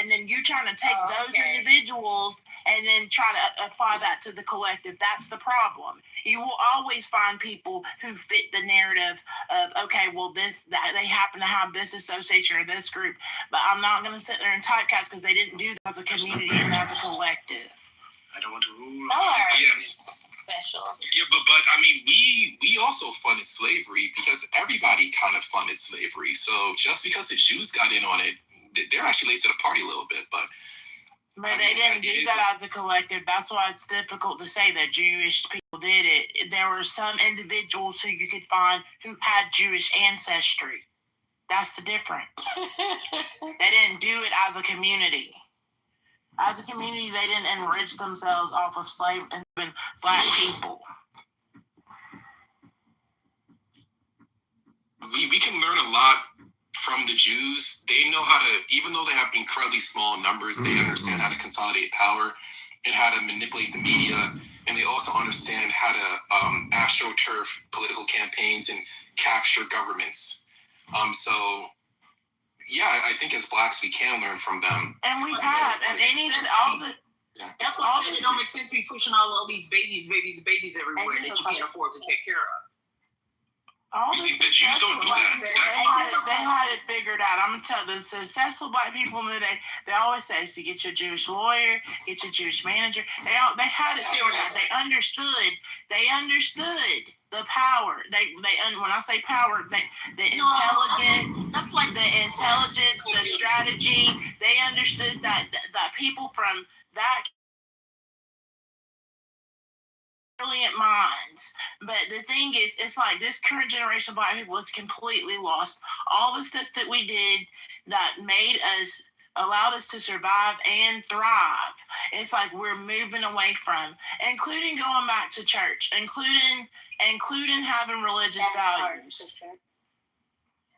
and then you're trying to take those individuals and then try to apply that to the collective. That's the problem. You will always find people who fit the narrative of, okay, well, they happen to have this association or this group, but I'm not going to sit there and typecast because they didn't do that as a community and as a collective. I don't want to rule. Yes. Special. Yeah, but I mean, we also funded slavery because everybody kind of funded slavery. So just because the Jews got in on it, they're actually late to the party a little bit. But they didn't do that as a collective. That's why it's difficult to say that Jewish people did it. There were some individuals who you could find who had Jewish ancestry. That's the difference. They didn't do it as a community. As a community, they didn't enrich themselves off of slavery and black people. We can learn a lot from the Jews. They know how to, even though they have incredibly small numbers, they understand how to consolidate power and how to manipulate the media. And they also understand how to astroturf political campaigns and capture governments. So yeah, I think as blacks we can learn from them. And we have, and all the. Yeah. That's why it don't make sense to be pushing all these babies everywhere that you can't afford to take care of. You think the Jews don't do that? They had it figured out. I'm gonna tell the successful black people today. They always say, "So get your Jewish lawyer, get your Jewish manager." They had it figured out. They understood the power. When I say power, the intelligence, that's like the intelligence, the strategy. They understood that people from that brilliant minds. But the thing is, it's like this current generation of black people is completely lost. All the stuff that we did that allowed us to survive and thrive, it's like we're moving away from, including going back to church, including having religious values.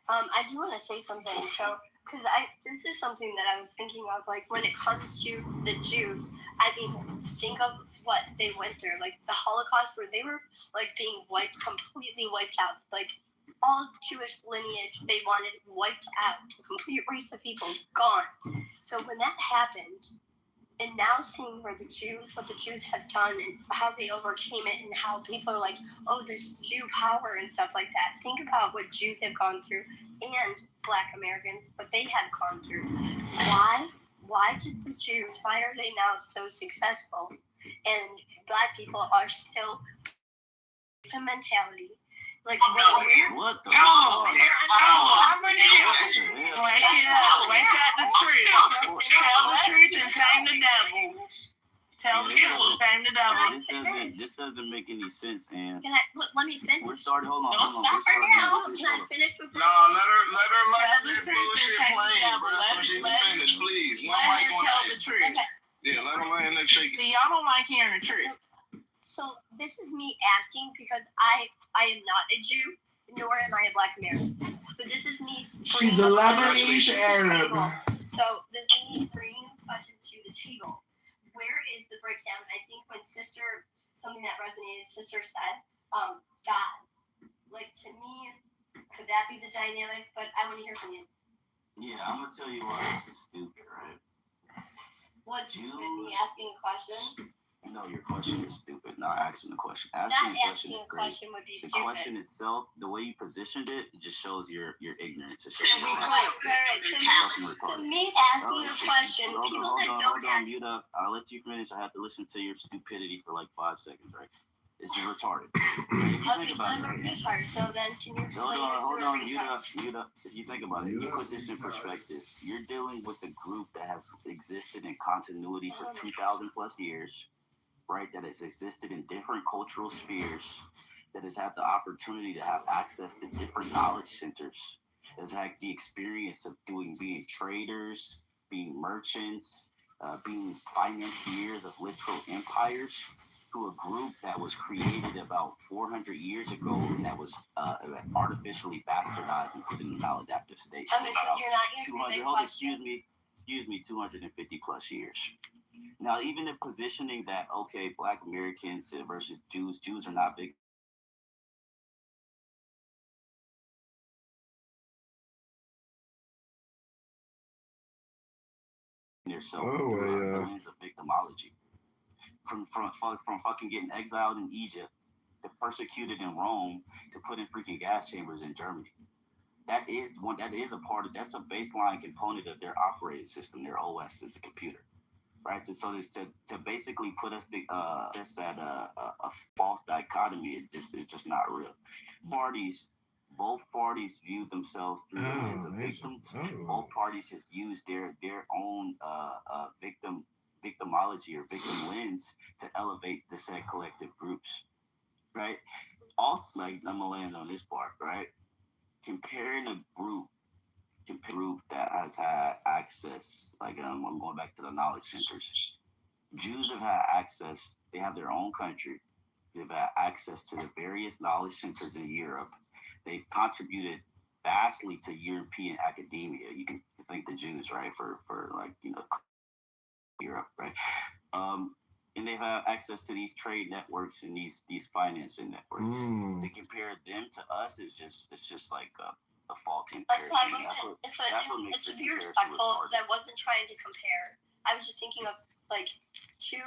I do want to say something. So, because this is something that I was thinking of, like when it comes to the Jews, I mean, think of what they went through, like the Holocaust, where they were like being completely wiped out, like all Jewish lineage, they wanted wiped out, a complete race of people gone. So when that happened, and now seeing what the Jews have done and how they overcame it, and how people are like, oh, this Jew power and stuff like that. Think about what Jews have gone through and Black Americans, what they have gone through. Why did the Jews, why are they now so successful? And Black people are still victim mentality. Like, what the fuck? Wake up the truth. Tell the truth and shame the devil. Tell the truth and shame the devil. This doesn't make any sense, and let me finish. We're starting. Hold on. Stop right now. Can I finish before? No, let her land this bullshit plane, bro, so she can finish, please. Let her tell the truth. Yeah, let her land that shake. See, y'all don't like hearing the truth. So this is me asking because I am not a Jew, nor am I a Black American. So this is me. She's a Lebanese Arab. So this is me bringing the question to the table. Where is the breakdown? I think when something that resonated, sister said, God. Like, to me, could that be the dynamic? But I want to hear from you. Yeah, I'm gonna tell you why this is stupid, right? What's stupid? Me asking a question? No, your question is stupid. Not asking the question. Asking a question would be the stupid. The question itself, the way you positioned it, it just shows your ignorance. It shows so me asking a question, people that don't ask. I'll let you finish. I have to listen to your stupidity for like 5 seconds, right? It's retarded. Okay, so I'm a retard. So then, can you explain hold on, Yuda. If you think about it, you put this in perspective. You're dealing with a group that has existed in continuity for 2,000 plus years. Right, that has existed in different cultural spheres, that has had the opportunity to have access to different knowledge centers, that has had the experience of being traders, being merchants, being financiers of literal empires, to a group that was created about 400 years ago and that was artificially bastardized and put in the maladaptive state. Okay, so you're not answering my question. Excuse me, 250 plus years. Now, even the positioning that, okay, Black Americans versus Jews are not big yourself Oh, through yeah. the lens of victimology. From fucking getting exiled in Egypt, to persecuted in Rome, to put in freaking gas chambers in Germany. That is a part of, that's a baseline component of their operating system. Their OS is a computer, right? So there's to basically put us just at a false dichotomy. It's just not real. Both parties view themselves through the lens of victims. Both parties have used their own victimology or victim lens to elevate the said collective groups, right? Like I'm gonna land on this part, right? Comparing a group that has had access, like I'm going back to the knowledge centers. Jews have had access. They have their own country. They've had access to the various knowledge centers in Europe. They've contributed vastly to European academia. You can thank the Jews, right, for like Europe, right? And they've had access to these trade networks and these financing networks. To compare them to us is just like a faulty comparison. It's to be respectful because I wasn't trying to compare. I was just thinking of like two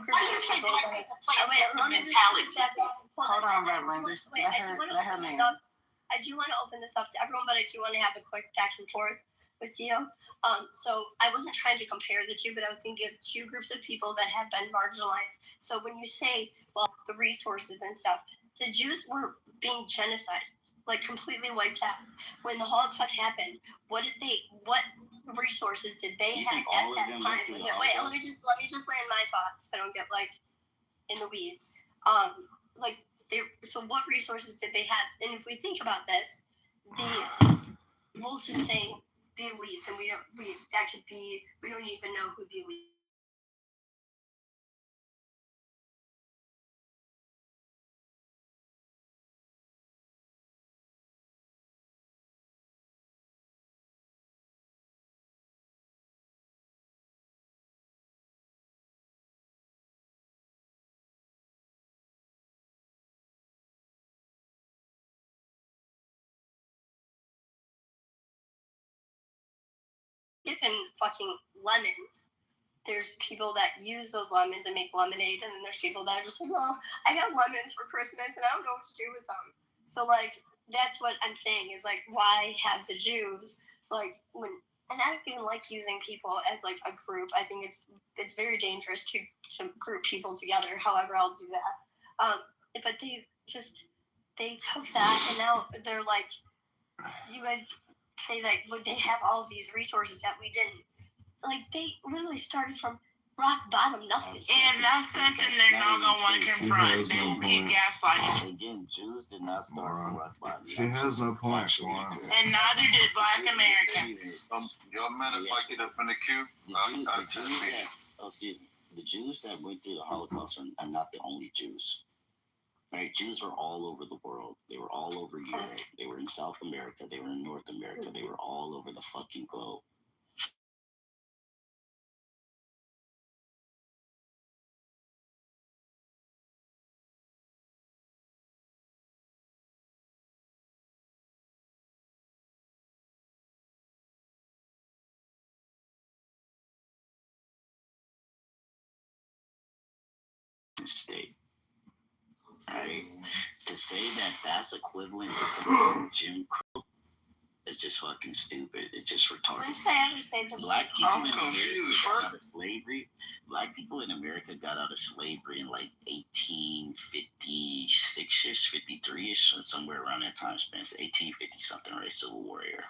groups of people. Hold on, Reverend. I do want to open this up to everyone, but I do want to have a quick back and forth with you. So I wasn't trying to compare the two, but I was thinking of two groups of people that have been marginalized. So when you say, well, the resources and stuff, the Jews were being genocided, like completely wiped out. When the Holocaust happened, what resources did they have at that time? Wait, let me just land my thoughts so I don't get like in the weeds. So what resources did they have? And if we think about this, we'll just say the elites, and we don't even know who the elite. Given fucking lemons. There's people that use those lemons and make lemonade, and then there's people that are just like, oh, I got lemons for Christmas and I don't know what to do with them. So like that's what I'm saying is like, why have the Jews like when? And I don't even like using people as like a group. I think it's very dangerous to group people together. However, I'll do that. But they took that and now they're like, you guys say that they have all these resources that we didn't. Like they literally started from rock bottom, nothing. And that's something they're not gonna want to confront. They will keep gaslighting. Again, Jews did not start from rock bottom. She has no point. And neither did Black Americans. Y'all men, if I get up in the queue, the Jews that went through the Holocaust are not the only Jews. Right? Jews were all over the world. They were all over Europe. They were in South America. They were in North America. They were all over the fucking globe. State. Right? To say that that's equivalent to something Jim Crow is just fucking stupid. It's just retarded. Black people in America got out of slavery. Black people in America got out of slavery in like 1856-ish, 53-ish, or somewhere around that time span. It's 1850 something, right? Civil War era.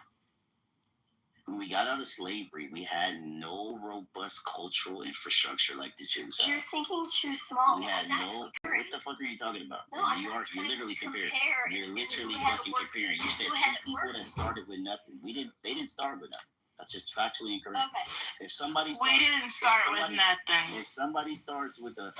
When we got out of slavery, we had no robust cultural infrastructure like the Jews had. You're thinking too small. We had no. What the fuck are you talking about? No, you're literally comparing. You're literally fucking comparing. You said two people that started with nothing. They didn't start with nothing. That's just factually incorrect. Okay. If somebody We didn't start with nothing. If somebody starts with a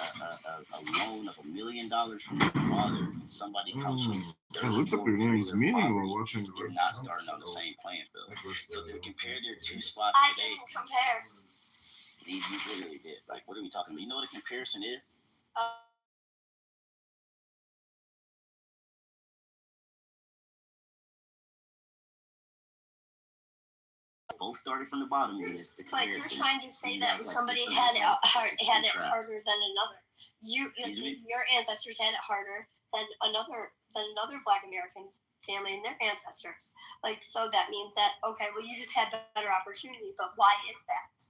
loan of $1 million from their father, and somebody comes from I looked up your name's meaning while watching the you're Red not Sox. starting on the same playing field. So to compare their two spots I today, didn't compare. you literally did. Like, what are we talking about? You know what a comparison is? Both started from the bottom. Yes, the But you're comparison. trying to say You that got, like, somebody different had it levels. had it Crap. harder than another. Excuse me? Your ancestors had it harder than another Black American family and their ancestors. Like, so that means that, okay, well, you just had better opportunity, but why is that?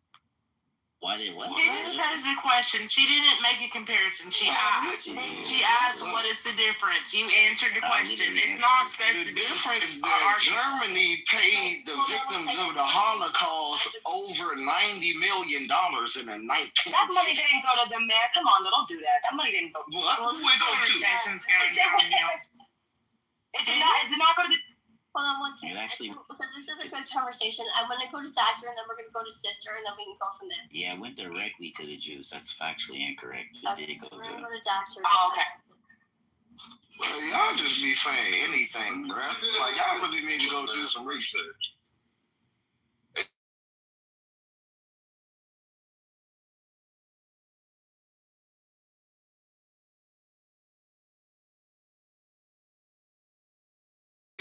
Why did what? She didn't pose a question. She didn't make a comparison. She asked. She asked, "What is the difference?" You answered the question. It's not supposed The to be difference an that argument. Germany paid the victims of the Holocaust over $90 million in the 19th. That money didn't go to them, man. Come on, don't do that. That money didn't go. What? Who it go to? Conversation's going downhill. It did not go to the. Hold on one second. You actually- Because this is a good conversation. I'm going to go to doctor, and then we're going to go to sister, and then we can go from there. Yeah, it went directly to the Jews. That's factually incorrect. It Okay, did so go we're going to to. go to doctor. Oh, okay. Well, y'all just be saying anything, bruh. Like, y'all really need to go do some research.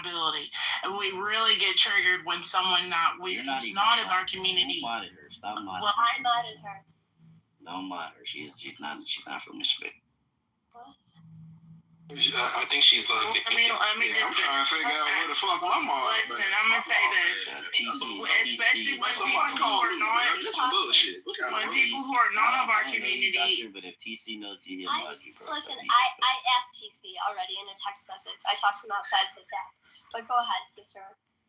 Ability. And we really get triggered when someone You're not who's even not in our lying. community. Don't mind her. Stop minding Well, her. I modded her. Don't mind her. She's not from this space. I think she's like. let me Yeah, I'm trying to figure out where the fuck my mom is. Listen, I'm gonna say this. Especially when people Somebody who call are me, not, bruh. This some bullshit. Look at when the people who are not of our I don't know you, community, doctor, but if TC knows you, I, he'll bug you, bro. listen, So you I just- asked TC already in a text message. I talked to him outside of this app. But go ahead, sister.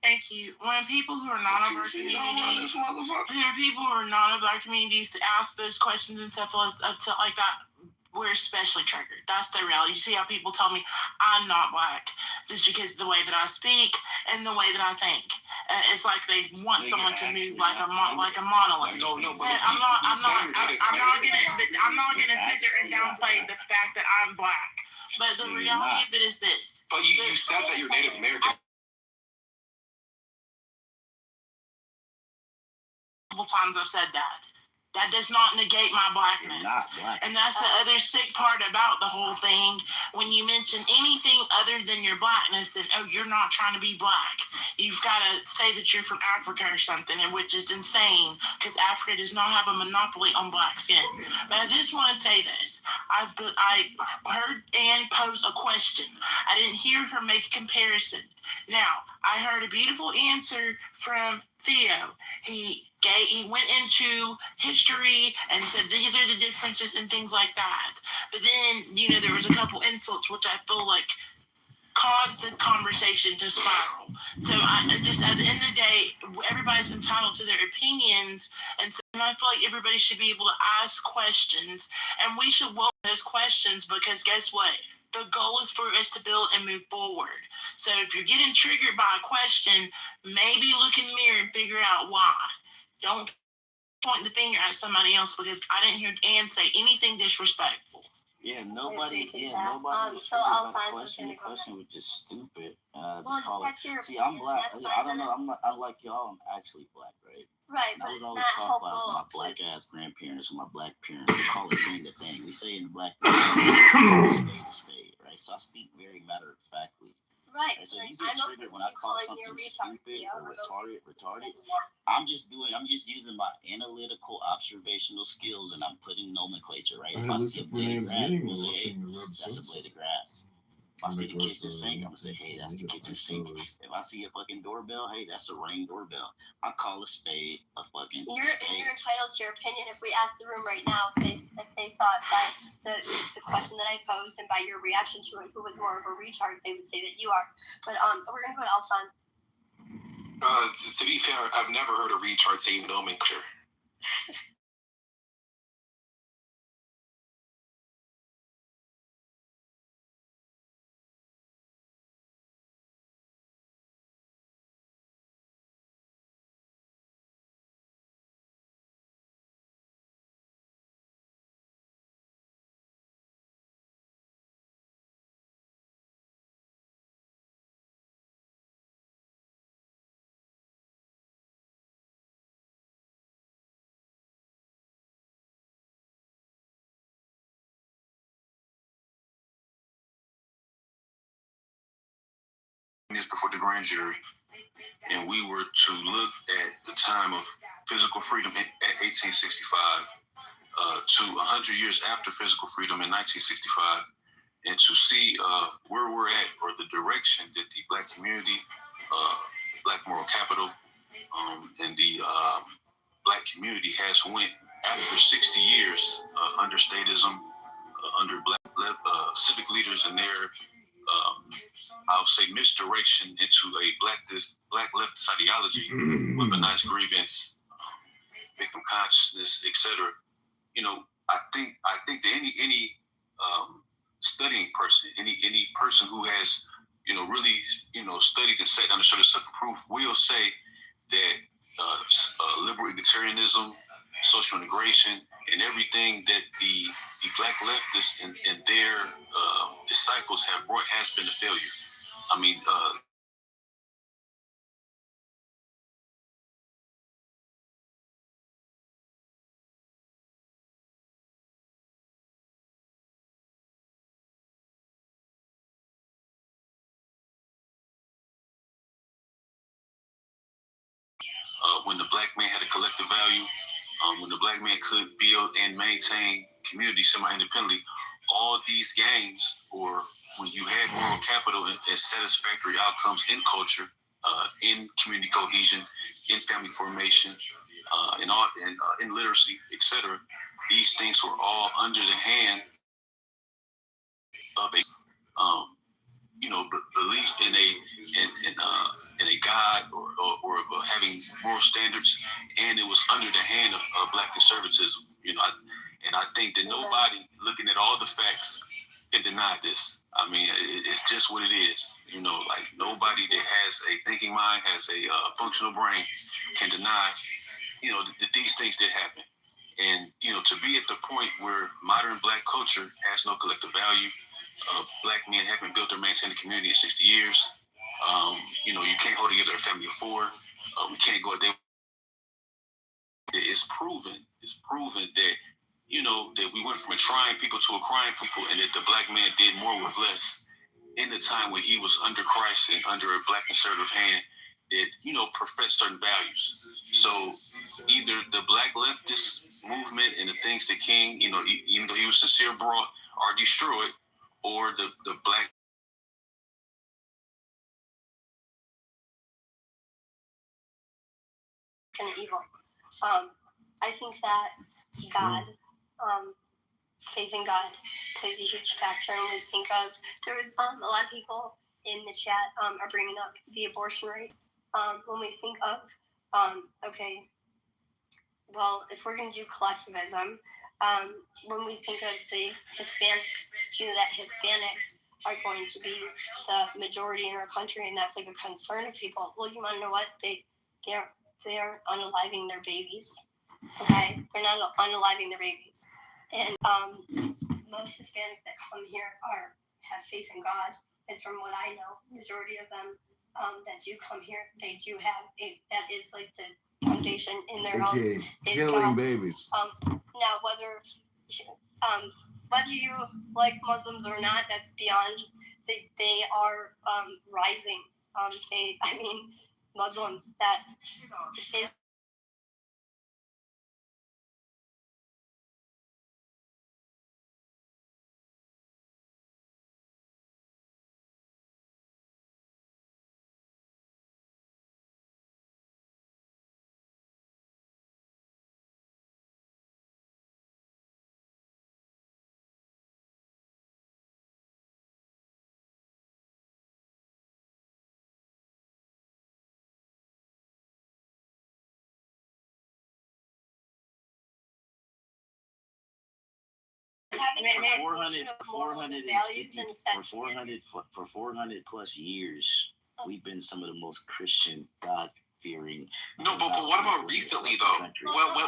thank you. When people who are not of our TC don't run community, this motherfucker. when people who are not of our communities to ask those questions and stuff like that, we're especially triggered. That's the reality. You see how people tell me I'm not Black just because of the way that I speak and the way that I think. It's like they want No, someone you're to actually move like a not. monolith. No, but I'm not you said you're I'm not Native gonna sit there and downplay the fact that I'm Black. But the No, you're reality not. of it is this. But you said that you're Native American. Multiple times I've said that. That does not negate my You're Blackness. not Black. And that's the other sick part about the whole thing. When you mention anything other than your Blackness, then, oh, you're not trying to be Black. You've got to say that you're from Africa or something, and which is insane because Africa does not have a monopoly on Black skin. But I just want to say this. I heard Ann pose a question. I didn't hear her make a comparison. Now, I heard a beautiful answer from Theo. He went into history and said these are the differences and things like that. But then, there was a couple insults which I feel like caused the conversation to spiral. So I just, at the end of the day, everybody's entitled to their opinions, and I feel like everybody should be able to ask questions, and we should welcome those questions because guess what? The goal is for us to build and move forward. So if you're getting triggered by a question, maybe look in the mirror and figure out why. Don't point the finger at somebody else because I didn't hear Ann say anything disrespectful. Yeah, nobody. appreciate Yeah, that. nobody. So was I'll triggered by find the question. The something to go question was just stupid. Well, Just call it. that's your See, I'm opinion. Black. That's I fine. don't know. I'm not. Unlike y'all. I'm actually Black, right? Right, That but was it's always not taught by helpful. my Black ass grandparents and my Black parents. We call it thing to thing. We say in the Black community, spade to spade, right? So I speak very matter of factly. Right. And so you I'm get okay triggered with when I you call calling me a something retard. stupid Yeah, or I'm okay. retarded. I'm just using my analytical observational skills and I'm putting nomenclature, right? I If I looked see a up blade Renee's of grass, I'm meeting gonna while say, hey, watching the Red that's a Sunset. blade of grass. If I And see of the course, kitchen sink, I'm gonna say, hey, that's the kitchen sink. If I see a fucking doorbell, hey, that's a Ring doorbell. I call a spade a fucking You're spade. entitled to your opinion. If we ask the room right now if they thought that the question that I posed and by your reaction to it, who was more of a retard, they would say that you are. But we're gonna go to Alphonse. To be fair, I've never heard a retard say nomenclature. This before the grand jury. and we were to look at the time of physical freedom at 1865 to 100 years after physical freedom in 1965, and to see where we're at or the direction that the Black community, Black moral capital, and the Black community has went after 60 years under statism, under Black civic leaders and their, I'll say, misdirection into a Black leftist ideology, weaponized grievance, victim consciousness, etc. You know, I think that any studying person, any person who has, really, studied and sat down and showed himself proof will say that liberal egalitarianism, social integration, and everything that the Black leftists and their disciples have brought has been a failure. I mean, when the Black man had a collective value, when the Black man could build and maintain community semi-independently, all these gains, or when you had moral capital and satisfactory outcomes in culture, in community cohesion, in family formation, in literacy, etc., these things were all under the hand of a belief in a God or having moral standards, and it was under the hand of Black conservatism. I think that nobody looking at all the facts can deny this. I mean, it's just what it is. Like nobody that has a thinking mind, has a functional brain, can deny, that these things did happen. And, to be at the point where modern Black culture has no collective value, Black men haven't built or maintained a community in 60 years. You can't hold together a family of four. We can't go a day. It's proven that, that we went from a trying people to a crying people, and that the Black man did more with less in the time when he was under Christ and under a Black conservative hand that, professed certain values. So either the Black leftist movement and the things that King, even though he was sincere, brought are destroyed, or the Black and evil. I think that God, faith in God, plays a huge factor. And we think of, there was a lot of people in the chat are bringing up the abortion rates. When we think of, okay, well, if we're going to do collectivism, when we think of the Hispanics, that Hispanics are going to be the majority in our country, and that's like a concern of people. Well, you want to know what? They're unaliving their babies. Okay, they're not unaliving their babies, and most Hispanics that come here have faith in God. And from what I know, majority of them that do come here, they do have that is like the foundation in their homes. Killing babies. Now whether you like Muslims or not, that's beyond. They are rising. Muslims that is. For 400 plus years, we've been some of the most Christian, God-fearing. No, but what about recently though?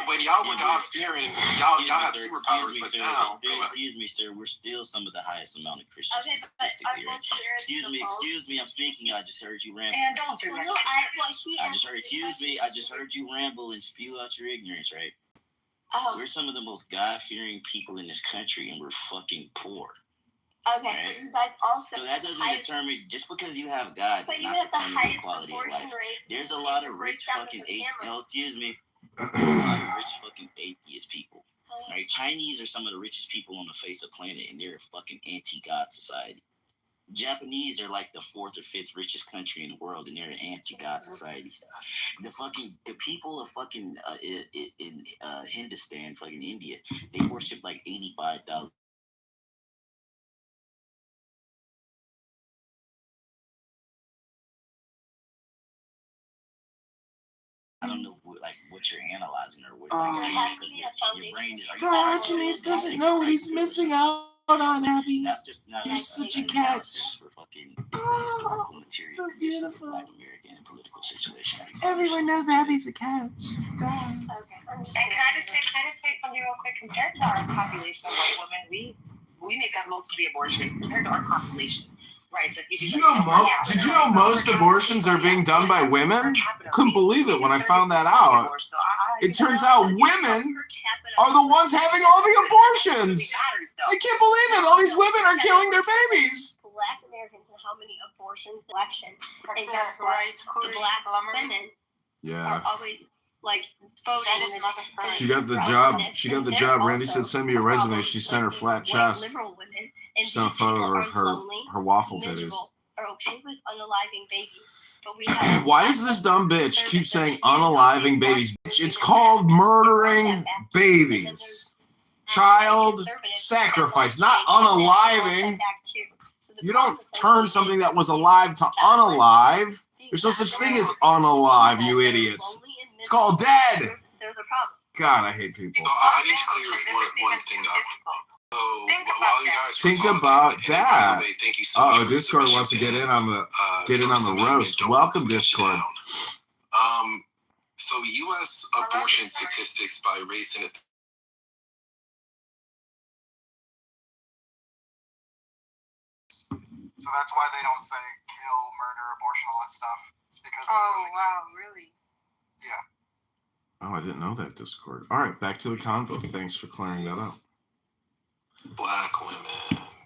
When y'all were God-fearing, y'all had superpowers, but now. Excuse me, sir. We're still some of the highest amount of Christians. Okay, but Excuse me. I'm speaking. I just heard you ramble. And don't do that. I just heard you ramble and spew out your ignorance, right? Oh. We're some of the most God-fearing people in this country, and we're fucking poor. Okay, Right. but you guys also. So that doesn't determine just because you have God. But you not have the determine highest quality of abortion life. rates. There's a lot of rich fucking excuse me. There's a lot of rich fucking atheist people. Right? Chinese are some of the richest people on the face of the planet, and they're a fucking anti-God society. Japanese are like the 4th or 5th richest country in the world, and they're an anti-God society. The people of fucking in Hindustan, fucking India, they worship like 85,000. I don't know what you're analyzing or what. Your brain is. Diogenes doesn't know what he's missing out on, Abby. That's just You're such a catch. For fucking Oh, material so beautiful. Black American and political situation. Everyone knows Abby's a catch. Duh. Okay, I'm just. And can I just say something real quick? Compared to our population of white women, we make up most of the abortion compared to our population. Right. So Did you know most abortions are being done by women? Couldn't believe it when I found that out. It turns out women are the ones having all the abortions. I can't believe it. All these women are killing their babies. Black Americans and how many abortions election. And guess what? The black women are always like voting. She got the job. She got the job. Randy said, "Send me a resume." She sent her flat chest. Liberal women. And She sent a photo of her waffle titties. Are okay with unaliving babies. But we have Why does this dumb bitch keep saying unaliving babies? It's called murdering babies. Child sacrifice, not unaliving. You don't turn something that was alive to unalive. There's no such thing as unalive, you idiots. It's called dead. There's a problem. God, I hate people. So I need to clear one thing up. So while you guys were Think talking, about and by that. the way, thank you so much for Discord the wants to get submission, in on the First Amendment, roast. don't Welcome, put that shit Discord. down. So U.S. abortion statistics by race and So that's why they don't say kill, murder, abortion, all that stuff. It's because. Really? Yeah. Oh, I didn't know that, Discord. All right, back to the convo. Thanks for clearing that up. black women,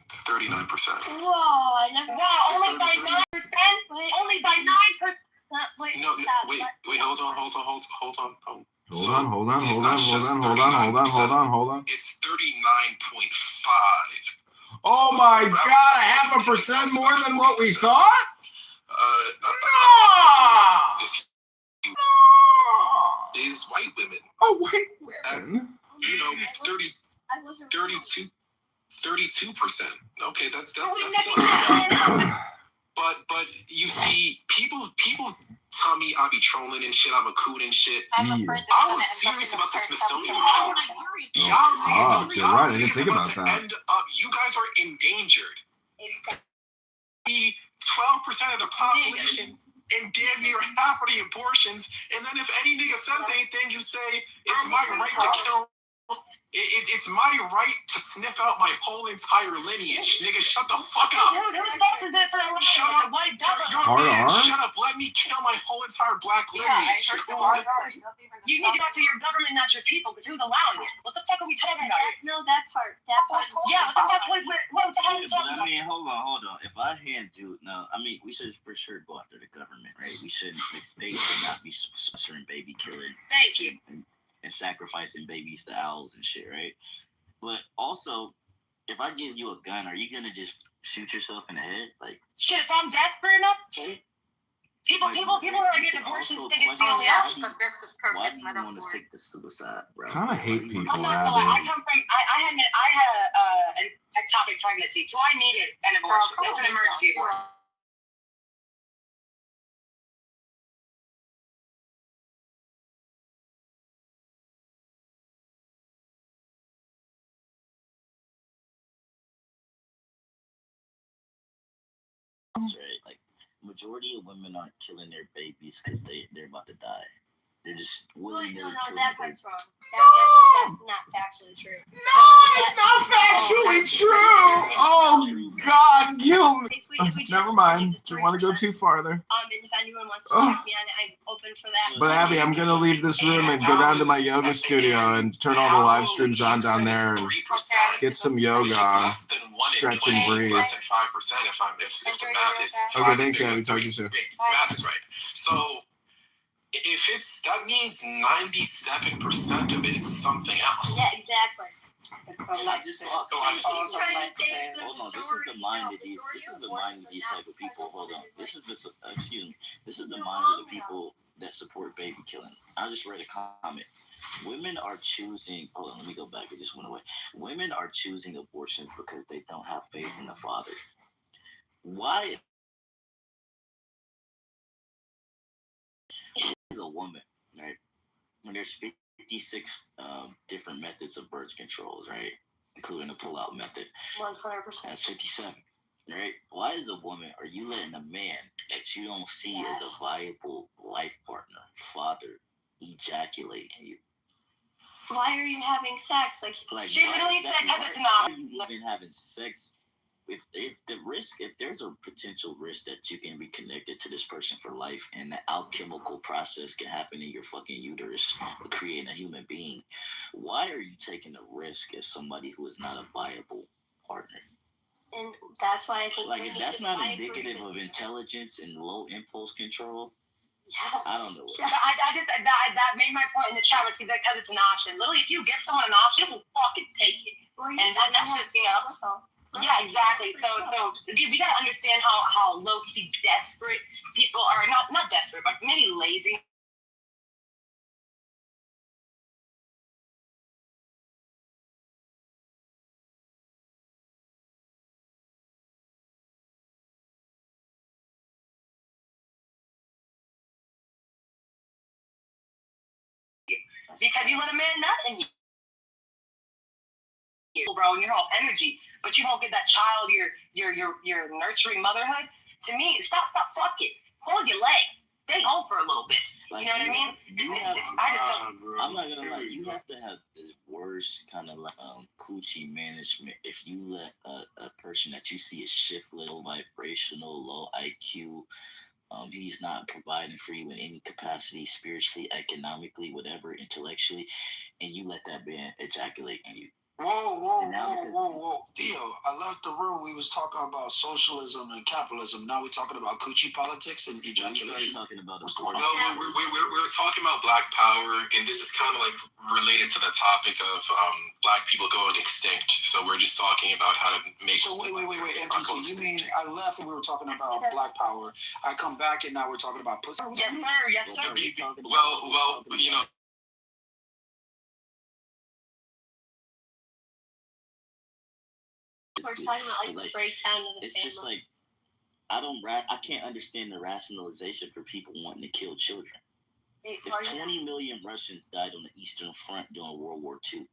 39%. Whoa, I never. Wow, only by 9%? Only by 9%? Wait, No, stop. wait, hold on. Hold on. It's 39.5. Oh my God, 0.5% more than what we thought? Is white women. Oh, white women. 32%. Okay, that's still. But you see, people tell me I be trolling and shit, I'm a coot and shit. I was serious about the Smithsonian. You're right, I didn't think about that. You guys are endangered. 12% of the population and damn near half of the abortions. And then if any nigga says anything, you say it's my right to kill. It's my right to sniff out my whole entire lineage. Nigga, shut the fuck up. Dude, who's supposed to do for a Shut up. white devil? Shut up. Let me kill my whole entire black lineage. You need to go to your government, not your people, because who's allowing it? What the fuck are we talking about? That part. Yeah, what the fuck? What the hell are we talking about? I mean, hold on. If I hand you, we should for sure go after the government, right? We shouldn't. The state should not be sponsoring baby killing. Thank you. And sacrificing babies to owls and shit, right? But also, if I give you a gun, are you gonna just shoot yourself in the head? Like, shit, if I'm desperate enough, people who are getting abortions think it's the only option. Why do you want to take the suicide, bro? Kind of hate people, I'm not gonna lie. Abby. I had an ectopic pregnancy, so I needed an abortion. It was an emergency abortion. Right? Like, majority of women aren't killing their babies because they're about to die. They're just Well, willy no, nilly. that part's wrong. That's not factually true. No, it's not factually true. Oh God, you. If we just Never mind. take Do the you want to go 3%, too farther? and if anyone wants to Oh. check me on it, I'm open for that. But Abby, I'm gonna leave this room and go down to my yoga studio and turn all the live streams on down there and get some yoga on. Less than 1 Stretch in and 20, breathe. Less than 5% if the math is. Okay, thanks, Abby. Talk to you soon. Math is right. So if it's that means 97% of it is something else. Yeah, exactly. It's not just us. So I'm- Hold on, this is the mind of these. This is the mind of these type of people. Hold on, this is excuse me. This is the mind of the people that support baby killing. I just read a comment. Women are choosing. Hold on, let me go back. It just went away. Women are choosing abortion because they don't have faith in the father. Why is a woman, right? When there's 56 different methods of birth controls, right? Including the pull-out method. 100%. That's 57, right? Why is a woman, are you letting a man that you don't see as a viable life partner, father, ejaculate in you? Why are you having sex? Like She literally said, why "Evan's not." are you even having sex? If there's a potential risk that you can be connected to this person for life and the alchemical process can happen in your fucking uterus, creating a human being, why are you taking a risk as somebody who is not a viable partner? And that's why I think Like, we if need that's to not buy indicative agreement. of intelligence and low impulse control, Yeah. I don't know. Yeah. That made my point in the chat. Where she's like, "It's an option." Literally, if you get someone an option, will fucking take it. Well, And that's just, you know. Yeah, exactly. So we gotta understand how low key desperate people are. Not desperate, but maybe lazy. Because you let a man nut in you, bro, and your whole energy, but you won't get that child, your nurturing motherhood. To me, stop fucking. Hold your legs. Stay home for a little bit. Like, You know what I mean? I'm not gonna lie. You have to have the worst kind of coochie management if you let a person that you see is shiftless, low vibrational, low IQ. He's not providing for you in any capacity, spiritually, economically, whatever, intellectually, and you let that man ejaculate in you. Whoa. Theo, I left the room. We was talking about socialism and capitalism. Now we're talking about coochie politics and ejaculation. Talking about Well, we're talking about Black Power, and this is kind of like related to the topic of Black people going extinct. So we're just talking about how to make. So wait, MPT, you mean I left and we were talking about Black Power. I come back and now we're talking about pussy. Yes, sir. Well, you know. We're talking about like the breakdown of the it's family. just like I can't understand the rationalization for people wanting to kill children. If 20 million Russians died on the Eastern Front during World War II,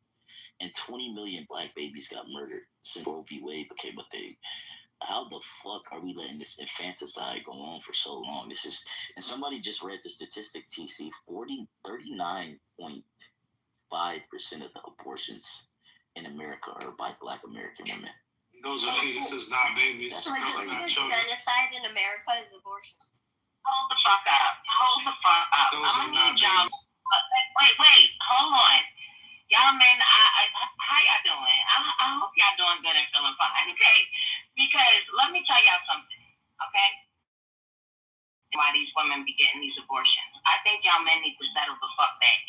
and 20 million Black babies got murdered since Roe v. Wade became a thing, how the fuck are we letting this infanticide go on for so long? And somebody just read the statistics, TC, 39.5% of the abortions in America are by Black American women. Those are fetuses, not babies. So like, Those are not the children. genocide in America is abortions. Hold the fuck up. Those are I'm not gonna need y'all. Wait. Hold on. Y'all men, how y'all doing? I hope y'all doing good and feeling fine, okay? Because let me tell y'all something, okay? Why these women be getting these abortions. I think y'all men need to settle the fuck back,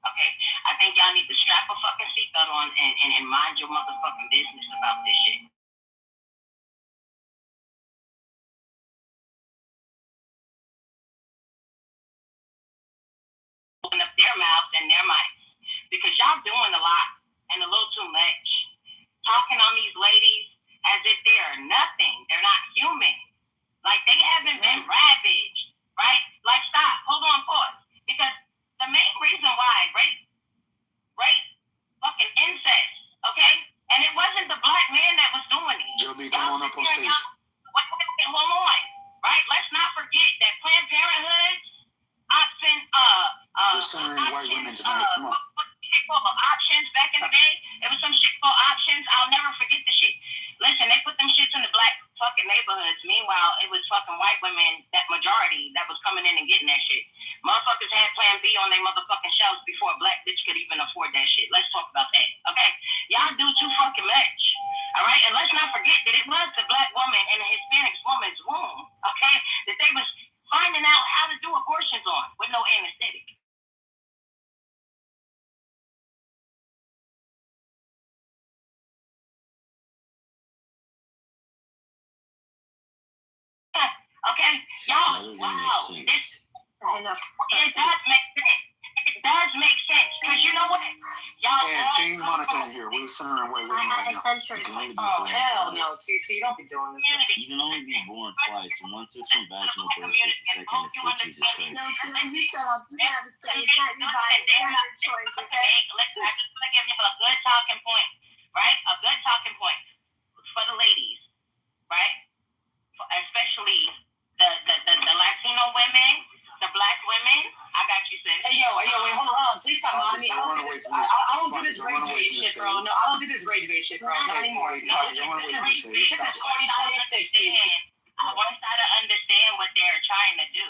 okay? I think y'all need to strap a fucking seatbelt on and mind your motherfucking business about this shit. Open up their mouths and their minds. Because y'all doing a lot and a little too much. Talking on these ladies as if they are nothing. They're not human. Like they haven't been ravaged, right? Like stop, hold on, pause. Because the main reason why, rape, fucking incest, okay? And it wasn't the Black man that was doing it. Joby, come on up on stage. Wait, hold on, right? Let's not forget that Planned Parenthood, Option, shit. Let's talk about that. Okay? Y'all do too fucking much. All right? And let's not forget that it was the black woman and the Hispanic woman's womb, okay, that they was finding out how to do abortions on with no anesthetic. Okay? Y'all, wow. I know. It does make sense. It does make sense. Because you know what? Y'all And King Monica in here. We were centering away with me right now. Oh, hell no. See, you don't be doing this. You can only be born twice, and once it's from vaginal birth, the second is through Jesus Christ. No, Phil, you shut up. You have a say. It's not your body. It's not your choice, okay? Listen, I just want to give you a good talking point, right? A good talking point for the ladies, right? Especially the Latino women, the black women. I got you, sis. Hey, yo, wait, hold on. Please stop mommy. I don't do this rage bait shit, bro. No, I don't do this rage bait shit, bro. Not anymore. This is 2026, dude. I want y'all to understand what they're trying to do,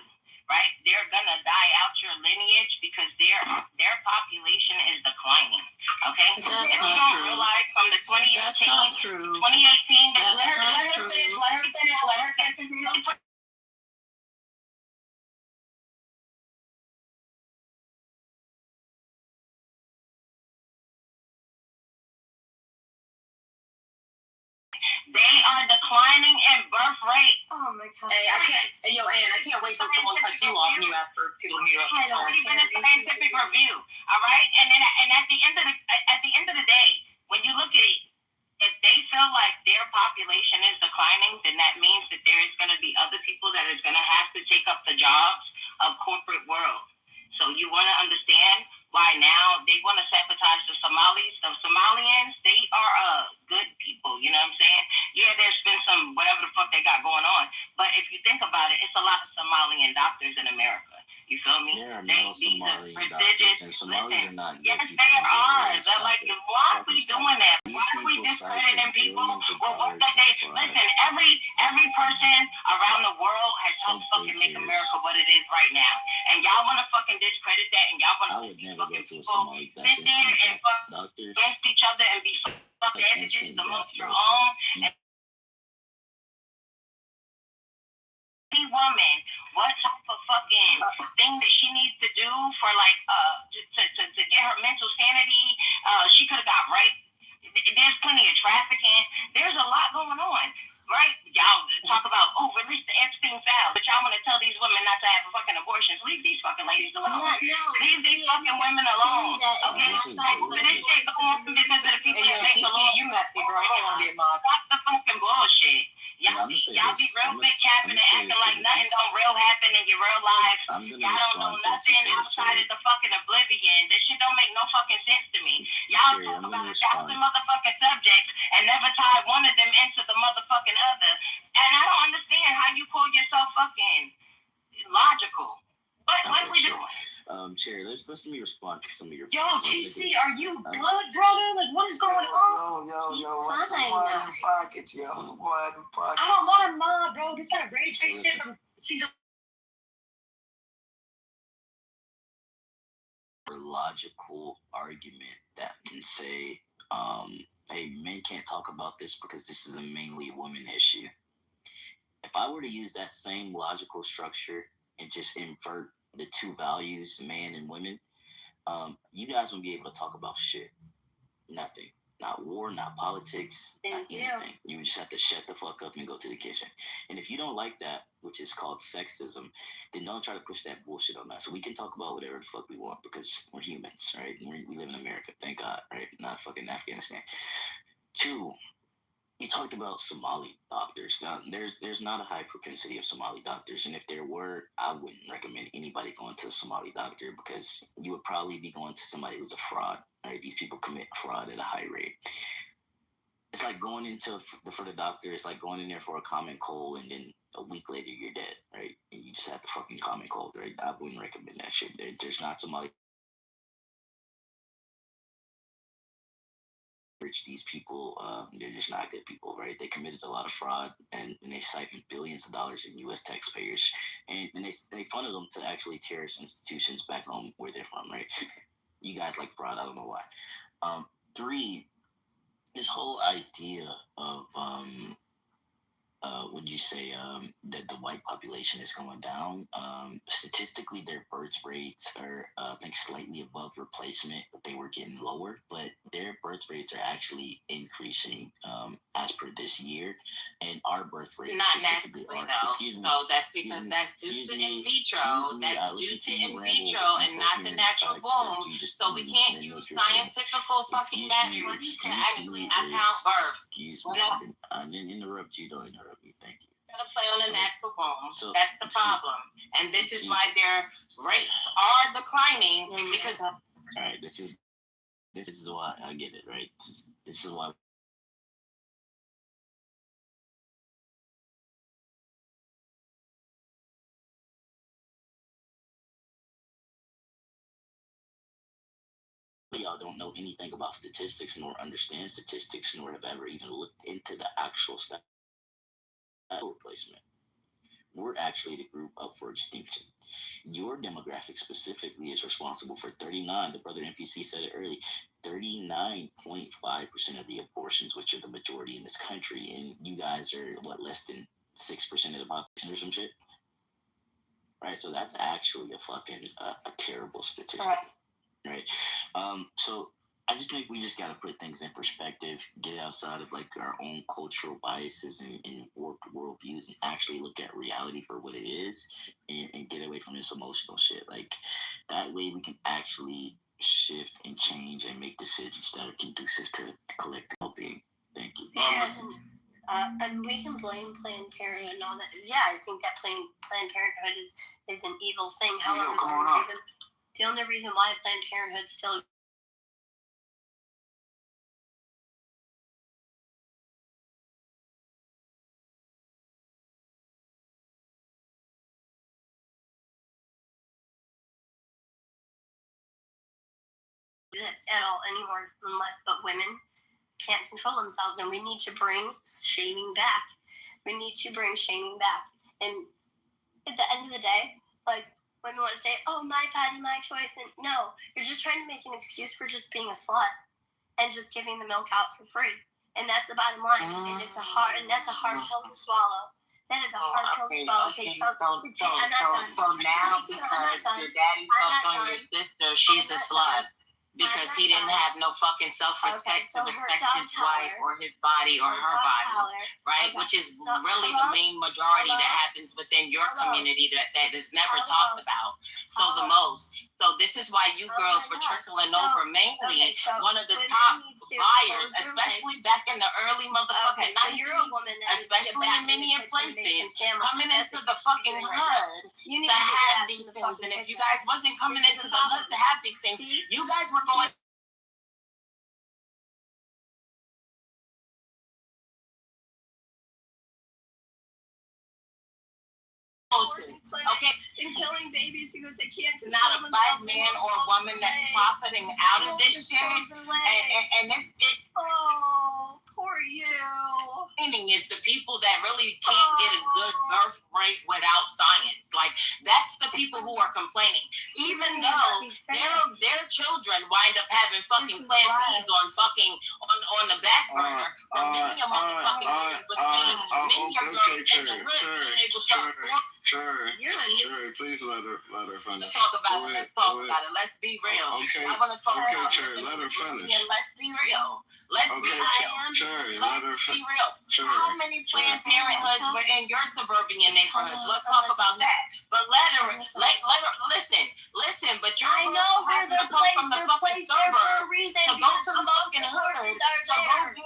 right? They're gonna die out your lineage because their population is declining. Okay? If you don't realize from the 2018, Let her finish. they are declining in birth rate. Oh my god. Hey, yo, Ann, I can't wait till someone cuts you off mute after people mute up. I don't Even care. a scientific review, all right? And at the end of the day, when you look at it, if they feel like their population is declining, then that means that there is going to be other people that is going to have to take up the jobs of corporate world. So you want to understand why now they want to sabotage the Somalis. The Somalians, they are good people, you know what I'm saying? Yeah, there's been some whatever the fuck they got going on. But if you think about it, it's a lot of Somalian doctors in America. You feel me? There are no Somali doctors, and Somalis are not good yes, people. they are. They're like, why are we doing that? These Why are we people discrediting people? billions of Well, what dollars that they in fraud. listen? Every person around the world has helped fucking make America what it is right now, and y'all want to fucking discredit that, and y'all want I to would never go fucking to a people Somali. sit That's there and fuck doctors. against each other and be fucking advocates amongst your own. And any woman, what type of fucking thing that she needs to do for like to get her mental sanity? She could have got raped. There's plenty of trafficking. There's a lot going on, right? Y'all talk about release the Epstein file, but y'all want to tell these women not to have fucking abortions. Leave these fucking ladies alone. Leave these fucking women alone. Okay, this shit go on because of the people that make the law. You messed me, bro. I don't want to get mobbed. Stop the fucking bullshit. Y'all be real big capping and acting like nothing don't real happen in your real life. Y'all don't know nothing outside of the fucking oblivion. This shit don't make no fucking sense to me. Y'all talk about 1,000 motherfucking subjects and never tie one of them into the motherfucking other. And I don't understand how you call yourself fucking logical. What are we doing? Cherry, let's let me respond to some of your. Yo, TC, are you good, brother? Like, what is going on? Yo, what's in your pockets, yo? What in pockets? I don't want a mob, bro. This kind of rage bait shit from season. Logical argument that can say, hey, men can't talk about this because this is a mainly a woman issue. If I were to use that same logical structure and just invert the two values, man and women, you guys won't be able to talk about shit. Nothing. Not war, not politics, not anything. You would just have to shut the fuck up and go to the kitchen. And if you don't like that, which is called sexism, then don't try to push that bullshit on us. We can talk about whatever the fuck we want because we're humans, right? We live in America, thank God, right? Not fucking Afghanistan. 2, you talked about Somali doctors. Now, there's not a high propensity of Somali doctors, and if there were, I wouldn't recommend anybody going to a Somali doctor because you would probably be going to somebody who's a fraud. Right? These people commit fraud at a high rate. It's like going into for the doctor. It's like going in there for a common cold, and then a week later you're dead, right? And you just have the fucking common cold, right? I wouldn't recommend that shit. There's not Somali. These people, they're just not good people, right? They committed a lot of fraud, and they siphoned billions of dollars in U.S. taxpayers, and they funded them to actually terrorist institutions back home where they're from, right? You guys like fraud. I don't know why. 3, this whole idea of would you say that the white population is going down? Statistically, their birth rates are, I think, slightly above replacement, but they were getting lower. But their birth rates are actually increasing as per this year, and our birth rates not specifically naturally, are. though. Excuse me. No, that's because that's due to in vitro. That's due to in vitro and not the natural womb. So we can't use scientific fucking methods to actually account birth. Excuse me. I didn't interrupt you. Don't interrupt me. Thank you. Gotta play on the natural womb. So, that's the problem, and this is why their rates are declining because. All right, this is why I get it, right? This is why. Y'all don't know anything about statistics, nor understand statistics, nor have ever even looked into the actual stat replacement. We're actually the group up for extinction. Your demographic specifically is responsible for 39. The brother NPC said it early. 39.5% of the abortions, which are the majority in this country, and you guys are less than 6% of the population or some shit. Right, so that's actually a fucking a terrible statistic. Right. So I just think we just got to put things in perspective, get outside of like our own cultural biases and warped worldviews, and actually look at reality for what it is, and get away from this emotional shit. Like that way, we can actually shift and change and make decisions that are conducive to collective well-being. Thank you. And we can blame Planned Parenthood and all that. Yeah, I think that Planned Parenthood is an evil thing. However, the only reason why Planned Parenthood still exist at all anymore, unless but women can't control themselves, and we need to bring shaming back. We need to bring shaming back. And at the end of the day, like, women want to say, oh, my body, my choice. And no, you're just trying to make an excuse for just being a slut and just giving the milk out for free. And that's the bottom line. And that's a hard pill to swallow. That is a hard pill to swallow. I'm not done. So now, because your daddy fucked on your sister, she's a slut. Because he didn't have no fucking self-respect to respect his wife or his body or her body, right? Which is really the main majority that happens within your community that is never talked about. So the most. So this is why you girls were trickling over mainly one of the top buyers, especially back in the early motherfucking 90s, especially in many places, coming into the fucking hood to have these things. And if you guys wasn't coming into the hood to have these things, you guys were going. Okay, and killing babies because they can't. It's not a black man or woman that's profiting out of this shit, and it. Oh, poor you. Meaning is the people that really can't get a good birth rate without science. Like that's the people who are complaining, even though their children wind up having fucking Plan Bs on the back burner for many of motherfucking years, but many of them in the hood being able to. Sure. Please let her finish. Let's talk about it. Let's be real. Okay. I want to talk about it. Let her finish. Let's be real. Let's be real. Sure. How many Planned Parenthoods were in your suburban neighborhoods? Let's talk about that. But let her listen. But you're supposed to come from the fucking suburbs to go to the fucking hood to go get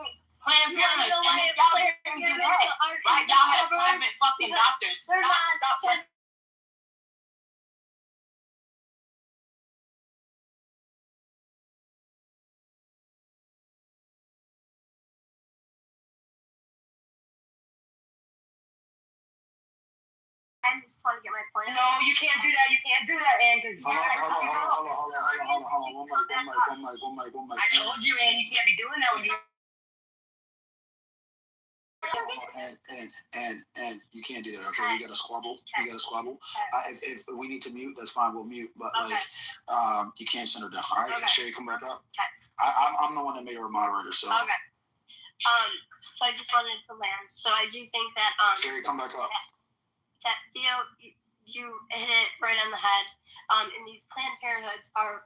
Planned Parenthood. And if y'all didn't do that, right? Y'all have private fucking doctors. Stop. I just want to get my point. No, you can't do that. You can't do that, Ann, because Hold on. One mic. I told you, Ann, you can't be doing that when you. And you can't do that. Okay, we got to squabble. We got to squabble. If we need to mute, that's fine. We'll mute. But you can't send her down. All right, Sherry, come back up. I'm the one that made her a moderator. So so I just wanted to land. So I do think that Sherry, come back up. That Theo, you hit it right on the head. And these Planned Parenthoods are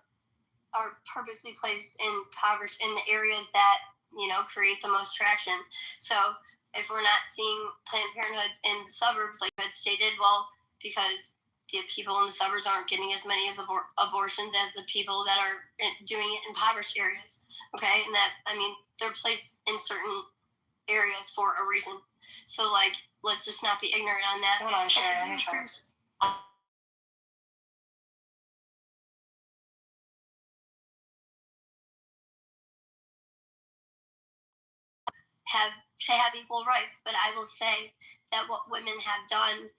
purposely placed in the areas that create the most traction. So if we're not seeing Planned Parenthoods in the suburbs, like I had stated, well, because the people in the suburbs aren't getting as many abortions as the people that are doing it in impoverished areas. Okay, and they're placed in certain areas for a reason. So let's just not be ignorant on that. Hold on, Sharon. have equal rights, but I will say that what women have done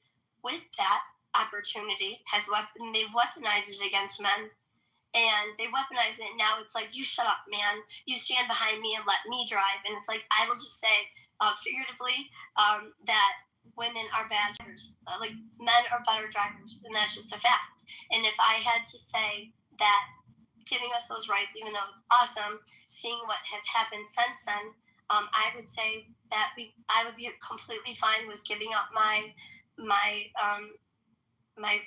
with that opportunity they've weaponized it against men, and they weaponize it. Now it's like, you shut up, man. You stand behind me and let me drive. And it's like, I will just say, figuratively, that women are bad drivers. Men are better drivers, and that's just a fact. And if I had to say that giving us those rights, even though it's awesome, seeing what has happened since then, I would say that I would be completely fine with giving up my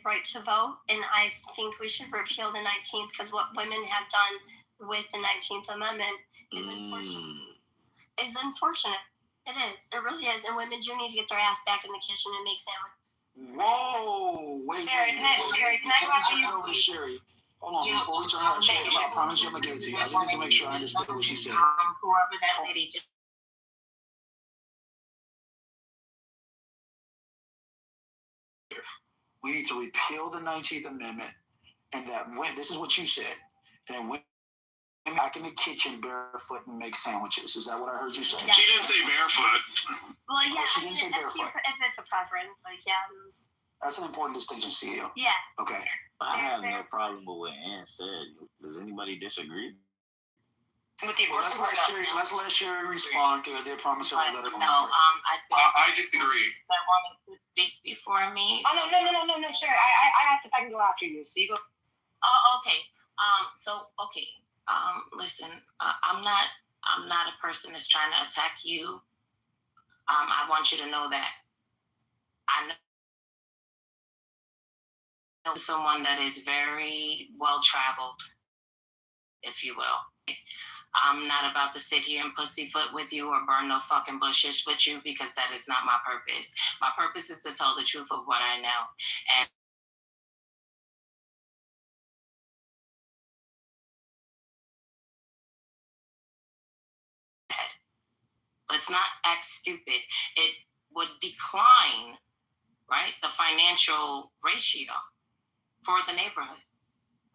right to vote, and I think we should repeal the 19th, because what women have done with the 19th Amendment is unfortunate. It is. It really is. And women do need to get their ass back in the kitchen and make sandwiches. Whoa! Wait. Sherry, can I go after you? Over to Sherry. Hold on, before we turn out, Sherry, I promise you I'm gonna give it to you. I just need to make sure I understood what she said. Whoever that lady just. We need to repeal the 19th Amendment, and that this is what you said, and when back in the kitchen barefoot and make sandwiches. Is that what I heard you say? She didn't say barefoot. Well, yeah, she didn't say barefoot. If it's a preference, That's an important distinction, CEO. Yeah. Okay. I have no problem with what Ann said. Does anybody disagree? With the Let's let Sherry respond, because I did promise her to let her No, I disagree. that woman to speak before me. Oh, no, Sherry. I asked if I can go after you, so you go. Oh, okay. Listen, I'm not a person that's trying to attack you. I want you to know that I know someone that is very well traveled, if you will. I'm not about to sit here and pussyfoot with you or burn no fucking bushes with you, because that is not my purpose. My purpose is to tell the truth of what I know. And let's not act stupid. It would decline, right, the financial ratio for the neighborhood.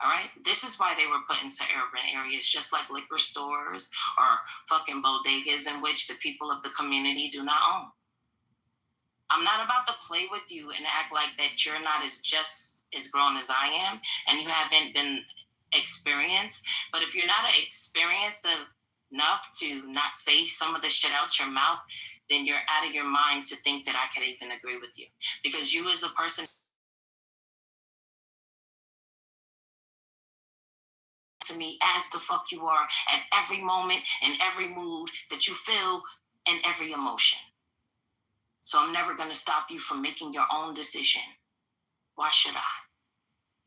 All right? This is why they were put into urban areas, just like liquor stores or fucking bodegas, in which the people of the community do not own. I'm not about to play with you and act like that you're not just as grown as I am and you haven't been experienced. But if you're not experienced enough to not say some of the shit out your mouth, then you're out of your mind to think that I could even agree with you. Because you as a person to me as the fuck you are at every moment, in every mood that you feel, and every emotion. So I'm never going to stop you from making your own decision. Why should I?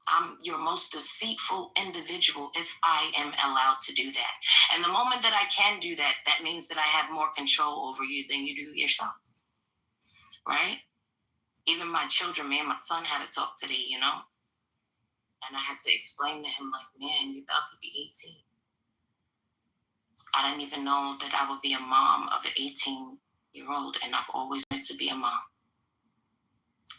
I'm your most deceitful individual if I am allowed to do that. And the moment that I can do that, that means that I have more control over you than you do yourself. Right? Even my children, me and my son had a talk today, And I had to explain to him, man, you're about to be 18. I didn't even know that I would be a mom of an 18-year-old, and I've always wanted to be a mom.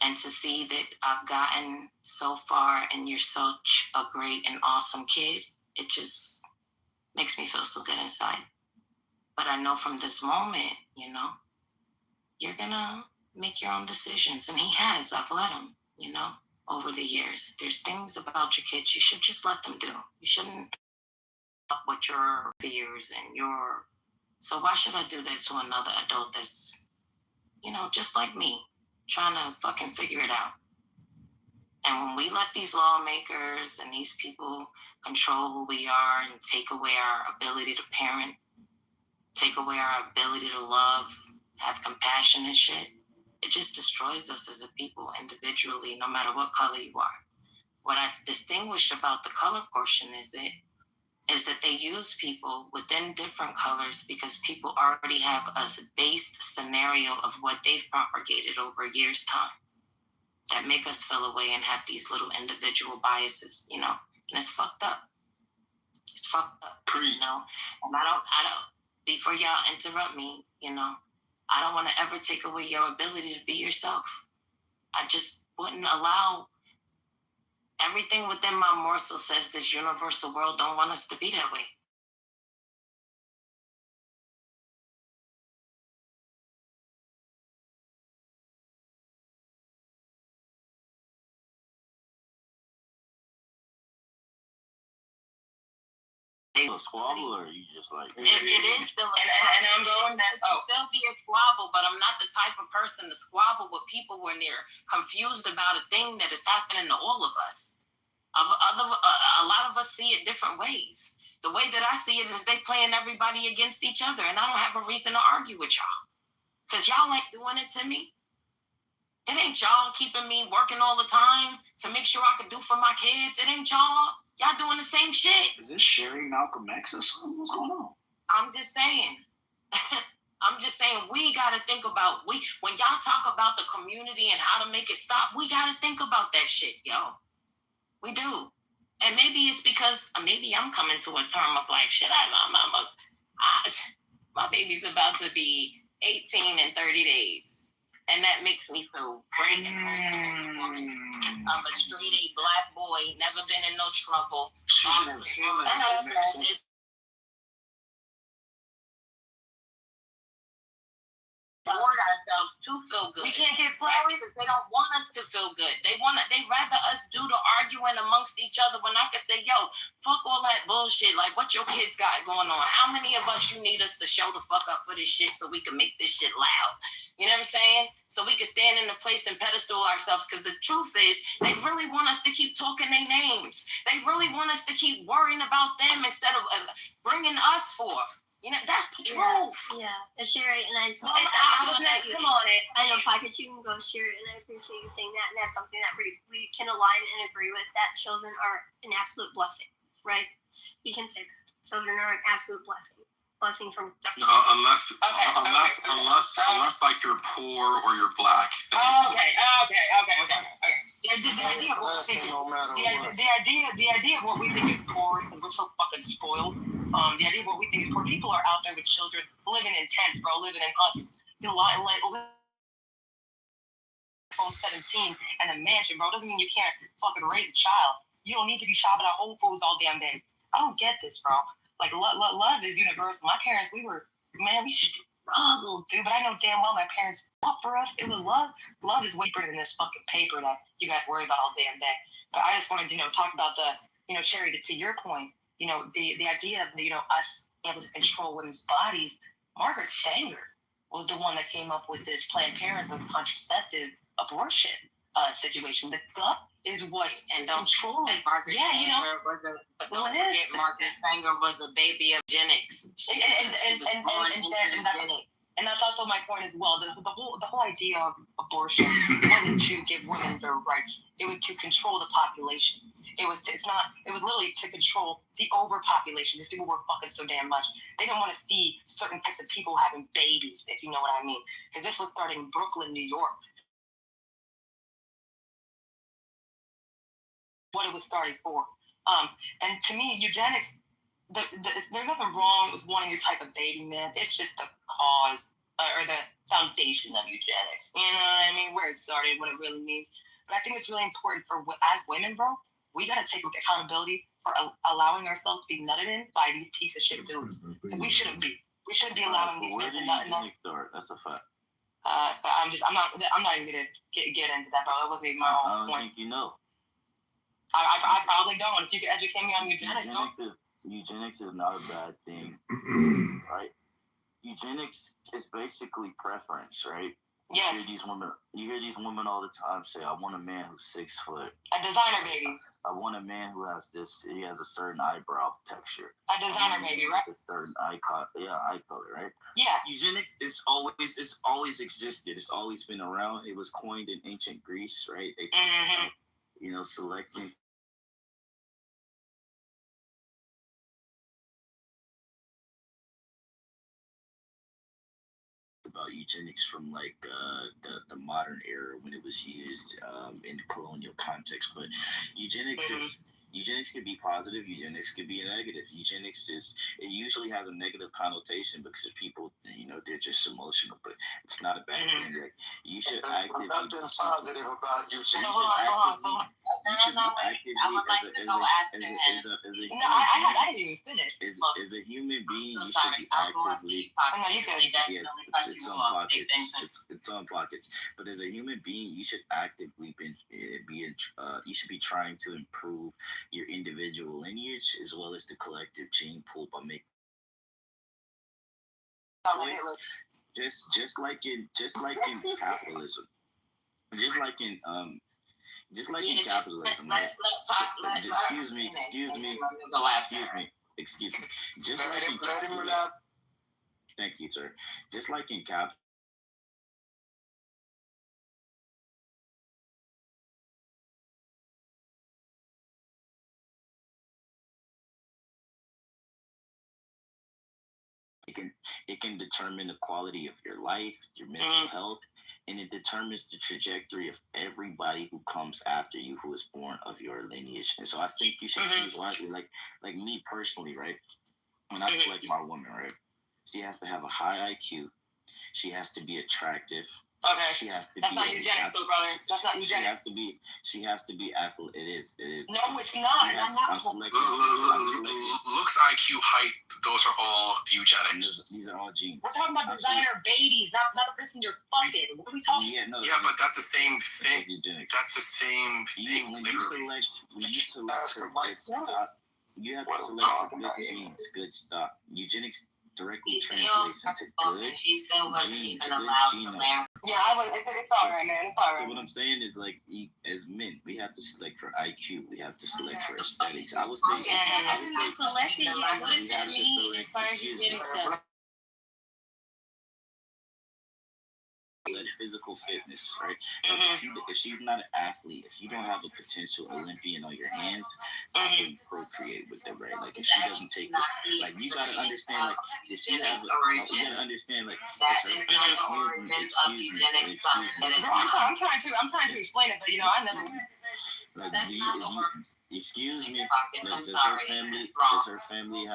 And to see that I've gotten so far and you're such a great and awesome kid, it just makes me feel so good inside. But I know from this moment, you're going to make your own decisions. And he has. I've let him, over the years. There's things about your kids you should just let them do. You shouldn't up with your fears and so why should I do that to another adult that's just like me, trying to fucking figure it out. And when we let these lawmakers and these people control who we are and take away our ability to parent, take away our ability to love, have compassion and shit, it just destroys us as a people individually, no matter what color you are. What I distinguish about the color portion is that they use people within different colors because people already have a based scenario of what they've propagated over a year's time that make us feel away and have these little individual biases, and it's fucked up. It's fucked up, And I don't, before y'all interrupt me, I don't want to ever take away your ability to be yourself. I just wouldn't allow everything within my morsel says this universal world don't want us to be that way. A squabble, or you just like it is still and I'm going that still be a squabble, but I'm not the type of person to squabble with people when they're confused about a thing that is happening to all of us. A lot of us see it different ways. The way that I see it is they playing everybody against each other, and I don't have a reason to argue with y'all, because y'all ain't doing it to me. It ain't y'all keeping me working all the time to make sure I can do for my kids. It ain't y'all. Y'all doing the same shit. Is this Sherry Malcolm X or something? What's going on? I'm just saying. We got to think about, when y'all talk about the community and how to make it stop, we got to think about that shit, yo. We do. And maybe it's because, maybe I'm coming to a term of like, shit, my baby's about to be 18 in 30 days. And that makes me feel great and wholesome as a woman. I'm a straight A black boy, never been in no trouble. Reward ourselves to feel good. We can't get flowers. They don't want us to feel good. They rather us do the arguing amongst each other when I can say, yo, fuck all that bullshit. Like, what your kids got going on? How many of us you need us to show the fuck up for this shit so we can make this shit loud? You know what I'm saying? So we can stand in the place and pedestal ourselves, because the truth is, they really want us to keep talking their names. They really want us to keep worrying about them instead of bringing us forth. That's the truth. Yeah, Sherry, and I come on it. I know, Pockets, you can go, Sherry, and I appreciate you saying that, and that's something that we can align and agree with, that children are an absolute blessing, right? You can say that. Children are an absolute blessing. Blessing from unless like you're poor or you're black. Okay. The idea of what we think is poor, because we're so fucking spoiled. The idea of what we think is poor. People are out there with children living in tents, bro, living in huts, 17 and a mansion, bro. Doesn't mean you can't fucking raise a child. You don't need to be shopping at Whole Foods all damn day. I don't get this, bro. Like, love is universal. My parents, we struggled, dude. But I know damn well my parents fought for us. It was love. Love is way better than this fucking paper that you guys worry about all damn day. But I just wanted to, talk about the, Sherry, to your point, the idea of, us able to control women's bodies. Margaret Sanger was the one that came up with this Planned Parenthood contraceptive abortion situation. The gut is what's controlling. Margaret Sanger Margaret Sanger was the baby of eugenics. And that's also my point as well. The whole idea of abortion wasn't to give women their rights. It was to control the population. It was literally to control the overpopulation. These people were fucking so damn much. They didn't want to see certain types of people having babies, if you know what I mean. Because this was starting in Brooklyn, New York. What it was started for. And to me, eugenics, there's nothing wrong with wanting your type of baby, man. It's just the cause or the foundation of eugenics. You know what I mean? Where it started, what it really means. But I think it's really important as women, bro, we got to take accountability for allowing ourselves to be nutted in by these piece of shit dudes. We shouldn't be. We shouldn't be allowing these men to nut in us. That's a fact. I'm not even gonna get into that, bro. That wasn't even my whole point. I don't think you know. I probably don't. If you could educate me on eugenics, eugenics is not a bad thing, right? Eugenics is basically preference, right? Yes. You hear these women all the time say, "I want a man who's 6 foot." A designer baby. I want a man who has this. He has a certain eyebrow texture. A designer baby, right? A certain eye color, right? Yeah. Eugenics it's always existed. It's always been around. It was coined in ancient Greece, right? They, selecting. About eugenics from like the modern era when it was used in the colonial context, but eugenics eugenics could be positive, eugenics could be negative. Eugenics it usually has a negative connotation because people they're just emotional, but it's not a bad thing. Like you should actively nothing positive about eugenics. I didn't even finish. As a human being, you should be actively. It's on pockets. But as a human being, you should actively you should be trying to improve your individual lineage as well as the collective gene pool by making just like in capitalism, just like in capitalism, right? Excuse me. Just like in capitalism. Thank you, sir. Just like in capitalism. It can determine the quality of your life, your mental health, and it determines the trajectory of everybody who comes after you who is born of your lineage. And so I think you should choose wisely. Like me personally, right? When I select my woman, right? She has to have a high IQ. She has to be attractive. Okay. She has to That's not eugenics, though, brother. That's not eugenics. She has to be athletic. It is. No, it's not. Looks, IQ, height. Those are all eugenics. These are all genes. We're talking about designer babies, not the person you're fucking. What are we talking about? Yeah, but that's the same thing. That's the same thing. When you select, you have to select good genes, good stock. Eugenics directly translates into good genes, good genome. Yeah, it's all right, man. It's all right. So what I'm saying is, like, as men, we have to select for IQ. We have to select for aesthetics. I would say. Selecting, what does that mean as far as eugenics goes? Physical fitness, right? If she's not an athlete, if you don't have a potential Olympian on your hands, how can you procreate with them, right? Like if she doesn't take it, like you gotta understand, like you gotta understand, like I'm trying to explain it, but I never. Like, excuse me, does her family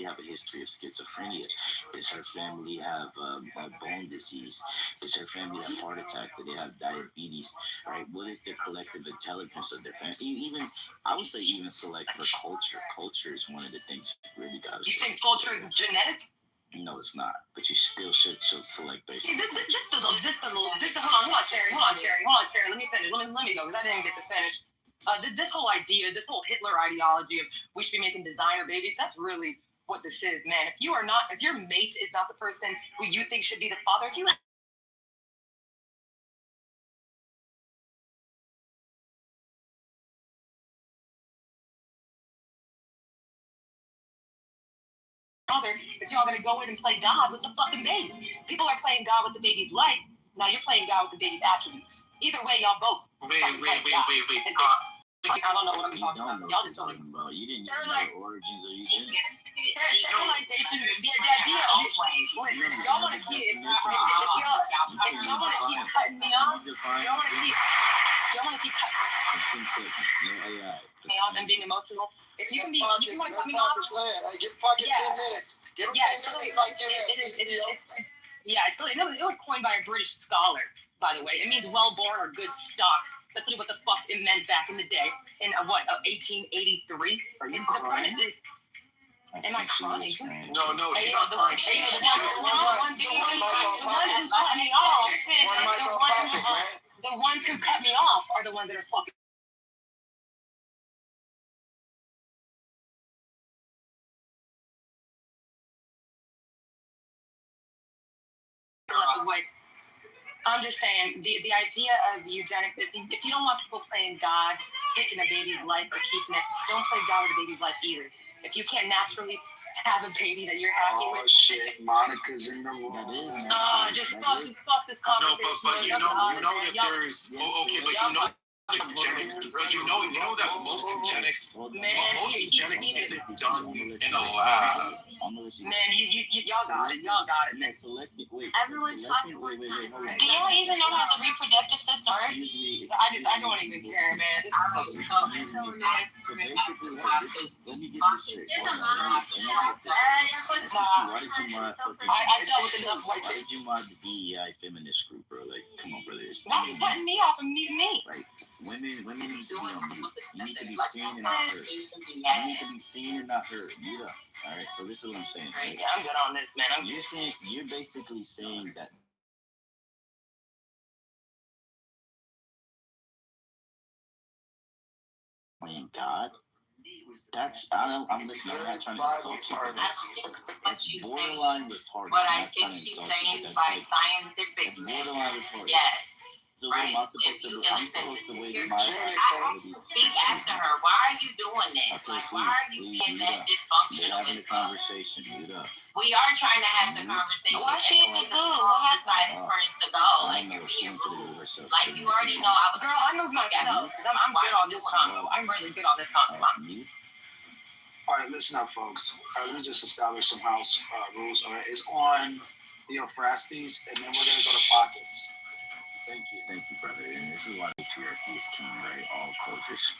have a history of schizophrenia? Does her family have bone disease? Does her family have heart attack? Do they have diabetes? Right? What is the collective intelligence of their family? Even I would say even select for culture. Culture is one of the things you really got to. You think culture is genetic? No, it's not. But you still should select based on. Hold on, Sherry. Let me finish. Let me go, because I didn't get to finish. This whole idea, this whole Hitler ideology of we should be making designer babies, that's really what this is, man. If your mate is not the person who you think should be the father, if you if y'all gonna go in and play God with the fucking baby. People are playing God with the baby's life. Now you're playing God with the baby's attributes. Either way, y'all both. Wait. I don't know what I'm talking about. Y'all just told me. You didn't even know the origins of eugenics. Sterilization, the idea of it. Y'all want to keep, if y'all want to keep cutting me off, y'all want to keep cutting. Hey, I'm being emotional. If you can want to cut me off. Hey, give fucking 10 minutes. Give him 10 minutes. Like, yeah, it was coined by a British scholar, by the way. It means well-born or good stock. That's what the fuck it meant back in the day. In 1883? The premise is. Am I crying? No, she's not crying. The ones who cut me off are the ones that are fucking. dog whites. I'm just saying, the idea of eugenics, if you don't want people playing God, taking a baby's life or keeping it, don't play God with a baby's life either. If you can't naturally have a baby that you're happy with. Oh shit, Monica's in the room. Just fuck this conversation. No, but you know that there's okay, but you know that most eugenics isn't done in a lab. Man, y'all got it. No, selecting. Wait. Everyone's talking one time, right? Do y'all even know how the reproductive system works? I don't even care, man. This is so So basically, let me get this straight. Why did you mod the DEI feminist group, bro? Like, come on, brother. Why are you cutting me off and muting me? Like, women need to be on mute. You need to be seen and not heard. You need to be seen and not heard. Mute up. All right. So this is what I'm saying. Right? Yeah, I'm good on this, man. You're basically saying that. Playing God. I'm listening. I'm not trying to insult you. That's borderline retarded. What I think she's saying by scientific retarded. yes. So right? I'm supposed to wait my speak after her. Why are you doing this? Okay, why are you being that dysfunctional? We're having a conversation. Mute up. We are trying to have the conversation. Why she in the goo? What happened for it to go? Like you're being rude. Like you already know I was. Girl, I know myself. I'm good on this convo. I'm really good on this convo. All right, listen up, folks. All right, let me just establish some house rules. All right, it's on Theophrastes, and then we're gonna go to pockets. Thank you, brother. And this is why patriarchy is king, right? All cultures.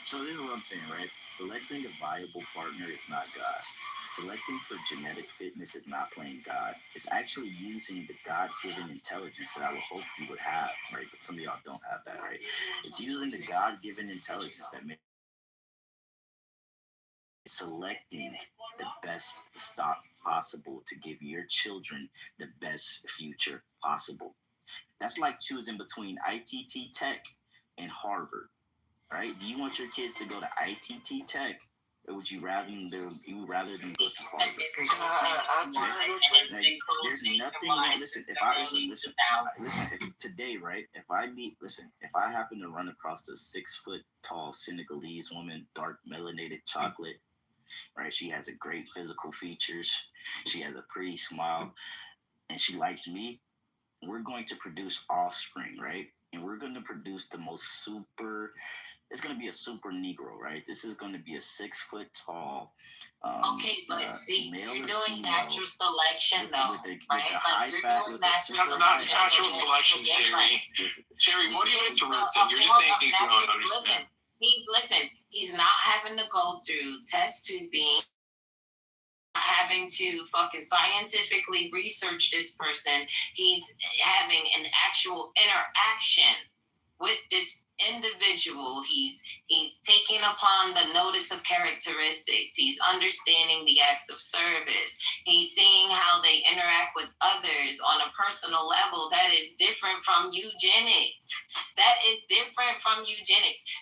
So this is what I'm saying, right? Selecting a viable partner is not God. Selecting for genetic fitness is not playing God. It's actually using the God-given intelligence that I would hope you would have, right? But some of y'all don't have that, right? It's using the God-given intelligence that makes selecting the best stock possible to give your children the best future possible. That's like choosing between ITT Tech and Harvard, right? Do you want your kids to go to ITT Tech, or would you rather them go to Harvard? There's nothing wrong. Listen, if today, right? If I happen to run across a 6 foot tall Senegalese woman, dark melanated chocolate, right? She has a great physical features. She has a pretty smile, and she likes me. We're going to produce offspring, right? And we're going to produce the most super. It's going to be a super Negro, right? This is going to be a 6 foot tall. Okay, but you're doing natural selection, though, right? That's not natural selection, Terry. Terry, what are you interrupting? You're just saying things you don't understand. He's not having to go through test tubing, having to fucking scientifically research this person. He's having an actual interaction with this individual. He's taking upon the notice of characteristics. He's understanding the acts of service. He's seeing how they interact with others on a personal level. That is different from eugenics.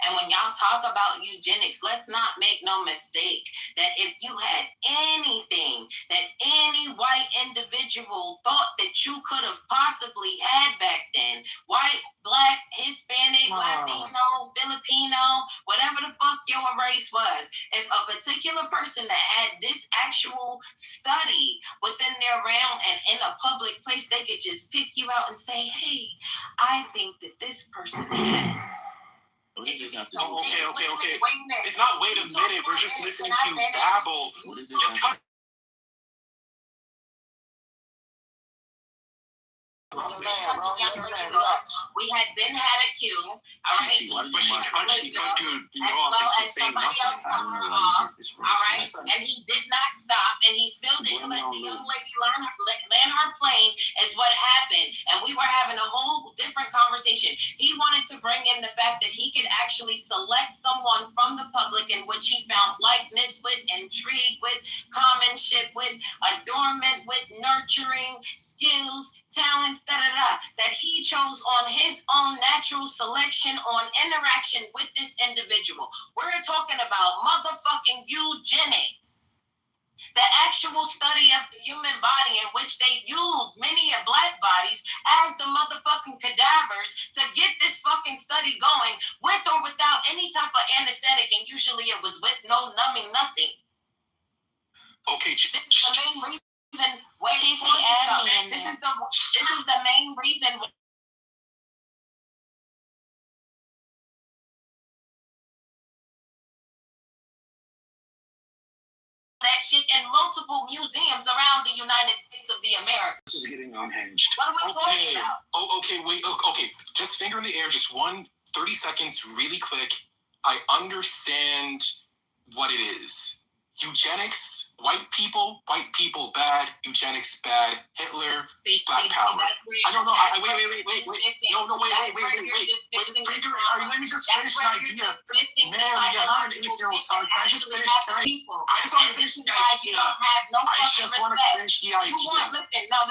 And when y'all talk about eugenics, let's not make no mistake that if you had anything that any white individual thought that you could have possibly had back then, white, black, Hispanic, Latino, Filipino, whatever the fuck your race was, if a particular person that had this actual study within their realm and in a public place, they could just pick you out and say, hey, I think that this person has. Okay. It's not wait a minute. We're just listening to you babble. We had been had a queue, all right? But she cut you off and she's saying nothing. All right? And he did not stop, and he still didn't let the young lady land her plane is what happened. And we were having a whole different conversation. He wanted to bring in the fact that he could actually select someone from the public in which he found likeness with, intrigue with, commonship with, adornment with, nurturing, skills, talents, that he chose on his own natural selection on interaction with this individual. We're talking about motherfucking eugenics. The actual study of the human body in which they use many of black bodies as the motherfucking cadavers to get this fucking study going with or without any type of anesthetic, and usually it was with no numbing nothing. Okay. This is the main reason why this is the main reason why that shit in multiple museums around the United States of the Americas. This is getting unhinged. What are we talking about? Okay, wait. Okay, just finger in the air, just 30 seconds, really quick. I understand what it is. Eugenics, white people bad. Eugenics bad. Hitler, Black Power. I don't know. Wait. No, wait. Let me just finish the idea. Ma'am, you're 108-year-old son. Can I just finish? I just want to finish the idea. I just want to finish the idea. No.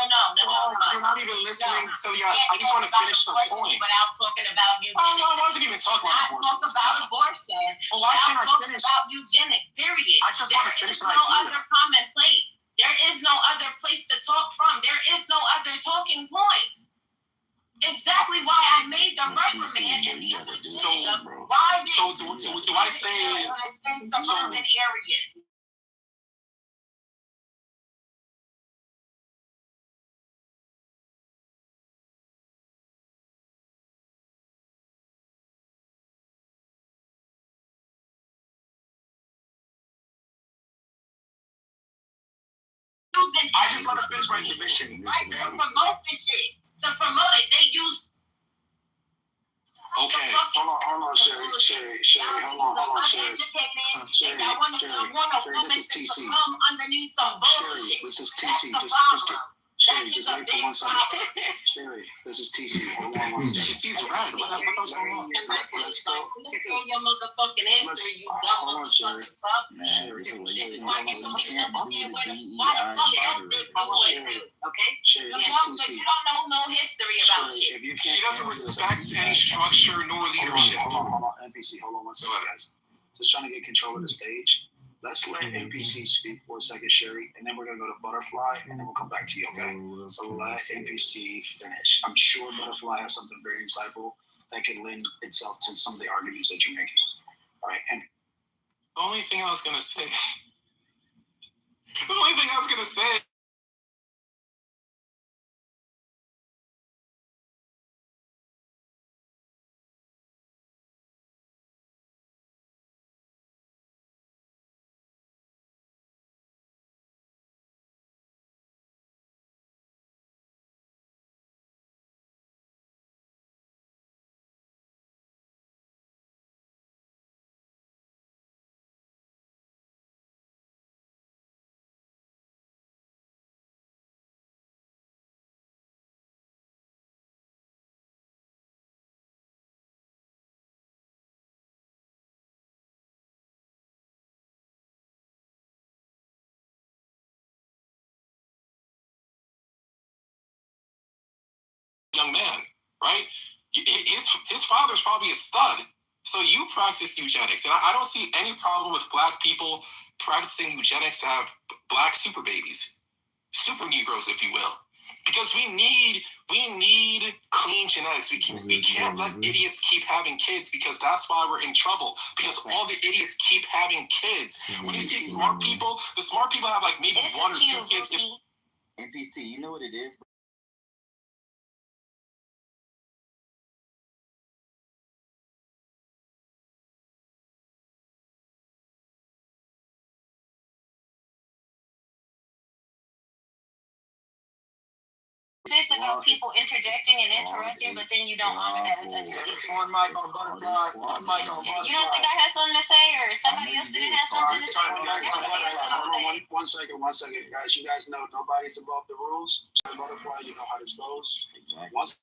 You're not even listening to the idea. I just want to finish the point. Without talking about eugenics. I wasn't even talking about abortion. Talk about abortion. Well, why can't I finish? About eugenics, period. I just want to finish the idea. There is no other common place. There is no other place to talk from. There is no other talking point. Exactly why I made the reprimand in the other So do I say in suburban areas? I just want to finish my submission. Right, to promote this shit. To promote it, they use. Okay. Hold on, Sherry, hold on, Sherry. Sherry, this is TC. Underneath some bullshit. Sherry, this is TC. Sherry, just wait for 1 second. Sherry, this is TC. Hold on 1 second. TC's right. What's going on? Let's go. Your motherfucking history, you dumb Hold on, Sherry. motherfucker. Sherry, this is TC. You don't know no history about shit. She doesn't respect any structure nor leadership. Hold on, NPC. Hold on 1 second, guys. Just trying to get control of the stage. Let's let NPC speak for a second, Sherry, and then we're gonna go to Butterfly, and then we'll come back to you, okay? So let NPC finish. I'm sure Butterfly has something very insightful that can lend itself to some of the arguments that you're making. All right, and The only thing I was gonna say. Young man, right? His father's probably a stud. So you practice eugenics, and I don't see any problem with black people practicing eugenics to have black super babies, super Negroes, if you will, because we need clean genetics. We can't let idiots keep having kids, because that's why we're in trouble. Because all the idiots keep having kids. When you see smart people, the smart people have like maybe one or two kids. NPC, you know what it is? Bits about people interjecting and interrupting, but then you don't honor that with others. one mic on Butterfly, one mic on Butterfly. You don't think I had something to say, or somebody else didn't have something to say? Hold on, one second, guys. You guys know nobody's above the rules. Butterfly, you know how this goes. Once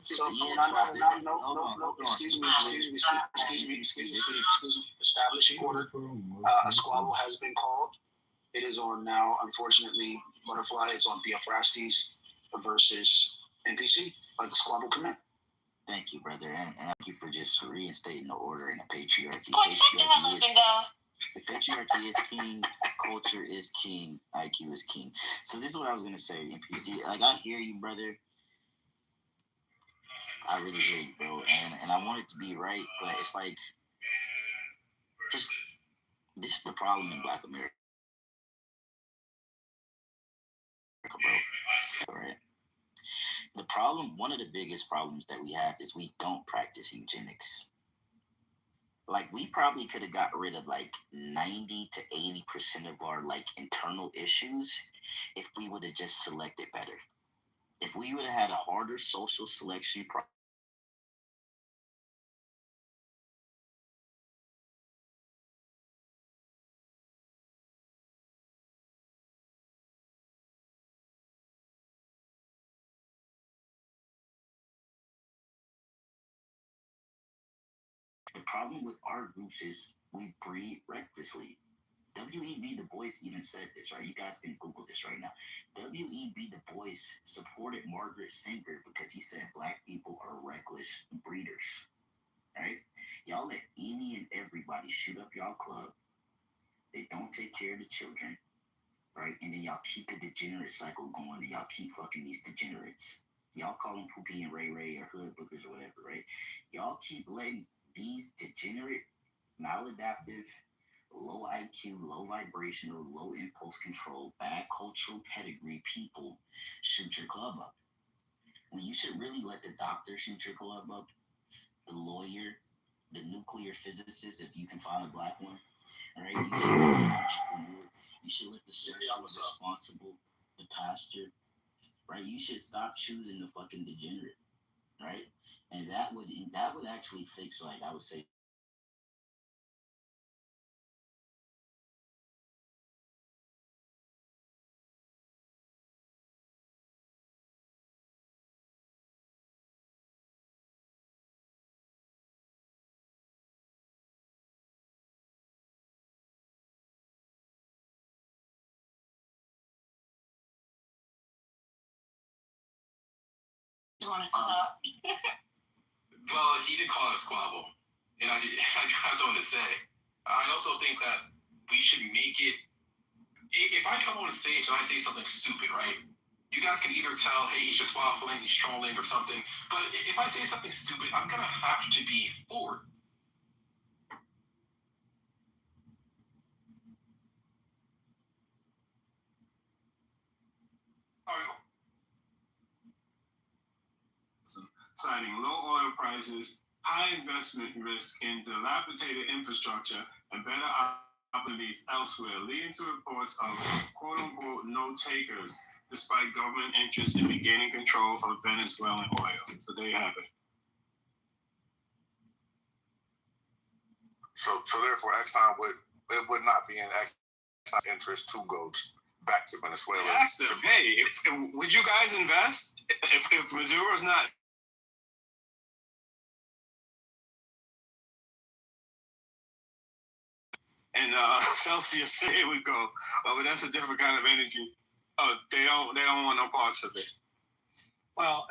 So, no, excuse me. Establishing order. A squabble has been called. It is on now. Unfortunately, Butterfly is on Theophrastes versus NPC. Let the squabble come in. Thank you, brother, and thank you for just reinstating the order in the patriarchy. Boy, shut the hell up and go. The patriarchy is king, culture is king, IQ is king. So this is what I was gonna say, NPC. Like, I hear you, brother. I really hear you, bro, and I want it to be right, but it's like, just, this is the problem in Black America, bro. All right. The problem, one of the biggest problems that we have is we don't practice eugenics. Like, we probably could have got rid of like 90 to 80% of our like internal issues if we would have just selected better. If we would have had a harder social selection process. The problem with our groups is we breed recklessly. W.E.B. Du Bois even said this, right? You guys can Google this right now. W.E.B. Du Bois supported Margaret Sanger because he said Black people are reckless breeders, right? Y'all let any and everybody shoot up y'all club. They don't take care of the children, right? And then y'all keep the degenerate cycle going, and y'all keep fucking these degenerates. Y'all call them Poopy and Ray Ray or Hood Bookers or whatever, right? Y'all keep letting these degenerate, maladaptive, low IQ, low vibrational, low impulse control, bad cultural pedigree people shoot your club up. When you should really let the doctor shoot your club up, the lawyer, the nuclear physicist, if you can find a Black one, right? You should let the entrepreneur, you should let the social responsible, the pastor, right? You should stop choosing the fucking degenerate, right? And that would actually fix, like, I would say, Well, he did call it a squabble, and I got something to say. I also think that we should make it. If I come on stage and I say something stupid, right? You guys can either tell, hey, he's just waffling, he's trolling, or something. But if I say something stupid, I'm gonna have to be forward. Citing low oil prices, high investment risk in dilapidated infrastructure, and better opportunities elsewhere, leading to reports of quote-unquote no takers, despite government interest in regaining control of Venezuelan oil. So there you have it. So therefore, Exxon would not be in Exxon's interest to go back to Venezuela. Ask them, hey, would you guys invest if Maduro's not? And Celsius, here we go. But that's a different kind of energy. Oh, they don't want no parts of it. Well,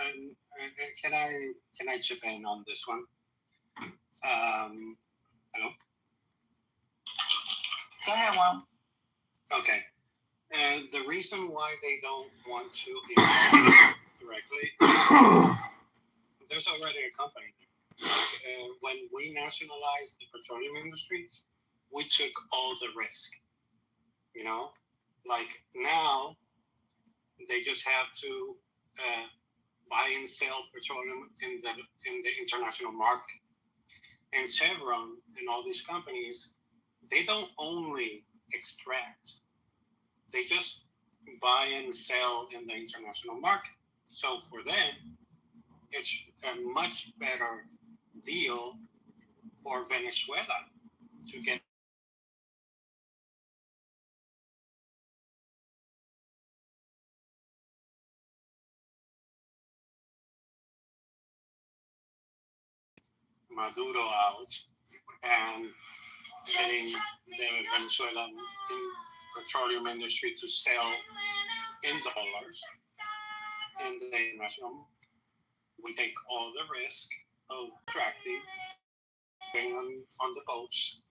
can I chip in on this one? Hello. Go ahead, Juan. Okay. And the reason why they don't want to invest directly, there's already a company. When we nationalized the petroleum industries, we took all the risk. You know, like now, they just have to buy and sell petroleum in the international market. And Chevron and all these companies, they don't only extract, they just buy and sell in the international market. So for them, it's a much better deal for Venezuela to get Maduro out and getting the Venezuelan petroleum industry to sell in dollars in the international. We take all the risk extracting, being on the boats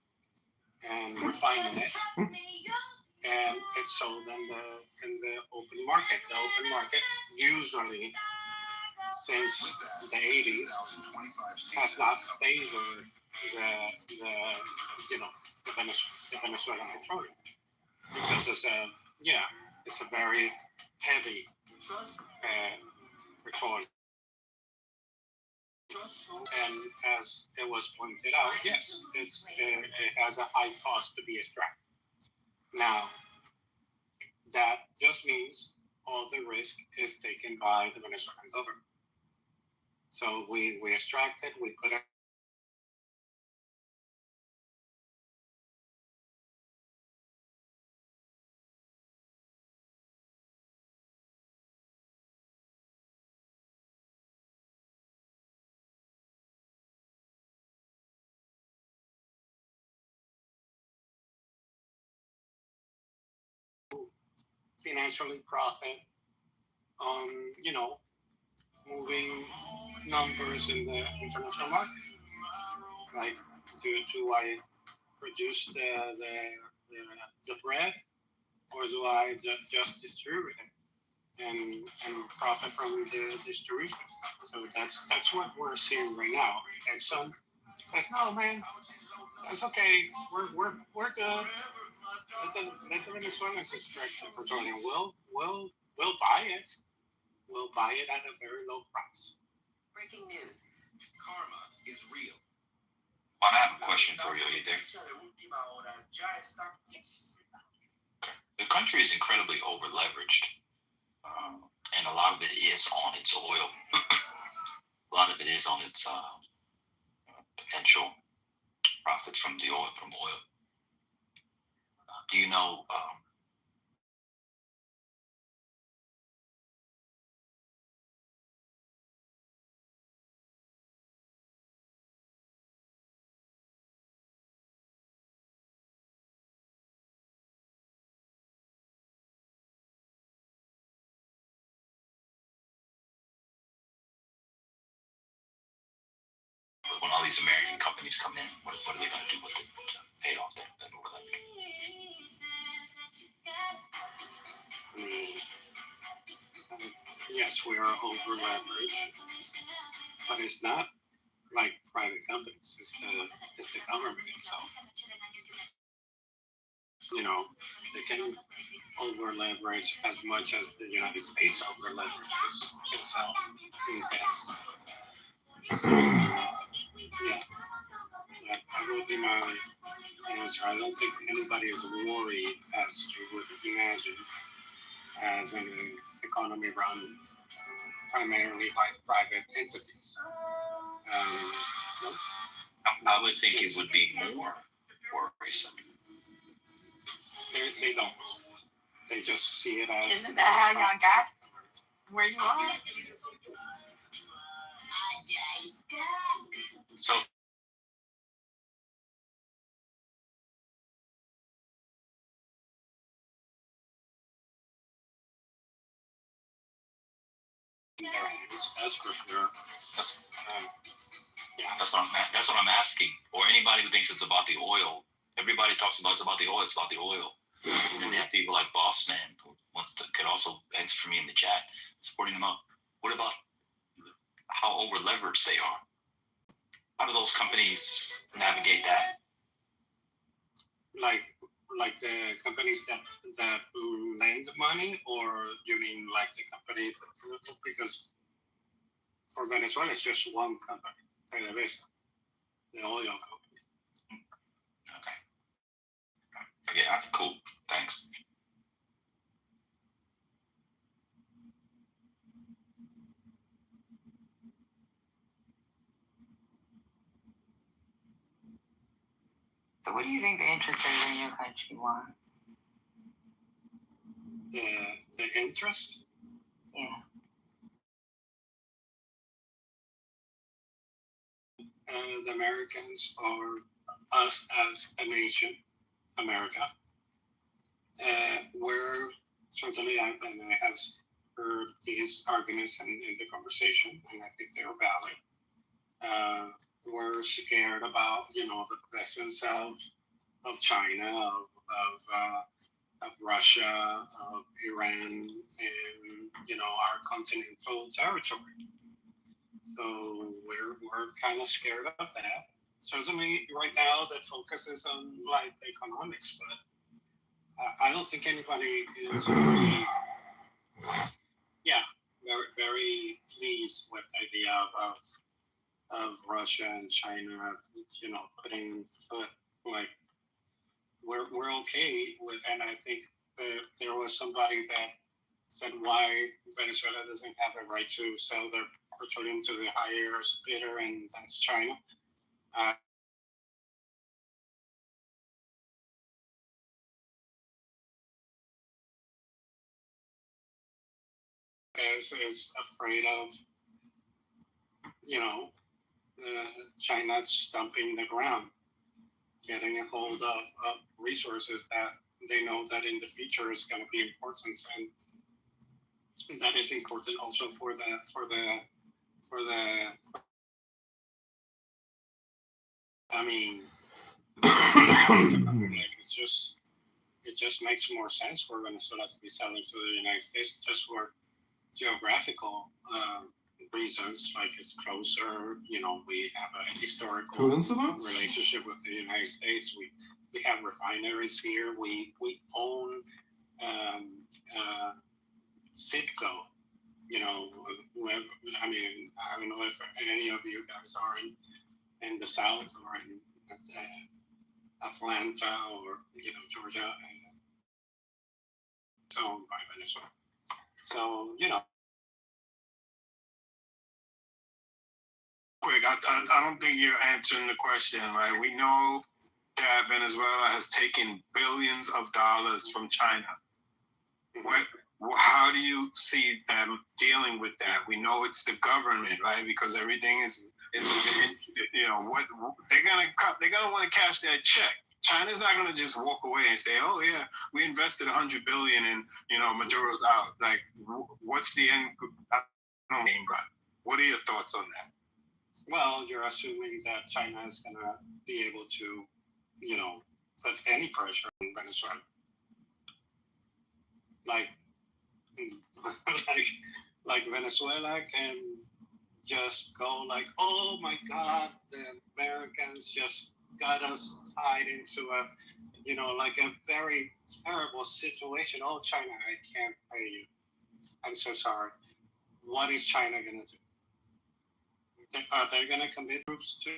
and refining it, and it's sold in the open market. The open market usually, since the 80s, has not favored the Venezuelan petroleum, because it's a very heavy petroleum. And as it was pointed out, yes, it has a high cost to be extracted. Now, that just means all the risk is taken by the Venezuelan government. So we extract it, we put it. Financially profit on, moving numbers in the international market. Like, do I produce the bread, or do I just distribute it and profit from the distribution? So that's what we're seeing right now. And some like, no man, that's okay. We're good. Let the Venezuelans extract the petroleum. We'll buy it. We'll buy it at a very low price. Breaking news. Karma is real. I have a question for you, Eder. The country is incredibly over-leveraged, and a lot of it is on its oil. A lot of it is on its potential profits from oil. Do you know when all these American companies come in, what are they going to do with it to pay off that over-leverage? Yes, we are over leveraged, but it's not like private companies. It's the government itself. They can over leverage as much as the United States over leverages itself in gas. Yeah, that would be my answer. I don't think anybody is worried, as you would imagine, as an economy run primarily by private entities. No? I would think it would be more worrisome. They don't. They just see it as. Isn't that how y'all got where you are? So That's for sure. That's what I'm asking. Or anybody who thinks it's about the oil. Everybody talks about it's about the oil. It's about the oil. And then they have people like Boss Man, who could also answer for me in the chat, supporting them up. What about how over leveraged they are? How do those companies navigate that? Like the companies that lend money, or you mean like the company? Because for Venezuela, it's just one company, PDVSA, the oil company. Okay. Yeah, that's cool. Thanks. So what do you think the interest is in your country want? The interest? Yeah. The Americans, or us as a nation, America, we're certainly, I have heard these arguments in the conversation, and I think they are valid. we're scared about, the presence of China, of Russia, of Iran, and our continental territory. So we're kind of scared of that. Certainly, right now the focus is on like economics, but I don't think anybody is really, very very pleased with the idea of Russia and China, putting foot like we're okay with, and I think there was somebody that said why Venezuela doesn't have a right to sell their petroleum to the highest bidder, and that's China. Is afraid of, China stumping the ground, getting a hold of resources that they know that in the future is going to be important, and that is important also for the I mean, like it just makes more sense for Venezuela to be selling to the United States just for geographical reasons, like it's closer. We have a historical relationship with the United States. We have refineries here. We own Citgo. I mean, I don't know if any of you guys are in the South or in Atlanta or Georgia, and it's owned by Venezuela. So Quick, I don't think you're answering the question, right? We know that Venezuela has taken billions of dollars from China. How do you see them dealing with that? We know it's the government, right? Because everything is what they're gonna want to cash that check. China's not gonna just walk away and say, "Oh yeah, we invested $100 billion and Maduro's out." Like, what's the end? I don't mean, but what are your thoughts on that? Well, you're assuming that China is gonna be able to, put any pressure on Venezuela, like like Venezuela can just go like, oh my God, the Americans just got us tied into a, like a very terrible situation. Oh, China, I can't pay you. I'm so sorry. What is China gonna do? Are they gonna commit troops to?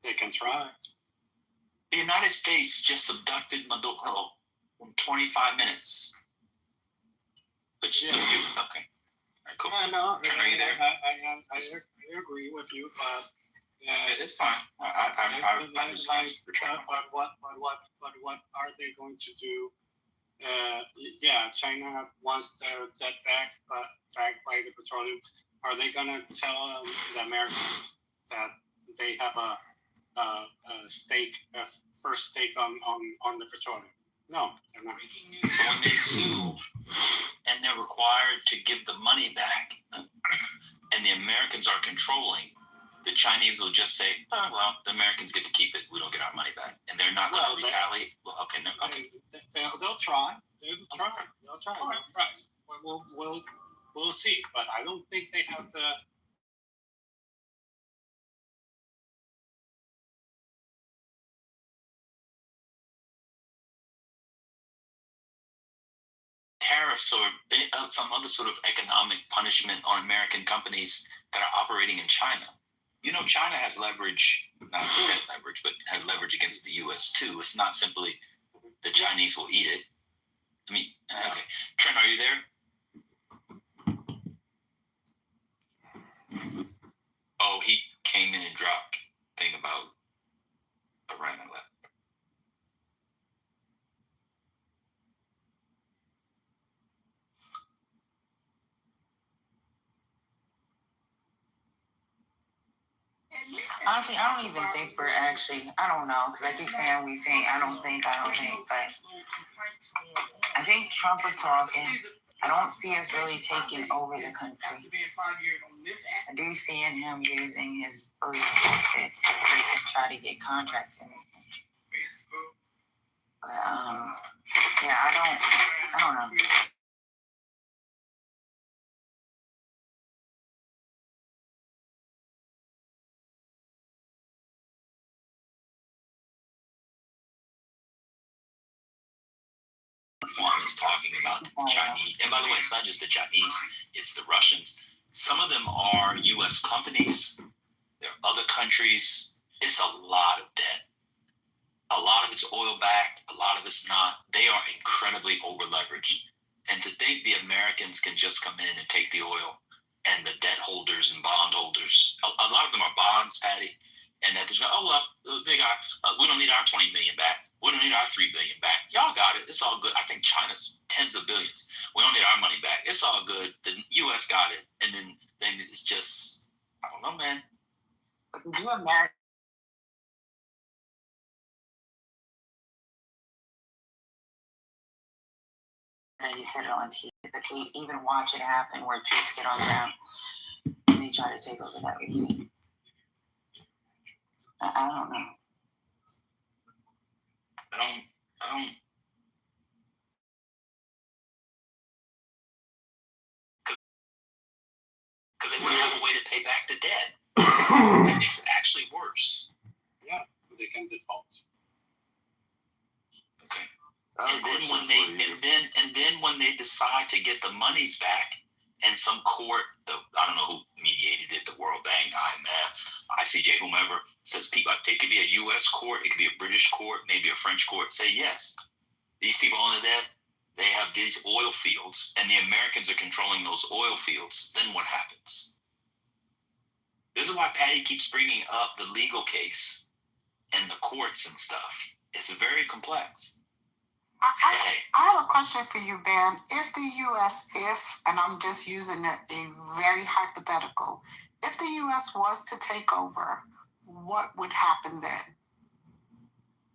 They can try. The United States just abducted Maduro in 25 minutes. Okay. All right, cool. No, Trent, are you there? I agree with you, but it's fine. But what are they going to do? China wants their debt back by the petroleum. Are they going to tell the Americans that they have a stake, first stake on the petroleum? No, they're not. So when they sue and they're required to give the money back, and the Americans are controlling, the Chinese will just say, "Oh, well, the Americans get to keep it. We don't get our money back," and they're not going to retaliate. Well, okay, no, okay. They'll try. They'll try. We'll see. But I don't think they have the. Tariffs or some other sort of economic punishment on American companies that are operating in China. China has leverage, not leverage, but has leverage against the U.S. too. It's not simply the Chinese will eat it. I mean, okay. Trent, are you there? Oh, he came in and dropped thing about Iran and left. Honestly, I don't even think we're actually, I don't know, because I keep saying we think, I don't think, but I think Trump was talking. I don't see us really taking over the country. I do see him using his belief to try to get contracts in it. But, yeah, I don't know. Juan is talking about the Chinese. And by the way, it's not just the Chinese, it's the Russians. Some of them are U.S. companies. There are other countries. It's a lot of debt. A lot of it's oil-backed. A lot of it's not. They are incredibly over-leveraged. And to think the Americans can just come in and take the oil and the debt holders and bond holders, a lot of them are bonds, Patty, and that just go, oh, well, we don't need our $20 million back. We don't need our $3 billion back. Y'all got it. It's all good. I think China's tens of billions. We don't need our money back. It's all good. The U.S. got it. And then it's just, I don't know, man. But could you imagine? He said it on TV, but to even watch it happen where troops get on the ground and they try to take over that regime. I don't know. I don't. Because they wouldn't have a way to pay back the debt. That makes it actually worse. Yeah, they can default. Okay. And then when they decide to get the monies back, and some court, I don't know who mediated it, the World Bank, IMF, ICJ, whomever, says people, it could be a U.S. court, it could be a British court, maybe a French court, say yes. These people on the debt, they have these oil fields, and the Americans are controlling those oil fields. Then what happens? This is why Patty keeps bringing up the legal case and the courts and stuff. It's very complex. I have a question for you, Ben. If the U.S., and I'm just using a very hypothetical, if the U.S. was to take over, what would happen then?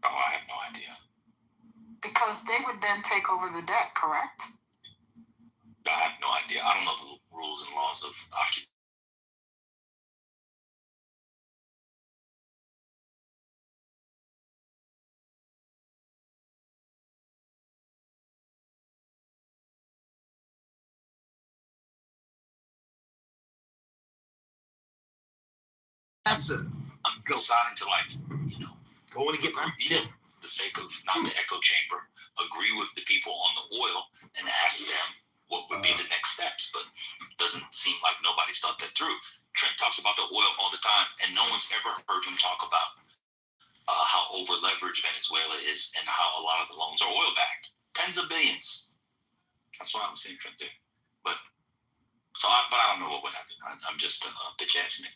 Oh, I have no idea. Because they would then take over the debt, correct? I have no idea. I don't know the rules and laws of occupation. I'm deciding to go and get my tip. For the sake of not the echo chamber, agree with the people on the oil and ask them what would be the next steps. But it doesn't seem like nobody's thought that through. Trent talks about the oil all the time, and no one's ever heard him talk about how over leveraged Venezuela is and how a lot of the loans are oil backed, tens of billions. That's what I'm saying, Trent. But I don't know what would happen. I'm just a bitch ass nigga.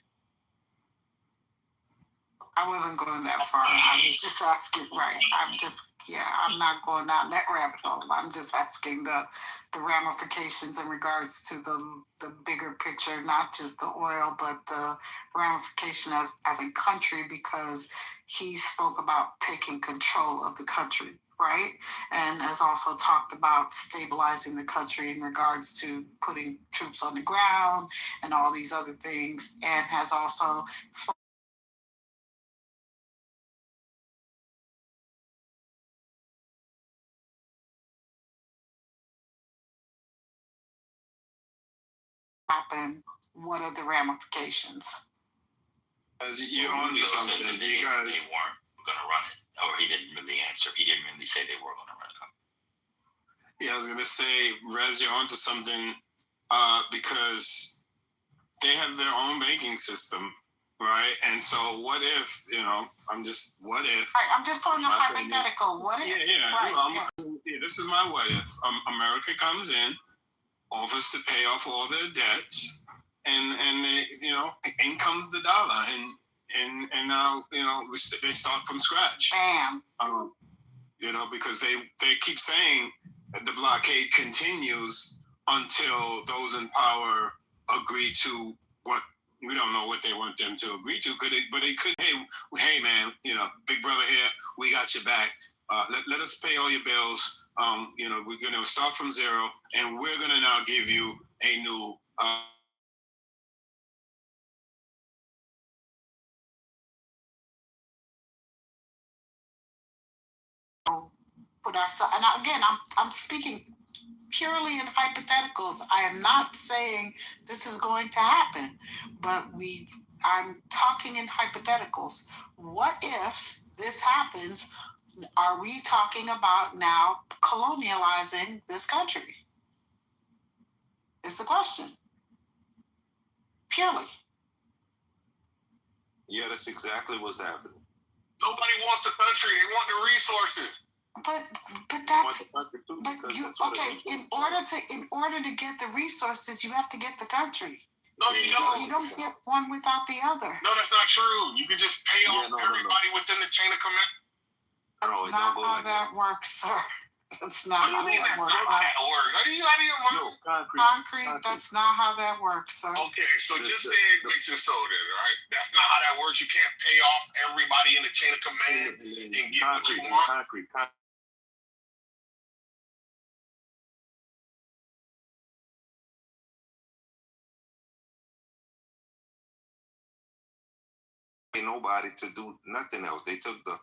I wasn't going that far. I was just asking, right. I'm not going down that rabbit hole. I'm just asking the ramifications in regards to the bigger picture, not just the oil, but the ramification as a country, because he spoke about taking control of the country, right? And has also talked about stabilizing the country in regards to putting troops on the ground and all these other things, and has also happen, what are the ramifications? As you're on to something, they weren't going to run it, or he didn't really answer. He didn't really say they were going to run it. Yeah, I was going to say, Rez, you're on to something because they have their own banking system, right? And so what if, I'm just throwing a hypothetical. What if? Yeah. Right, This is my what if. America comes in, offers to pay off all their debts, and they, in comes the dollar, and now they start from scratch. Bam. Because they keep saying that the blockade continues until those in power agree to what We don't know what they want them to agree to, but they could. Hey, man, big brother here, we got your back. Let us pay all your bills. We're gonna start from zero, and we're gonna now give you a new. Put ourselves, and again, I'm speaking purely in hypotheticals. I am not saying this is going to happen, but I'm talking in hypotheticals. What if this happens? Are we talking about now colonializing this country? Is the question. Purely. Yeah, that's exactly what's happening. Nobody wants the country. They want the resources. But you okay? In order to get the resources, you have to get the country. No, you don't. You don't get one without the other. No, that's not true. You can just pay off everybody within the chain of command. That's not how that works, sir. That's not how that works. Are you out of your mind? Concrete. That's not how that works, sir. Okay, so just say it makes it so then, right? That's not how that works. You can't pay off everybody in the chain of command and get what you want. Concrete. Ain't nobody to do nothing else. They took the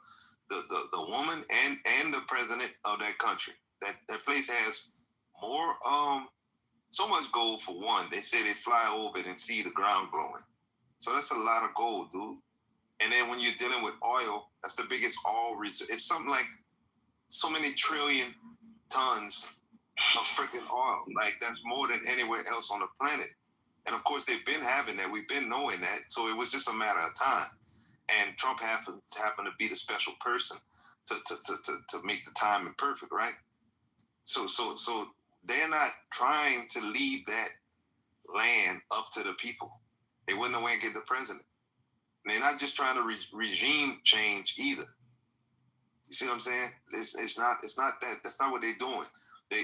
woman and the president of that country. That place has more so much gold for one. They say they fly over it and see the ground glowing. So that's a lot of gold, dude. And then when you're dealing with oil, that's the biggest oil reserve. It's something like so many trillion tons of freaking oil. Like that's more than anywhere else on the planet. And of course, they've been having that. We've been knowing that. So it was just a matter of time. And Trump happened to be the special person to make the timing perfect, right? So they're not trying to leave that land up to the people. They went away and get the president. And they're not just trying to regime change either. You see what I'm saying? It's not that. That's not what they're doing. They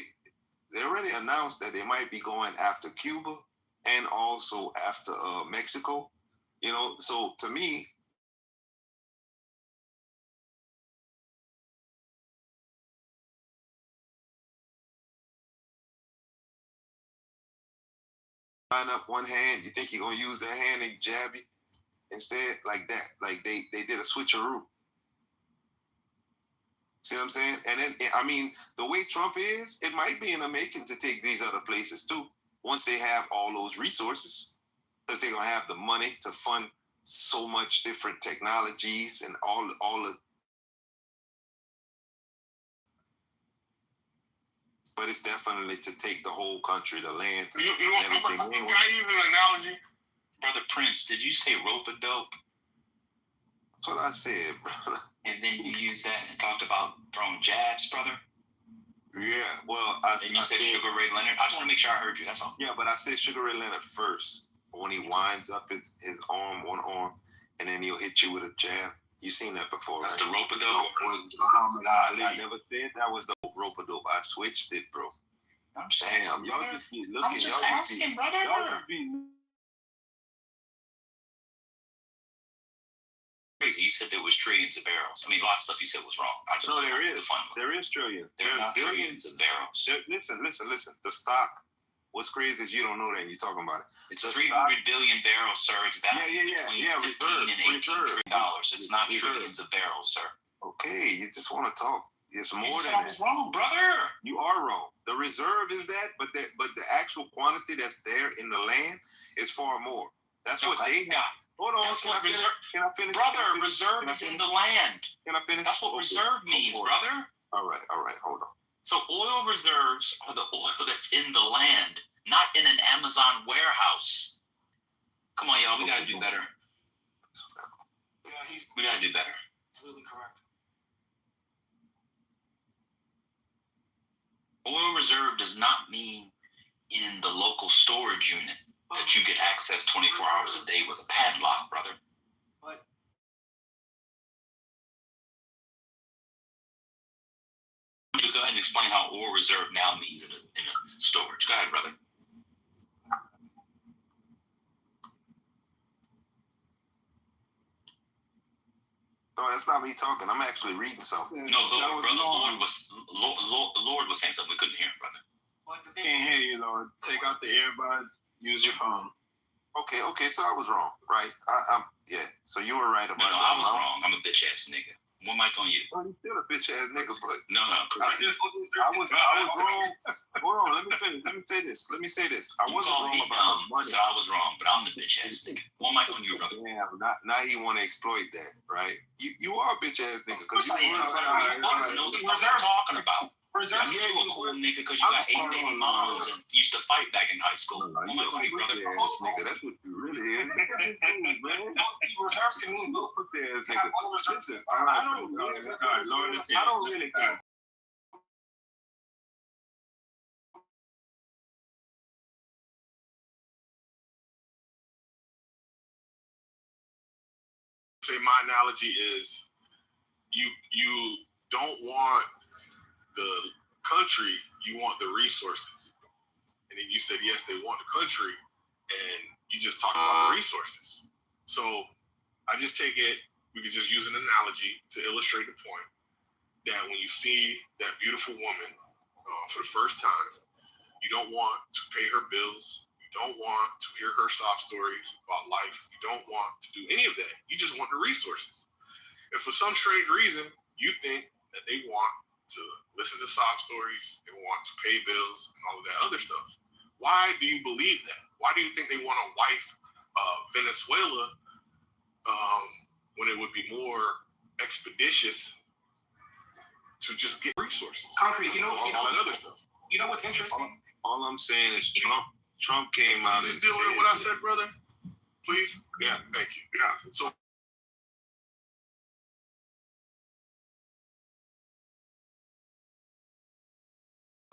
already announced that they might be going after Cuba and also after Mexico. So to me, line up one hand, you think you're gonna use that hand and jab you instead, like that? Like they did a switcheroo. See what I'm saying? And then the way Trump is, it might be in the making to take these other places too. Once they have all those resources, because they're gonna have the money to fund so much different technologies and all the. But it's definitely to take the whole country, the land, and everything. Can I use an analogy? Brother Prince, did you say rope-a-dope? That's what I said, brother. And then you used that and talked about throwing jabs, brother? Yeah, well, and you said Sugar Ray Leonard. I just want to make sure I heard you, that's all. Yeah, but I said Sugar Ray Leonard first. When he winds up his arm, one arm, and then he'll hit you with a jab. You've seen that before, That's right? the rope-a-dope? I never said that was the rope-a-dope. I switched it, bro. I'm just asking, y'all brother. just be looking. I'm just asking, brother. Y'all just be crazy. You said there was trillions of barrels. I mean, a lot of stuff you said was wrong. No, there is trillions. There are not trillions of barrels. Listen. The stock. What's crazy is you don't know that and you're talking about it. It's 300 billion barrels, sir. It's valued between $15 and $18 trillion. It's not trillions of barrels, sir. Okay, you just want to talk. It's more than that. I was wrong, brother. You are wrong. The reserve is that, but the actual quantity that's there in the land is far more. That's what they got. Hold on. That's what reserve. Can I finish? Brother, reserve is in the land. Can I finish? That's what reserve means, brother. All right. Hold on. So oil reserves are the oil that's in the land, not in an Amazon warehouse. Come on, y'all. We got to do better. Yeah, we got to do better. Absolutely correct. Oil reserve does not mean in the local storage unit that you get access 24 hours a day with a padlock, brother. But go ahead and explain how oil reserve now means in a storage. Go ahead, brother. No, that's not me talking. I'm actually reading something. No, Lord was saying something. We couldn't hear him, brother. Can't hear you, Lord. Take out the earbuds. Use your phone. Okay. So I was wrong, right? Yeah. So you were right about No, that. I was wrong. I'm a bitch ass nigga. One mic on you. Well, you still a bitch ass nigga, but No, correct. I was wrong. Hold on, let me finish. Let me say this. I wasn't wrong about money. So I was wrong, but I'm the bitch ass nigga. One mic on you, brother. Yeah, now he want to exploit that, right? You are a bitch ass nigga. What the fuck I'm talking about? Reserves, you a cool nigga because you got 8 baby moms and used to fight back in high school. No, you a brother. Nigga, that's what you really is. Reserves can mean both. I don't really care. Say my analogy is you don't want the country, you want the resources. And then you said yes, they want the country, and you just talked about the resources. So I just take it, we could just use an analogy to illustrate the point that when you see that beautiful woman for the first time, you don't want to pay her bills. You don't want to hear her sob stories about life. You don't want to do any of that. You just want the resources. And for some strange reason, you think that they want to listen to sob stories, they want to pay bills and all of that other stuff. Why do you believe that? Why do you think they want to wife Venezuela when it would be more expeditious to just get resources? Concrete, all that other stuff. You know what's interesting? All I'm saying is Trump came out and just deal with what I said, brother. Please. Yeah. Thank you. Yeah. So.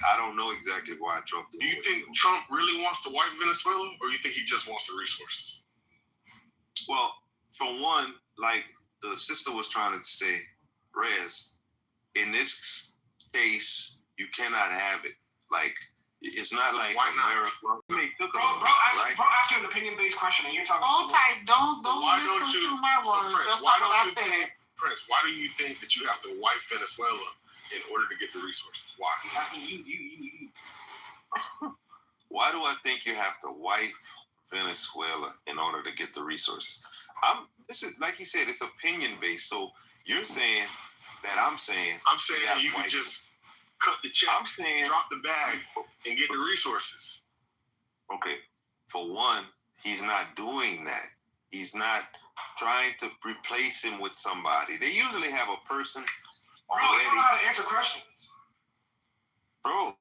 I don't know exactly why Trump. Do you think Trump really wants to wipe Venezuela, or you think he just wants the resources? Well, for one, like the sister was trying to say, Rez, in this case, you cannot have it. Like, it's not like why not? America. Bro, ask you an opinion-based question, and you're talking. Don't listen to my words. That's not what I said. Prince, why do you think that you have to wipe Venezuela in order to get the resources? Why? He's asking you. Why do I think you have to wipe Venezuela in order to get the resources? This is like he said, it's opinion based. So you're saying that I'm saying that you can just cut the check, drop the bag, and get the resources. Okay. For one, he's not doing that. He's not trying to replace him with somebody. They usually have a person already. Bro, you know how to answer questions. Bro.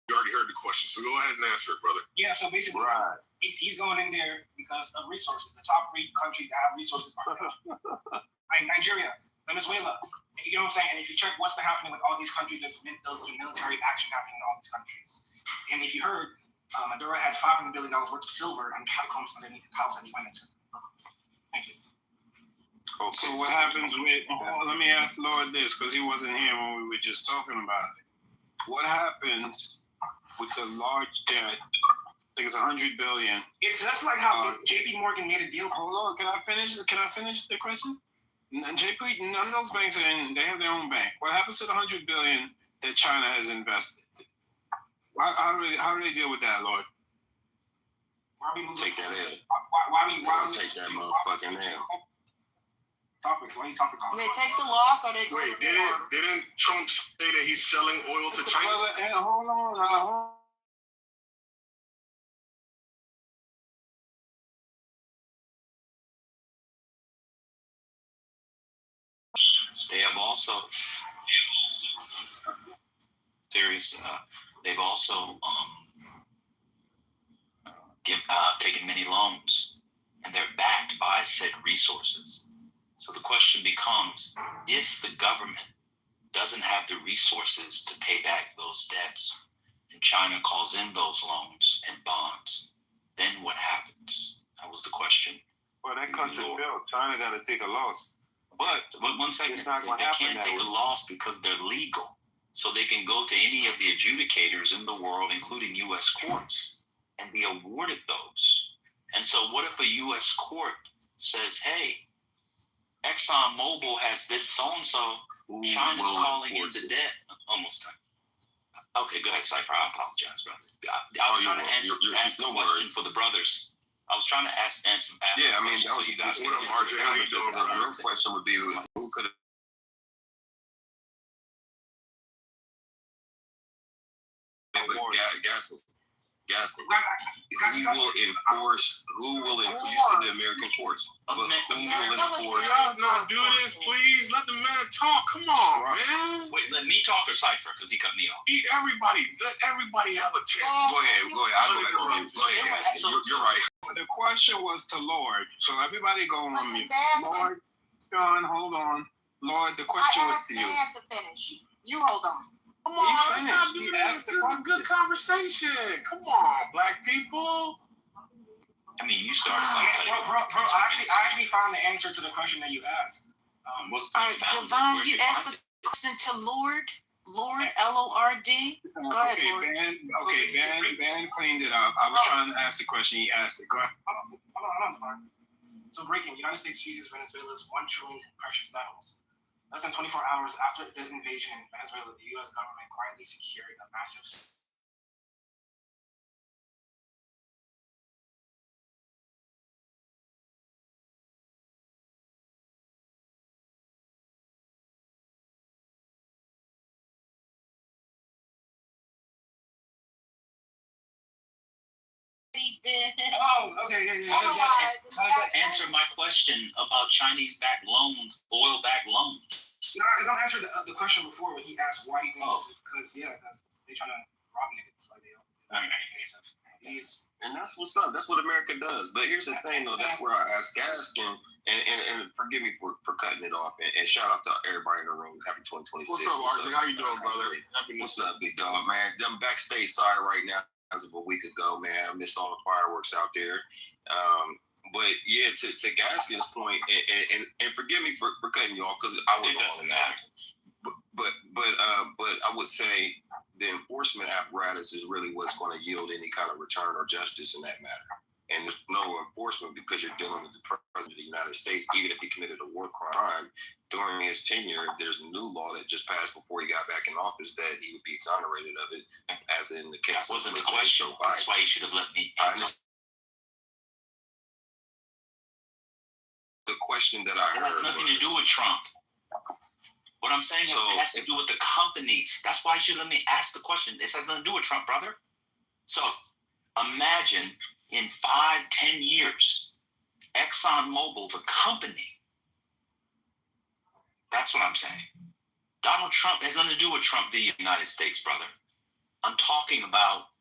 You already heard the question, so go ahead and answer it, brother. Yeah, so basically, he's going in there because of resources. The top 3 countries that have resources are Nigeria, Venezuela. You know what I'm saying? And if you check what's been happening with all these countries, there's military action happening in all these countries. And if you heard, Maduro had $500 billion worth of silver and catacombs underneath his house that he went into. Thank you. Okay, so what happens with, let me ask Lord this, because he wasn't here when we were just talking about it. What happens with the large debt? I think it's $100 billion. It's just like how JP Morgan made a deal. Hold on, can I finish the question? JP, none of those banks are in, they have their own bank. What happens to the $100 billion that China has invested? How do they deal with that, Lord? Take that L. Why take that motherfucking L. Topics. Why are you talking about? They take the loss or they go. Wait, didn't Trump say that he's selling oil to China? Hold on. They have also they've also taken many loans, and they're backed by said resources. So the question becomes, if the government doesn't have the resources to pay back those debts, and China calls in those loans and bonds, then what happens? That was the question. Well, that country built. China got to take a loss. But 1 second, they can't take a loss because they're legal. So they can go to any of the adjudicators in the world, including U.S. courts, and be awarded those. And so what if a U.S. court says, hey, ExxonMobil has this so-and-so, China's calling in the debt. Almost time. Okay, go ahead, Cypher. I apologize, brother. I was trying to ask the question for the brothers. I was trying to ask. Yeah, I mean, that was you guys. the real question would be who could have. Gaston. Who will enforce, you said the American courts, but who will enforce? Y'all not do this, please. Let the man talk. Come on, man. Wait, let me talk or Cypher, because he cut me off. Let everybody have a chance. Go ahead. I'll go back on you. Go ahead, Gaston. You're right. The question was to Lord, so everybody go on mute. Lord, John, hold on. Lord, the question was to you. I asked Dan to finish. You hold on. Come on, let's not do this. This is a good conversation. Come on, black people. I mean, you started by cutting. Bro, I actually found the answer to the question that you asked. What's the Devon, you asked the question to Lord, Lord, Lord. Go ahead, Lord. Ben cleaned it up. I was trying to ask the question. He asked it. Go ahead. Hold on. So breaking, United States seizes Venezuela's $1 trillion in precious metals. Less than 24 hours after the invasion in Venezuela, the U.S. government quietly secured a massive okay. Answer my question about Chinese-backed loans, oil-backed loans. No, because I answered the question before when he asked why do you think because they're trying to rob niggas. Like and that's what's up. That's what America does. But here's the thing, though. That's where I asked Gaston, and forgive me for cutting it off. And shout out to everybody in the room. Happy 2026. What's up, RJ? How you doing, brother? What's up, big dog, man? I'm backstage side right now as of a week ago, man. I missed all the fireworks out there. But yeah, to Gaston's point, and forgive me for cutting you off because I was on that. But I would say the enforcement apparatus is really what's going to yield any kind of return or justice in that matter. And there's no enforcement because you're dealing with the president of the United States. Even if he committed a war crime during his tenure, there's a new law that just passed before he got back in office that he would be exonerated of it, as in the case that wasn't the question. That's why you should have let me answer. The question that I heard has nothing to do with Trump. What I'm saying it has to do with the companies. That's why you should let me ask the question. This has nothing to do with Trump, brother. So imagine in 5-10 years, ExxonMobil, the company. That's what I'm saying. Donald Trump has nothing to do with Trump v. United States, brother. I'm talking about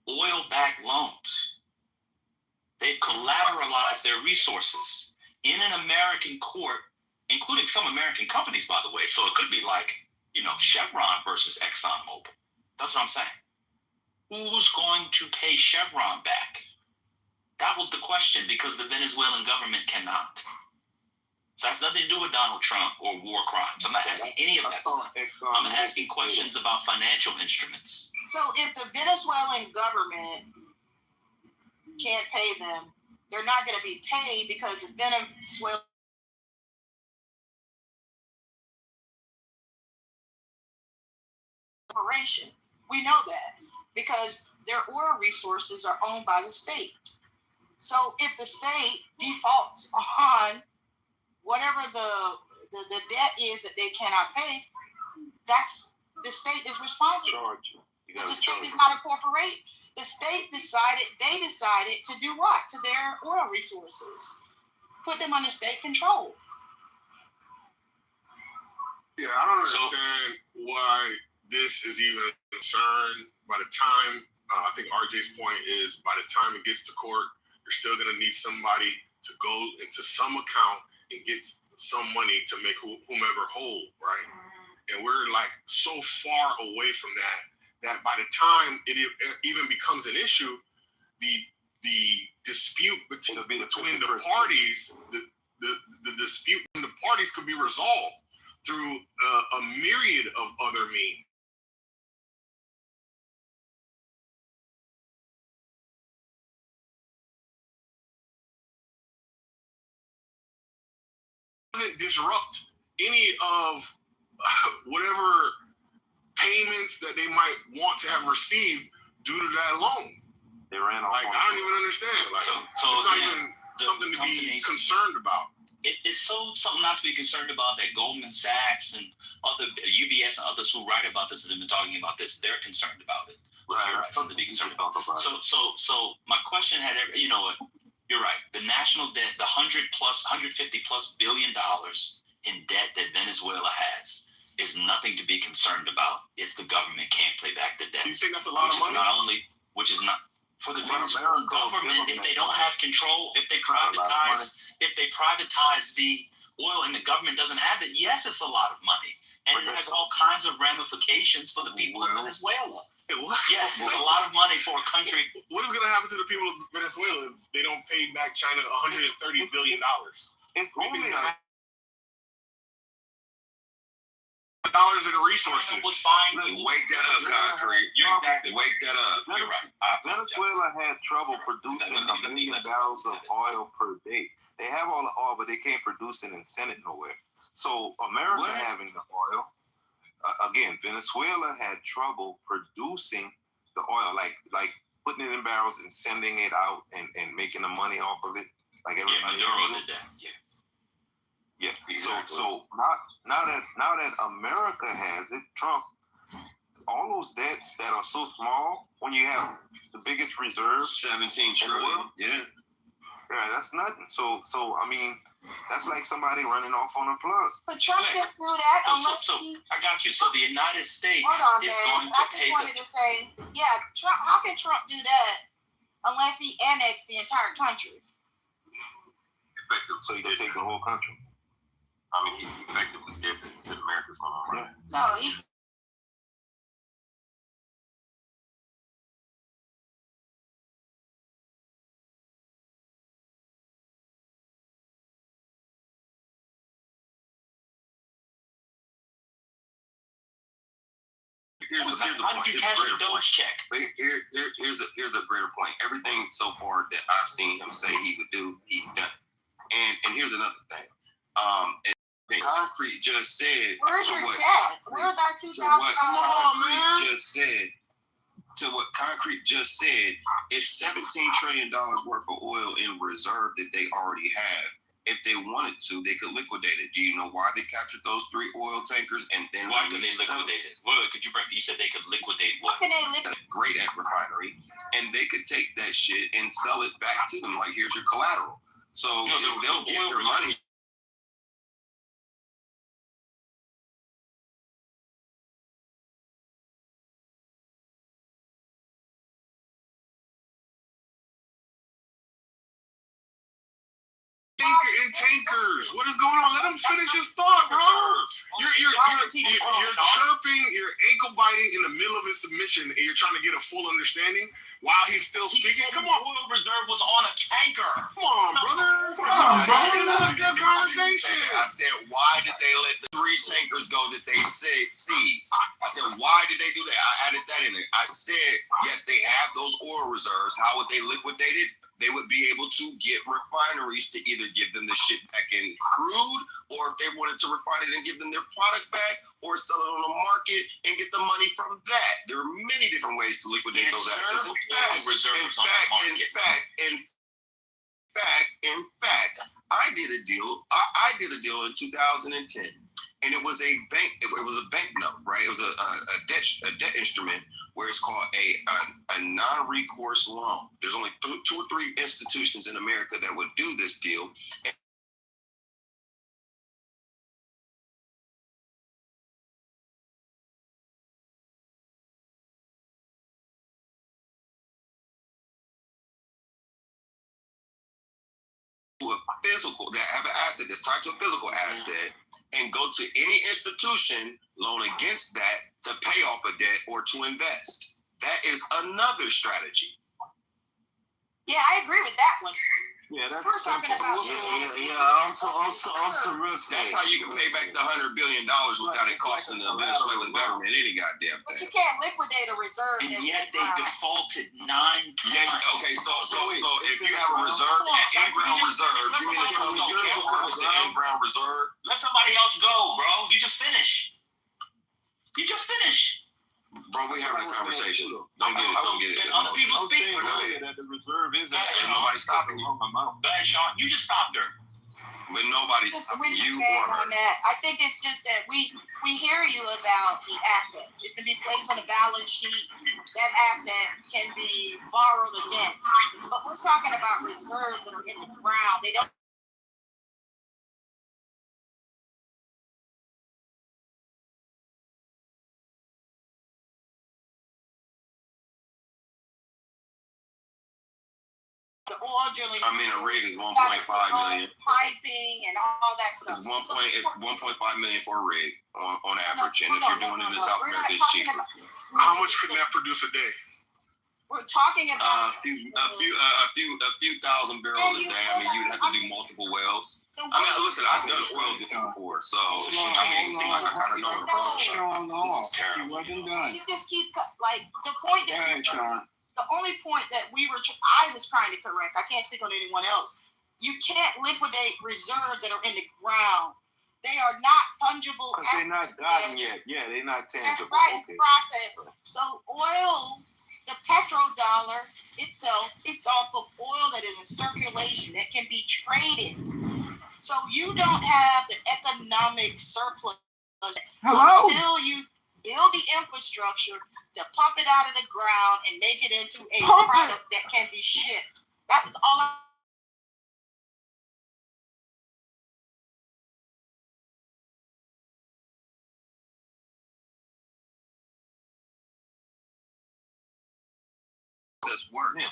oil-backed loans. They've collateralized their resources in an American court, including some American companies, by the way. So it could be like, Chevron versus ExxonMobil. That's what I'm saying. Who's going to pay Chevron back? That was the question, because the Venezuelan government cannot. So it has nothing to do with Donald Trump or war crimes. I'm not asking any of that stuff. I'm asking questions about financial instruments. So if the Venezuelan government can't pay them, they're not going to be paid because the Venezuelan corporation. We know that because their oil resources are owned by the state. So if the state defaults on whatever the debt is that they cannot pay, that's the state is responsible. Because the state is not a corporation. The state decided to do what to their oil resources? Put them under state control. Yeah, I don't understand why this is even a concern. By the time, I think RJ's point is, by the time it gets to court, you're still going to need somebody to go into some account and get some money to make whomever whole, right? And we're like so far away from that by the time it even becomes an issue, the dispute between the parties, the dispute between the parties could be resolved through a myriad of other means. doesn't disrupt any of whatever payments that they might want to have received due to that loan. They ran off. Like, I don't even understand. Like, So it's not even something to be concerned about. It's something not to be concerned about that Goldman Sachs and other UBS and others who write about this and have been talking about this, they're concerned about it. Right. Something to be concerned about. So my question had, you know what? You're right. The national debt, the 150+ billion dollars in debt that Venezuela has is nothing to be concerned about if the government can't pay back the debt. Do you think that's a lot of money? Which is not for the Venezuelan government. If they don't have control, if they privatize the oil and the government doesn't have it, yes, it's a lot of money, and it has all kinds of ramifications for the people of Venezuela. Yes, it's a lot of money for a country. What is going to happen to the people of Venezuela if they don't pay back China $130 billion? It's only dollars in resources. Wake that up, Concrete. Wake that up. You're right. Venezuela had trouble producing 1 million barrels of oil per day. They have all the oil, but they can't produce it and send it nowhere. So America having the oil. Again, Venezuela had trouble producing the oil, like putting it in barrels and sending it out and making the money off of it, like everybody else did. Yeah. So now that America has it, Trump, all those debts that are so small, when you have the biggest reserves, 17 trillion. Yeah, that's nothing. So I mean. That's like somebody running off on a plug. But Trump didn't do that unless so I got you. So the United States is going to pay I just wanted to say, Trump. How can Trump do that unless he annexed the entire country? Effective, so he can take the whole country. I mean, he effectively did that. He said America's going to run. So he. Here's a greater point. Here's a greater point. Everything so far that I've seen him say he would do, he's done it. And here's another thing. Concrete just said. Where's your check? Where's our $2,000? To what Concrete just said, it's $17 trillion worth of oil in reserve that they already have. If they wanted to, they could liquidate it. Do you know why they captured those 3 oil tankers and then why could they liquidate it? Well, could you break? You said they could liquidate what? That's a great refinery, and they could take that shit and sell it back to them. Like, here's your collateral. So they'll get their money. In tankers. What is going on? Let him finish his thought, bro. You're chirping, you're ankle biting in the middle of his submission, and you're trying to get a full understanding while he's still speaking. Come on. Oil reserve was on a tanker. Come on, brother. This is a good conversation. I said, why did they let the 3 tankers go that they said seized? I said, why did they do that? I added that in there. I said, yes, they have those oil reserves. How would they liquidate it? They would be able to get refineries to either give them the shit back in crude, or if they wanted to refine it and give them their product back, or sell it on the market and get the money from that. There are many different ways to liquidate those assets. In fact, I did a deal. I did a deal in 2010, and it was a bank. It was a bank note, right? It was a debt instrument where it's called a non-recourse loan. There's only 2 or 3 institutions in America that would do this deal. Physical, that have an asset that's tied to a physical asset, and go to any institution, loan against that to pay off a debt or to invest. That is another strategy. Yeah, I agree with that one. Yeah, that's we're talking about. Also real estate. That's how you can pay back the $100 billion. without it costing the Venezuelan government any goddamn But you thing. can't liquidate a reserve. And yet they defaulted 9 times. Yeah, okay, so if you have a reserve, an in-ground reserve, you mean to tell me you can't harness an in-ground reserve? Let somebody else go, bro. You just finish. Bro, we having a conversation. Don't get it. Other people speak. Go ahead. That the reserve is Ain't nobody stopping you. Go ahead, Sean. You just stopped her. But nobody's Just stopping you saying or her. on that. I think it's just that we hear you about the assets. It's to be placed on a balance sheet. That asset can be borrowed against. But we're talking about reserves that are in the ground. They don't. The oil drilling. I mean, a rig is 1.5 million. Piping and all that stuff. It's 1.5 million for a rig on average, and if you're doing it in South We're not America, it's talking cheaper. How much can that produce a day? We're talking about A few thousand barrels a day. I mean, you'd have to do multiple wells. I mean, listen, I've done oil drilling before, so I mean, I kind of know what I'm talking about. This is terrible. Wasn't done. You just keep like the point that the only point that I was trying to correct. I can't speak on anyone else. You can't liquidate reserves that are in the ground. They are not fungible. Because they're not done yet. Yeah, they're not tangible. That's right. Okay. Process. So oil, the petrodollar itself, is off of oil that is in circulation that can be traded. So you don't have the economic surplus until you build the infrastructure to pump it out of the ground and make it into a product that can be shipped. That was all process works.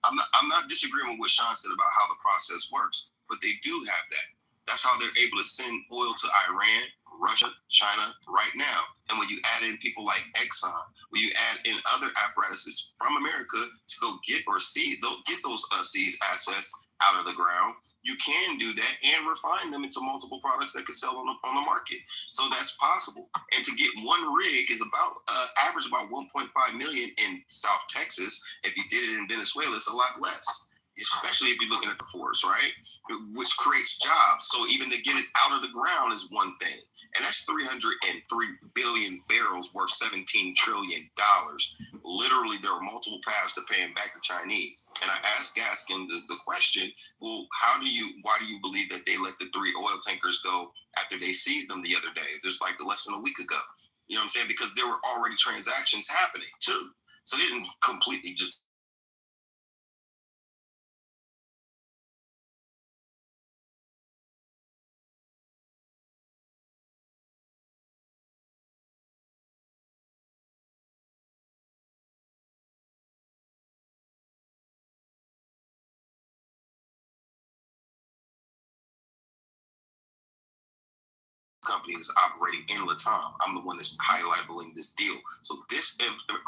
I'm not disagreeing with what Sean said about how the process works, but they do have that. That's how they're able to send oil to Iran, Russia, China right now. And when you add in people like Exxon, when you add in other apparatuses from America to go get those seized assets out of the ground, you can do that and refine them into multiple products that could sell on the market. So that's possible. And to get one rig is about average about 1.5 million in South Texas. If you did it in Venezuela, it's a lot less, especially if you're looking at the forest, right? Which creates jobs. So even to get it out of the ground is one thing. And that's 303 billion barrels worth $17 trillion. Literally, there are multiple paths to paying back the Chinese. And I asked Gaskin the question, well, why do you believe that they let the 3 oil tankers go after they seized them the other day? There's like less than a week ago. You know what I'm saying? Because there were already transactions happening too. So they didn't completely just company is operating in Latam. I'm the one that's high-leveling this deal. So this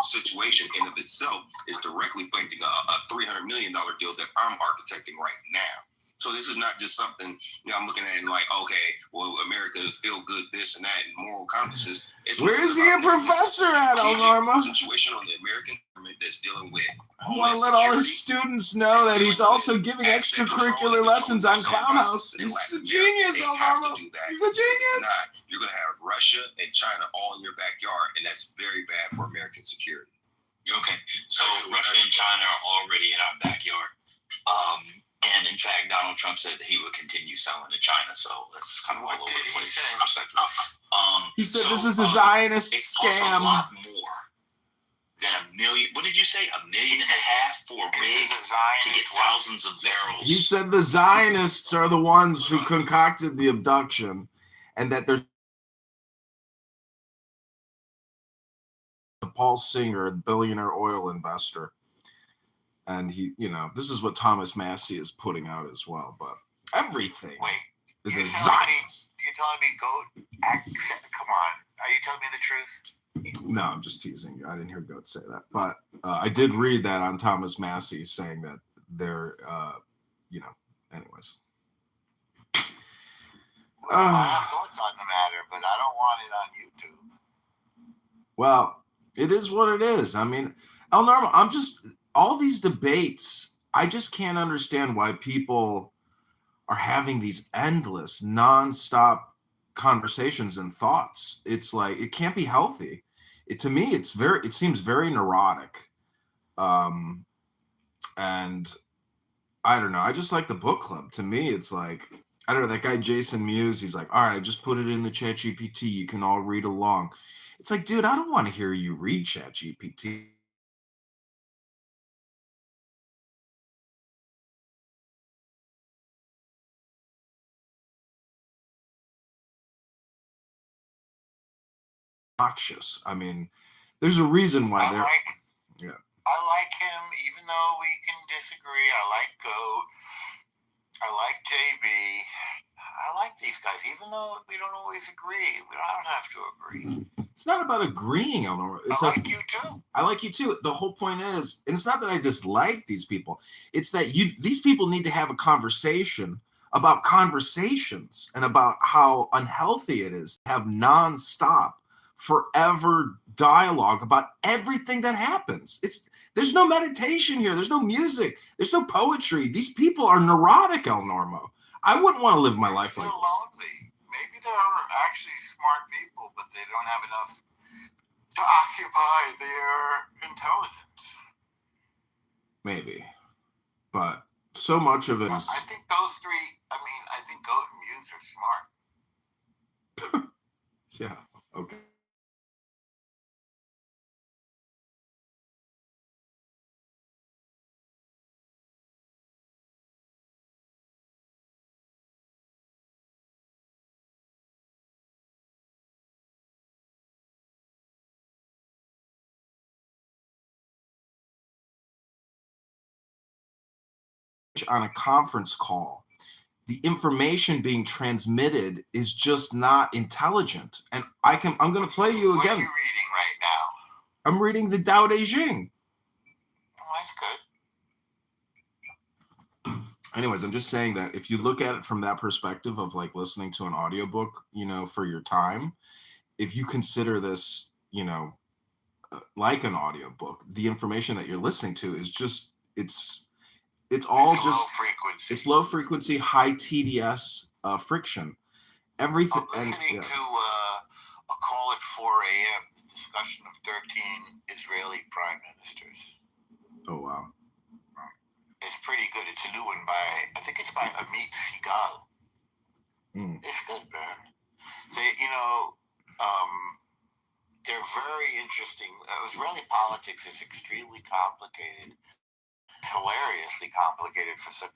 situation in of itself is directly affecting a $300 million deal that I'm architecting right now. So this is not just something, I'm looking at it and like, okay, well, America feel good, this and that, and moral compasses. Where is he a professor at, Norma? Situation on the American government that's dealing with. I want to let all his students know that he's also giving extracurricular lessons on Clownhouse. He's a genius, Norma. He's a genius. You're going to have Russia and China all in your backyard, and that's very bad for American security. Okay, so Russia and China are already in our backyard. And in fact, Donald Trump said that he would continue selling to China. So that's kind of all over the place. He said this is a Zionist scam. A lot more than $1 million. What did you say? $1.5 million for a rig to get thousands of barrels. He said the Zionists are the ones who concocted the abduction, and that there's Paul Singer, a billionaire oil investor. And he, this is what Thomas Massey is putting out as well. But everything is a Zionist. You're telling me Goat? Come on. Are you telling me the truth? No, I'm just teasing you. I didn't hear Goat say that. But I did read that on Thomas Massey saying that they're, anyways. I have thoughts on the matter, but I don't want it on YouTube. Well, it is what it is. I mean, El Normo, all these debates, I just can't understand why people are having these endless, nonstop conversations and thoughts. It's like, it can't be healthy. To me, it seems very neurotic. And I don't know. I just like the book club. To me, it's like, I don't know, that guy Jason Mewes, he's like, all right, just put it in the ChatGPT. You can all read along. It's like, dude, I don't want to hear you read ChatGPT. Noxious. I mean, there's a reason why they're. Yeah. I like him, even though we can disagree. I like Goat. I like JB. I like these guys, even though we don't always agree. We don't have to agree. It's not about agreeing, Eleanor. I like you too. I like you too. The whole point is, and it's not that I dislike these people. It's that these people need to have a conversation about conversations and about how unhealthy it is to have nonstop, forever dialogue about everything that happens. There's no meditation here. There's no music. There's no poetry. These people are neurotic, El Normo. I wouldn't want to live my life like this. Lonely. Maybe they're actually smart people, but they don't have enough to occupy their intelligence. Maybe. But so much of it is... I think those three, I think Goat and Mewes are smart. Yeah, okay. On a conference call, the information being transmitted is just not intelligent. And I'm going to play you again. What are you reading right now? I'm reading the Tao Te Ching. Oh, that's good. Anyways, I'm just saying that if you look at it from that perspective of like listening to an audiobook, for your time, if you consider this, like an audiobook, the information that you're listening to is just, it's all just low frequency. It's low frequency, high TDS friction. Everything. I'm listening to a call at 4 a.m. The discussion of 13 Israeli prime ministers. Oh wow. It's pretty good. It's a new one I think it's by Amit Sigal. It's good, man. They're very interesting. Israeli politics is extremely complicated. Hilariously complicated for such.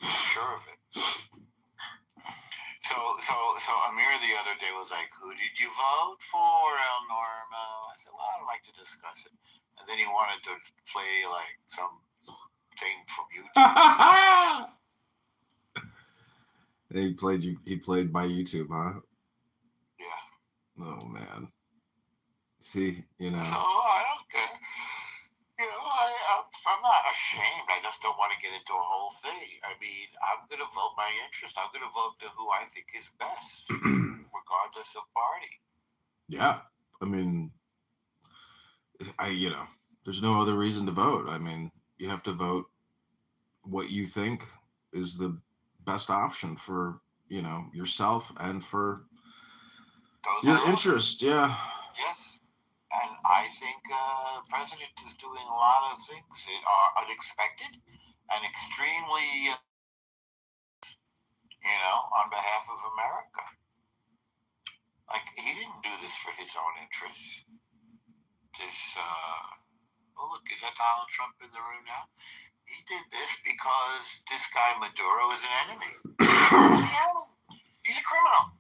Sure of it. So Amir the other day was like, "Who did you vote for, El Normo?" I said, "Well, I'd like to discuss it." And then he wanted to play like some thing from YouTube. He played my YouTube, huh? Yeah. Oh man. See, So I don't care. I'm not ashamed. I just don't want to get into a whole thing. I'm going to vote my interest. I'm going to vote to who I think is best, regardless of party. Yeah. There's no other reason to vote. You have to vote what you think is the best option for, yourself and for your interest. Yeah. Yes. And I think the president is doing a lot of things that are unexpected and extremely, on behalf of America. Like, he didn't do this for his own interests. Look, is that Donald Trump in the room now? He did this because this guy Maduro is an enemy. He's a criminal.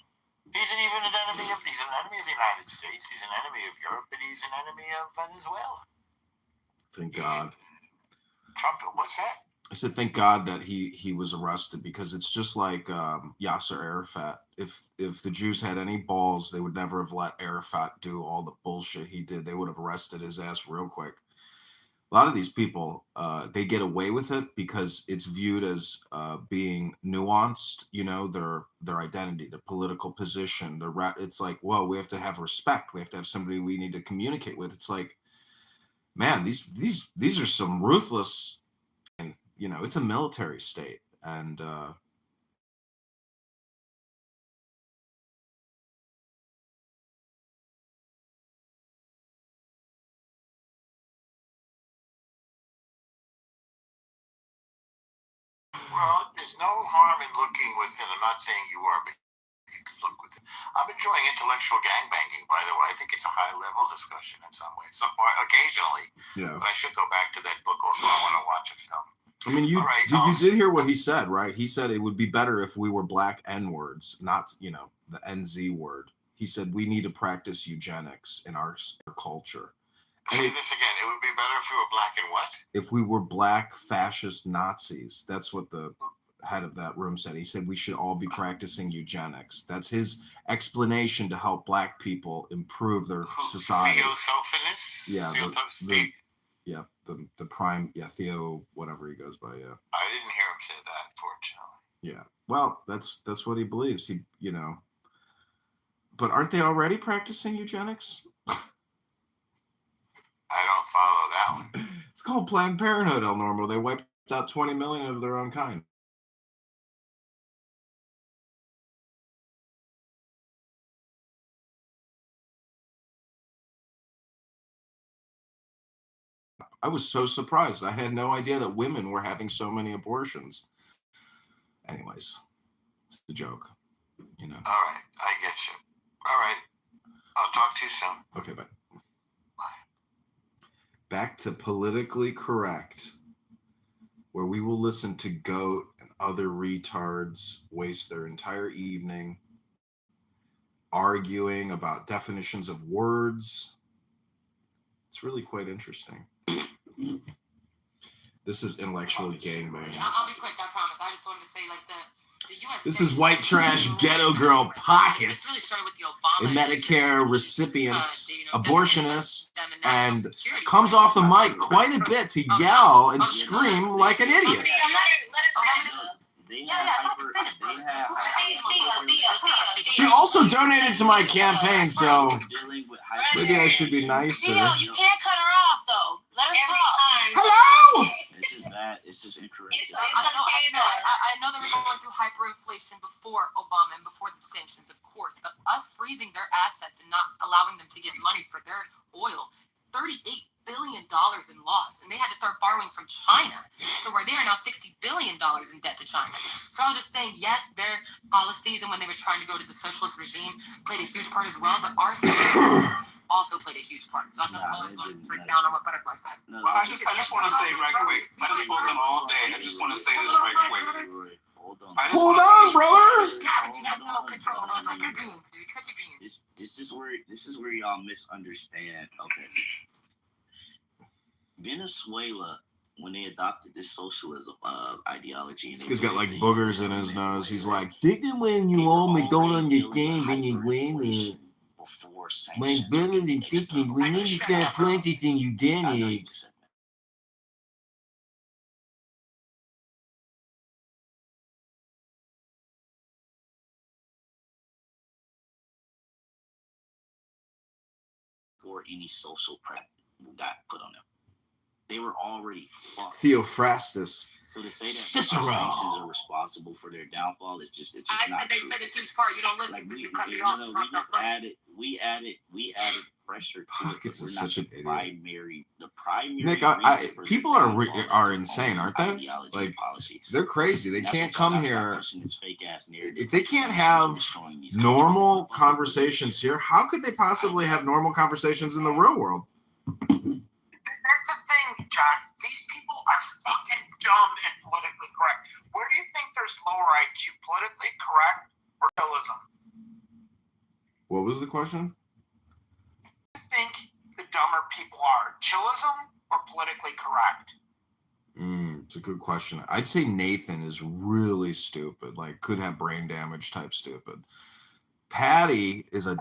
He's an enemy of the United States. He's an enemy of Europe, and he's an enemy of Venezuela. Thank God. Trump, what's that? I said, thank God that he was arrested, because it's just like Yasser Arafat. If the Jews had any balls, they would never have let Arafat do all the bullshit he did. They would have arrested his ass real quick. a lot of these people, they get away with it because it's viewed as being nuanced, you know, their identity, their political position, it's like, well, we have to have respect. We have to have somebody we need to communicate with. It's like, man, these are some ruthless, and, you know, it's a military state. And Well, there's no harm in looking within. I'm not saying you are, but you can look within. I'm enjoying intellectual gangbanging, by the way. I think it's a high-level discussion in some ways. Occasionally, yeah. But I should go back to that book also. I want to watch a film. I mean, you right, did hear what he said, right? He said it would be better if we were black N-words, not, you know, the NZ word. He said we need to practice eugenics in our culture. Say this again. It would be better if we were black and what? If we were black fascist Nazis. That's what the head of that room said. He said we should all be practicing eugenics. That's his explanation to help black people improve their society. Theosophinist? Yeah, the prime, Theo, whatever he goes by, yeah. I didn't hear him say that, fortunately. Yeah, well, that's what he believes. He, you know, but aren't they already practicing eugenics? I don't follow that one. It's called Planned Parenthood, El Normo. They wiped out 20 million of their own kind. I was so surprised. I had no idea that women were having so many abortions. Anyways, it's a joke, you know. All right, I get you. All right, I'll talk to you soon. Okay, bye. Back to Politically Correct, where we will listen to Goat and other retards waste their entire evening arguing about definitions of words. It's really quite interesting. This is intellectual gangbanging. I'll be quick, I promise. I just wanted to say, like, the U.S. This is white trash ghetto girl pockets. A Medicare recipient, abortionist, and comes off the mic quite a bit to yell and scream like an idiot. She also donated to my campaign, so maybe I should be nicer. You can't cut her off, though. Let her talk. Hello! This is bad. This is incorrect. I know that we're going through hyperinflation before Obama and before the sanctions, of course, but us freezing their assets and not allowing them to get money for their oil, $38 billion in loss, and they had to start borrowing from China, so where they are now $60 billion in debt to China. So I was just saying, yes, their policies and when they were trying to go to the socialist regime played a huge part as well, but our sanctions also played a huge part. So I'm not going to break down on what Butterfly said. Well, I just want to say right quick, I've spoken all day. I just want to say this right quick. Hold on, brother. This is where y'all misunderstand. Okay. Venezuela, when they adopted this socialism ideology, This guy's got like boogers in his nose. He's like, digging when you only don't understand Venezuela. My brother is thinking we need to start practicing eugenics. Or any social practice got put on them. They were already fucked. Theophrastus. So to say that Cicero sanctions are responsible for their downfall is just not true. They played a huge part. You don't listen. Like we added pressure to it. This is such an idiot. The primary. Nick, people are insane, aren't they? Like, they're crazy. They can't come here. If they can't have normal conversations here, how could they possibly have normal conversations in the real world? That's the thing, John. These people are fucking dumb and politically correct. Where do you think there's lower IQ, politically correct or realism? What was the question? Who do you think the dumber people are, chillism or politically correct? It's a good question. I'd say Nathan is really stupid, like could have brain damage type stupid. Patty is a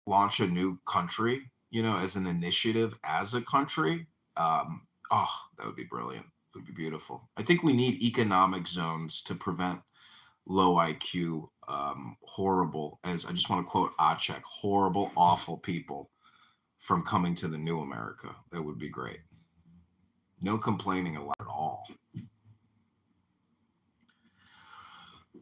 launch a new country, as an initiative, as a country, that would be brilliant. It would be beautiful. I think we need economic zones to prevent low IQ, horrible, as I just want to quote Acek, horrible, awful people from coming to the new America. That would be great. No complaining allowed at all.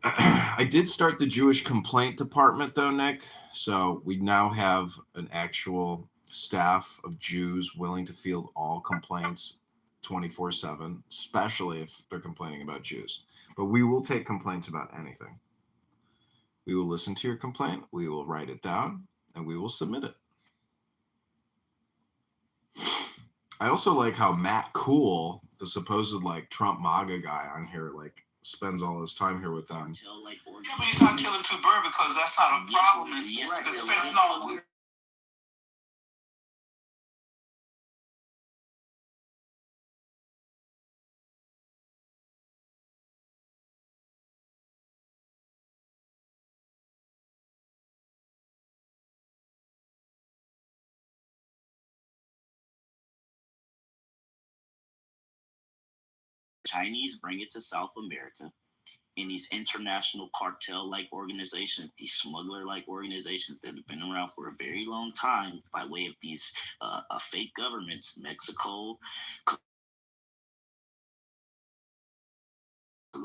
I did start the Jewish complaint department, though, Nick. So we now have an actual staff of Jews willing to field all complaints 24/7, especially if they're complaining about Jews. But we will take complaints about anything. We will listen to your complaint, we will write it down, and we will submit it. I also like how Matt Cool, the supposed Trump MAGA guy on here, spends all his time here with them. Yeah, but he's not killing two birds because that's not a problem. Because fentanyl. Chinese bring it to South America. In these international cartel-like organizations, these smuggler-like organizations that have been around for a very long time by way of these fake governments, Mexico,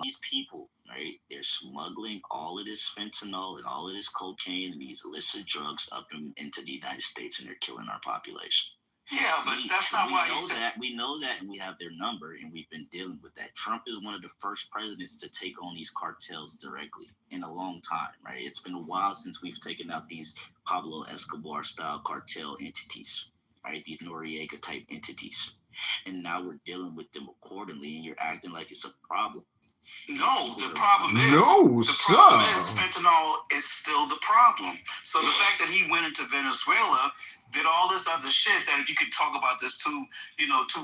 these people, right? They're smuggling all of this fentanyl and all of this cocaine and these illicit drugs up into the United States, and they're killing our population. Yeah, but that's not why he said. We know that, and we have their number, and we've been dealing with that. Trump is one of the first presidents to take on these cartels directly in a long time, right? It's been a while since we've taken out these Pablo Escobar-style cartel entities, right? These Noriega-type entities. And now we're dealing with them accordingly, and you're acting like it's a problem. No, the problem is fentanyl is still the problem. So the fact that he went into Venezuela, did all this other shit, that if you could talk about this two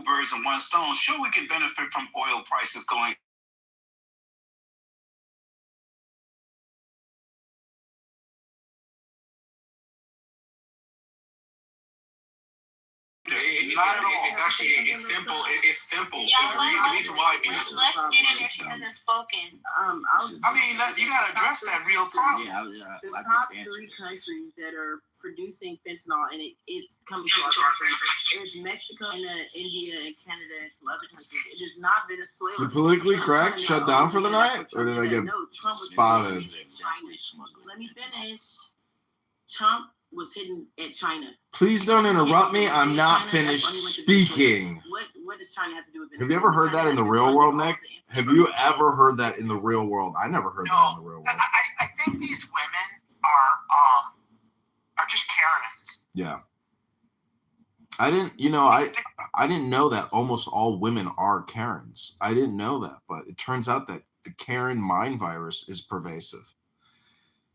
birds and one stone, sure, we can benefit from oil prices going. It's simple. It's simple. The reason why. Let's get in there. She hasn't spoken. You gotta address that real problem. The top 3 countries that are producing fentanyl, and it's coming to our country, is Mexico, and India, and Canada, and some other countries. It is not Venezuela. Is it politically correct? Shut down for the night, or did I get spotted? Let me finish. Trump was hitting at China. Please don't interrupt me. I'm not finished speaking. What does China have to do with Venezuela? Have you ever heard that in the real world, Nick? Have you ever heard that in the real world? I never heard that in the real world. I think these women are just Karens. Yeah. I didn't know that almost all women are Karens. I didn't know that, but it turns out that the Karen mind virus is pervasive.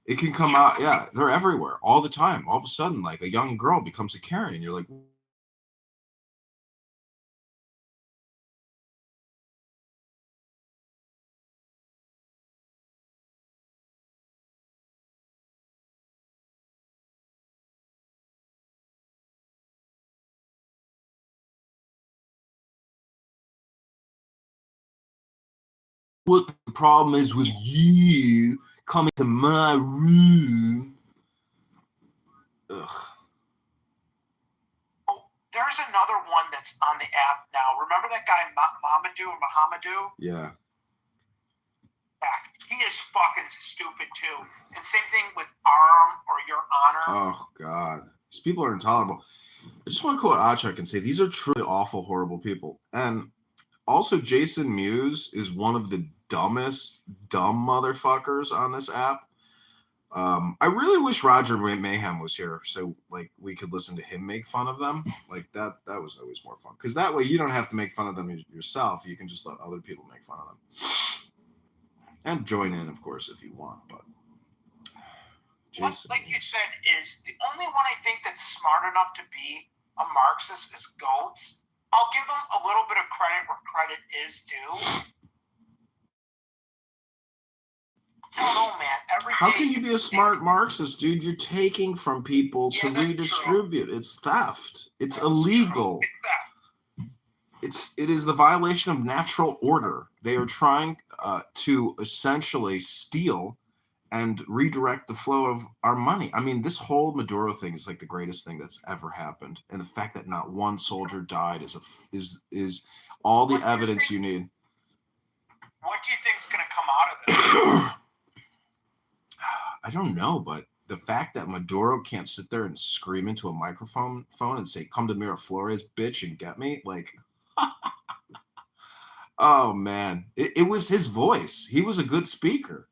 It can come out, they're everywhere all the time. All of a sudden, a young girl becomes a Karen, and you're like, what the problem is with you coming to my room? Ugh. There's another one that's on the app now. Remember that guy Mohamedou? Yeah. He is fucking stupid too. And same thing with Arm or Your Honor. Oh God, these people are intolerable. I just want to quote Acek and say these are truly awful, horrible people. And also, Jason Mewes is one of the dumbest dumb motherfuckers on this app. I really wish Roger Mayhem was here so we could listen to him make fun of them. That was always more fun, because that way you don't have to make fun of them yourself. You can just let other people make fun of them and join in, of course, if you want. But Jason, like you said, is the only one I think that's smart enough to be a Marxist is Goats. I'll give him a little bit of credit where credit is due. I don't know, man. How can you be a smart Marxist, dude? You're taking from people to redistribute. True. It's theft. It's illegal. It is the violation of natural order. They are trying to essentially steal and redirect the flow of our money. I mean, this whole Maduro thing is like the greatest thing that's ever happened, and the fact that not one soldier died is all the evidence you need. What do you think's going to come out of this? I don't know, but the fact that Maduro can't sit there and scream into a microphone and say, "Come to Miraflores, bitch, and get me," like, oh man, it was his voice. He was a good speaker.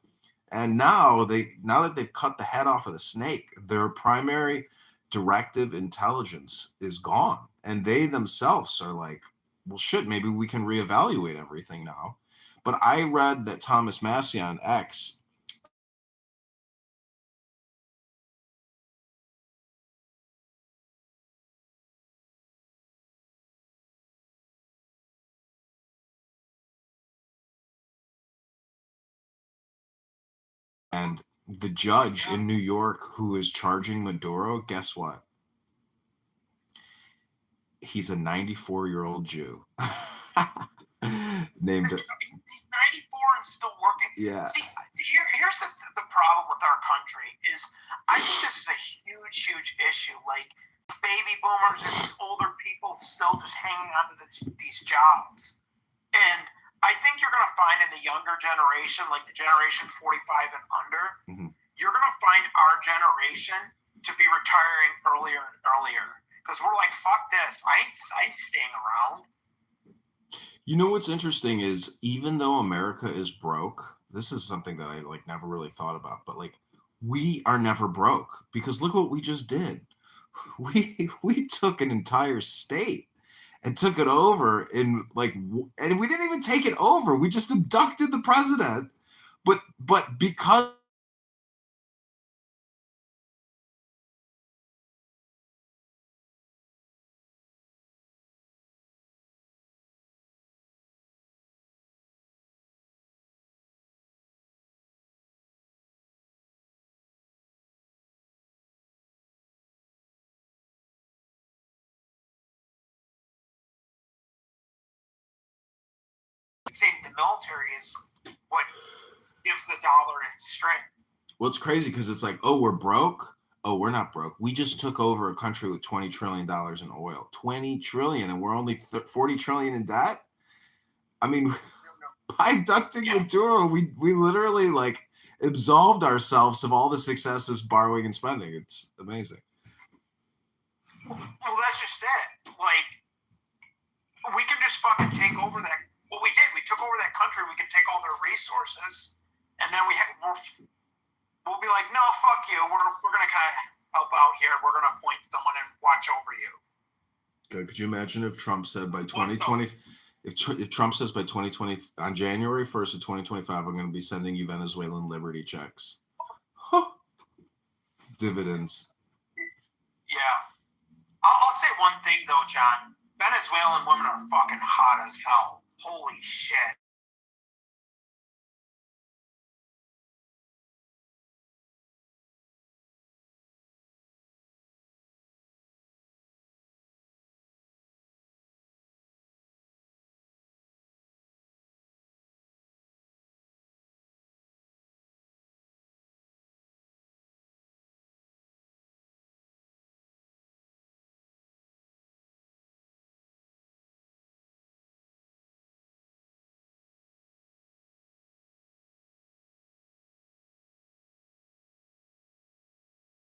And now that they've cut the head off of the snake, their primary directive intelligence is gone. And they themselves are like, well, shit, maybe we can reevaluate everything now. But I read that Thomas Massie on X and the judge in New York who is charging Maduro, guess what? He's a 94-year-old Jew. Named He's 94 and still working. Yeah. See, here's the problem with our country is I think this is a huge issue. Like baby boomers and these older people still just hanging on to these jobs. And I think you're going to find in the younger generation, like the generation 45 and under, you're going to find our generation to be retiring earlier and earlier. Because we're like, fuck this. I ain't staying around. You know what's interesting is even though America is broke, this is something that I like never really thought about, but like we are never broke because look what we just did. We took an entire state and took it over and we didn't even take it over. We just abducted the president. But because saying the military is what gives the dollar its strength. well, it's crazy because it's like, oh, we're broke. Oh, we're not broke. We just took over a country with $20 trillion in oil. 20 trillion, and we're only 40 trillion in debt. I mean, by abducting Maduro, we literally like absolved ourselves of all the successes borrowing and spending. It's amazing. Well, that's just it. Like, we can just fucking take over that. What we did, we took over that country. We could take all their resources, and then we'll be like, no, fuck you. We're gonna kind of help out here. We're gonna appoint someone and watch over you. Good. Could you imagine if Trump said by 2020, if Trump says by 2020 on January 1st of 2025, I'm going to be sending you Venezuelan liberty checks, dividends. Yeah, I'll say one thing though, John. Venezuelan women are fucking hot as hell. Holy shit.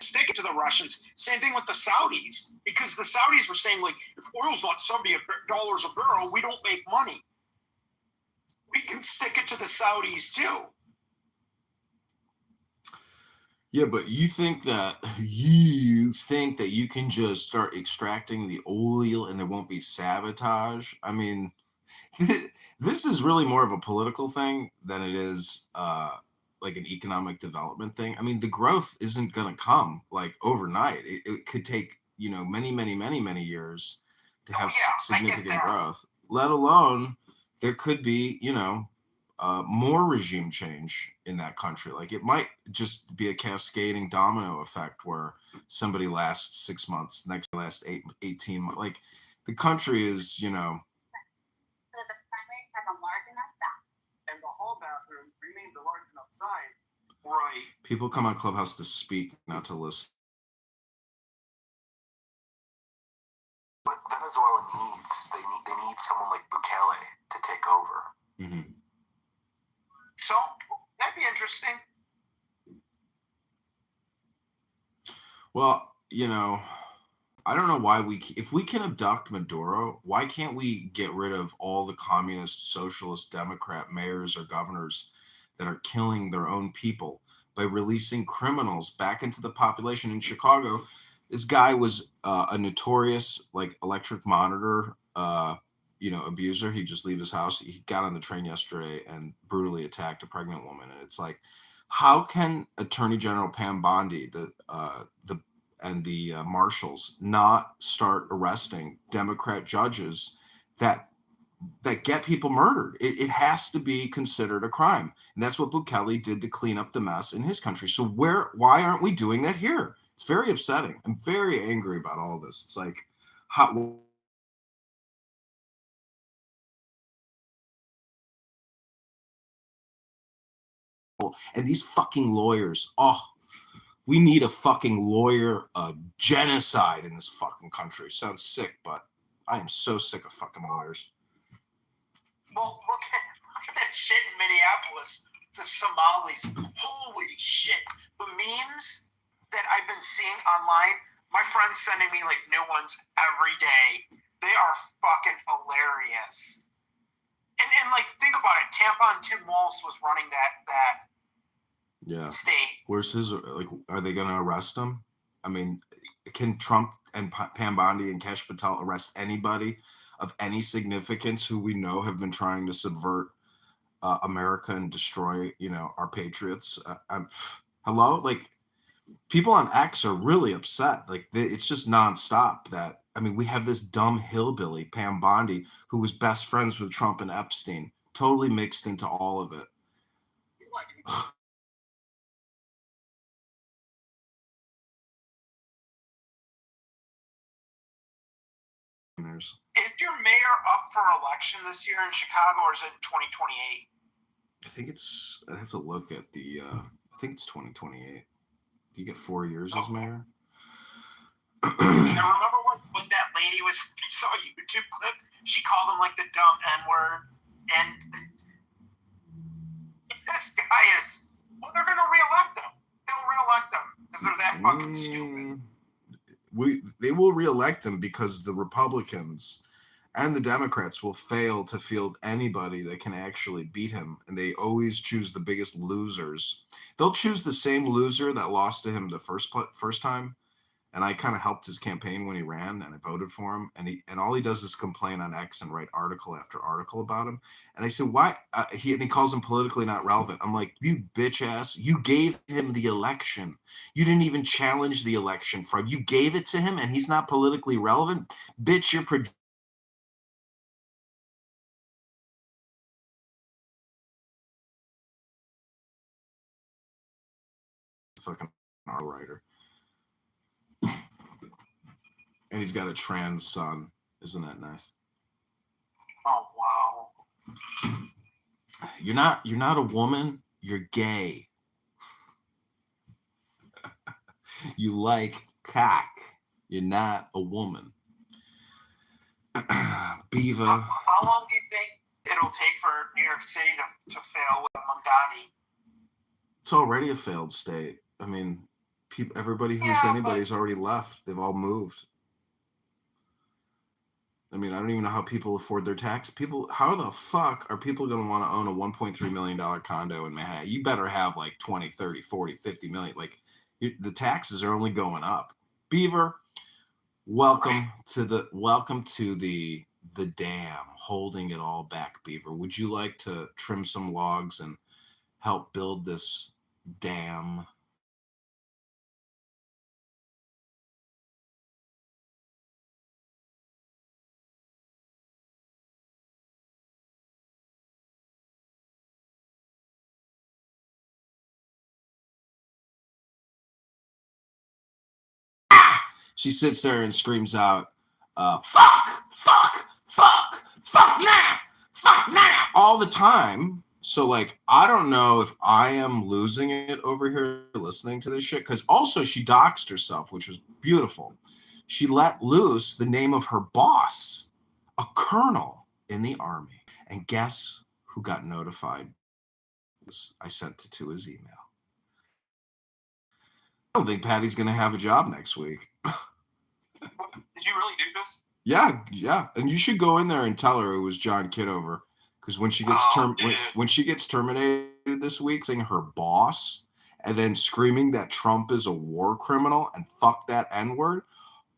Stick it to the Russians. Same thing with the Saudis, because the Saudis were saying, like, if oil's not $70 a barrel, we don't make money. We can stick it to the Saudis too. Yeah, but you think that you can just start extracting the oil and there won't be sabotage? I mean, this is really more of a political thing than it is like an economic development thing. I mean, the growth isn't going to come like overnight. It could take, many years to have significant growth, let alone there could be, more regime change in that country. Like it might just be a cascading domino effect where somebody lasts 6 months, next lasts 18 months. Like the country is, So the primary has a large enough bathroom. And the hall bathroom remains a large enough size. Right. people come on Clubhouse to speak, not to listen. But Venezuela they need someone like Bukele to take over. Mm-hmm. So that'd be interesting. Well, I don't know why if we can abduct Maduro, why can't we get rid of all the communist, socialist, Democrat mayors or governors that are killing their own people by releasing criminals back into the population? In Chicago, this guy was a notorious electric monitor, abuser. He'd just leave his house. He got on the train yesterday and brutally attacked a pregnant woman. And it's like, how can Attorney General Pam Bondi, the marshals, not start arresting Democrat judges that get people murdered? It has to be considered a crime, and that's what Bukele did to clean up the mess in his country. So why aren't we doing that here? It's very upsetting. I'm very angry about all this. It's like, how? And these fucking lawyers, we need a fucking lawyer genocide in this fucking country. Sounds sick, but I am so sick of fucking lawyers. Well, look at that shit in Minneapolis. The Somalis. Holy shit. The memes that I've been seeing online, my friend's sending me new ones every day. They are fucking hilarious. And think about it. Tampon Tim Walz was running that state. Where's his, are they going to arrest him? I mean, can Trump and Pam Bondi and Kesh Patel arrest anybody of any significance who we know have been trying to subvert America and destroy, our patriots? Hello? People on X are really upset. It's just nonstop we have this dumb hillbilly, Pam Bondi, who was best friends with Trump and Epstein, totally mixed into all of it. Is your mayor up for election this year in Chicago, or is it 2028? I think I'd have to look at I think it's 2028. You get 4 years as mayor. I remember when that lady I saw a YouTube clip, she called him the dumb N-word, and this guy they're going to reelect him. They'll reelect him because they're that fucking stupid. They will reelect him because the Republicans and the Democrats will fail to field anybody that can actually beat him, and they always choose the biggest losers. They'll choose the same loser that lost to him the first time, and I kind of helped his campaign when he ran, and I voted for him, and all he does is complain on X and write article after article about him. And I said, why? He calls him politically not relevant. I'm like, you bitch ass, you gave him the election. You didn't even challenge the election fraud. You gave it to him, and he's not politically relevant. Bitch, you're fucking art writer. And he's got a trans son. Isn't that nice? Oh wow. You're not a woman, you're gay. You like cock. You're not a woman. Beaver. How long do you think it'll take for New York City to fail with Mamdani? It's already a failed state. Everybody who's anybody's already left. They've all moved. I don't even know how people afford their tax. How the fuck are people going to want to own a $1.3 million condo in Manhattan? You better have 20, 30, 40, 50 million. The taxes are only going up. Beaver, welcome to the dam, holding it all back, Beaver. Would you like to trim some logs and help build this dam? She sits there and screams out, fuck, fuck, fuck, fuck now, all the time. So, like, I don't know if I am losing it over here listening to this shit, because also she doxed herself, which was beautiful. She let loose the name of her boss, a colonel in the army. And guess who got notified? I sent it to his email. I don't think Patty's going to have a job next week. Did you really do this? Yeah. And you should go in there and tell her it was John Kitover. Because when she gets when she gets terminated this week, saying her boss and then screaming that Trump is a war criminal and fuck that N-word,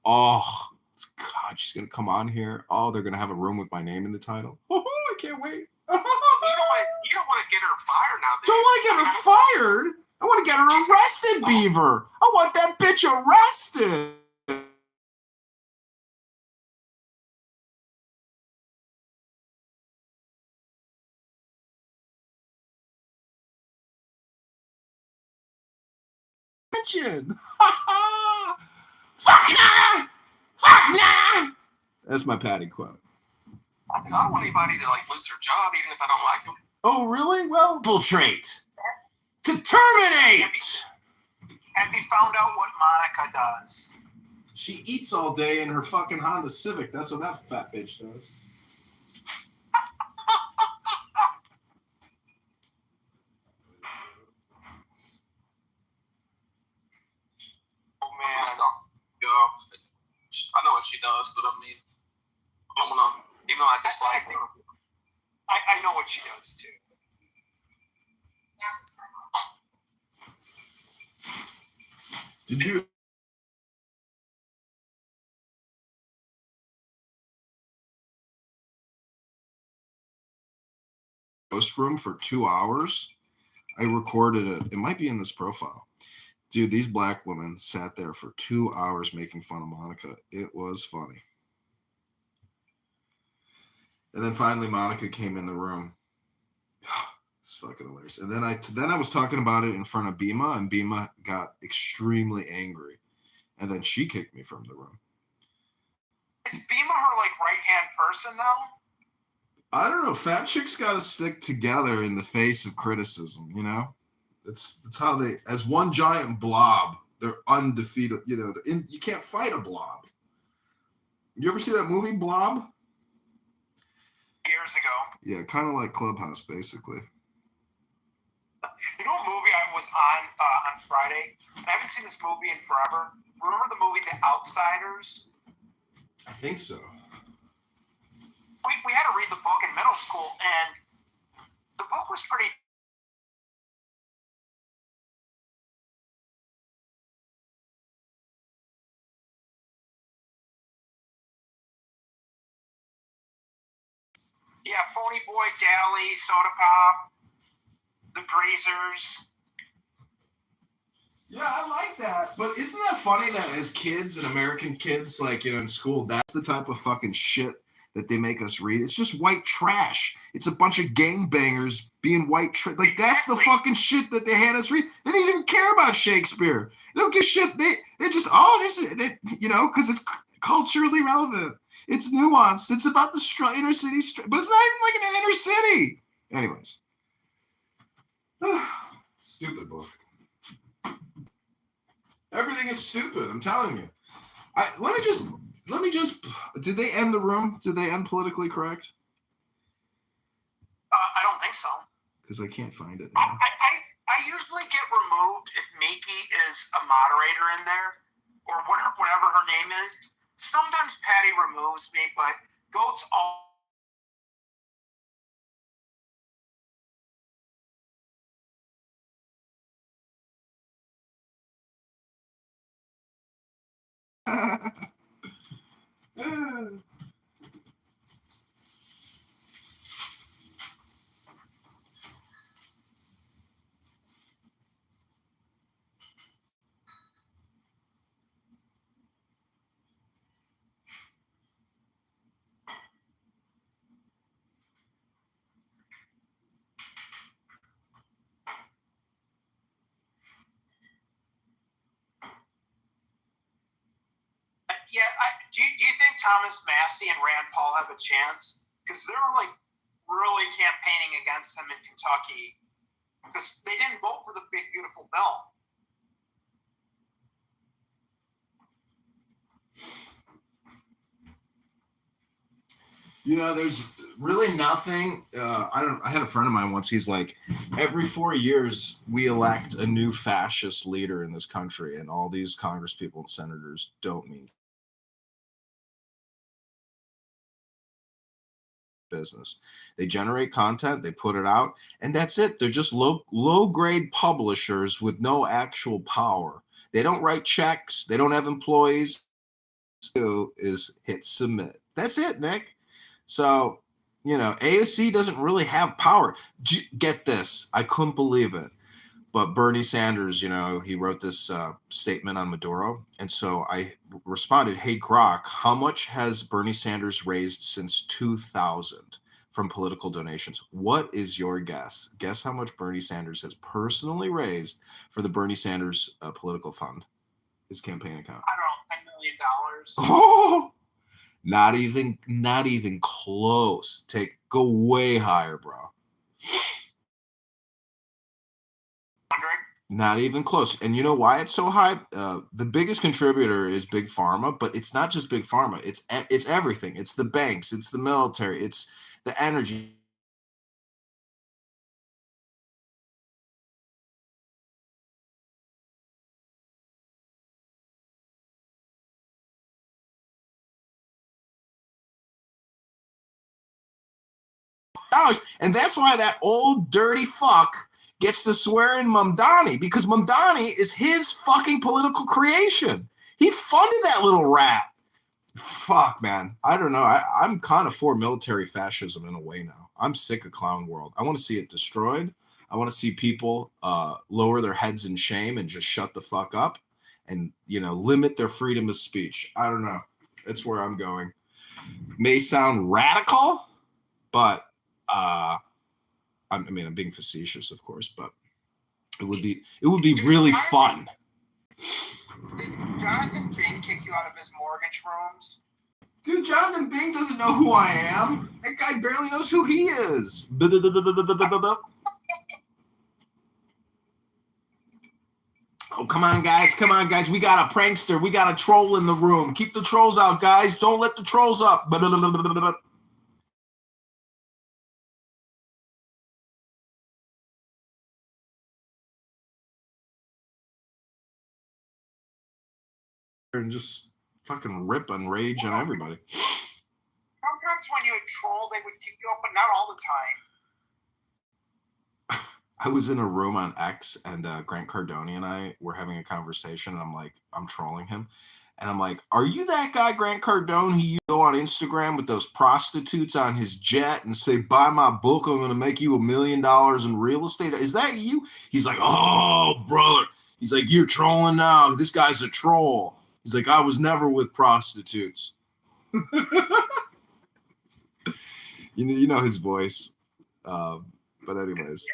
oh, God, she's going to come on here. Oh, they're going to have a room with my name in the title. Oh, I can't wait. You don't want to get her fired now, do you? Don't want to get her fired. I want to get her arrested, Beaver. I want that bitch arrested. Fuck nah! Fuck nah! That's my Patty quote. Because I don't want anybody to like lose their job, even if I don't like them. Oh, really? Well, infiltrate. To terminate! Have you found out what Monica does? She eats all day in her fucking Honda Civic. That's what that fat bitch does. Oh, man. I know what she does, but I mean, I don't want to, even though I dislike her. I know what she does, too. Did you? Post room for 2 hours. I recorded it. It might be in this profile. Dude, these black women sat there for 2 hours making fun of Monica. It was funny. And then finally Monica came in the room. It's fucking hilarious. And then I was talking about it in front of Bima, and Bima got extremely angry. And then she kicked me from the room. Is Bima her like right-hand person now? I don't know. Fat chicks got to stick together in the face of criticism, you know? That's how they, as one giant blob, they're undefeated. You know, you can't fight a blob. You ever see that movie, Blob? Years ago. Yeah, kind of like Clubhouse, basically. You know what movie I was on Friday? I haven't seen this movie in forever. Remember the movie The Outsiders? I think so. We had to read the book in middle school, and the book was pretty. Yeah, Phony Boy, Dally, Soda Pop, The Greasers. Yeah, I like that. But isn't that funny that as kids and American kids, like, you know, in school, that's the type of fucking shit that they make us read? It's just white trash. It's a bunch of gangbangers being white trash. Like, that's the fucking shit that they had us read. They didn't even care about Shakespeare. They don't give shit. They just, this is, you know, because it's culturally relevant. It's nuanced. It's about the inner city, but it's not even like an inner city. Anyways. Stupid book. Everything is stupid. I'm telling you. Let me just. Did they end the room? Did they end politically correct? I don't think so. Because I can't find it. I usually get removed if Miki is a moderator in there, or whatever her name is. Sometimes Patty removes me, but Goat's all. Do you think Thomas Massey and Rand Paul have a chance? Because they're like really campaigning against him in Kentucky because they didn't vote for the big beautiful bill. You know, there's really nothing. I had a friend of mine once. He's like, every 4 years we elect a new fascist leader in this country, and all these Congress people and senators don't mean business. They generate content, they put it out, and that's it. They're just low grade publishers with no actual power. They don't write checks. They don't have employees. Do is hit submit. That's it, Nick. So, you know, AOC doesn't really have power. Get this. I couldn't believe it. But Bernie Sanders, you know, he wrote this statement on Maduro. And so I responded, hey, Grok, how much has Bernie Sanders raised since 2000 from political donations? What is your guess? Guess how much Bernie Sanders has personally raised for the Bernie Sanders political fund, his campaign account? I don't know, $10 million. Oh, not even close. Go way higher, bro. Not even close. And you know why it's so high? The biggest contributor is Big Pharma, but it's not just Big Pharma. It's everything. It's the banks. It's the military. It's the energy. And that's why that old dirty fuck gets to swear in Mamdani, because Mamdani is his fucking political creation. He funded that little rat. Fuck, man. I don't know. I'm kind of for military fascism in a way now. I'm sick of clown world. I want to see it destroyed. I want to see people lower their heads in shame and just shut the fuck up and, you know, limit their freedom of speech. I don't know. That's where I'm going. May sound radical, but I'm being facetious, of course, but it would be really fun. Did Jonathan Bing kick you out of his mortgage rooms? Dude, Jonathan Bing doesn't know who I am. That guy barely knows who he is. Oh, come on, guys. Come on, guys. We got a prankster. We got a troll in the room. Keep the trolls out, guys. Don't let the trolls up. And just fucking rip and rage on everybody. Sometimes when you would troll, they would kick you up, but not all the time. I was in a room on X, and Grant Cardone and I were having a conversation, and I'm trolling him. And I'm like, are you that guy, Grant Cardone, who you go on Instagram with those prostitutes on his jet and say, buy my book, I'm going to make you $1 million in real estate? Is that you? He's like, oh, brother. He's like, you're trolling now. This guy's a troll. He's like, I was never with prostitutes. You know his voice. But anyways.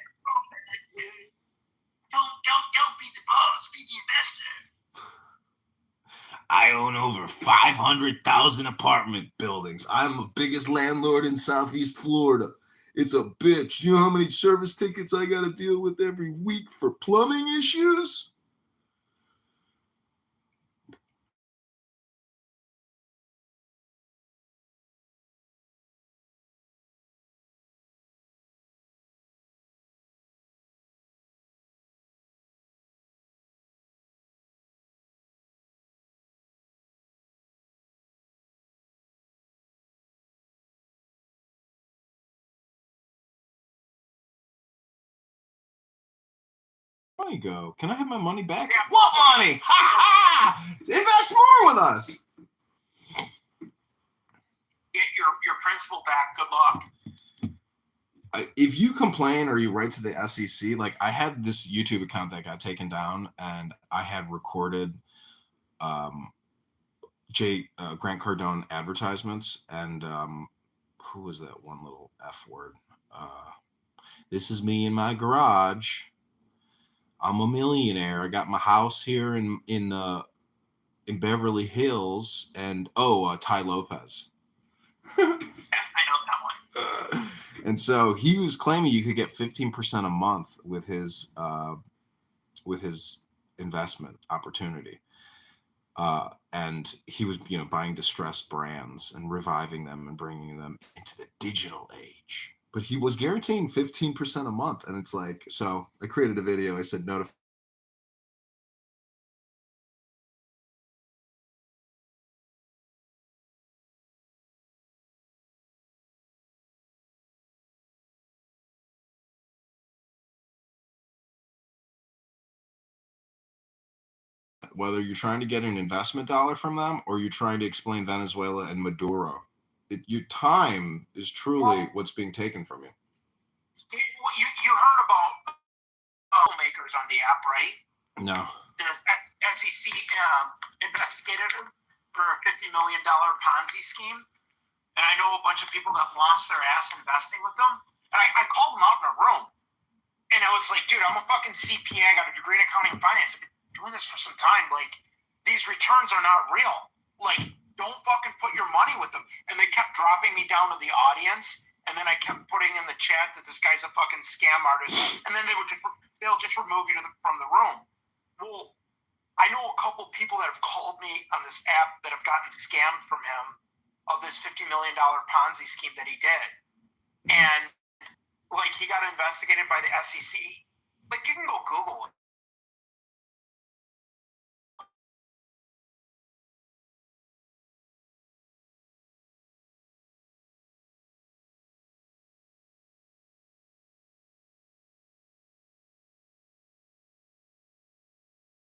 Don't be the boss. Be the investor. I own over 500,000 apartment buildings. I'm the biggest landlord in Southeast Florida. It's a bitch. You know how many service tickets I got to deal with every week for plumbing issues? Money go. Can I have my money back? Yeah. What money? Ha ha! Invest more with us. Get your principal back. Good luck. If you complain or you write to the SEC, like I had this YouTube account that got taken down, and I had recorded Grant Cardone advertisements, and who was that one little F word? This is me in my garage. I'm a millionaire. I got my house here in in Beverly Hills, and Ty Lopez. I know that one. And so he was claiming you could get 15% a month with his investment opportunity. And he was, buying distressed brands and reviving them and bringing them into the digital age. But he was guaranteeing 15% a month. And it's like, so I created a video. I said, notify whether you're trying to get an investment dollar from them or you're trying to explain Venezuela and Maduro. Your time is truly what's being taken from you. You heard about makers on the app, right? No. The SEC investigated him for a $50 million Ponzi scheme. And I know a bunch of people that lost their ass investing with them. And I called them out in a room. And I was like, dude, I'm a fucking CPA. I got a degree in accounting and finance. I've been doing this for some time. Like, these returns are not real. Like, don't fucking put your money with them. And they kept dropping me down to the audience. And then I kept putting in the chat that this guy's a fucking scam artist. And then they'll just remove you from the room. Well, I know a couple people that have called me on this app that have gotten scammed from him of this $50 million Ponzi scheme that he did. And, like, he got investigated by the SEC. Like, you can go Google it.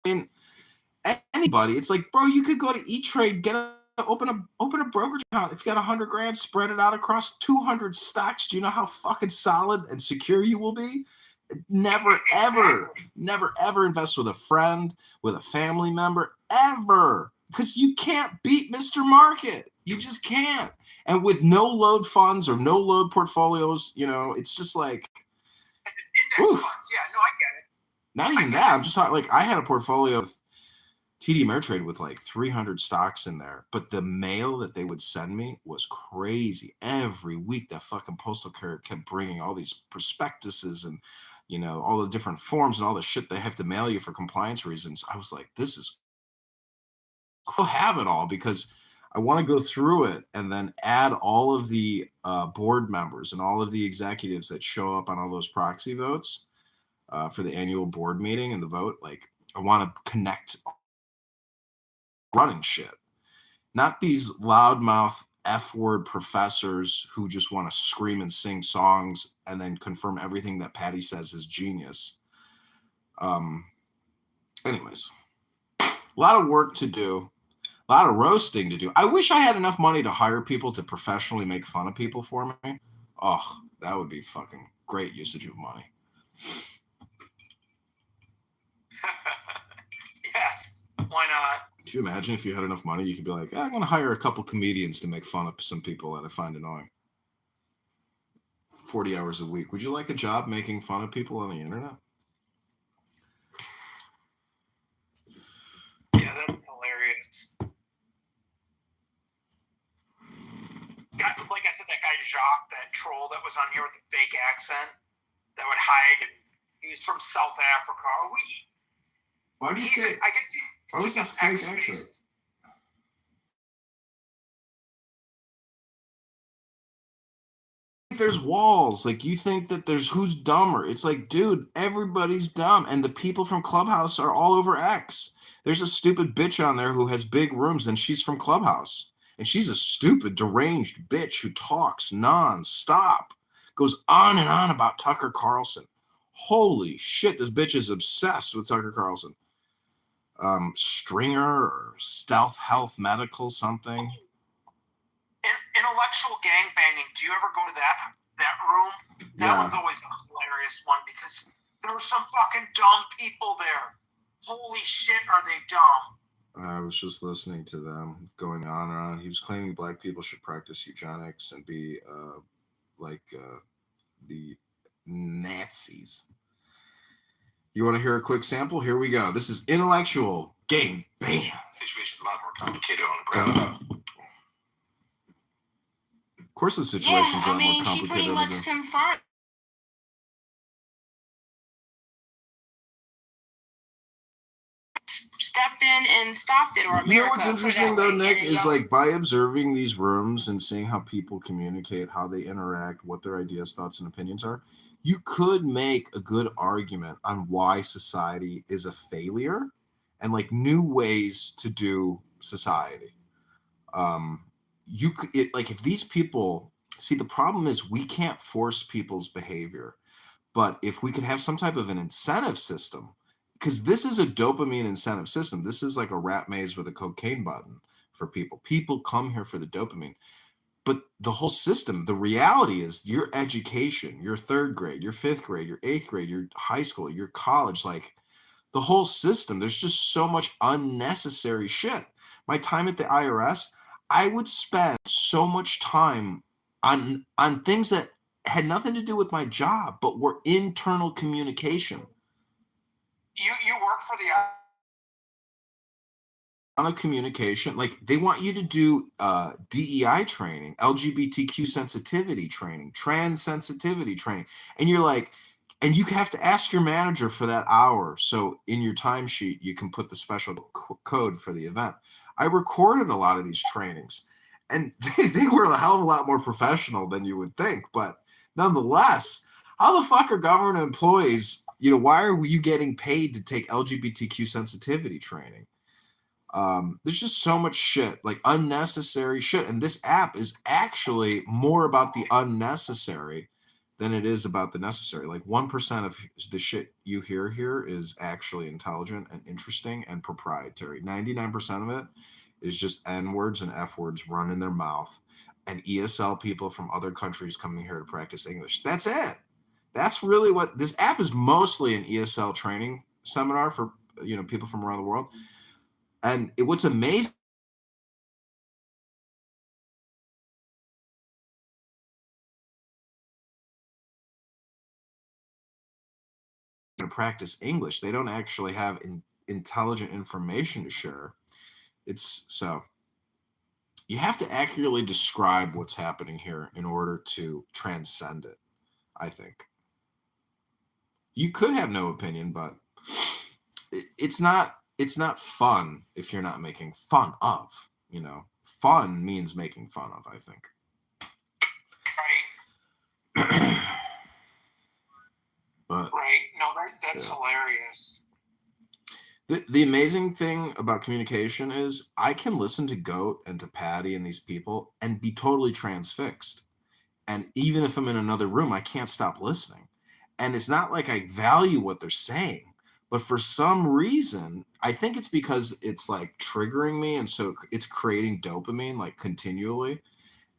I mean, anybody, it's like, bro, you could go to E-Trade, open a brokerage account. If you got 100 grand, spread it out across 200 stocks. Do you know how fucking solid and secure you will be? Never, ever invest with a friend, with a family member, ever. Because you can't beat Mr. Market. You just can't. And with no load funds or no load portfolios, it's just like, Index funds, yeah, no, I get it. Not even that. I'm just talking, like, I had a portfolio of TD Ameritrade with like 300 stocks in there, but the mail that they would send me was crazy. Every week, that fucking postal carrier kept bringing all these prospectuses and, all the different forms and all the shit they have to mail you for compliance reasons. I was like, this is cool. Have it all because I want to go through it and then add all of the board members and all of the executives that show up on all those proxy votes for the annual board meeting and the vote. Like, I want to connect running shit, not these loudmouth F-word professors who just want to scream and sing songs and then confirm everything that Patty says is genius. Anyways, a lot of work to do, a lot of roasting to do. I wish I had enough money to hire people to professionally make fun of people for me. Oh, that would be fucking great usage of money. Yes, why not? Could you imagine if you had enough money, you could be like, I'm going to hire a couple comedians to make fun of some people that I find annoying. 40 hours a week. Would you like a job making fun of people on the internet? Yeah, that's hilarious. Like I said, that guy Jacques, that troll that was on here with the fake accent, that would hide. He's from South Africa. Why would you say? I guess What was the fake accent? There's walls. Like, you think that there's who's dumber. It's like, dude, everybody's dumb. And the people from Clubhouse are all over X. There's a stupid bitch on there who has big rooms and she's from Clubhouse. And she's a stupid, deranged bitch who talks non-stop. Goes on and on about Tucker Carlson. Holy shit, this bitch is obsessed with Tucker Carlson. Stringer or Stealth Health Medical something. Intellectual gangbanging. Do you ever go to that room? That one's always a hilarious one because there were some fucking dumb people there. Holy shit, are they dumb? I was just listening to them going on and on. He was claiming black people should practice eugenics and be like the Nazis. You want to hear a quick sample? Here we go. This is intellectual game. Bam. Situation's a lot more complicated on the ground. Of course, the situation's a lot more she complicated. pretty much confirmed. Stepped in and stopped it, or America. You know what's interesting though, Nick, and is like by observing these rooms and seeing how people communicate, how they interact, what their ideas, thoughts, and opinions are, you could make a good argument on why society is a failure and like new ways to do society. You could like if these people see, the problem is we can't force people's behavior, but if we could have some type of an incentive system, because this is a dopamine incentive system. This is like a rat maze with a cocaine button for people. People come here for the dopamine. But the whole system, the reality is your education, your third grade, your fifth grade, your eighth grade, your high school, your college, like the whole system, there's just so much unnecessary shit. My time at the IRS, I would spend so much time on things that had nothing to do with my job, but were internal communication. You work for the On a communication, like they want you to do DEI training, LGBTQ sensitivity training, trans sensitivity training, and you're like, and you have to ask your manager for that hour. So in your timesheet, you can put the special code for the event. I recorded a lot of these trainings, and they were a hell of a lot more professional than you would think. But nonetheless, how the fuck are government employees? You know, why are you getting paid to take LGBTQ sensitivity training? There's just so much shit, like unnecessary shit. And this app is actually more about the unnecessary than it is about the necessary. Like 1% of the shit you hear here is actually intelligent and interesting and proprietary. 99% of it is just N words and F words run in their mouth and ESL people from other countries coming here to practice English. That's it. That's really what this app is, mostly an ESL training seminar for, you know, people from around the world. And what's amazing to practice English, they don't actually have intelligent information to share. It's so you have to accurately describe what's happening here in order to transcend it, I think. You could have no opinion, but it's not fun if you're not making fun of, you know. Fun means making fun of, I think. But, right. No, that's hilarious. The amazing thing about communication is I can listen to Goat and to Patty and these people and be totally transfixed. And even if I'm in another room, I can't stop listening. And it's not like I value what they're saying, but for some reason, I think it's because it's like triggering me. And so it's creating dopamine like continually.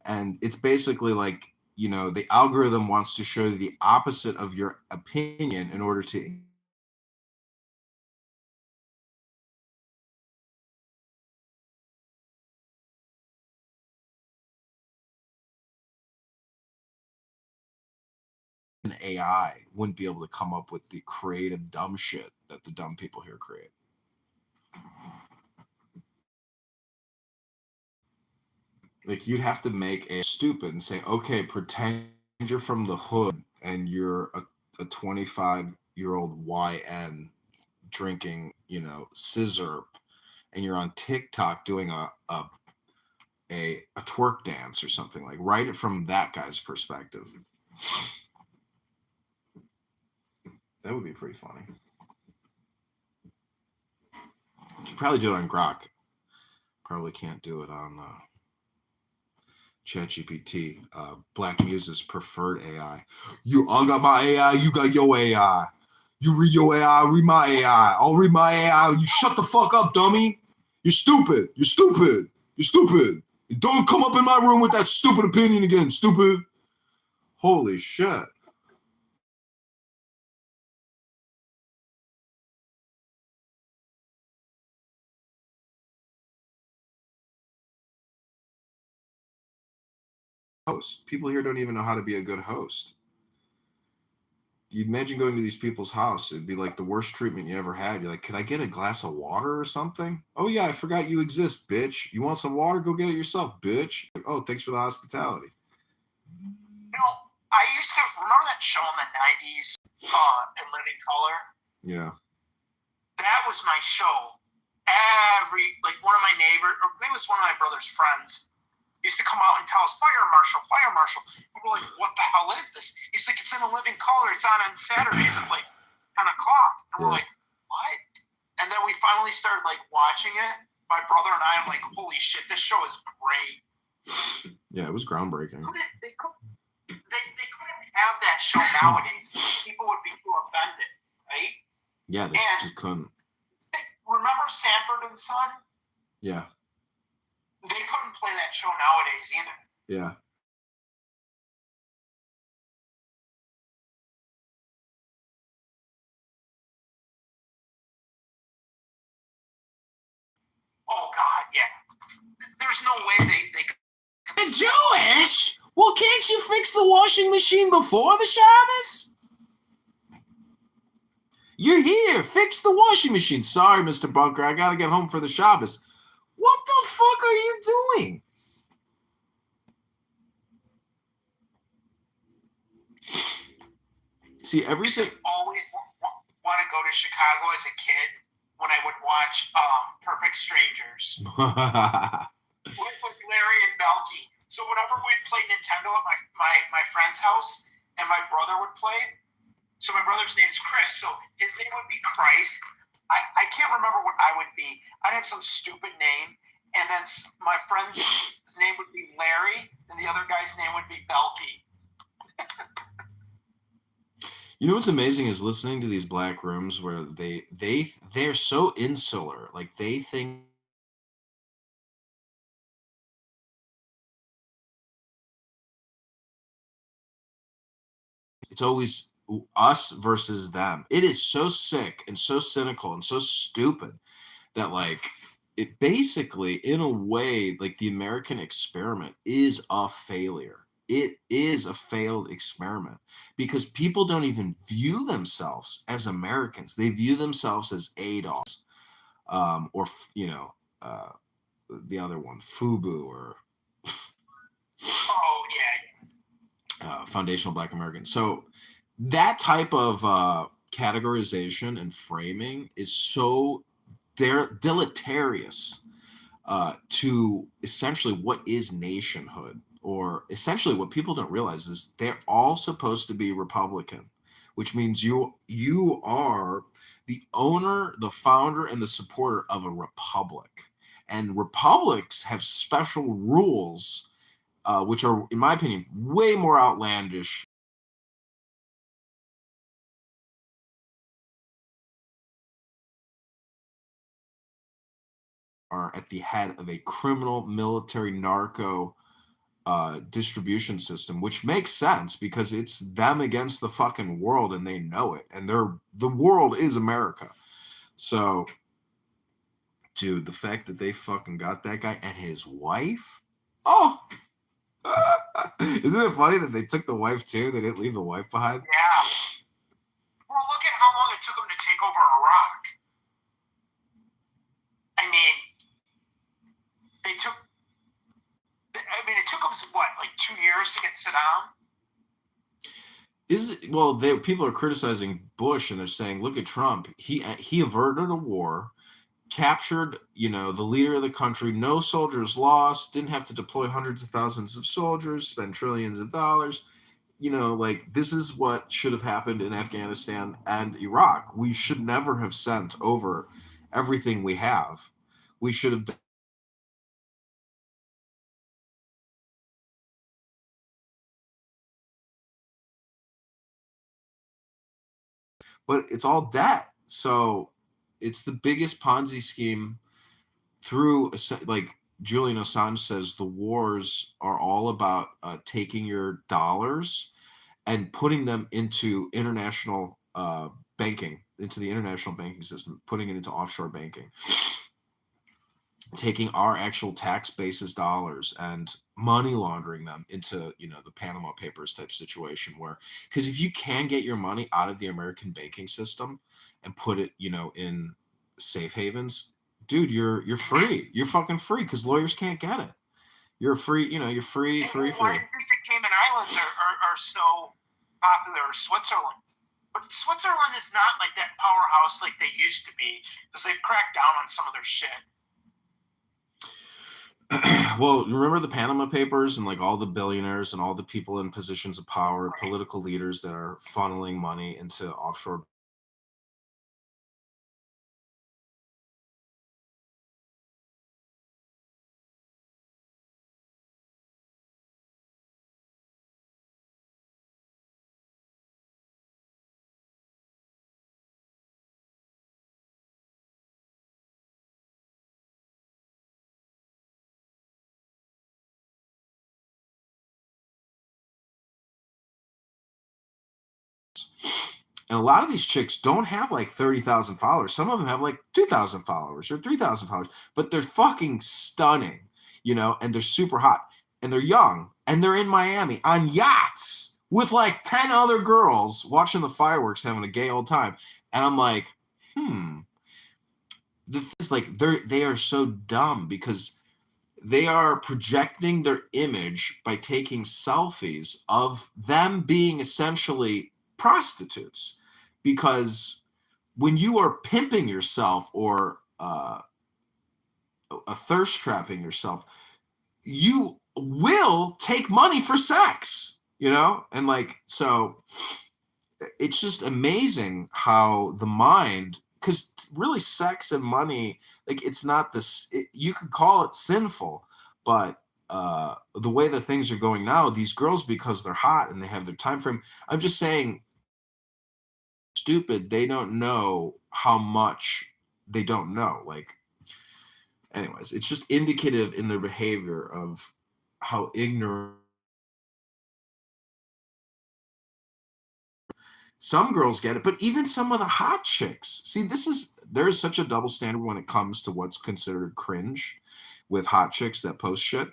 And it's basically like, you know, the algorithm wants to show you the opposite of your opinion in order to an AI wouldn't be able to come up with the creative dumb shit that the dumb people here create. Like you'd have to make a stupid and say, okay, pretend you're from the hood and you're a 25-year-old YN drinking, you know, scissor, and you're on TikTok doing a twerk dance or something. Like write it from that guy's perspective. That would be pretty funny. You could probably do it on Grok. Probably can't do it on ChatGPT. Black Muse's preferred AI. I got my AI, you got your AI. You read your AI, read my AI. I'll read my AI. You shut the fuck up, dummy. You're stupid. You're stupid. You're stupid. Don't come up in my room with that stupid opinion again, stupid. Holy shit. Host. People here don't even know how to be a good host. you imagine going to these people's house. It'd be like the worst treatment you ever had. You're like, could I get a glass of water or something? Oh, yeah, I forgot you exist, bitch. You want some water? Go get it yourself, bitch. Like, oh, thanks for the hospitality. You know, I used to remember that show in the 90s, in Living Color. Yeah. That was my show. One of my neighbors, or maybe it was one of my brother's friends, used to come out and tell us, fire marshal, fire marshal. And we're like, what the hell is this? He's like, it's in a Living Color. It's on Saturdays at like 10 o'clock. And we're like, what? And then we finally started like watching it. My brother and I, I'm like, holy shit, this show is great. Yeah, it was groundbreaking. They couldn't have that show nowadays. People would be too offended, right? Yeah, they just couldn't. Remember Sanford and Son? Yeah. They couldn't play that show nowadays either. Yeah. Oh God, yeah. There's no way they Jewish? Well, can't you fix the washing machine before the Shabbos? You're here. Fix the washing machine. Sorry, Mr. Bunker. I gotta get home for the Shabbos. What the fuck are you doing? See, everything. I always want to go to Chicago as a kid when I would watch Perfect Strangers with Larry and Belky. So whenever we'd play Nintendo at my friend's house and my brother would play, so my brother's name is Chris, so his name would be Christ. I can't remember what I would be. I'd have some stupid name, and then my friend's name would be Larry, and the other guy's name would be Belky. You know what's amazing is listening to these black rooms where they're so insular. Like they think it's always us versus them. It is so sick and so cynical and so stupid that like it basically, in a way, like the American experiment is a failure. It is a failed experiment because people don't even view themselves as Americans. They view themselves as ADOS, or the other one, FUBU, or Foundational Black American. So that type of categorization and framing is so deleterious to essentially what is nationhood, or essentially what people don't realize is they're all supposed to be Republican, which means you are the owner, the founder, and the supporter of a republic. And republics have special rules, which are, in my opinion, way more outlandish. Are at the head of a criminal, military, narco distribution system, which makes sense because it's them against the fucking world, and they know it, and the world is America. So, dude, the fact that they fucking got that guy and his wife, isn't it funny that they took the wife too? They didn't leave the wife behind. Yeah. Well, look at how long it took them to take over Iraq. I mean, it took them what, like 2 years to get Saddam? People are criticizing Bush and they're saying, look at Trump. He averted a war, captured, the leader of the country, no soldiers lost, didn't have to deploy hundreds of thousands of soldiers, spend trillions of dollars. This is what should have happened in Afghanistan and Iraq. We should never have sent over everything we have. We should have done. But it's all debt. So it's the biggest Ponzi scheme through, like Julian Assange says, the wars are all about taking your dollars and putting them into international banking, into the international banking system, putting it into offshore banking. taking our actual tax basis dollars and money laundering them into, the Panama Papers type situation where, because if you can get your money out of the American banking system and put it, in safe havens, dude, you're free. You're fucking free because lawyers can't get it. You're free, you're free. Why do you think the Cayman Islands are so popular, or Switzerland? But Switzerland is not like that powerhouse like they used to be because they've cracked down on some of their shit. Well, remember the Panama Papers and like all the billionaires and all the people in positions of power, political leaders that are funneling money into offshore. And a lot of these chicks don't have like 30,000 followers. Some of them have like 2,000 followers or 3,000 followers, but they're fucking stunning, and they're super hot and they're young and they're in Miami on yachts with like 10 other girls watching the fireworks, having a gay old time. And I'm like, the thing is, like, they are so dumb because they are projecting their image by taking selfies of them being essentially prostitutes. Because when you are pimping yourself or a thirst trapping yourself, you will take money for sex, and like, so it's just amazing how the mind, because really sex and money, like, it's not this, you could call it sinful, but the way that things are going now, these girls, because they're hot and they have their time frame, I'm just saying, stupid, they don't know how much they don't know. Like, anyways, it's just indicative in their behavior of how ignorant some girls get it, but even some of the hot chicks. See, there is such a double standard when it comes to what's considered cringe with hot chicks that post shit.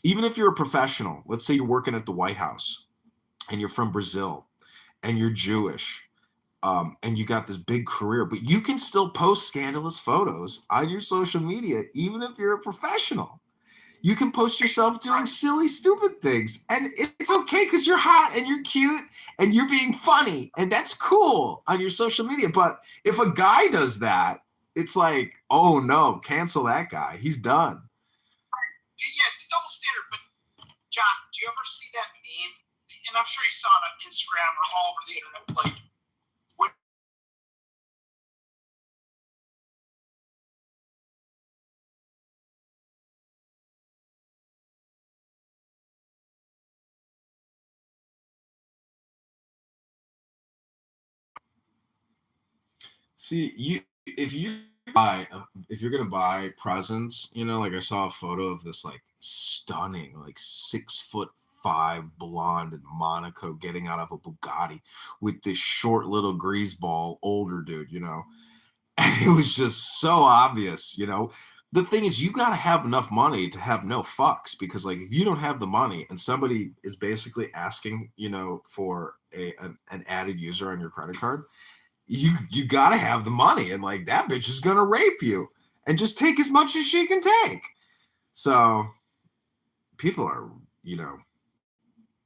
Even if you're a professional, let's say you're working at the White House and you're from Brazil and you're Jewish, and you got this big career, but you can still post scandalous photos on your social media, even if you're a professional. You can post yourself doing silly, stupid things, and it's okay because you're hot and you're cute and you're being funny, and that's cool on your social media. But if a guy does that, it's like, oh no, cancel that guy. He's done. Yeah, it's a double standard. But John, do you ever see that meme? And I'm sure you saw it on Instagram or all over the internet. Like, See, if you're gonna buy presents, like I saw a photo of this like stunning, like 6'5" blonde in Monaco getting out of a Bugatti with this short little greaseball older dude, and it was just so obvious, The thing is, you gotta have enough money to have no fucks, because like if you don't have the money and somebody is basically asking, for an added user on your credit card, you gotta have the money, and like that bitch is gonna rape you and just take as much as she can take. So people are,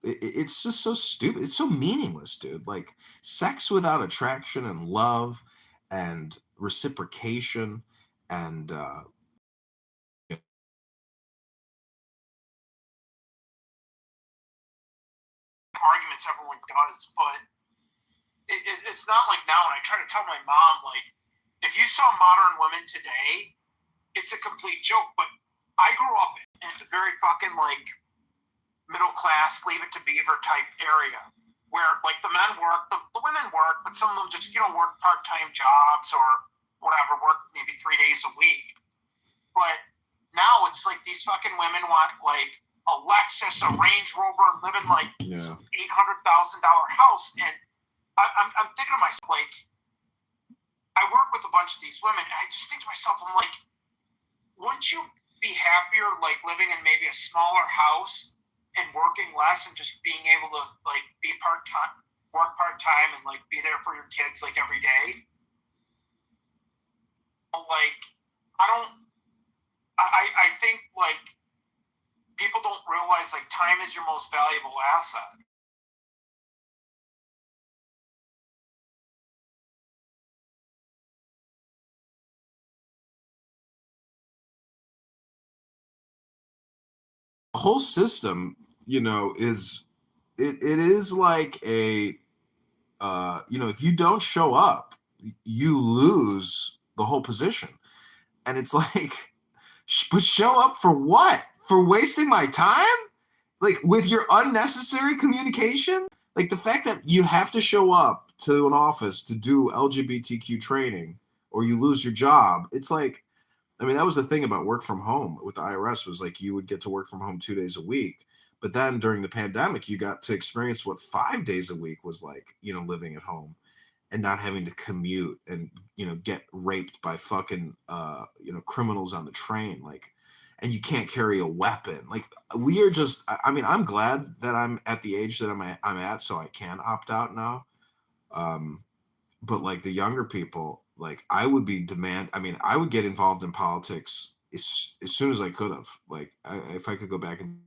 it's just so stupid. It's so meaningless, dude. Like, sex without attraction and love and reciprocation and arguments everyone does, but it's not like now. And I try to tell my mom, like, if you saw modern women today, it's a complete joke. But I grew up in a very fucking like middle class, Leave It to Beaver type area where like the men work, the women work, but some of them just work part-time jobs or whatever, work maybe 3 days a week. But now it's like these fucking women want like a Lexus, a Range Rover, and live in like some $800,000 house. And I'm thinking to myself, like, I work with a bunch of these women, and I just think to myself, I'm like, wouldn't you be happier like living in maybe a smaller house and working less and just being able to like be part-time, work part-time and like be there for your kids like every day? Like, I think like people don't realize like time is your most valuable asset. The whole system, is it is like a if you don't show up, you lose the whole position. And it's like, but show up for what? For wasting my time? Like with your unnecessary communication? Like the fact that you have to show up to an office to do LGBTQ training or you lose your job. It's like, I mean, that was the thing about work from home with the IRS was like you would get to work from home 2 days a week. But then during the pandemic, you got to experience what 5 days a week was like, living at home and not having to commute and, get raped by fucking, criminals on the train. Like, and you can't carry a weapon. Like we are just, I mean, I'm glad that I'm at the age that I'm at, so I can opt out now. But like the younger people, like I would get involved in politics as soon as I could have. Like if I could go back and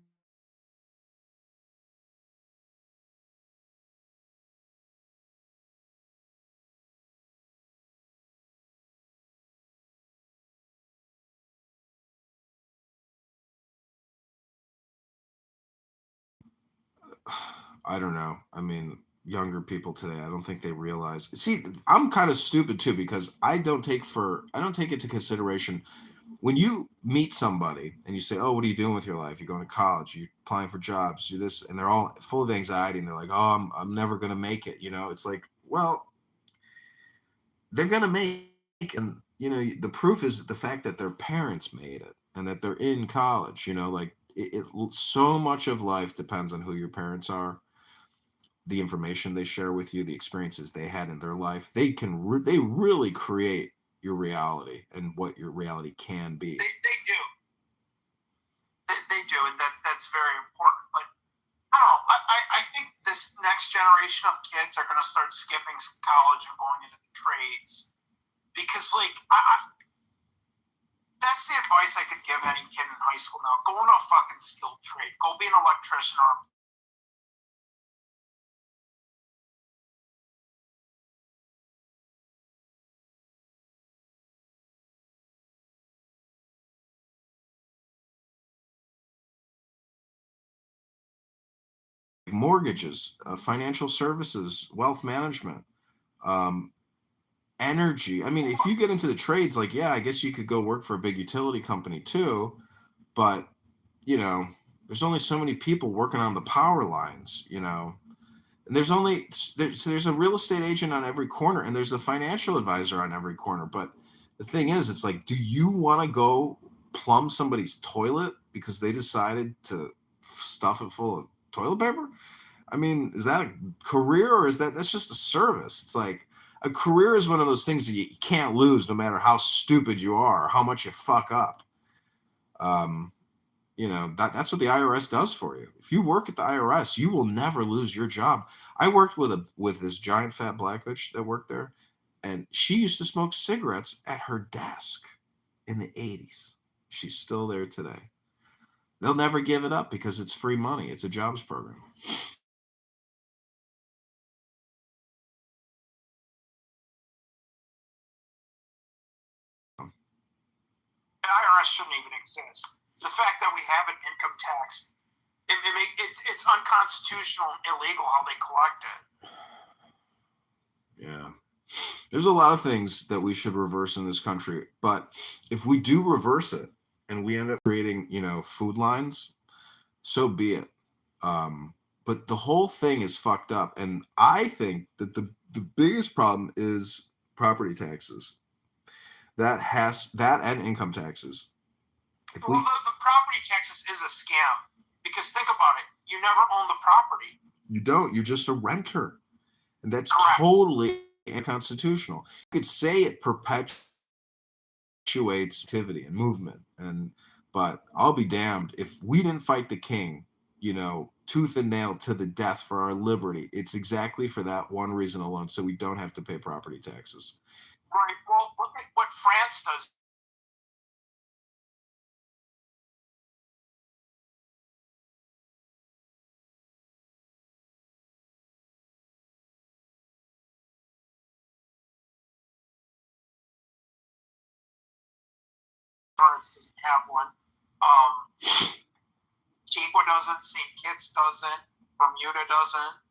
I don't know. I mean, younger people today, I don't think they realize. See, I'm kind of stupid too because I don't take into consideration when you meet somebody and you say, "Oh, what are you doing with your life? You're going to college, you're applying for jobs, you this," and they're all full of anxiety and they're like, "Oh, I'm never going to make it." It's like, well, they're going to make it, and the proof is the fact that their parents made it and that they're in college. Like so much of life depends on who your parents are, the information they share with you, the experiences they had in their life. They really create your reality and what your reality can be. They do. They do, and that's very important. But I don't know. I think this next generation of kids are going to start skipping college and going into the trades because, like, that's the advice I could give any kid in high school now. Go into a fucking skilled trade. Go be an electrician or a mortgages, financial services, wealth management, energy. I mean, if you get into the trades, like, yeah, I guess you could go work for a big utility company too, but there's only so many people working on the power lines, and there's a real estate agent on every corner and there's a financial advisor on every corner. But the thing is, it's like, do you want to go plumb somebody's toilet because they decided to stuff it full of toilet paper? I mean, is that a career or that's just a service? It's like a career is one of those things that you can't lose no matter how stupid you are, or how much you fuck up. That's what the IRS does for you. If you work at the IRS, you will never lose your job. I worked with this giant fat black bitch that worked there, and she used to smoke cigarettes at her desk in the 80s. She's still there today. They'll never give it up because it's free money. It's a jobs program. The IRS shouldn't even exist. The fact that we have an income tax, it's unconstitutional and illegal how they collect it. Yeah. There's a lot of things that we should reverse in this country, but if we do reverse it and we end up creating, food lines, so be it. But the whole thing is fucked up, and I think that the biggest problem is property taxes. That and income taxes. The property taxes is a scam because think about it. You never own the property. You don't. You're just a renter. And that's Correct. Totally unconstitutional. You could say it perpetuates fluctuates activity and movement. But I'll be damned if we didn't fight the king, tooth and nail to the death for our liberty. It's exactly for that one reason alone, so we don't have to pay property taxes. Right. Well, look at what France does. France doesn't have one. Antigua doesn't. St. Kitts doesn't. Bermuda doesn't.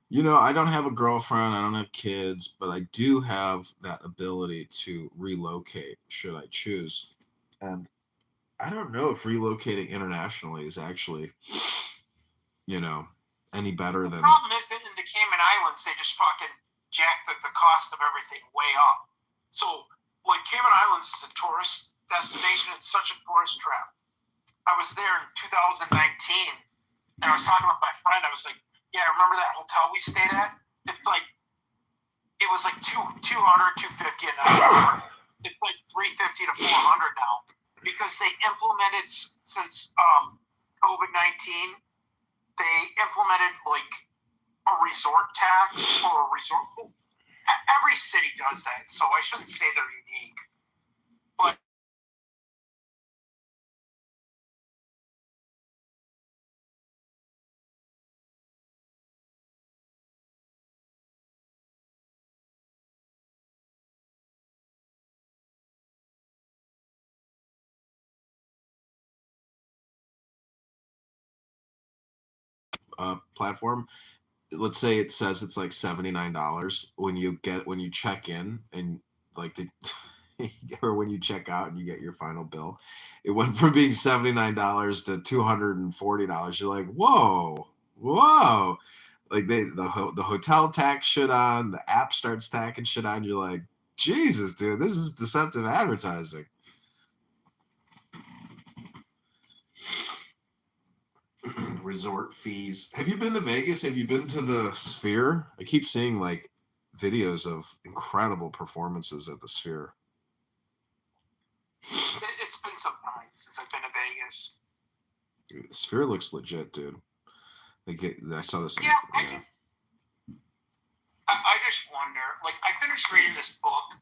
I don't have a girlfriend, I don't have kids, but I do have that ability to relocate should I choose. And I don't know if relocating internationally is actually, any better than. The problem is that in the Cayman Islands, they just fucking jacked the cost of everything way up. So, like, Cayman Islands is a tourist destination. It's such a tourist trap. I was there in 2019, and I was talking with my friend. I was like, yeah, remember that hotel we stayed at? It was like $200, $250 a night. It's like $350 to $400 now because they implemented since COVID-19. They implemented like a resort tax or a resort. Every city does that, so I shouldn't say they're unique. But Platform, let's say it says it's like $79 when you check in and like or when you check out and you get your final bill. It went from being $79 to $240. You're like, whoa, like the hotel tax shit on, the app starts tacking shit on. You're like, Jesus, dude, this is deceptive advertising. Resort fees. Have you been to Vegas? Have you been to the Sphere? I keep seeing like videos of incredible performances at the Sphere. It's been some time since I've been to Vegas. Dude, the Sphere looks legit, dude. I saw this. I just wonder. Like, I finished reading this book,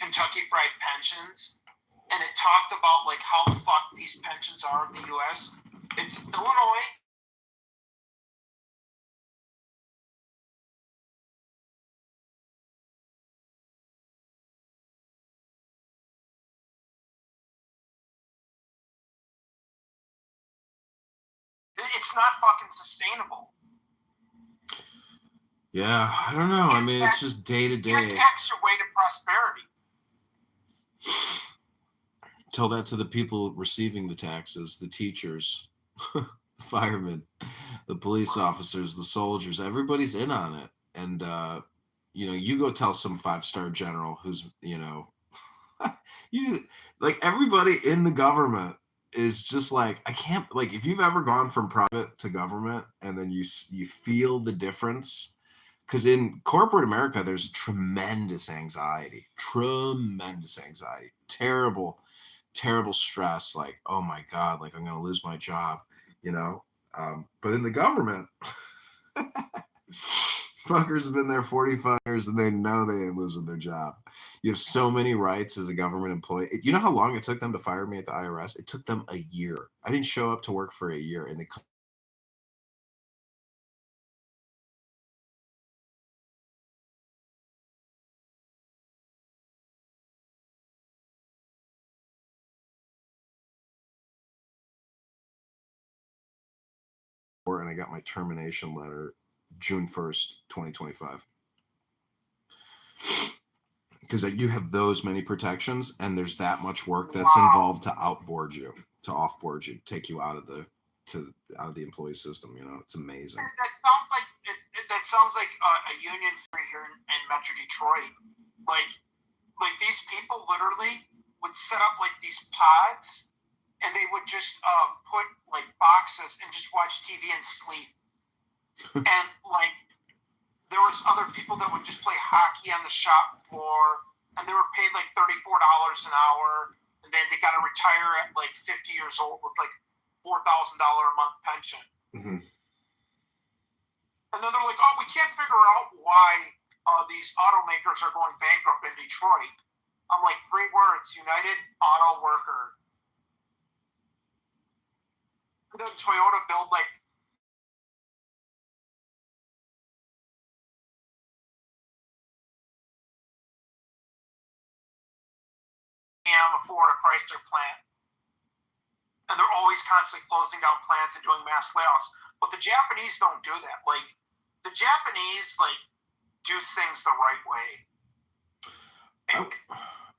Kentucky Fried Pensions, and it talked about like how fucked these pensions are in the U.S. It's Illinois. It's not fucking sustainable. Yeah, I don't know. I mean, it's just day to day. You tax your way to prosperity. Tell that to the people receiving the taxes, the teachers, the firemen, the police officers, the soldiers. Everybody's in on it. And, you go tell some 5-star general who's, like everybody in the government is just like, I can't, like, if you've ever gone from private to government and then you feel the difference, because in corporate America, there's tremendous anxiety, terrible stress. Like, oh my God, like I'm going to lose my job, but in the government, fuckers have been there 45 years and they know they ain't losing their job. You have so many rights as a government employee. You know how long it took them to fire me at the IRS? It took them a year. I didn't show up to work for a year, and they and I got my termination letter June 1st, 2025. Because you have those many protections, and there's that much work that's involved to offboard you, take you out of the employee system. It's amazing. That sounds like a union for here in Metro Detroit. Like these people literally would set up like these pods, and they would just put like boxes and just watch TV and sleep. And like there was other people that would just play hockey on the shop floor. and they were paid like $34 an hour, and then they got to retire at like 50 years old with like $4,000 a month pension. Mm-hmm. And then they're like, oh, we can't figure out why these automakers are going bankrupt in Detroit. I'm like, 3 words: United Auto Worker. Did Toyota build like a Ford or Chrysler plant? And they're always constantly closing down plants and doing mass layoffs. But the Japanese don't do that. Like, the Japanese like do things the right way.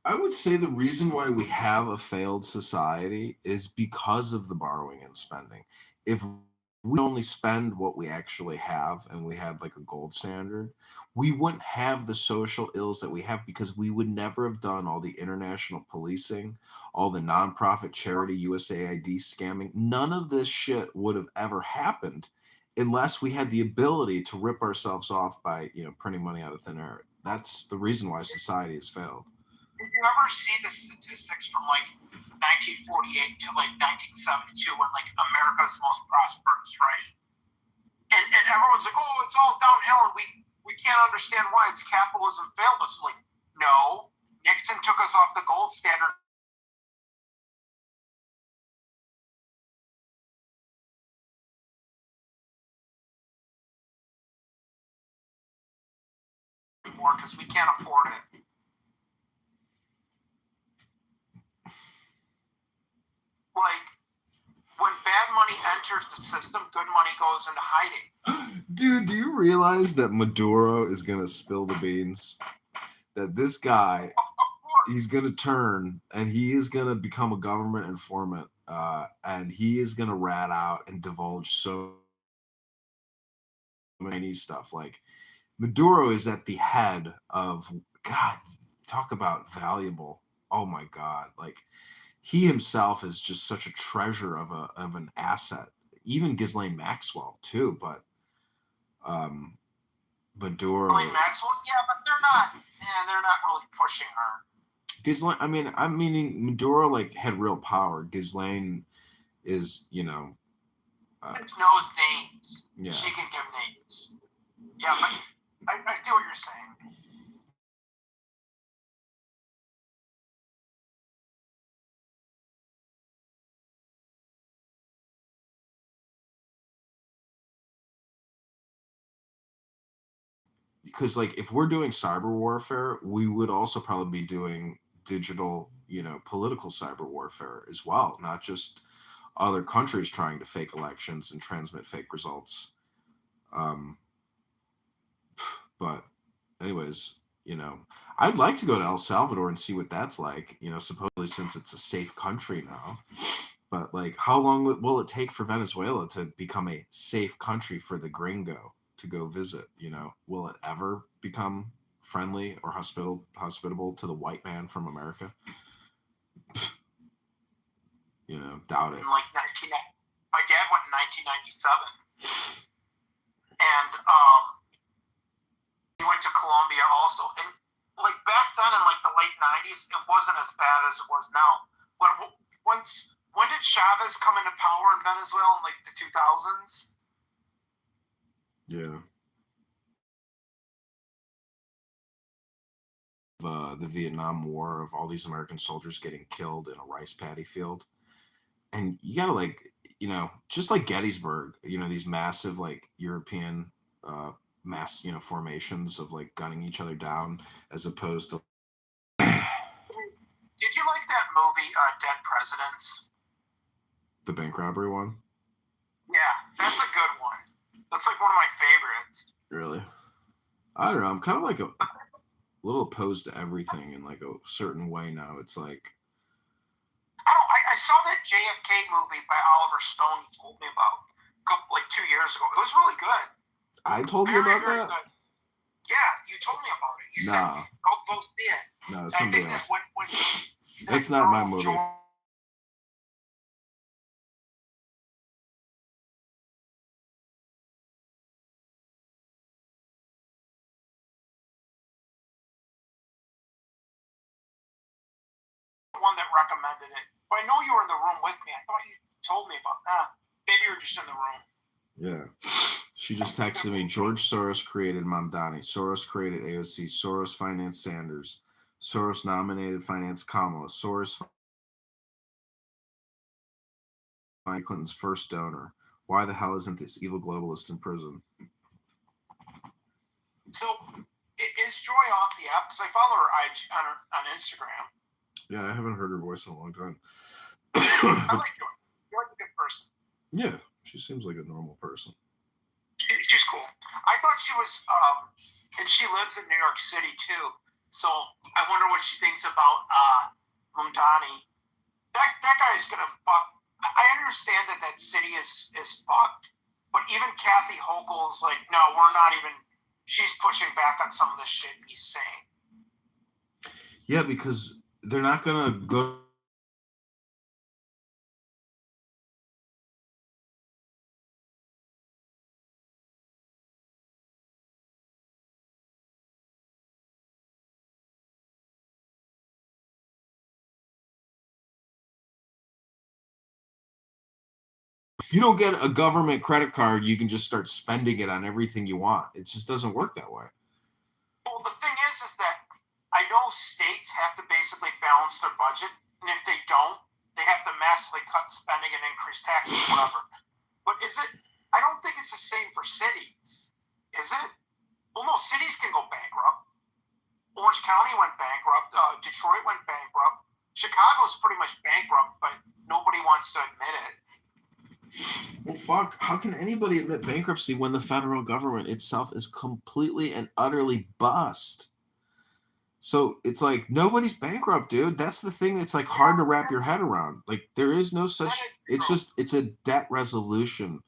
I would say the reason why we have a failed society is because of the borrowing and spending. If we only spend what we actually have and we had like a gold standard, we wouldn't have the social ills that we have because we would never have done all the international policing, all the nonprofit charity USAID scamming. None of this shit would have ever happened unless we had the ability to rip ourselves off by, printing money out of thin air. That's the reason why society has failed. Did you ever see the statistics from like 1948 to like 1972 when like America's most prosperous, right? And everyone's like, oh, it's all downhill, and we can't understand why. It's capitalism failed us. Like, no, Nixon took us off the gold standard. More because we can't afford it. Like, when bad money enters the system, good money goes into hiding. Dude, do you realize that Maduro is going to spill the beans? That this guy, he's going to turn and he is going to become a government informant, and he is going to rat out and divulge so many stuff. Like, Maduro is at the head of, God, talk about valuable. Oh my God. Like, he himself is just such a treasure of an asset. Even Ghislaine Maxwell too, but Maduro. Ghislaine Maxwell, yeah, but they're not really pushing her. Ghislaine, I'm meaning Maduro like had real power. Ghislaine is, knows names. Yeah. She can give names. Yeah, but I see what you're saying. Because like if we're doing cyber warfare, we would also probably be doing digital, political cyber warfare as well, not just other countries trying to fake elections and transmit fake results. But anyways, I'd like to go to El Salvador and see what that's like, supposedly since it's a safe country now. But like, how long will it take for Venezuela to become a safe country for the gringo to go visit? Will it ever become friendly or hospitable to the white man from America? Doubt it. In like my dad went in 1997, and he went to Colombia also. And like back then in like the late 90s, it wasn't as bad as it was now. But when did Chavez come into power in Venezuela in like the 2000s? Yeah. The Vietnam War, of all these American soldiers getting killed in a rice paddy field. And you gotta like, just like Gettysburg, these massive like European mass, formations of like gunning each other down as opposed to. Did you like that movie, Dead Presidents? The bank robbery one? Yeah, that's a good one. That's like one of my favorites. Really? I don't know. I'm kind of like a little opposed to everything in like a certain way now. It's like. I saw that JFK movie by Oliver Stone you told me about like 2 years ago. It was really good. I told you about that? Good. Yeah, you told me about it. You said, go see it. No, somebody else. When That's not my movie. one that recommended it. But I know you were in the room with me. I thought you told me about that. Maybe you were just in the room. Yeah. She just texted me, George Soros created Mamdani. Soros created AOC. Soros financed Sanders. Soros nominated financed Kamala. Soros financed Clinton's first donor. Why the hell isn't this evil globalist in prison? So, is Joy off the app? Because I follow her on Instagram. Yeah, I haven't heard her voice in a long time. I like Joy. Joy's a good person. Yeah, she seems like a normal person. She's cool. I thought she was, and she lives in New York City too. So I wonder what she thinks about Mamdani. That guy is gonna fuck. I understand that city is fucked, but even Kathy Hochul is like, no, we're not even. She's pushing back on some of the shit he's saying. Yeah, because they're not gonna go. If you don't get a government credit card, you can just start spending it on everything you want. It just doesn't work that way. Well, the thing is that I know states have to basically balance their budget, and if they don't, they have to massively cut spending and increase taxes, whatever. But is it? I don't think it's the same for cities, is it? Well, no, cities can go bankrupt. Orange County went bankrupt. Detroit went bankrupt. Chicago's pretty much bankrupt, but nobody wants to admit it. Well, fuck. How can anybody admit bankruptcy when the federal government itself is completely and utterly bust? So it's like nobody's bankrupt, dude. That's the thing that's like hard to wrap your head around. Like there is no such. It's a debt resolution.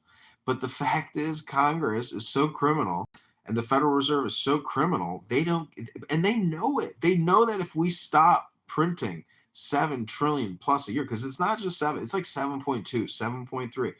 But the fact is, Congress is so criminal, and the Federal Reserve is so criminal. They don't, and they know it. They know that if we stop printing $7 trillion plus a year, because it's not just 7, it's like 7.2, 7.3.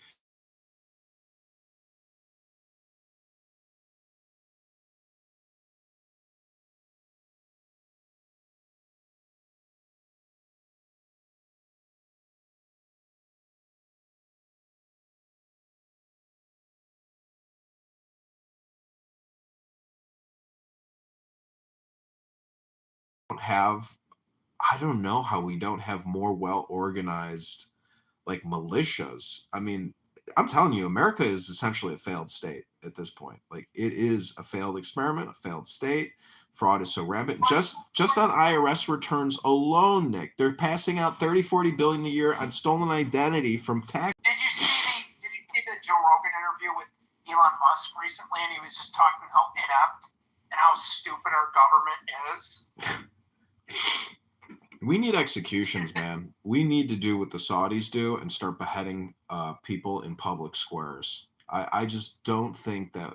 I don't know how we don't have more well-organized like militias. I mean, I'm telling you, America is essentially a failed state at this point. Like it is a failed experiment, a failed state. Fraud is so rampant. Just on IRS returns alone, Nick, they're passing out 30-40 billion a year on stolen identity from tax. Did you see the Joe Rogan interview with Elon Musk recently, and he was just talking how inept and how stupid our government is? We need executions, man. We need to do what the Saudis do and start beheading people in public squares. I just don't think that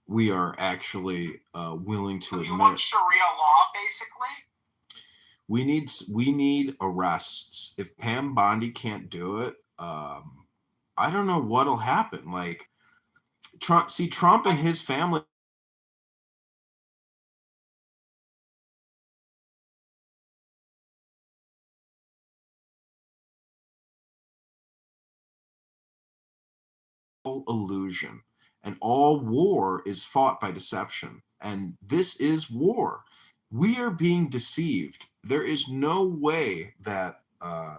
we are actually willing to admit. You want Sharia law, basically? We need arrests. If Pam Bondi can't do it, I don't know what'll happen. Like Trump and his family. Illusion, and all war is fought by deception, and this is war. We are being deceived. There is no way that yeah.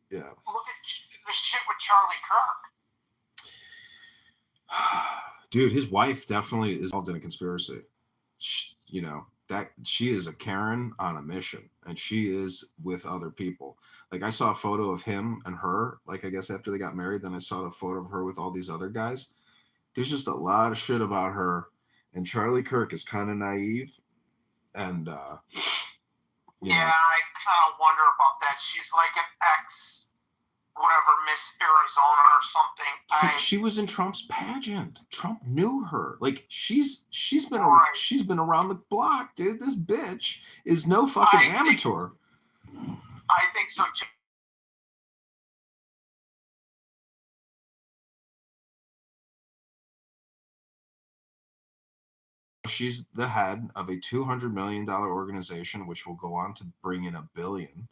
Look at the shit with Charlie Kirk. Dude, his wife definitely is involved in a conspiracy. You know, that she is a Karen on a mission, and she is with other people. Like I saw a photo of him and her, like I guess after they got married, then I saw a photo of her with all these other guys. There's just a lot of shit about her, and Charlie Kirk is kind of naive, and yeah, I kind of wonder about that. She's like an ex, whatever, Miss Arizona or something. She was in Trump's pageant. Trump knew her. Like she's been around the block, dude. This bitch is no fucking amateur. I think so too. She's the head of a $200 million organization, which will go on to bring in $1 billion.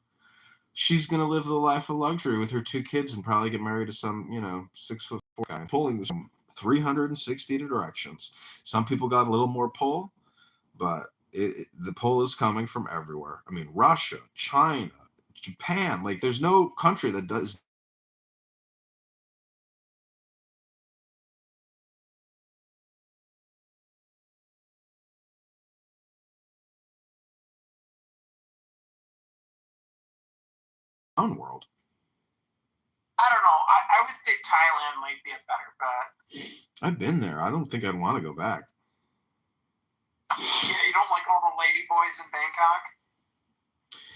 she's gonna live the life of luxury with her 2 kids and probably get married to some, 6'4" guy. Pulling this from 360 directions. Some people got a little more pull, but the pull is coming from everywhere. I mean, Russia, China, Japan. Like, there's no country that does. World. I don't know. I would think Thailand might be a better bet. I've been there. I don't think I'd want to go back. Yeah, you don't like all the lady boys in Bangkok?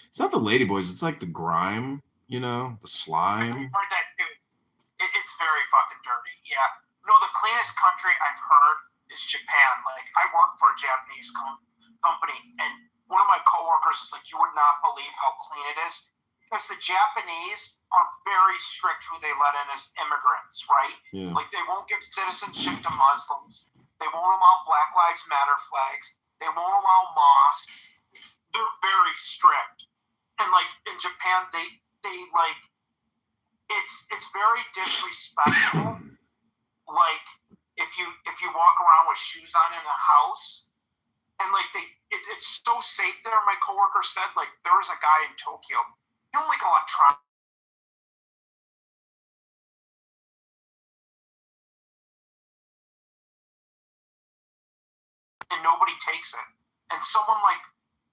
It's not the lady boys. It's like the grime, the slime. I've heard that too. It's very fucking dirty. Yeah. No, the cleanest country I've heard is Japan. Like, I work for a Japanese company, and one of my coworkers is like, you would not believe how clean it is. Because the Japanese are very strict who they let in as immigrants, right? Yeah. Like, they won't give citizenship to Muslims. They won't allow Black Lives Matter flags. They won't allow mosques. They're very strict. And, like, in Japan, they like, it's very disrespectful. Like, if you walk around with shoes on in a house, and, like, it's so safe there. My coworker said, like, there was a guy in Tokyo. He only like electronic. And nobody takes it. And someone, like,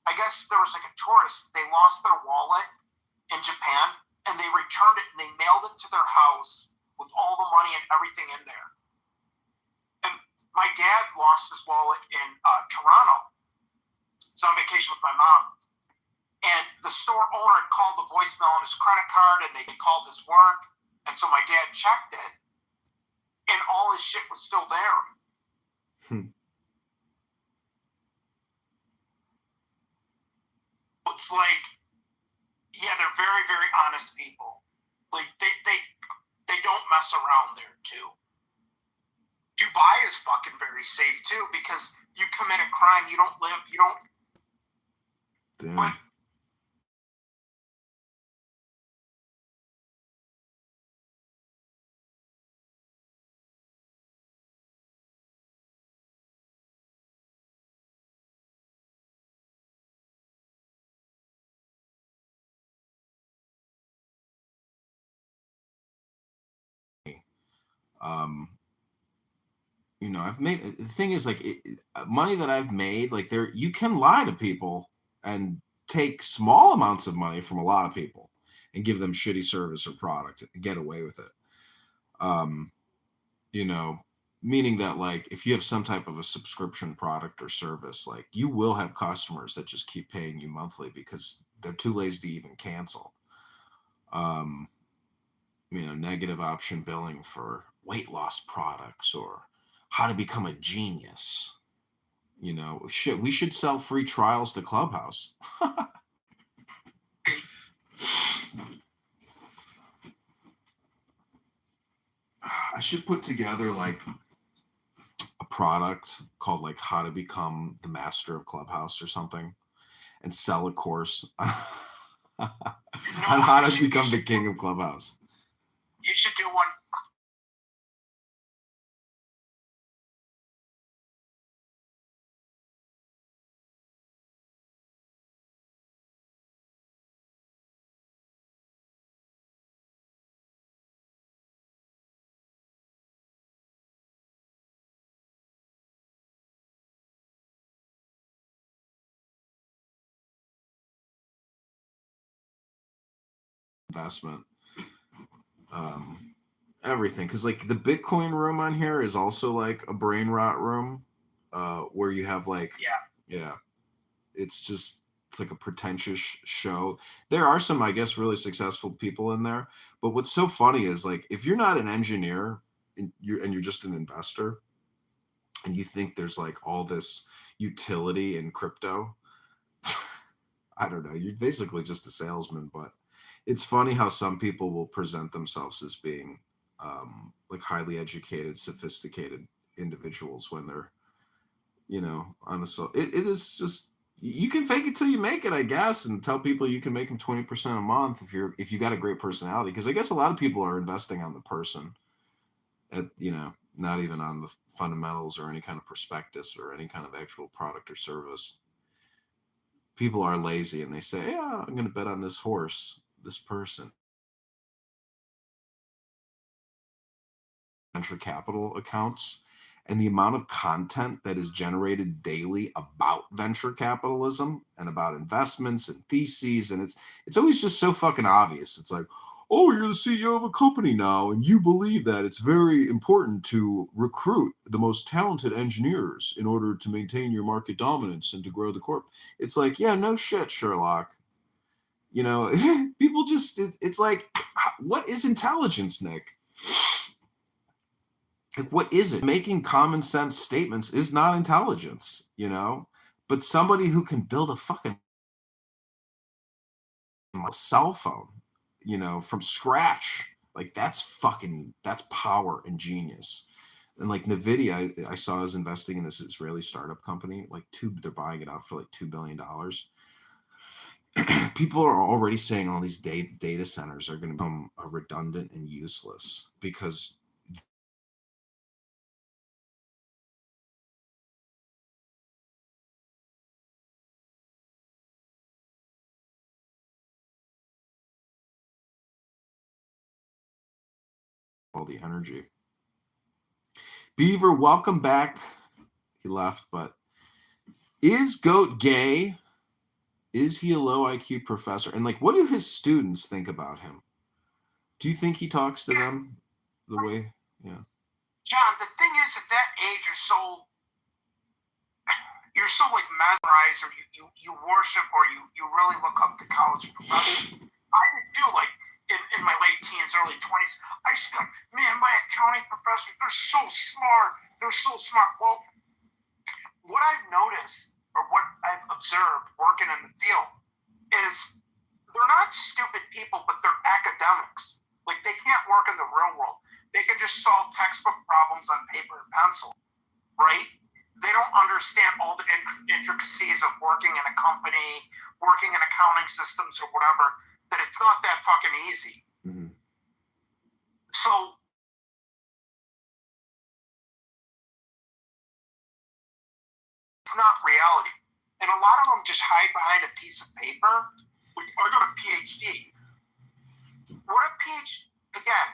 I guess there was like a tourist, they lost their wallet in Japan, and they returned it and they mailed it to their house with all the money and everything in there. And my dad lost his wallet in Toronto. I was on vacation with my mom. And the store owner had called the voicemail on his credit card, and they called his work. And so my dad checked it, and all his shit was still there. It's like, yeah, they're very, very honest people. Like, they don't mess around there, too. Dubai is fucking very safe, too, because you commit a crime, you don't live, you don't... Damn. I've made, the thing is, like, money that I've made, like, you can lie to people and take small amounts of money from a lot of people and give them shitty service or product and get away with it. Meaning that, like, if you have some type of a subscription product or service, like, you will have customers that just keep paying you monthly because they're too lazy to even cancel. Negative option billing for weight loss products or how to become a genius. Shit, we should sell free trials to Clubhouse. I should put together, like, a product called, like, how to become the master of Clubhouse or something and sell a course on how to become the king of Clubhouse. You should do one. Investment. Everything, because, like, the Bitcoin room on here is also like a brain rot room, where you have, like, it's like a pretentious show. There are some, I guess, really successful people in there, but what's so funny is, like, if you're not an engineer and you're just an investor and you think there's, like, all this utility in crypto, I don't know, you're basically just a salesman. But it's funny how some people will present themselves as being like highly educated, sophisticated individuals when they're, on a it is just You can fake it till you make it, I guess, and tell people you can make them 20% a month if you got a great personality. Because I guess a lot of people are investing on the person, not even on the fundamentals or any kind of prospectus or any kind of actual product or service. People are lazy and they say, "Yeah, I'm going to bet on this horse, this person." Venture capital accounts and the amount of content that is generated daily about venture capitalism and about investments and theses, and it's always just so fucking obvious. It's like, oh, you're the CEO of a company now and you believe that it's very important to recruit the most talented engineers in order to maintain your market dominance and to grow the corp. It's like, yeah, no shit, Sherlock. People just, it's like, what is intelligence, Nick? Like, what is it? Making common sense statements is not intelligence, but somebody who can build a fucking cell phone, from scratch, like that's power and genius. And like Nvidia, I saw is investing in this Israeli startup company, they're buying it out for like $2 billion. People are already saying all these data centers are going to become redundant and useless because all the energy. Beaver, welcome back. He left, but is Goat gay? Is he a low IQ professor? And what do his students think about him? Do you think he talks to them the way? Yeah. John, the thing is, at that age, you're so mesmerized, or you worship, or you really look up to college professors. I did too, in my late teens, early 20s. I used to be like, man, my accounting professors, they're so smart. They're so smart. Well, what I've noticed, or what I've observed working in the field, is they're not stupid people, but they're academics. They can't work in the real world. They can just solve textbook problems on paper and pencil, right? They don't understand all the intricacies of working in a company, working in accounting systems or whatever, that it's not that fucking easy. Mm-hmm. So it's not reality. And a lot of them just hide behind a piece of paper. I got a PhD. What a PhD, again,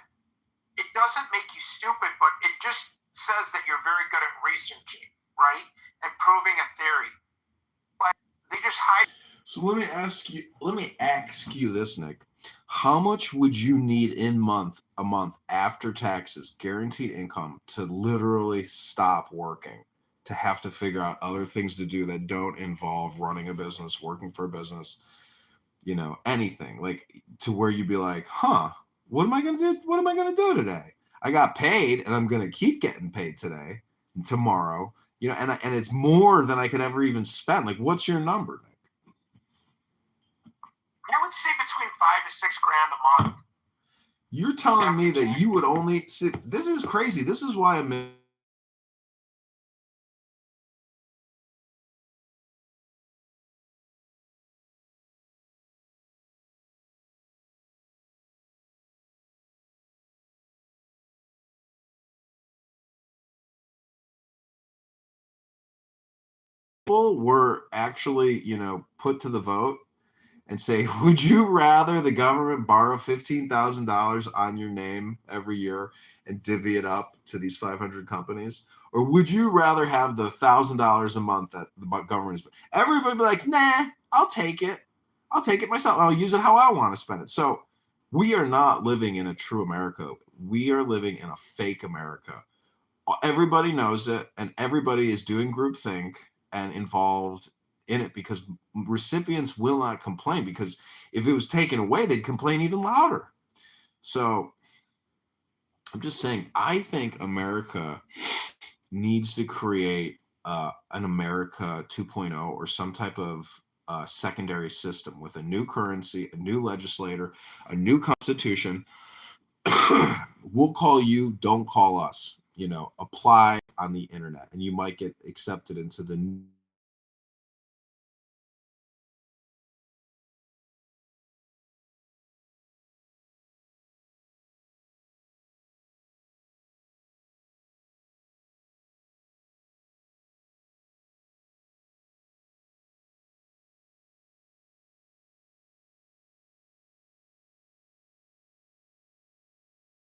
it doesn't make you stupid, but it just says that you're very good at researching, right? And proving a theory. But they just hide. So let me ask you this, Nick. How much would you need a month after taxes, guaranteed income, to literally stop working, to have to figure out other things to do that don't involve running a business, working for a business, anything, to where you'd be like, what am I going to do? What am I going to do today? I got paid and I'm going to keep getting paid today and tomorrow, and it's more than I could ever even spend. What's your number, Nick? I would say between $5,000 to $6,000 a month. You're telling me that you would only sit. This is crazy. This is why people were actually, put to the vote and say, would you rather the government borrow $15,000 on your name every year and divvy it up to these 500 companies? Or would you rather have the $1,000 a month that the government is? Everybody would be like, nah, I'll take it. I'll take it myself. I'll use it how I want to spend it. So we are not living in a true America. We are living in a fake America. Everybody knows it, and everybody is doing groupthink and involved in it because recipients will not complain, because if it was taken away, they'd complain even louder. So I'm just saying, I think America needs to create an America 2.0 or some type of secondary system with a new currency, a new legislator, a new constitution. We'll call you, don't call us. Apply on the internet, and you might get accepted into the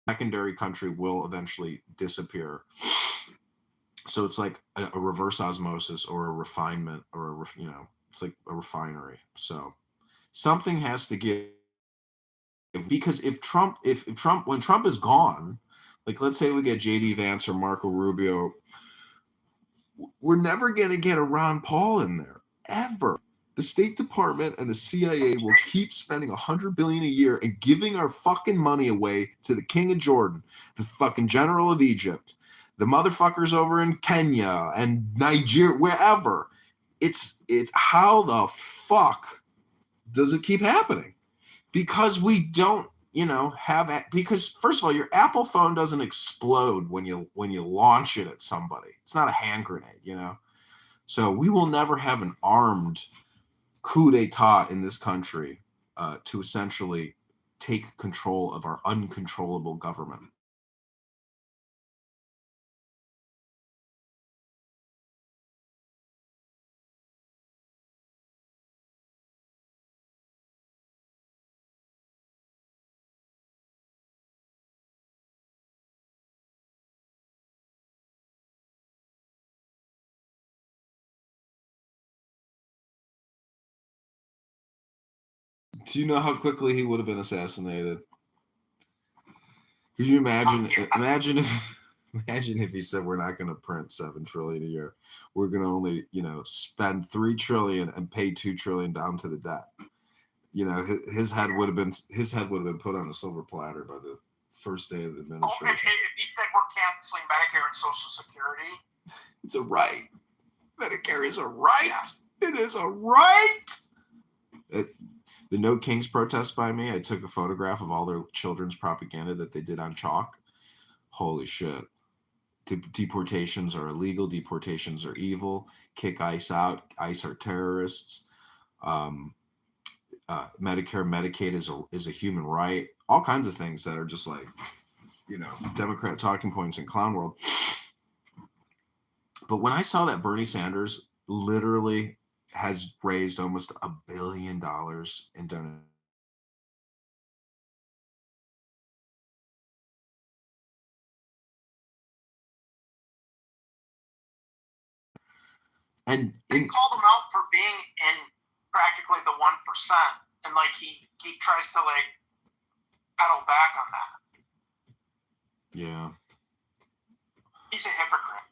secondary country will eventually disappear. So it's like a reverse osmosis or a refinement or it's like a refinery. So something has to give, because if Trump when Trump is gone, like let's say we get JD Vance or Marco Rubio, we're never going to get a Ron Paul in there ever. The State Department and the CIA will keep spending $100 billion a year and giving our fucking money away to the King of Jordan, the fucking General of Egypt, the motherfuckers over in Kenya and Nigeria, wherever. It's how the fuck does it keep happening? Because we don't, because first of all, your Apple phone doesn't explode when you launch it at somebody. It's not a hand grenade, So we will never have an armed coup d'etat in this country to essentially take control of our uncontrollable government. Do you know how quickly he would have been assassinated? Could you imagine? Imagine if he said we're not going to print $7 trillion a year. We're going to only, spend $3 trillion and pay $2 trillion down to the debt. His head would have been put on a silver platter by the first day of the administration. If you think we're canceling Medicare and Social Security, it's a right. Medicare is a right. It is a right. The No Kings protest by me, I took a photograph of all their children's propaganda that they did on chalk. Holy shit. Deportations are illegal. Deportations are evil. Kick ICE out. ICE are terrorists. Medicare, Medicaid is a human right. All kinds of things that are just like, Democrat talking points in clown world. But when I saw that Bernie Sanders literally has raised almost $1 billion in donations. And they called him out for being in practically the 1%, and he tries to pedal back on that. Yeah. He's a hypocrite.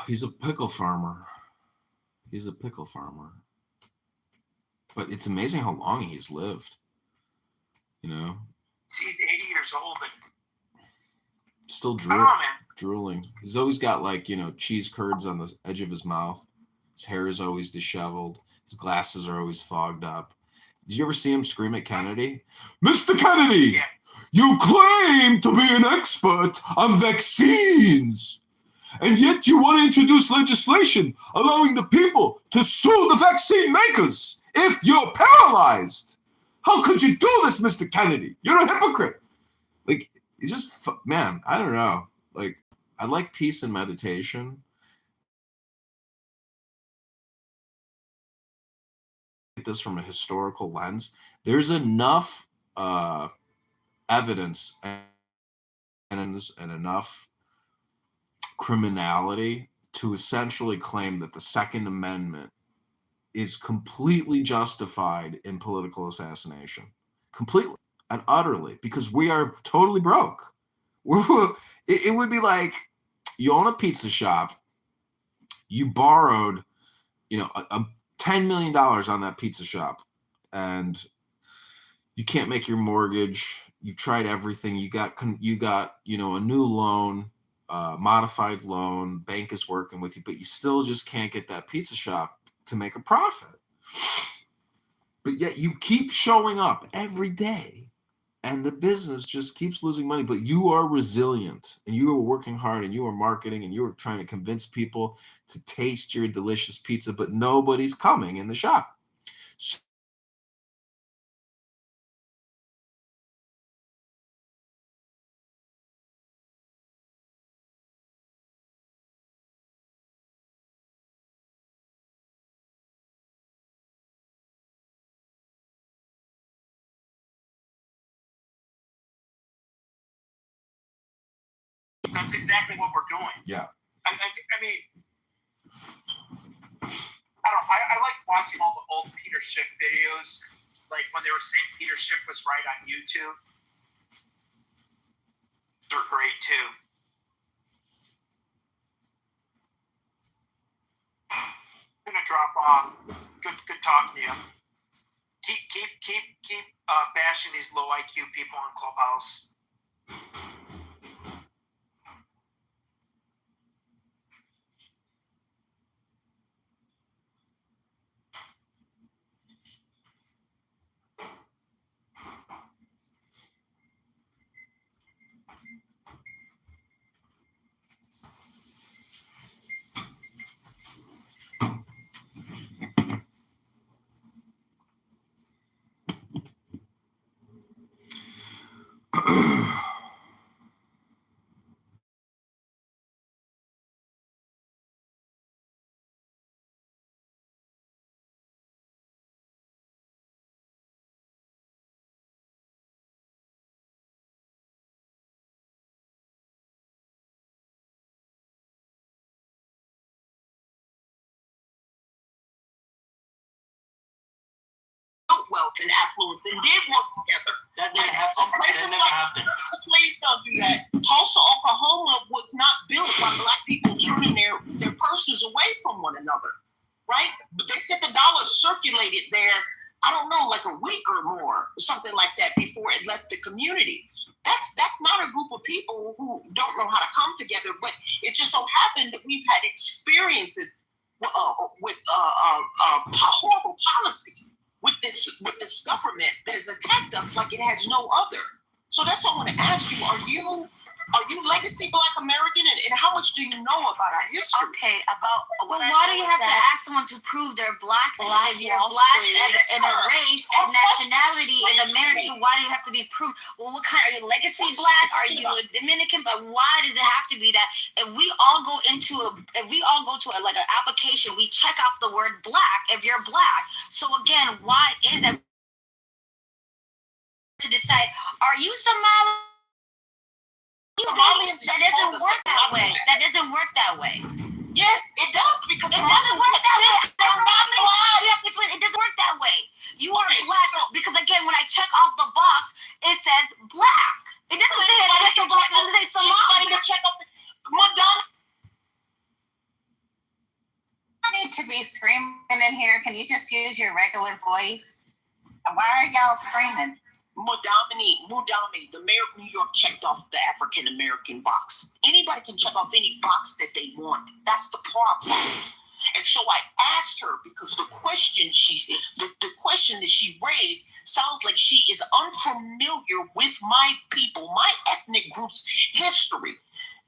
He's a pickle farmer. But it's amazing how long he's lived. He's 80 years old and still drooling. He's always got cheese curds on the edge of his mouth. His hair is always disheveled. His glasses are always fogged up. Did you ever see him scream at Kennedy? Mr. Kennedy, yeah. You claim to be an expert on vaccines, and yet you want to introduce legislation allowing the people to sue the vaccine makers if you're paralyzed. How could you do this, Mr. Kennedy? You're a hypocrite. He's just, man, I don't know. I like peace and meditation. This from a historical lens. There's enough evidence and enough criminality to essentially claim that the Second Amendment is completely justified in political assassination. Completely and utterly, because we are totally broke. It would be like you own a pizza shop, you borrowed, $10 million on that pizza shop, and you can't make your mortgage. You've tried everything. You got a new loan, modified loan. Bank is working with you, but you still just can't get that pizza shop to make a profit. But yet you keep showing up every day, and the business just keeps losing money. But you are resilient, and you are working hard, and you are marketing, and you are trying to convince people to taste your delicious pizza, but nobody's coming in the shop. That's exactly what we're doing. Yeah. I mean, I like watching all the old Peter Schiff videos, like when they were saying Peter Schiff was right on YouTube. They're great too. I'm gonna drop off. Good talking to you. Keep bashing these low IQ people on Clubhouse. Wealth and affluence and did work together. That didn't happen. That never happened. Please don't do that. Tulsa, Oklahoma was not built by black people turning their purses away from one another, right? But they said the dollar circulated there, I don't know, like a week or more, or something like that, before it left the community. That's not a group of people who don't know how to come together, but it just so happened that we've had experiences with horrible policy with this government that has attacked us like it has no other. So that's what I want to ask you. Are you legacy Black American, and how much do you know about our history? Okay, about But why do you have to ask someone to prove they're black? If you're black and a race and nationality is American, why do you have to be proved? Well, what kind? Are you legacy black? Are you a Dominican? But why does it have to be that? If we all go to like an application, we check off the word black if you're black. So again, why is that to decide? Are you Somali? That doesn't work that way. That doesn't work that way. Yes, it does, because it doesn't work that way. It doesn't work that way. You are black because again, when I check off the box, it says black. It doesn't say black. It doesn't say Somali. I need to be screaming in here. Can you just use your regular voice? Why are y'all screaming? Mudami, the mayor of New York checked off the African American box. Anybody can check off any box that they want. That's the problem. And so I asked her, because the question that she raised sounds like she is unfamiliar with my people, my ethnic group's history.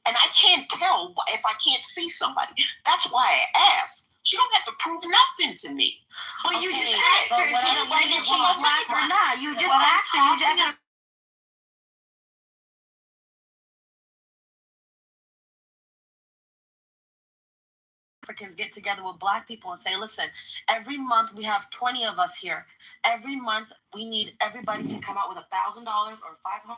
And I can't tell if I can't see somebody. That's why I asked. She don't have to prove nothing to me. But you just asked her if she's black or not. You just asked her. You just asked her. Africans get together with black people and say, listen, every month we have 20 of us here. Every month we need everybody to come out with $1,000 or $500.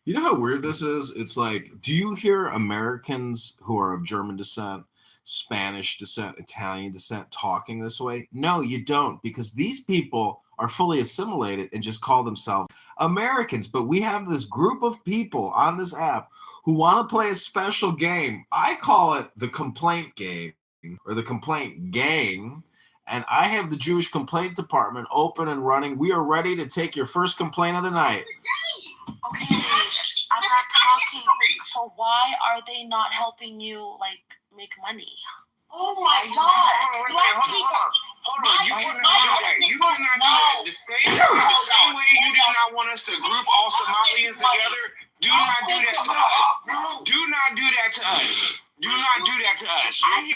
You know how weird this is? It's like, do you hear Americans who are of German descent, Spanish descent, Italian descent talking this way? No, you don't, because these people are fully assimilated and just call themselves Americans. But we have this group of people on this app who want to play a special game. I call it the complaint game or the complaint gang. And I have the Jewish complaint department open and running. We are ready to take your first complaint of the night. Okay, I'm not talking. So why are they not helping you, like, make money? Oh my God! Black people. Hold on, you cannot do that. You cannot do that. The same way you did not want us to group all Somalians together. Do not do that to us. Do not do that to us. Do not do that to us. And,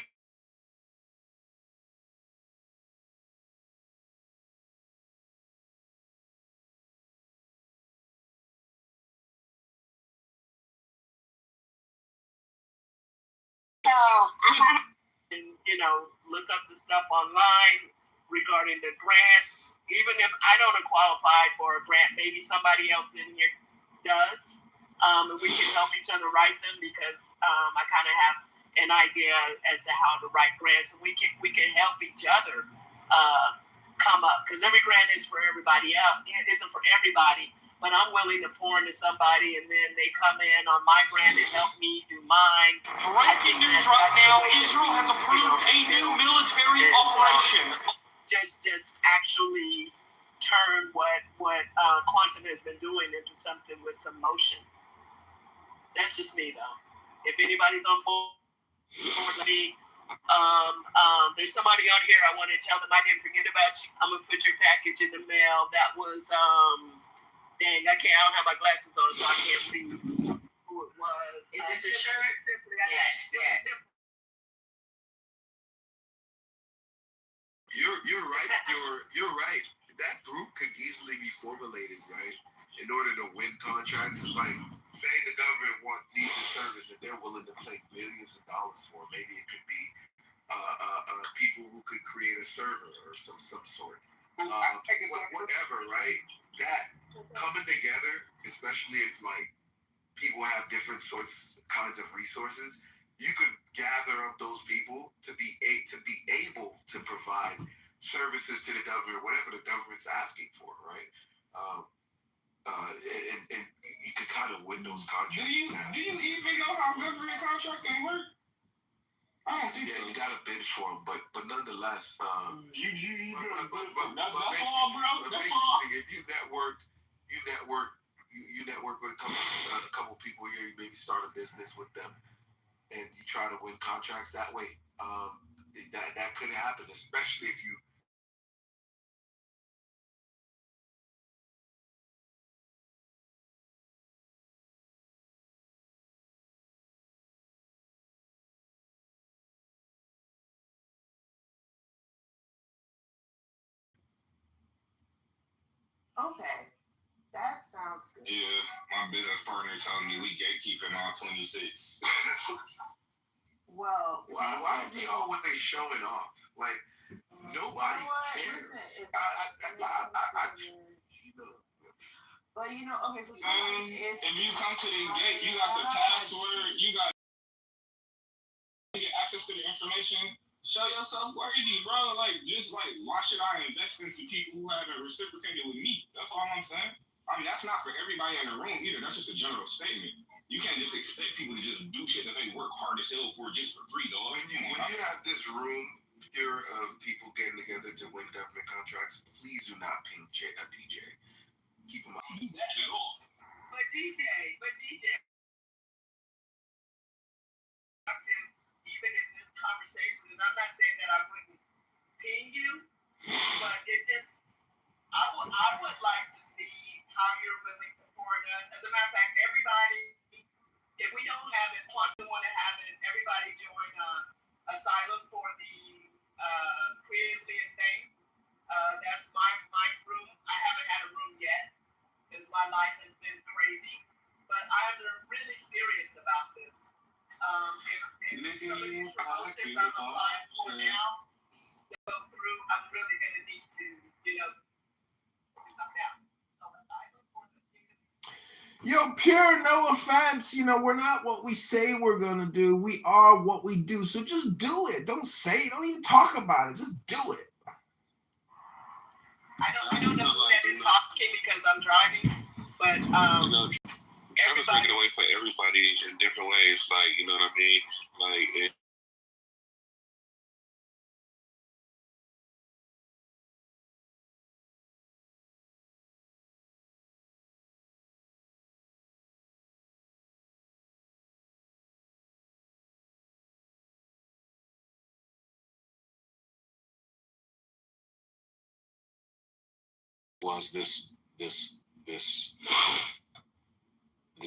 look up the stuff online regarding the grants. Even if I don't qualify for a grant, maybe somebody else in here does. and we can help each other write them because I kind of have an idea as to how to write grants, and we can help each other come up, because every grant is for everybody else. It isn't for everybody, but I'm willing to pour into somebody, and then they come in on my grant and help me do mine. Breaking news right now: Israel has approved a new military operation. Just actually turn what Quantum has been doing into something with some motion. That's just me, though. If anybody's on board with me, there's somebody on here. I want to tell them I didn't forget about you. I'm gonna put your package in the mail. That was dang, I don't have my glasses on, so I can't read who it was. Is this a shirt? Yes. You're right. You're right. That group could easily be formulated, right, in order to win contracts. It's like, say the government needs a service that they're willing to pay millions of dollars for. Maybe it could be people who could create a server or some sort. Whatever, right? That coming together, especially if like people have different kinds of resources, you could gather up those people to be able to provide services to the government, whatever the government's asking for, right? And you could kind of win those contracts. Do you even know how government contracting work? I don't think so. You got to bid for them, but nonetheless, that's all, bro. That's all. If you network with a couple people here. You maybe start a business with them, and you try to win contracts that way. That could happen, especially if you. Okay, that sounds good. Yeah, my business partner told me we gatekeeping all 26. Well, why is he always showing off? Like, nobody cares. But okay, so if you come to the gate, you got the password, you got to get access to the information. Show yourself worthy, bro. Like, just like, why should I invest into people who haven't reciprocated with me? That's all I'm saying. I mean, that's not for everybody in the room either. That's just a general statement. You can't just expect people to just do shit that they work hard as hell for just for free, dog. When you have this room here of people getting together to win government contracts, please do not ping PJ. Keep them out. Do that at all. But DJ. Even in this conversation, and I'm not saying that I wouldn't ping you, but it just, I would like to see how you're willing to pour in us. As a matter of fact, everybody, if we don't have it, Quantum want to have it, everybody join Asylum for the Creatively Insane. That's my room. I haven't had a room yet because my life has been crazy, but I'm really serious about this. If some of these promotions I'm applying for now go through, I'm really going to need to, do something else. Yo, Pure, no offense. We're not what we say we're going to do. We are what we do. So just do it. Don't say it. Don't even talk about it. Just do it. I don't know who that is talking because I'm driving, but Trevor's making a way for everybody in different ways. Like, you know what I mean? Like, was this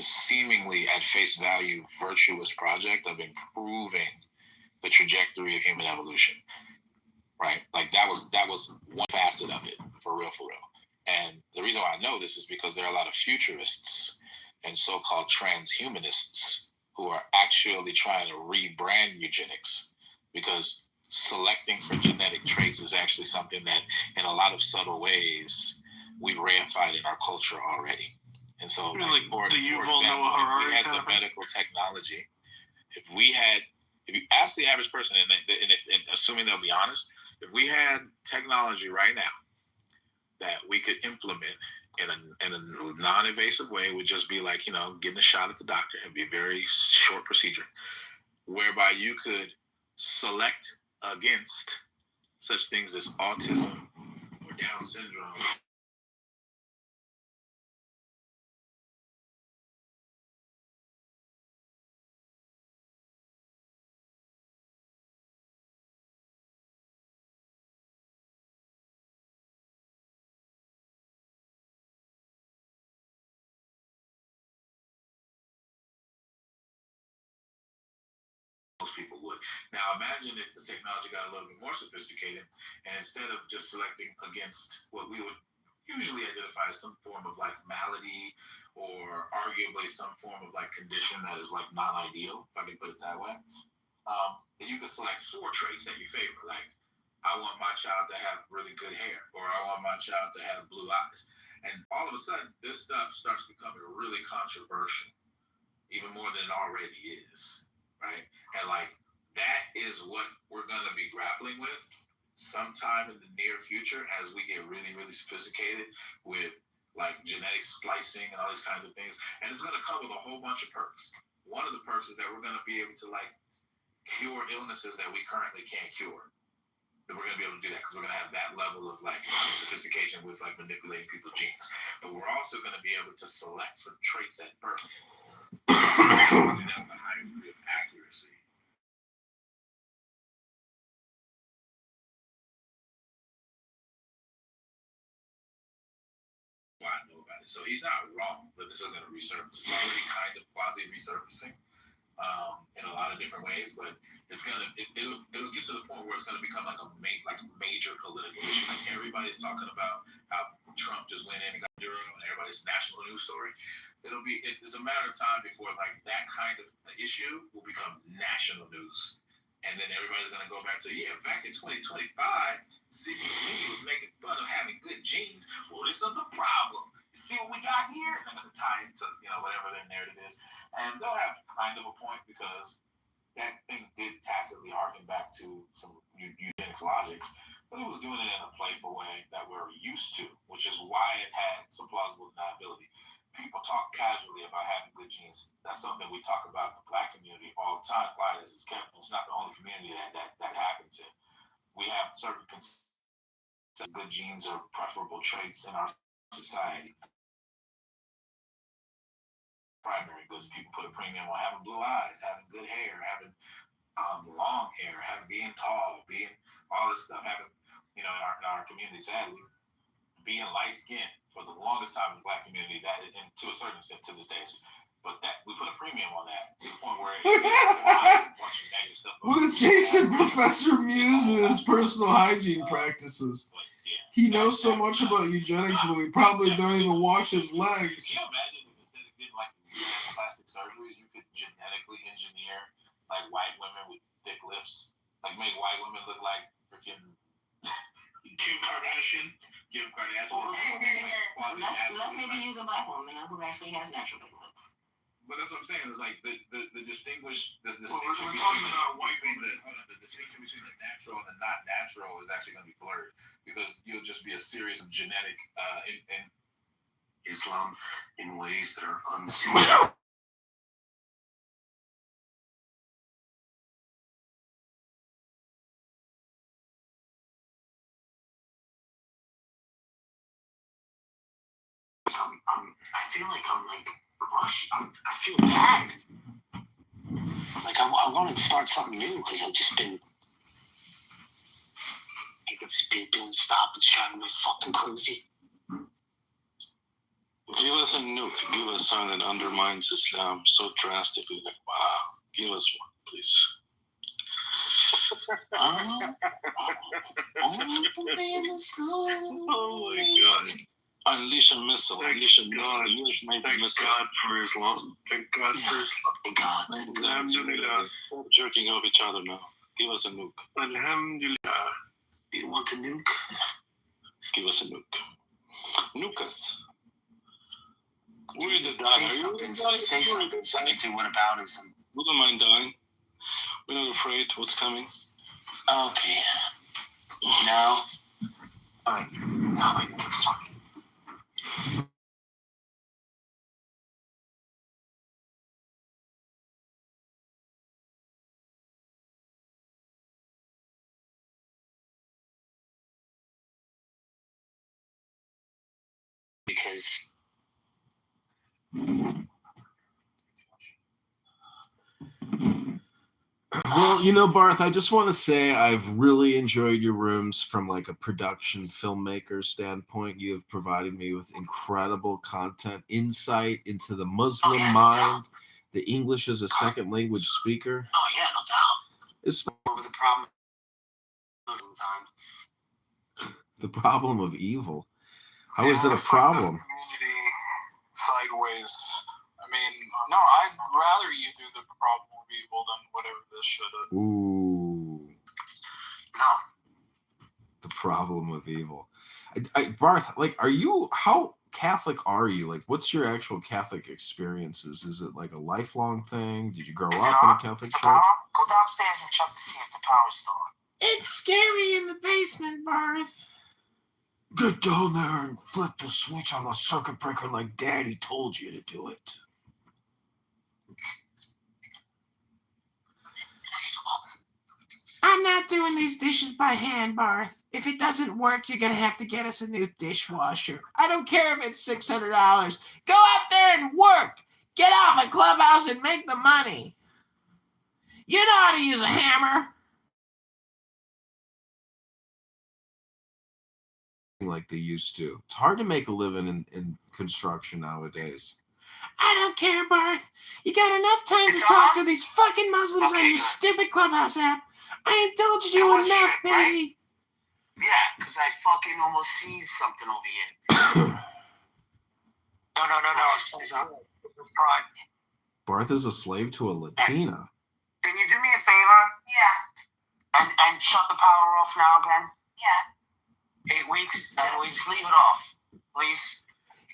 seemingly at face value virtuous project of improving the trajectory of human evolution, right? Like that was one facet of it, for real. And the reason why I know this is because there are a lot of futurists and so-called transhumanists who are actually trying to rebrand eugenics, because selecting for genetic traits is actually something that in a lot of subtle ways we've reified in our culture already. And so, Like for the Yuval example, Noah if Harari we had kind the of thing? medical technology, if you ask the average person, and assuming they'll be honest, if we had technology right now that we could implement in a non-invasive way, it would just be like, getting a shot at the doctor. It'd be a very short procedure, whereby you could select against such things as autism or Down syndrome. Most people would. Now imagine if the technology got a little bit more sophisticated, and instead of just selecting against what we would usually identify as some form of like malady or arguably some form of like condition that is like not ideal, if I can put it that way, then you can select 4 traits that you favor. Like, I want my child to have really good hair, or I want my child to have blue eyes. And all of a sudden, this stuff starts becoming really controversial, even more than it already is. Right? And like, that is what we're going to be grappling with sometime in the near future as we get really, really sophisticated with like genetic splicing and all these kinds of things. And it's going to come with a whole bunch of perks. One of the perks is that we're going to be able to like cure illnesses that we currently can't cure. That we're going to be able to do that because we're going to have that level of like sophistication with like manipulating people's genes. But we're also going to be able to select for traits at birth. Do that with a high degree of accuracy. I know about it. So he's not wrong, but this is going to resurface. It's already kind of quasi resurfacing in a lot of different ways, but it's gonna it'll get to the point where it's going to become like a major political issue. Like everybody's talking about how Trump just went in and got Durham, and everybody's national news story. It's a matter of time before like that kind of issue will become national news. And then everybody's going to go back to, back in 2025, CBC was making fun of having good genes. Well, this is the problem. You see what we got here? They're going to tie it to, whatever their narrative is. And they'll have kind of a point because that thing did tacitly harken back to some eugenics logics, but it was doing it in a playful way that we're used to, which is why it had some plausible deniability. People talk casually about having good genes. That's something we talk about in the Black community all the time. Quiet as it's kept. It's not the only community that happens in. We have certain good genes are preferable traits in our society. Primary goods. People put a premium on having blue eyes, having good hair, having long hair, having being tall, being all this stuff. Having in our community, sadly, being light skinned for the longest time in the Black community, that and to a certain extent to this day, but that we put a premium on that to the point where what is Jason Professor Muse's personal hygiene practices? He knows so much about eugenics, but we probably don't even wash his legs. Can you imagine if instead of getting like plastic surgeries, you could genetically engineer like white women with thick lips, like make white women look like freaking Kim Kardashian. Let's maybe use a Black woman who actually has natural lips. But that's what I'm saying. It's like the distinction between the distinction between the natural and the not natural is actually going to be blurred because you'll just be a series of genetic in Islam in ways that are unseen. I feel like I'm like rushed. I feel bad. Like I wanted to start something new because I've just been doing stop and driving me fucking crazy. Give us a nuke. Give us something that undermines Islam so drastically. Like, wow. Give us one, please. Oh my God. Unleash a missile. Unleash a missile. US made the missile. Thank God for Islam. Thank God for Islam. Thank God. Alhamdulillah. Stop jerking off each other now. Give us a nuke. Alhamdulillah. You want a nuke? Give us a nuke. Nuke us. We're the dying. Say something. Say something. Second to whataboutism. We don't mind dying. We're not afraid what's coming. Okay. Now. Alright. Now wait. Sorry. Because Well, you know, Barth, I just want to say I've really enjoyed your rooms from like a production filmmaker standpoint. You have provided me with incredible content, insight into the Muslim mind, the English as a second language speaker. oh yeah, no doubt. It's Over the problem the problem of evil. How is it a problem? Sideways. I mean, no, I'd rather you do the problem of evil than whatever this shit is. Ooh. No. The problem of evil. Barth, like, how Catholic are you? Like, what's your actual Catholic experiences? Is it like a lifelong thing? Did you grow up in a Catholic church? Go downstairs and check to see if the power's still on. It's scary in the basement, Barth. Get down there and flip the switch on the circuit breaker like Daddy told you to do it. I'm not doing these dishes by hand, Barth. If it doesn't work, you're gonna have to get us a new dishwasher. I don't care if it's $600. Go out there and work. Get off a Clubhouse and make the money. You know how to use a hammer. Like they used to. It's hard to make a living in construction nowadays. I don't care, Barth. You got enough time to talk to these fucking Muslims on your stupid Clubhouse app. I indulged you enough, baby. Yeah, because I fucking almost seized something over here. No. It's pride. Barth is a slave to a Latina. Can you do me a favor? Yeah. And shut the power off now again? Yeah. 8 weeks, 9 weeks, leave it off, please.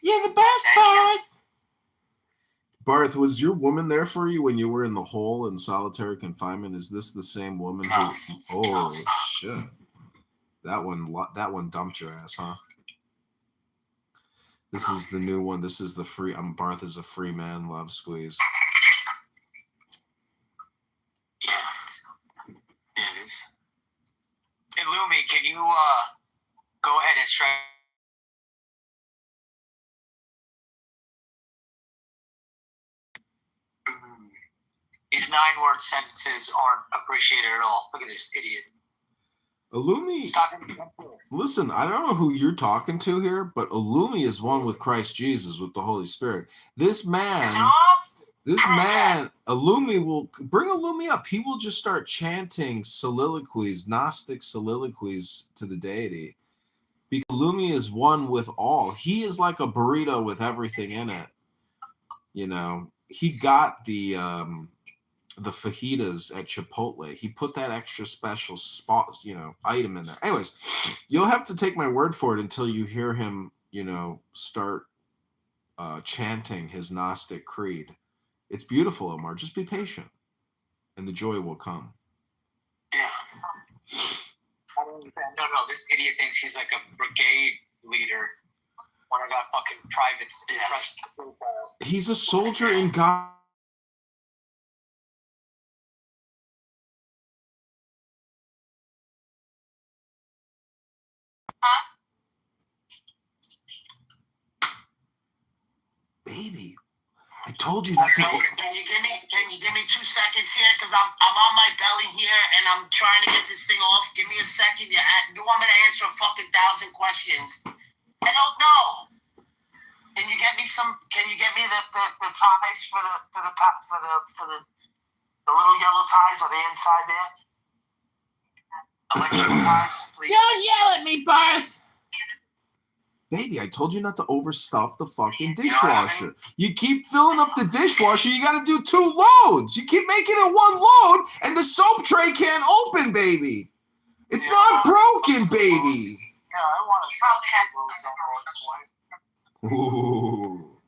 You're the best, Barth. Barth, was your woman there for you when you were in the hole in solitary confinement? Is this the same woman who? Oh shit! That one dumped your ass, huh? This is the new one. This is the free. Barth is a free man. Love squeeze. Yeah, it is. Hey, Lumi, can you go ahead and strike? These 9-word sentences aren't appreciated at all. Look at this idiot. Illumi. Listen, I don't know who you're talking to here, but Illumi is one with Christ Jesus, with the Holy Spirit. This man, Illumi will bring Illumi up. He will just start chanting soliloquies, Gnostic soliloquies to the deity. Because Illumi is one with all. He is like a burrito with everything in it. You know, he got the fajitas at Chipotle. He put that extra special spot, item in there. Anyways, you'll have to take my word for it until you hear him, start chanting his Gnostic creed. It's beautiful, Omar. Just be patient, and the joy will come. Yeah. No, this idiot thinks he's like a brigade leader. When I got fucking privates. He's a soldier in God. Baby, I told you not to. Can you give me 2 seconds here? Because I'm on my belly here and I'm trying to get this thing off. Give me a second. You want me to answer a fucking 1,000 questions? I don't know. Can you get me the ties for the little yellow ties? Are they inside there? Electrical ties, please. Don't yell at me, Barth. Baby, I told you not to overstuff the fucking dishwasher. You keep filling up the dishwasher. You got to do 2 loads. You keep making it 1 load, and the soap tray can't open, baby. It's not broken, baby. Yeah, I want to try loads on both. Ooh.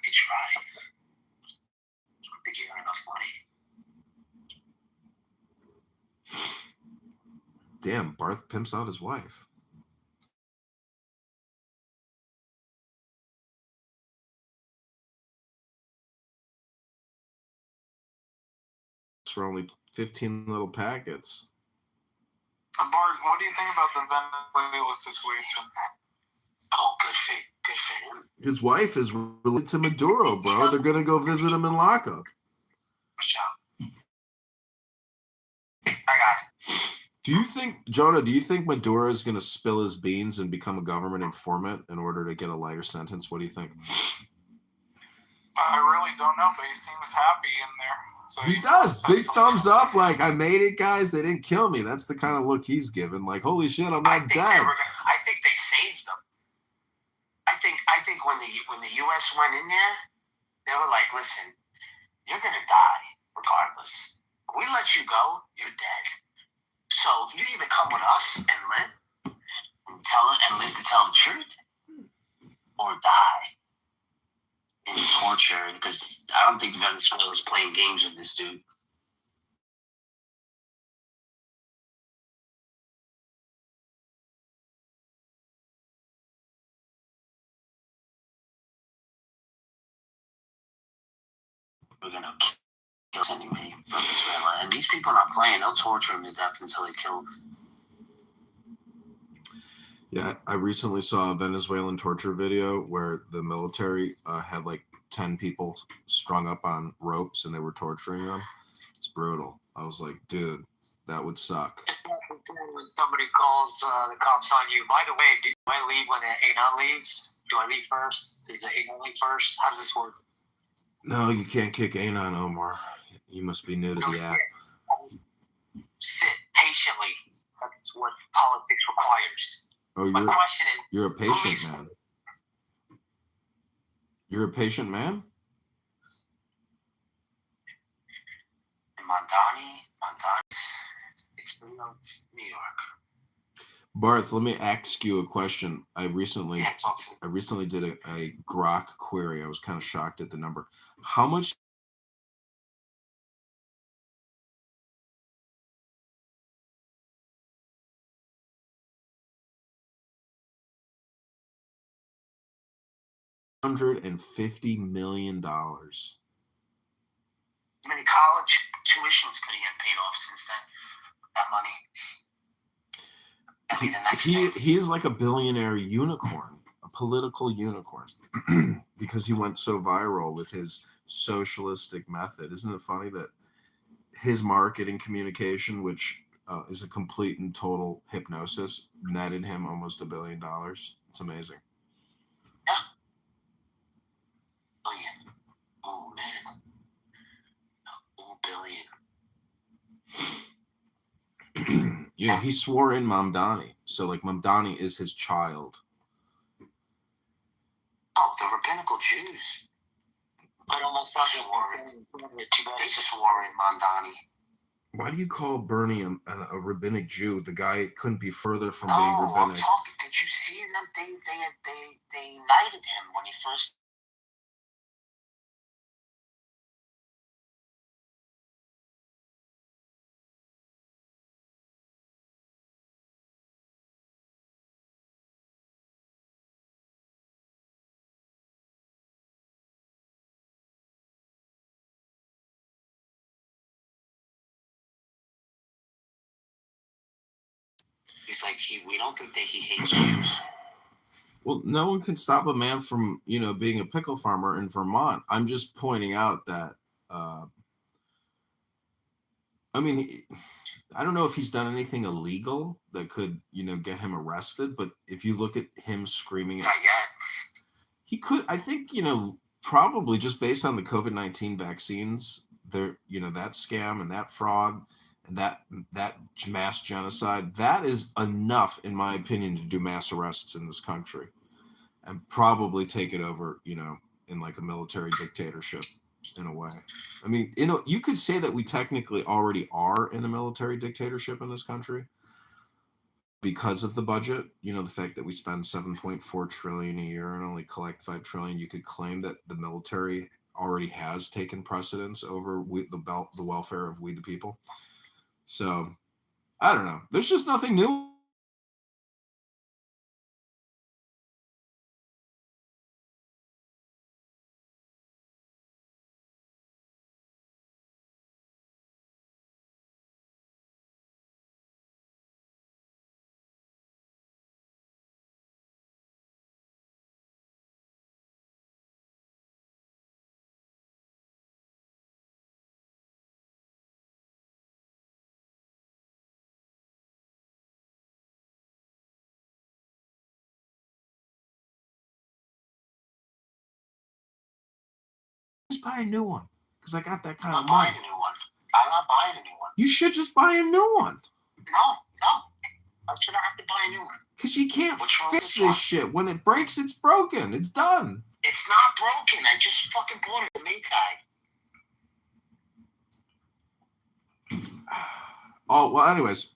Could could try. I don't think you got enough money. Damn, Barth pimps out his wife. For only 15 little packets. Bart, what do you think about the Venezuela situation? Oh, good for him. His wife is related to Maduro, bro. They're gonna go visit him in lockup. Watch out. I got it. Do you think, Jonah, do you think Maduro is gonna spill his beans and become a government informant in order to get a lighter sentence? What do you think? I really don't know, but he seems happy in there. So He does. Big thumbs up, like, I made it, guys. They didn't kill me. That's the kind of look he's given. Like, holy shit, I'm not dead. I think they saved them. I think when the U.S. went in there, they were like, listen, you're gonna die regardless. If we let you go, you're dead. So you either come with us and live and live to tell the truth, or die in torture. Because I don't think Venezuela is playing games with this dude. We're gonna kill anyway, Venezuela, and these people are not playing. They'll torture him to death until they kill him. Yeah, I recently saw a Venezuelan torture video where the military had like 10 people strung up on ropes and they were torturing them. It's brutal. I was like, dude, that would suck. It's not when somebody calls the cops on you. By the way, do I leave when the A9 leaves? Do I leave first? Does the A9 leave first? How does this work? No, you can't kick A9, Omar. You must be new to the app. Sit patiently. That's what politics requires. Oh, My question is, you're a patient man. You're a patient man? It's New York. Barth, let me ask you a question. I recently did a Grok query. I was kind of shocked at the number. How much $150 million. How many college tuitions could he have paid off since then? That money. That'd be the next thing. He is like a billionaire unicorn, a political unicorn, because he went so viral with his socialistic method. Isn't it funny that his marketing communication, which is a complete and total hypnosis, netted him almost $1 billion? It's amazing. Oh man, $1 billion. Yeah, he swore in Mamdani. So like Mamdani is his child. Oh, the rabbinical Jews. But almost they swore in Mamdani. Why do you call Bernie a rabbinic Jew? The guy couldn't be further from being I'm rabbinic. talking. Did you see them? They knighted him when he first. He's like, we don't think that he hates Jews. Well, no one can stop a man from, being a pickle farmer in Vermont. I'm just pointing out that, I don't know if he's done anything illegal that could, get him arrested. But if you look at him screaming, he could, I think, probably just based on the COVID-19 vaccines, there, that scam and that fraud and that mass genocide, that is enough, in my opinion, to do mass arrests in this country and probably take it over, in like a military dictatorship in a way. I mean, you could say that we technically already are in a military dictatorship in this country. because of the budget, you know, the fact that we spend 7.4 trillion a year and only collect 5 trillion, you could claim that the military already has taken precedence over the welfare of we the people. So I don't know. There's just nothing new. Just buy a new one because I got that kind of money. I'm not buying a new one. You should just buy a new one. No. I should have to buy a new one. Because you can't fix this shit. When it breaks, it's broken. It's done. It's not broken. I just fucking bought it at Maytag. Oh, well, anyways,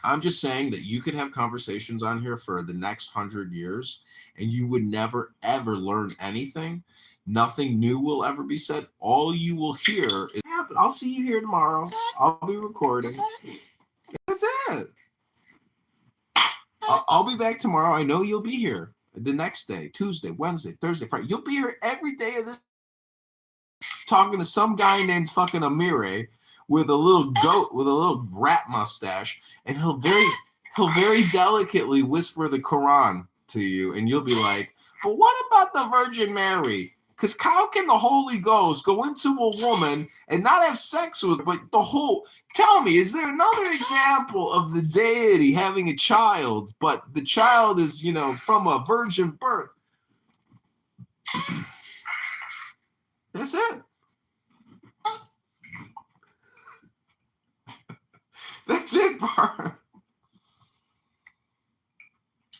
I'm just saying that you could have conversations on here for the next 100 years and you would never, ever learn anything. Nothing new will ever be said. All you will hear is, I'll see you here tomorrow. I'll be recording. That's it. I'll be back tomorrow. I know you'll be here the next day, Tuesday, Wednesday, Thursday, Friday. You'll be here every day of this, talking to some guy named fucking Amire with a little goat with a little rat mustache, and he'll very delicately whisper the Quran to you, and you'll be like, but what about the Virgin Mary? Because how can the Holy Ghost go into a woman and not have sex with her, but the whole... Tell me, is there another example of the deity having a child, but the child is, you know, from a virgin birth? That's it. That's it, Bar.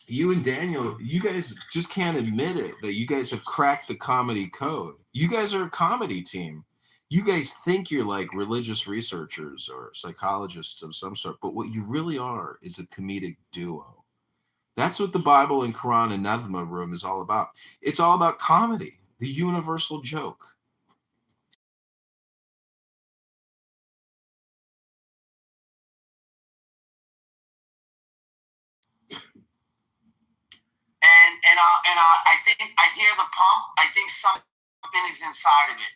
You and Daniel, you guys just can't admit it, that you guys have cracked the comedy code. You guys are a comedy team. You guys think you're like religious researchers or psychologists of some sort, but what you really are is a comedic duo. That's what the Bible and Quran and Anathema room is all about. It's all about comedy, the universal joke. And I hear the pump. I think something is inside of it.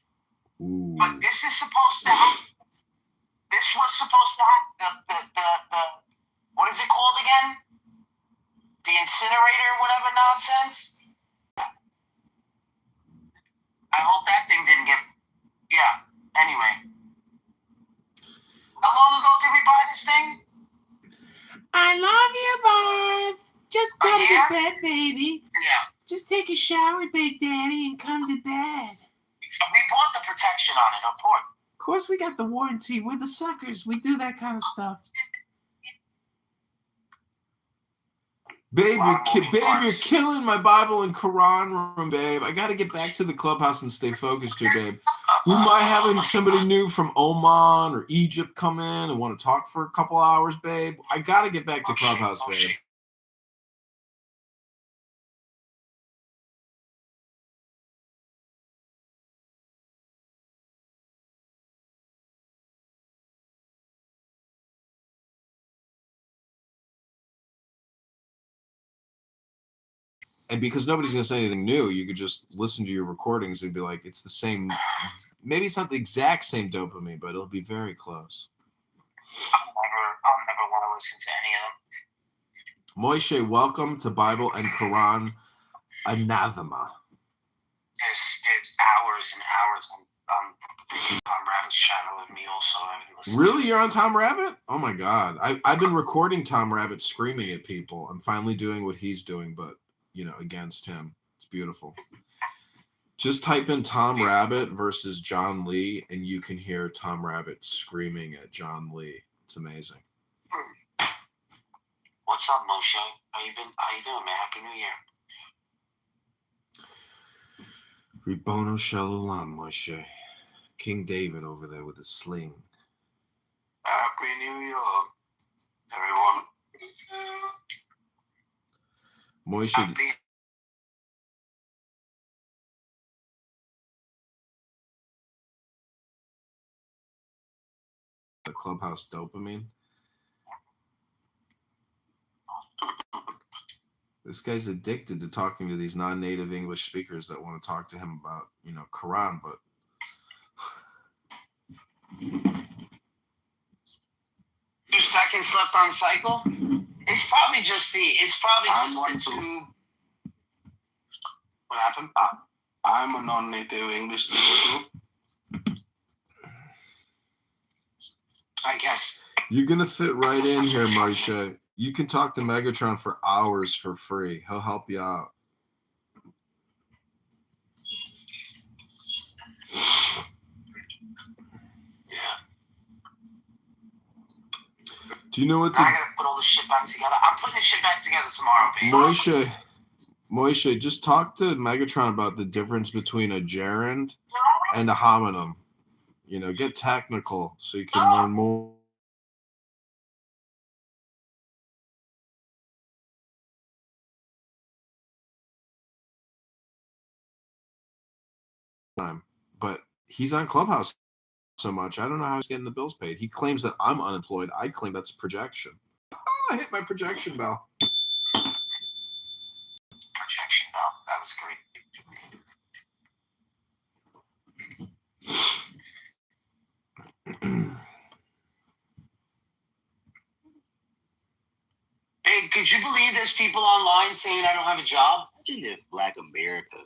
Ooh. But this is supposed to happen. This was supposed to happen. The what is it called again? The incinerator, whatever nonsense. I hope that thing didn't get. Yeah. Anyway. How long ago did we buy this thing? I love you, Barb. Just come to bed, baby. Yeah. Just take a shower, Big Daddy, and come to bed. We bought the protection on it, of course. Of course, we got the warranty. We're the suckers. We do that kind of stuff. Babe, you're killing my Bible and Quran room, babe. I got to get back to the clubhouse and stay focused here, babe. We might have somebody new from Oman or Egypt come in and want to talk for a couple hours, babe. I got to get back to clubhouse, babe. And because nobody's going to say anything new, you could just listen to your recordings and be like, it's the same. Maybe it's not the exact same dopamine, but it'll be very close. I'll never want to listen to any of them. Moishe, welcome to Bible and Quran Anathema. There's hours and hours on Tom Rabbit's channel with me also. Really? You're on Tom Rabbit? Oh my God. I've been recording Tom Rabbit screaming at people. I'm finally doing what he's doing, but you know, against him. It's beautiful. Just type in Tom Rabbit versus John Lee, and you can hear Tom Rabbit screaming at John Lee. It's amazing. What's up, Moshe? How you doing, man? Happy New Year. Ribono Shalom, Moshe. King David over there with a sling. Happy New Year, everyone. Moishe, the Clubhouse dopamine. This guy's addicted to talking to these non-native English speakers that want to talk to him about, Quran, but 2 seconds left on cycle. It's probably just the tube. What happened? I'm a non-native English speaker too. I guess. You're gonna fit right in here, Moshe. You can talk to Megatron for hours for free. He'll help you out. Do you know what I gotta put all this shit back together. I'm putting this shit back together tomorrow, baby. Moishe, just talk to Megatron about the difference between a gerund and a homonym. Get technical so you can learn more. But he's on Clubhouse so much. I don't know how he's getting the bills paid. He claims that I'm unemployed. I claim that's projection. Oh, I hit my projection bell. Projection bell. That was great. Hey, could you believe there's people online saying I don't have a job? Imagine if Black America,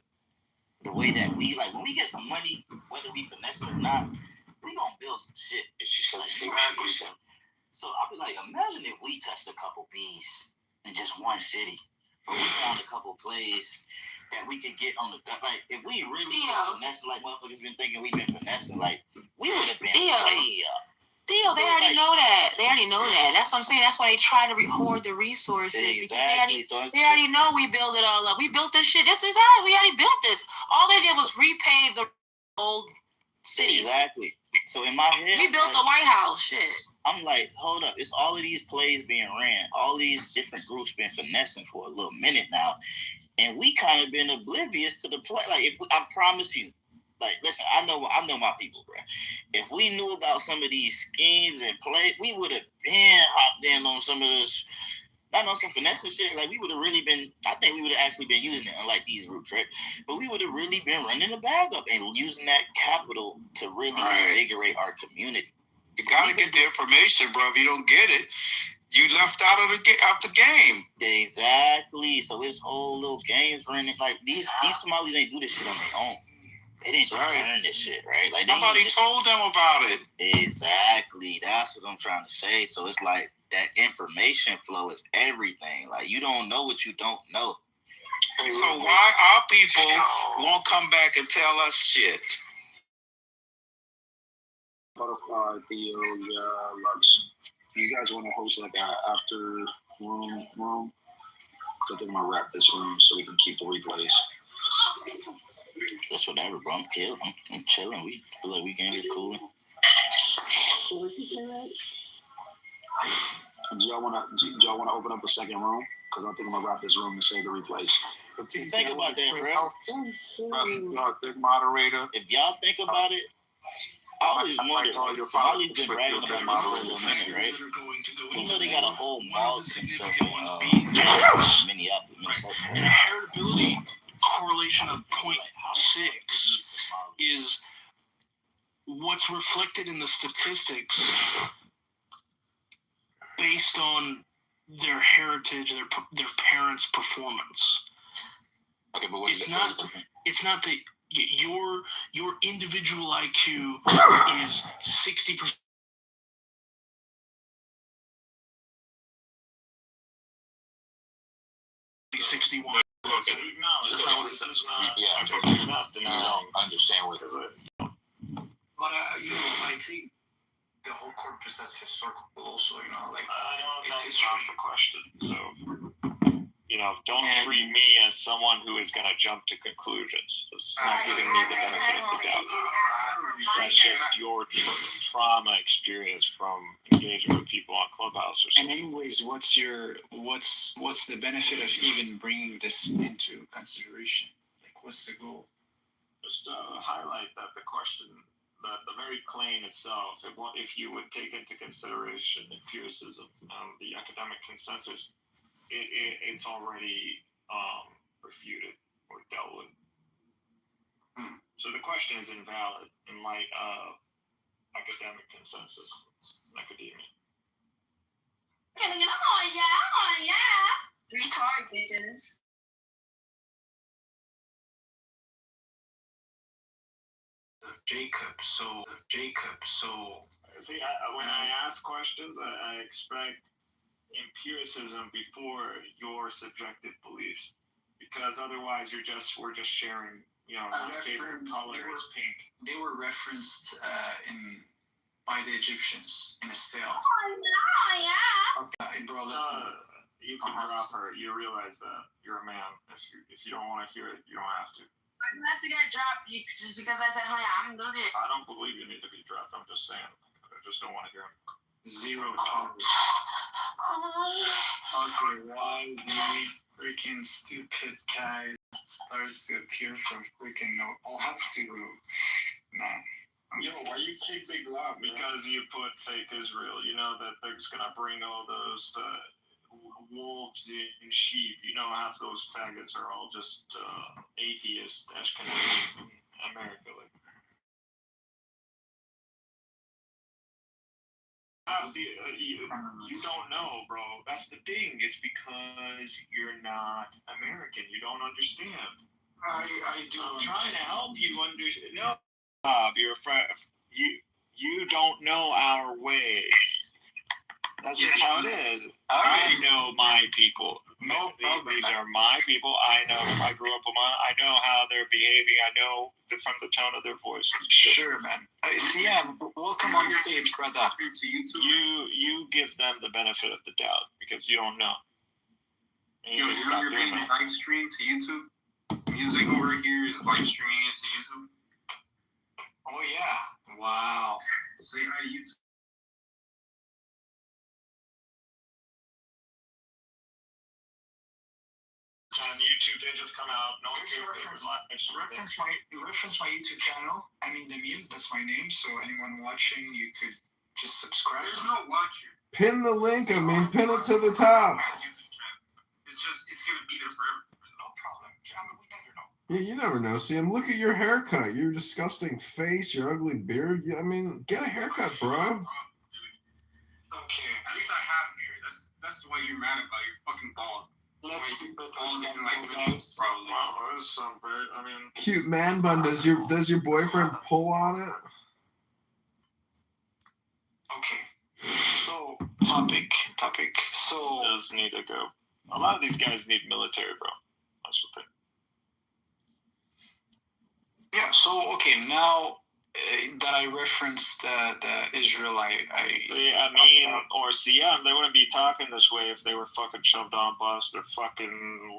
the way that we, when we get some money, whether we finesse it or not, we gonna build some shit. It's just like So I'll be like, imagine if we touched a couple bees in just one city, or we found a couple plays that we could get on the if we really finessing like motherfuckers been thinking we've been finessing, we would have been way up. Theo, they already know that. They already know that. That's what I'm saying. That's why they try to hoard the resources. Exactly. Because they already know we build it all up. We built this shit. This is ours. We already built this. All they did was repave the old cities. Exactly. So in my head, we built the White House. Shit. I'm like, hold up. It's all of these plays being ran. All these different groups been finessing for a little minute now. And we kind of been oblivious to the play. I promise you. Listen, I know my people, bro. If we knew about some of these schemes and play, we would have been hopped in on some of this. Not on some finessing shit. We would have really been. I think we would have actually been using it, unlike these groups, right? But we would have really been running the bag up and using that capital to really invigorate our community. You gotta get the information, bro. If you don't get it, you left out of the game. Exactly. So it's whole little games running. These Somalis ain't do this shit on their own. They didn't learn this shit, right? Nobody told them about it. Exactly. That's what I'm trying to say. So it's that information flow is everything. You don't know what you don't know. So why our people won't come back and tell us shit? Butterfly, Theo, Lux. You guys want to host a after room? I think I'm gonna wrap this room so we can keep the replays. That's whatever, bro. I'm chilling. We feel like we can get cool. What you say, right? Do y'all wanna open up a second room? Because I think I'm gonna wrap this room and save the replays. Think about that, bro. Big moderator. If y'all think about it, I always wondered. Somebody's been bragging about this for a little minute, right? You know they got a whole mall and stuff in Minneapolis, Minnesota. Inheritability correlation of 0.6 is what's reflected in the statistics based on their heritage, their parents' performance. Okay, but it's not that your individual IQ is 60%. 61. Okay. That's not what it says. Yeah, you don't understand what it is. But I think the whole corpus that's historical also, I don't know. It's not the question. So, Don't treat me as someone who is going to jump to conclusions. It's not giving me the benefit of the doubt. That's just your trauma experience from engaging with people on Clubhouse or And something. anyways, what's the benefit of even bringing this into consideration? Like, what's the goal? Just highlight that the question, that the very claim itself, if you would take into consideration empiricism, the academic consensus, it's already refuted or dealt with. So the question is invalid in light of academic consensus in academia. Oh yeah. Retard bitches. Jacob, so See, when I ask questions, I expect empiricism before your subjective beliefs, because otherwise we're just sharing, my favorite color is pink. They were referenced by the Egyptians in a stele. Oh yeah. Okay, bro, listen. You can drop her. You realize that you're a man. If you don't want to hear it, you don't have to. I don't have to get dropped just because I said hi. I'm good. I don't believe you need to be dropped. I'm just saying. I just don't want to hear it. Zero tolerance. Okay, why the freaking stupid guy starts to appear from freaking no? I'll have to no. Yo, why you kick Big Lob? Because you put fake Israel. You know that they're just gonna bring all those wolves in sheep. You know, half those faggots are all just atheists, Ashkenazi in America. Like. You don't know, bro. That's the thing. It's because you're not American. You don't understand. I do. I'm trying to help you understand. No, Bob, you're a friend. You don't know our ways. That's just how it is. I know my people. No problem. These are my people. I know them. I grew up with them. I know how they're behaving. I know from the tone of their voice. Sure, man. CM, welcome on stage, brother. You give them the benefit of the doubt because you don't know. Yo, you know you're being live streamed to YouTube? Music over here is live streaming it to YouTube. Oh, yeah. Wow. Say hi to YouTube. On YouTube, they just come out. No reference my YouTube channel. I mean, the meme, that's my name. So anyone watching, you could just subscribe. There's no watcher. Pin the link. Pin it to the top. It's gonna be there forever. No problem. We never know. Yeah, you never know. Sam, look at your haircut. Your disgusting face, your ugly beard. Yeah, I mean, get a haircut, bro. Okay. At least I have a beard. That's the way you're mad about your fucking bald. Let's all getting like problem. Wow, that's some great. I mean, cute man bun. Does your boyfriend pull on it? Okay. So topic. So does need to go. A lot of these guys need military, bro. That's the thing. Yeah. So okay, now that I referenced the Israel, they wouldn't be talking this way if they were fucking shoved on bus. They're fucking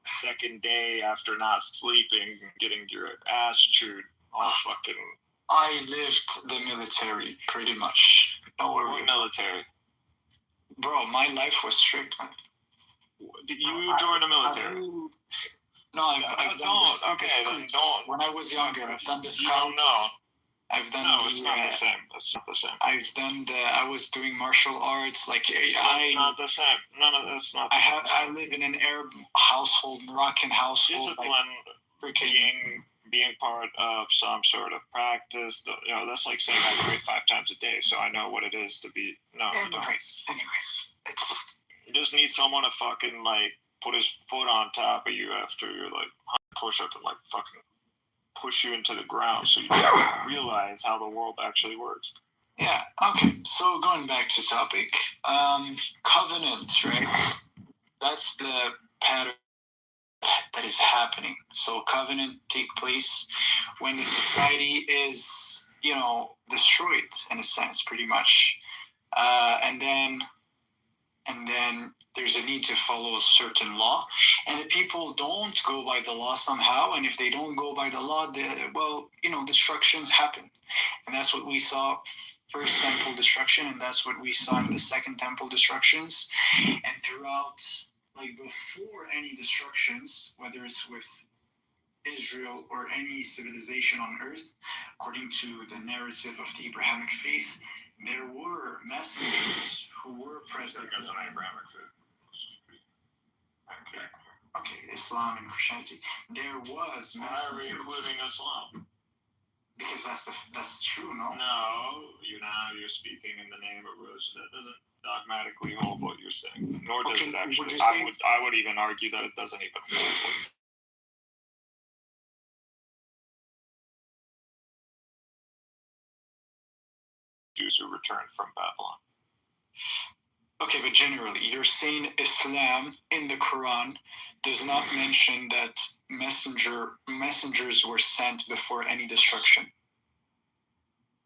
second day after not sleeping, getting your ass chewed. All fucking. I lived the military pretty much. What military? Bro, my life was strict, man. Did you join the military? No, I've done this. Okay, then don't. When I was younger, I've done this. You don't know. I've done. No, it's not the same. That's not the same. I've done I was doing martial arts. That's not the same. None of that's not. I live in an Arab household, Moroccan household. Discipline, being part of some sort of practice. That's like saying I pray 5 times a day, so I know what it is to be. No, anyways, it's. You just need someone to fucking put his foot on top of you after you're push up and fucking push you into the ground so you realize how the world actually works. Yeah, okay. So going back to topic, covenant, right? That's the pattern that is happening. So covenant take place when the society is, destroyed in a sense, pretty much. And and then there's a need to follow a certain law, and the people don't go by the law somehow, and if they don't go by the law, destructions happen. And that's what we saw first temple destruction, and that's what we saw in the second temple destructions, and throughout, like before any destructions, whether it's with Israel or any civilization on earth, according to the narrative of the Abrahamic faith, there were messengers who were present. Because of Abrahamic faith. Okay, Islam and Christianity. There was messengers. Why are we including Islam? Because that's true, no? No, you're speaking in the name of religion. That doesn't dogmatically hold what you're saying. Nor does it actually. I would even argue that it doesn't even hold what Jews who returned from Babylon. Okay, but generally, you're saying Islam in the Quran does not mention that messengers were sent before any destruction.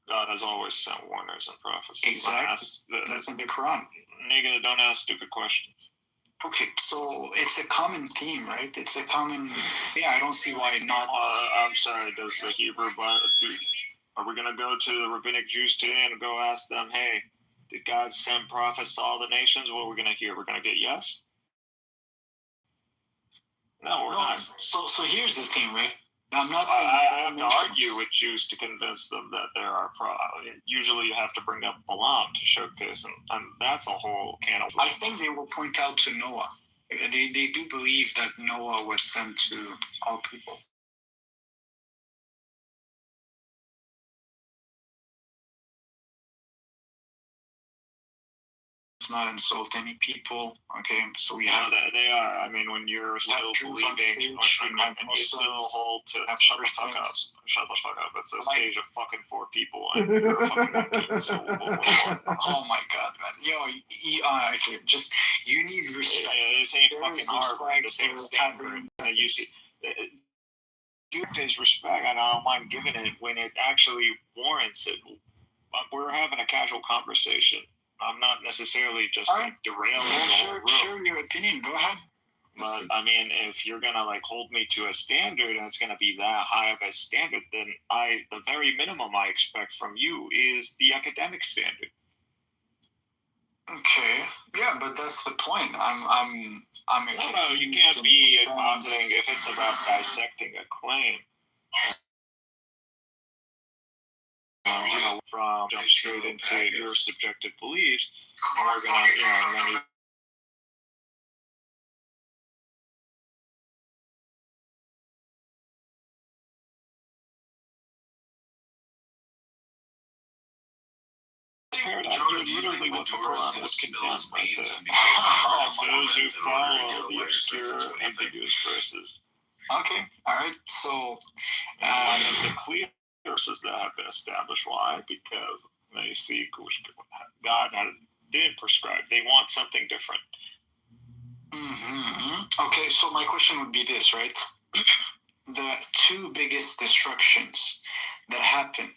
God has always sent warners and prophets. Exactly. That's in the Quran. Nigga, don't ask stupid questions. Okay, so it's a common theme, right? It's a common. Yeah, I don't see why not. I'm sorry. Does the Hebrew Bible? Are we gonna go to the rabbinic Jews today and go ask them, hey, did God send prophets to all the nations? What are we gonna hear? We're gonna get yes. No, we're not. So here's the thing, right? I'm not saying I have to argue with Jews to convince them that there are usually you have to bring up Balaam to showcase, and that's a whole can of I think they will point out to Noah. They do believe that Noah was sent to all people. Not insult any people, okay? So we have. They are. I mean, when you're still believing, and you still hold to shut the fuck up. Shut the fuck up. It's a stage of fucking 4 people, and you're a fucking monkey. So oh my god, man! Okay, just you need respect. This ain't fucking hard. This ain't Stanford. You see. There's respect, and I don't mind giving it when it actually warrants it. We're having a casual conversation. I'm not necessarily just derailing the whole room. Share your opinion. Go ahead. But I mean, if you're gonna hold me to a standard, and it's gonna be that high of a standard, then the very minimum I expect from you is the academic standard. Okay. Yeah, but that's the point. I'm. No, you can't be positing if it's about dissecting a claim. From jump straight into your subjective beliefs, and we're gonna, and then you. Literally what the Quran was condemned by those who follow the obscure, ambiguous verses. Okay, all right. So, the clear verses that have been established. Why? Because they see God didn't prescribe. They want something different. Mm-hmm. Okay, so my question would be this, right? The 2 biggest destructions that happened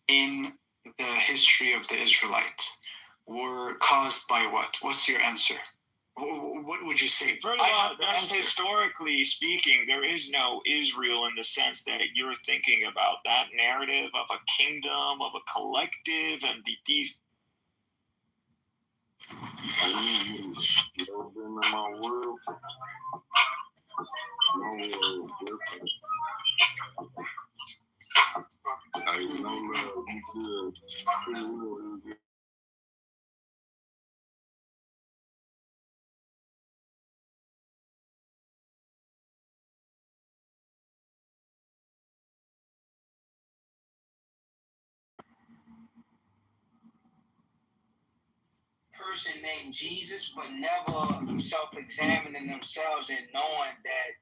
in the history of the Israelites were caused by what? What's your answer? What would you say? First of all, that's historically speaking, there is no Israel in the sense that you're thinking about that narrative of a kingdom, of a collective, and these. Person named Jesus, but never self-examining themselves and knowing that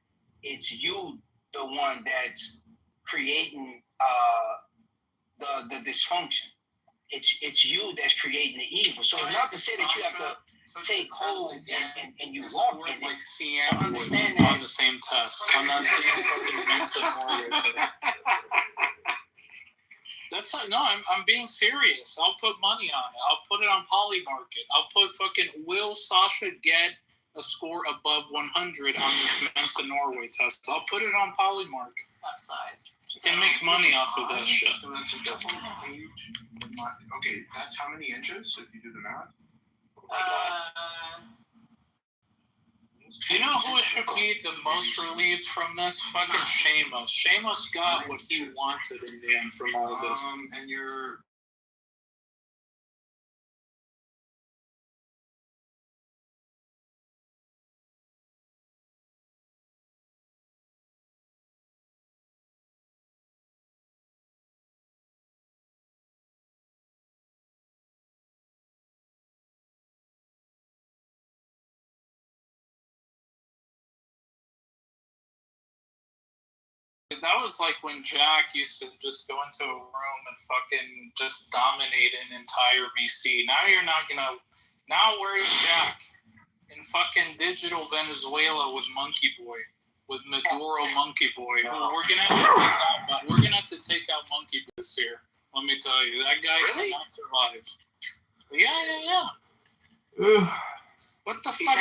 it's you, the one that's creating the dysfunction. It's you that's creating the evil. So it's not to say that you have to take hold and you walk in it. But understand that on the same test. I'm not saying fucking mental warrior today. I'm being serious. I'll put money on it. I'll put it on Polymarket. I'll put fucking will Sasha get a score above 100 on this Mensa Norway test. I'll put it on Polymarket. That size. You can make money off of that shit. Okay, that's how many inches if you do the math? You know who should be the most relieved from this? Fucking Sheamus. Sheamus got what he wanted in the end from all of this. And you're... That was like when Jack used to just go into a room and fucking just dominate an entire VC. Now you're not gonna. Now where's Jack? In fucking digital Venezuela with Monkey Boy, with Maduro Monkey Boy. We're gonna have to take out Monkey Boy this year. Let me tell you, that guy cannot survive. Yeah. What the fuck?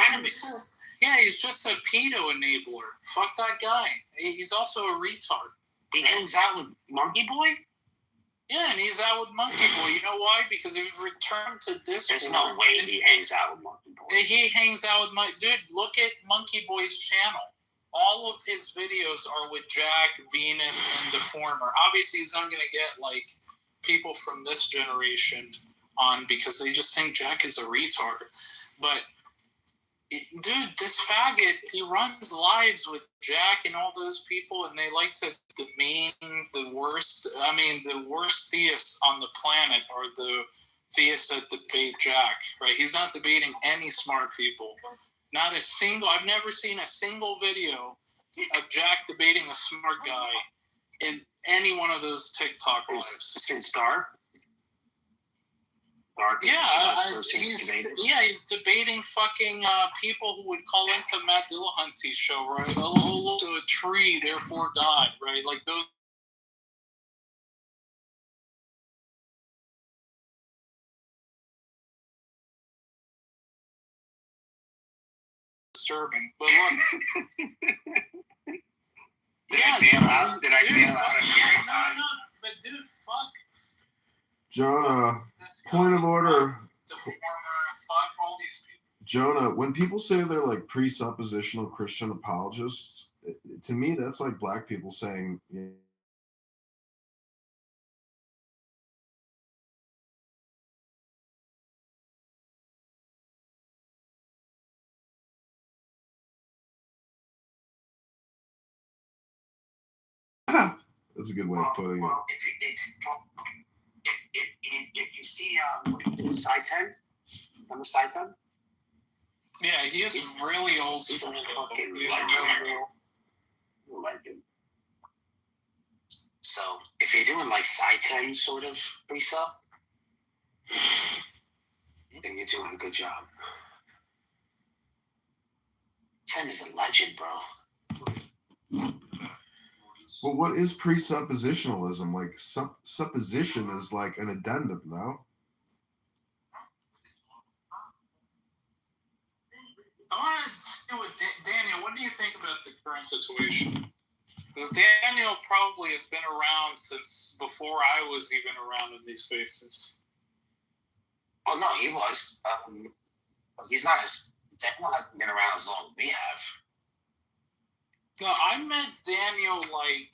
Yeah, he's just a pedo enabler. Fuck that guy. He's also a retard. He hangs out with Monkey Boy? Yeah, and he's out with Monkey Boy. You know why? Because if you return to Discord... There's no way he hangs out with Monkey Boy. He hangs out with Dude, look at Monkey Boy's channel. All of his videos are with Jack, Venus, and Deformer. Obviously, he's not going to get, like, people from this generation on because they just think Jack is a retard. But... Dude, this faggot, he runs lives with Jack and all those people, and they like to demean the worst theists on the planet are the theists that debate Jack, right? He's not debating any smart people. Not a single, I've never seen a single video of Jack debating a smart guy in any one of those TikTok lives. Since Dark? He's debating fucking people who would call into Matt Dillahunty's show, right? Oh, look to a tree, therefore God, right? Like those. Disturbing, but look. Did I bail out? No, but dude, fuck. Jonah, point of order. Jonah, when people say they're like presuppositional Christian apologists, to me that's like black people saying, that's a good way of putting it. If you see what he did with Saitan, remember Saitan? Yeah, he's really old. He's a fucking legend. Like him. So if you're doing like Saitan sort of pre-sup, then you're doing a good job. 10 is a legend, bro. Well, what is presuppositionalism? Like, supposition is like an addendum, no? I want to see what Daniel, what do you think about the current situation? Because Daniel probably has been around since before I was even around in these spaces. Oh, no, he was. He's not as... Daniel hasn't been around as long as we have. No, I met Daniel like...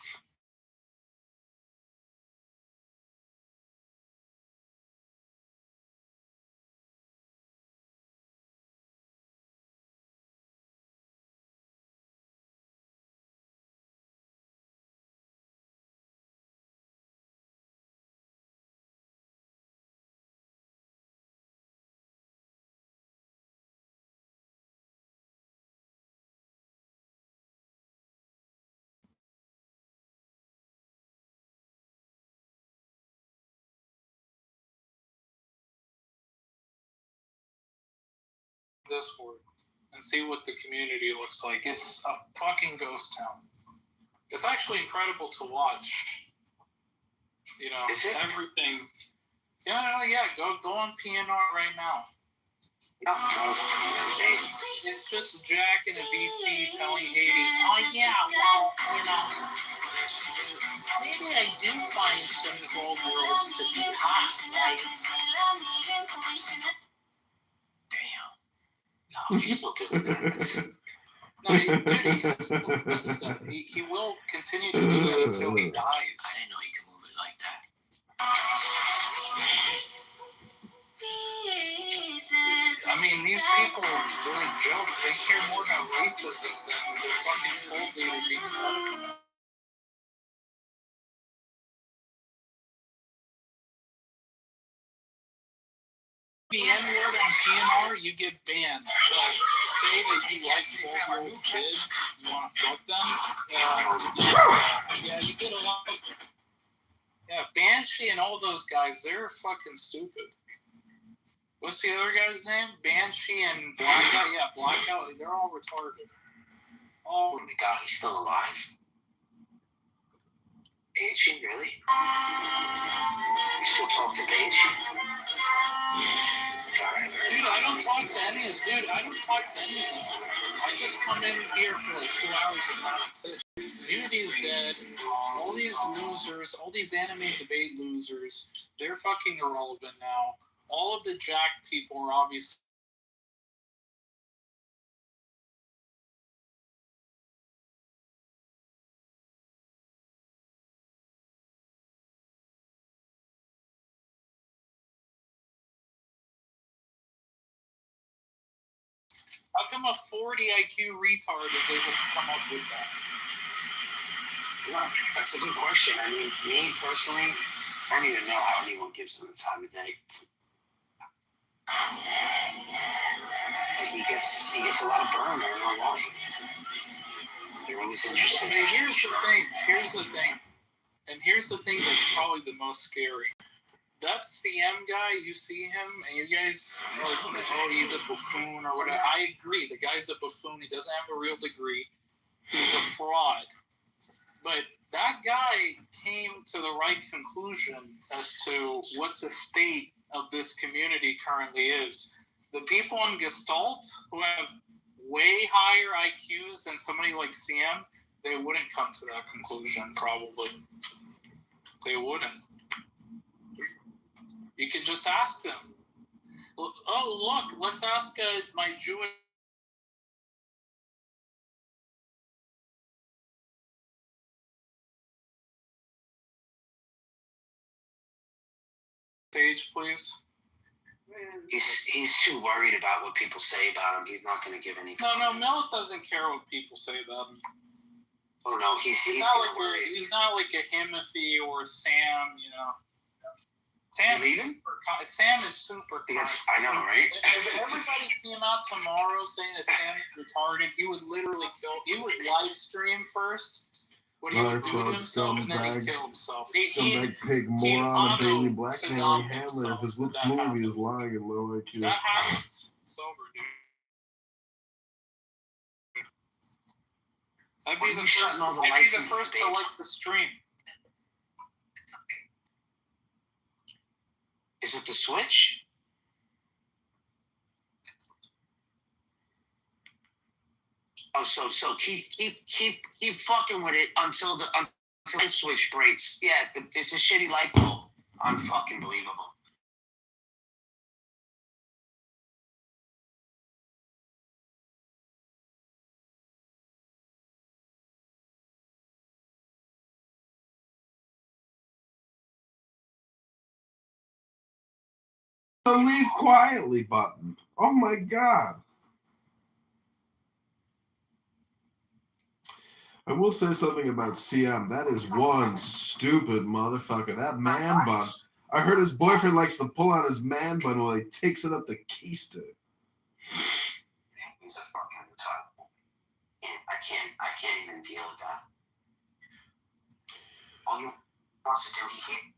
Discord and see what the community looks like. It's a fucking ghost town. It's actually incredible to watch. You know, everything. Yeah. Go on PNR right now. It's just Jack and a VP telling Haiti, oh yeah, well, you know, maybe I do find some 12-year-olds to be hot. Like, damn. No, he's still doing that. No, he will continue to do that until he dies. I didn't know he could move it like that. I mean, these people really joke. They care more about racism than they're fucking told they were being medical. BN word on PNR, you get banned. Like, say that you like 12-year-old kids, you want to fuck them, you get a lot of... Yeah, Banshee and all those guys, they're fucking stupid. What's the other guy's name? Banshee and Blackout? Yeah, Blackout, they're all retarded. Oh my god, he's still alive? Banshee, really? You still talk to Banshee? Dude, I don't talk to any of them. I just come in here for like 2 hours and that's it. Unity is dead. All these losers, all these anime debate losers, they're fucking irrelevant now. All of the Jack people are obviously... How come a 40 IQ retard is able to come up with that? No, that's a good question. I mean, me personally, I don't even know how anyone gives him the time of day. Like he gets a lot of burn. I don't know why. They're always interested. Okay, here's the thing. And here's the thing that's probably the most scary. That CM guy, you see him, and you guys are like, oh, he's a buffoon or whatever. I agree. The guy's a buffoon. He doesn't have a real degree. He's a fraud. But that guy came to the right conclusion as to what the state of this community currently is. The people in Gestalt who have way higher IQs than somebody like CM, they wouldn't come to that conclusion, probably. They wouldn't. You can just ask them. Oh, look, let's ask my Jewish... Stage, please. He's too worried about what people say about him. He's not going to give any comments. No, Mel doesn't care what people say about him. Oh, no, he's not like he's not like a Himothy or Sam, you know. Sam is super Yes, I know, right? If everybody came out tomorrow saying that Sam is retarded, he would literally he would live stream first what he would do to himself, and then he'd kill himself. Scumbag pig moron and baby blackmailing Handler if his lips movie is lying and low IQ. That happens. It's over, dude. I'd be the first to like the stream. Is it the Switch? Oh, so keep fucking with it until the Switch breaks. Yeah, it's a shitty light bulb. Unfucking believable. The leave quietly button. Oh my god. I will say something about CM. That is one stupid motherfucker. That man bun. I heard his boyfriend likes to pull on his man bun while he takes it up the keister. He's a fucking retard. I can't even deal with that. All he wants to do, he can't.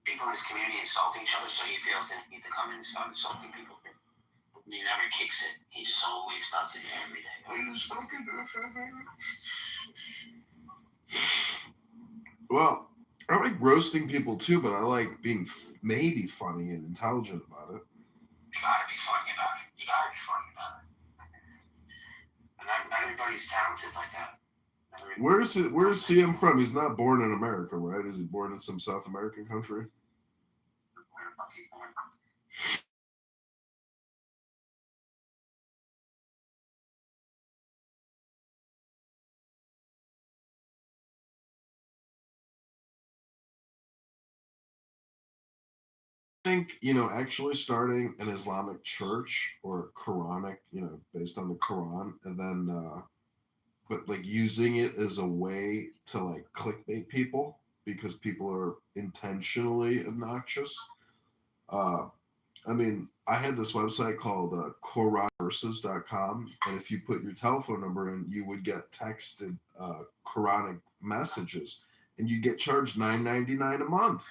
People in his community insult each other, so he feels the need to come in and start insulting people. He never kicks it. He just always does it every day. Well, I like roasting people too, but I like being maybe funny and intelligent about it. You gotta be funny about it. And not everybody's talented like that. Where's CM from? He's not born in America, right? Is he born in some South American country? I think, actually starting an Islamic church or Quranic, based on the Quran, and then but like using it as a way to like clickbait people because people are intentionally obnoxious. I had this website called QuranVerses.com, and if you put your telephone number in, you would get texted Quranic messages, and you'd get charged $9.99 a month.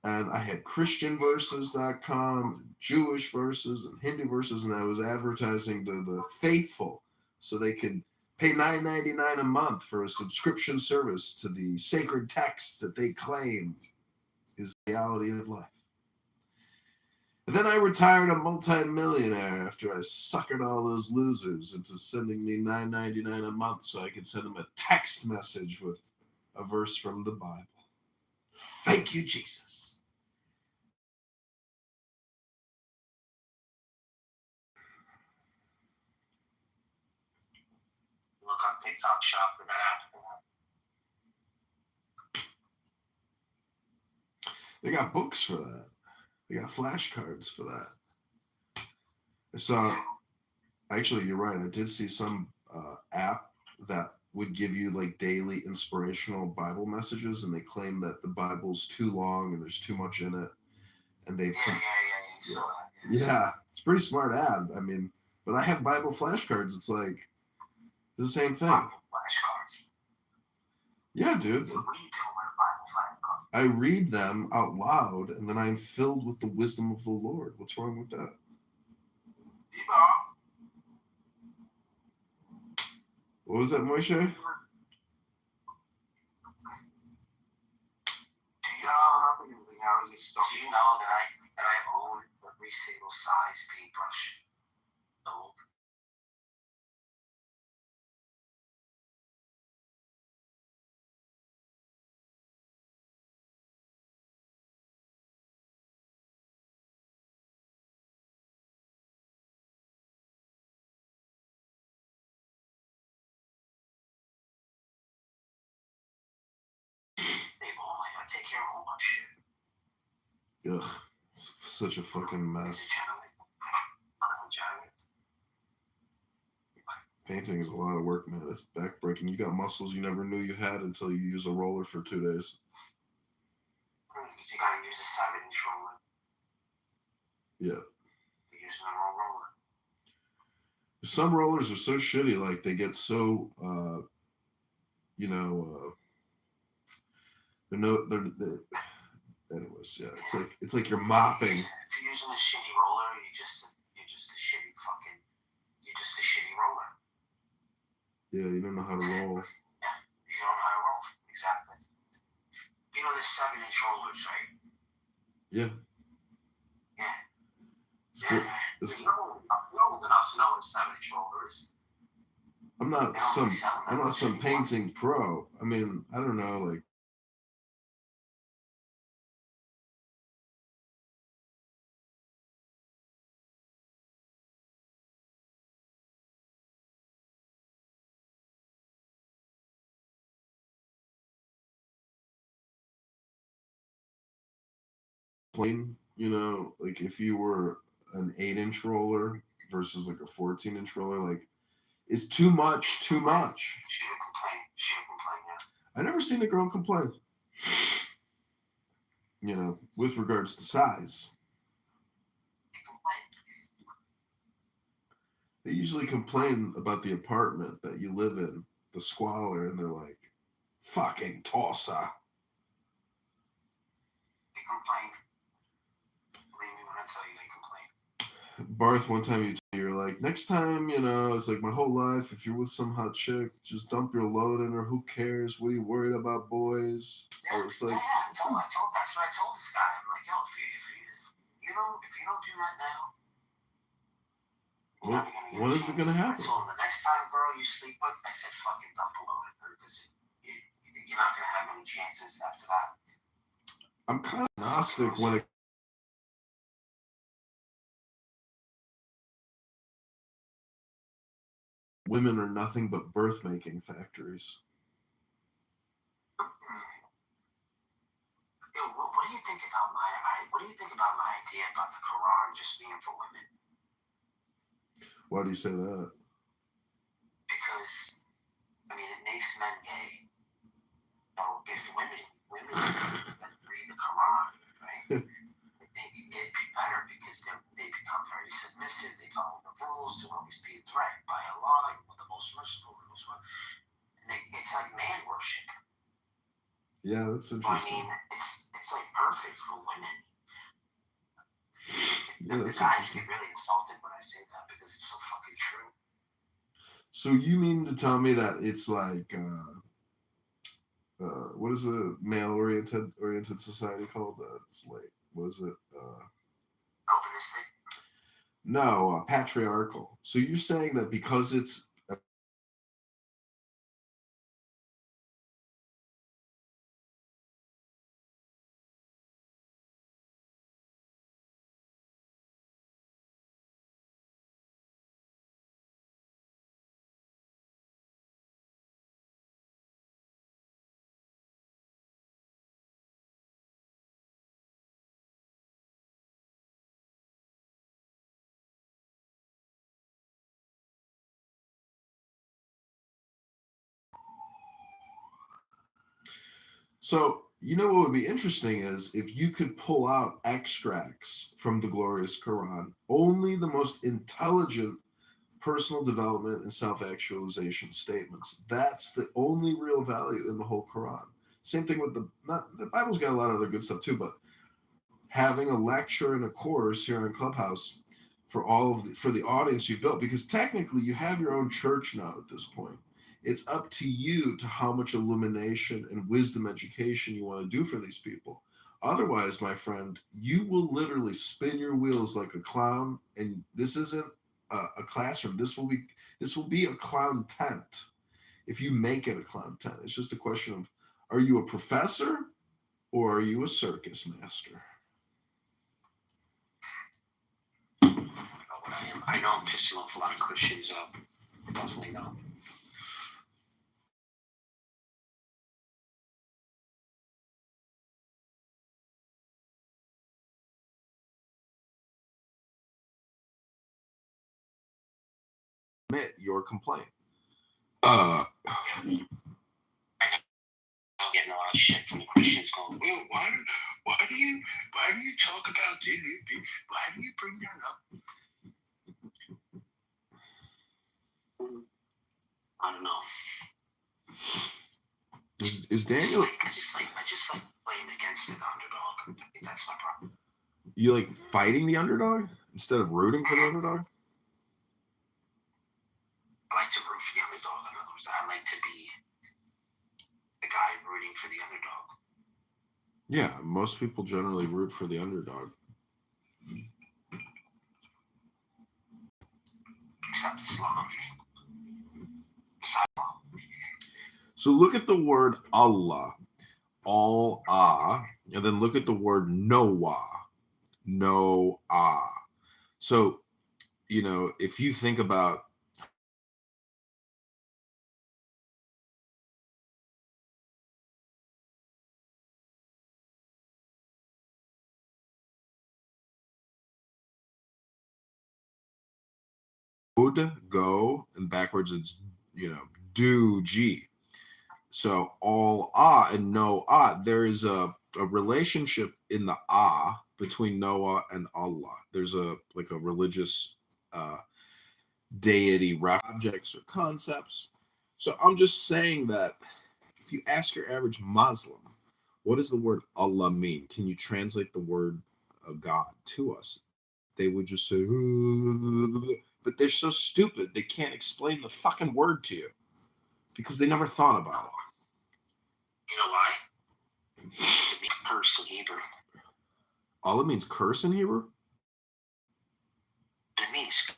And I had ChristianVerses.com, Jewish verses, and Hindu verses, and I was advertising to the faithful so they could pay $9.99 a month for a subscription service to the sacred texts that they claim is the reality of life. And then I retired a multi-millionaire after I suckered all those losers into sending me $9.99 a month so I could send them a text message with a verse from the Bible. Thank you, Jesus. Look on TikTok shop for that. They got books for that. They got flashcards for that. I saw, actually, you're right. I did see some app that would give you like daily inspirational Bible messages, and they claim that the Bible's too long and there's too much in it. And they've yeah, it's a pretty smart ad. But I have Bible flashcards. It's like the same thing. Flashcards. Yeah, dude. So what are you doing with Bible flashcards? I read them out loud, and then I'm filled with the wisdom of the Lord. What's wrong with that? What was that, Moshe? Do you know that I own every single size paintbrush? Old. I take care of all my shit. Ugh, such a fucking mess. Painting is a lot of work, man. It's backbreaking. You got muscles you never knew you had until you use a roller for 2 days. You gotta use a 7-inch roller. Yeah. You're using the wrong roller. Some rollers are so shitty, like they get so, anyways, yeah, it's like you're mopping. If you're using a shitty roller, you're just a shitty roller. Yeah, you don't know how to roll. Yeah, you don't know how to roll. Exactly. You know there's 7-inch rollers, right? Yeah. Yeah. It's good. You're old enough to know what a 7-inch roller is. I'm not some painting pro. I don't know, like. Plain, like if you were an 8-inch roller versus like a 14-inch roller, like it's too much. She would complain, yeah. I never seen a girl complain. With regards to size. They usually complain about the apartment that you live in, the squalor, and they're like, fucking Tulsa. They complain. Believe me when I tell you they complain. Barth, one time you were like, next time, it's like my whole life, if you're with some hot chick, just dump your load in her. Who cares? What are you worried about, boys? I was like, that's what I told this guy. I'm like, yo, if you don't do that now, when is it gonna happen? I told him the next time, girl, you sleep with, I said, fucking dump a load in her because you're not gonna have any chances after that. I'm kind of agnostic when it. Women are nothing but birth-making factories. Yo, what do you think about my idea about the Quran just being for women? Why do you say that? Because it makes men gay. If women read the Quran, right? I think it'd be better because they become very submissive. They follow the rules. They're always being threatened by Allah, the most merciful, the most. And it's like man worship. Yeah, that's interesting. It's like perfect for women. Yeah, the guys get really insulted when I say that because it's so fucking true. So you mean to tell me that it's like, what is a male-oriented society called? It's like, what is it? Chauvinistic? No, patriarchal. So you're saying that because it's So, what would be interesting is if you could pull out extracts from the glorious Quran, only the most intelligent personal development and self-actualization statements. That's the only real value in the whole Quran. Same thing with the Bible's got a lot of other good stuff too, but having a lecture and a course here on Clubhouse for the audience you built, because technically you have your own church now at this point. It's up to you to how much illumination and wisdom education you want to do for these people. Otherwise, my friend, you will literally spin your wheels like a clown, and this isn't a classroom. This will be a clown tent if you make it a clown tent. It's just a question of, are you a professor or are you a circus master? I know I'm pissing off a lot of Christians up. Definitely know. Admit your complaint. I'm getting a lot of shit from the Christians going, well, why do you talk about this? Why do you bring that up? I don't know. Is Daniel? I just like playing against the underdog. I think that's my problem. You like fighting the underdog instead of rooting for the underdog? I like to root for the underdog. In other words, I like to be the guy rooting for the underdog. Yeah, most people generally root for the underdog. Except Islam. So look at the word Allah, all-ah, and then look at the word Noah, no-ah. So, if you think about go, and backwards it's, do, G. So all and no there is a relationship in the between Noah and Allah. There's a religious deity objects or concepts. So I'm just saying that if you ask your average Muslim, what does the word Allah mean? Can you translate the word God to us? they would just say, but they're so stupid they can't explain the fucking word to you because they never thought about it. You know why? Because it means curse in Hebrew. All it means curse in Hebrew? It means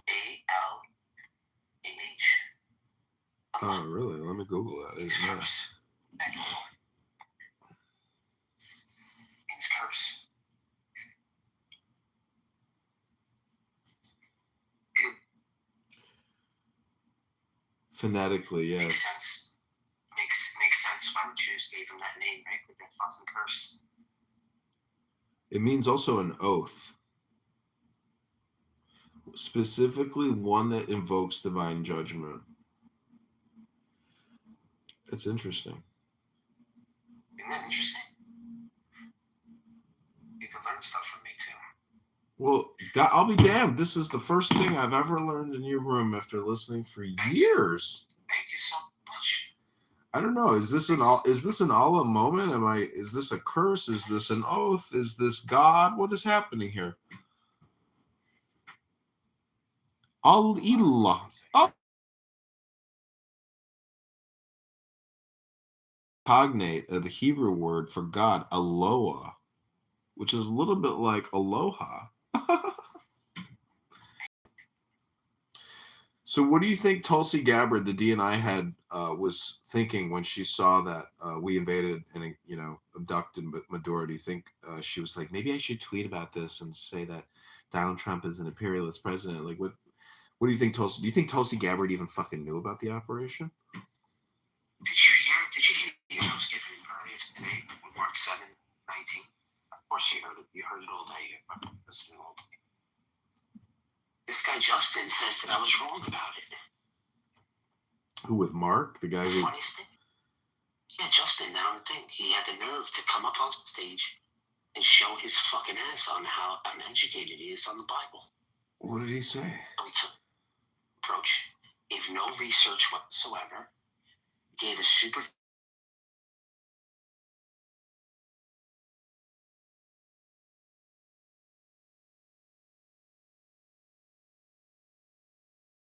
A-L-M-H. Oh, really? Let me Google that. Means curse. Means curse. Phonetically, yeah. Makes sense. Makes sense why the Jews gave him that name, right? For their fucking curse. It means also an oath. Specifically one that invokes divine judgment. It's interesting. Isn't that interesting? You can learn stuff from me too. Well, God, I'll be damned. This is the first thing I've ever learned in your room after listening for years. Thank you so much. I don't know. Is this an Allah moment? Is this a curse? Is this an oath? Is this God? What is happening here? Al-Ilah. Oh. Cognate of the Hebrew word for God, Eloah, which is a little bit like aloha. So what do you think Tulsi Gabbard, the DNI head, was thinking when she saw that we invaded and, abducted Maduro? Do you think she was like, maybe I should tweet about this and say that Donald Trump is an imperialist president? Like, what do you think, Tulsi? Do you think Tulsi Gabbard even fucking knew about the operation? Did you hear I was given earlier today on Mark 7:19? Of course you heard it. You heard it all day. Listening all day. This guy Justin says that I was wrong about it. Who, with Mark? The guy who... Funniest thing? Yeah, Justin, now I think he had the nerve to come up on stage and show his fucking ass on how uneducated he is on the Bible. What did he say? So he took approach, gave no research whatsoever, gave a super...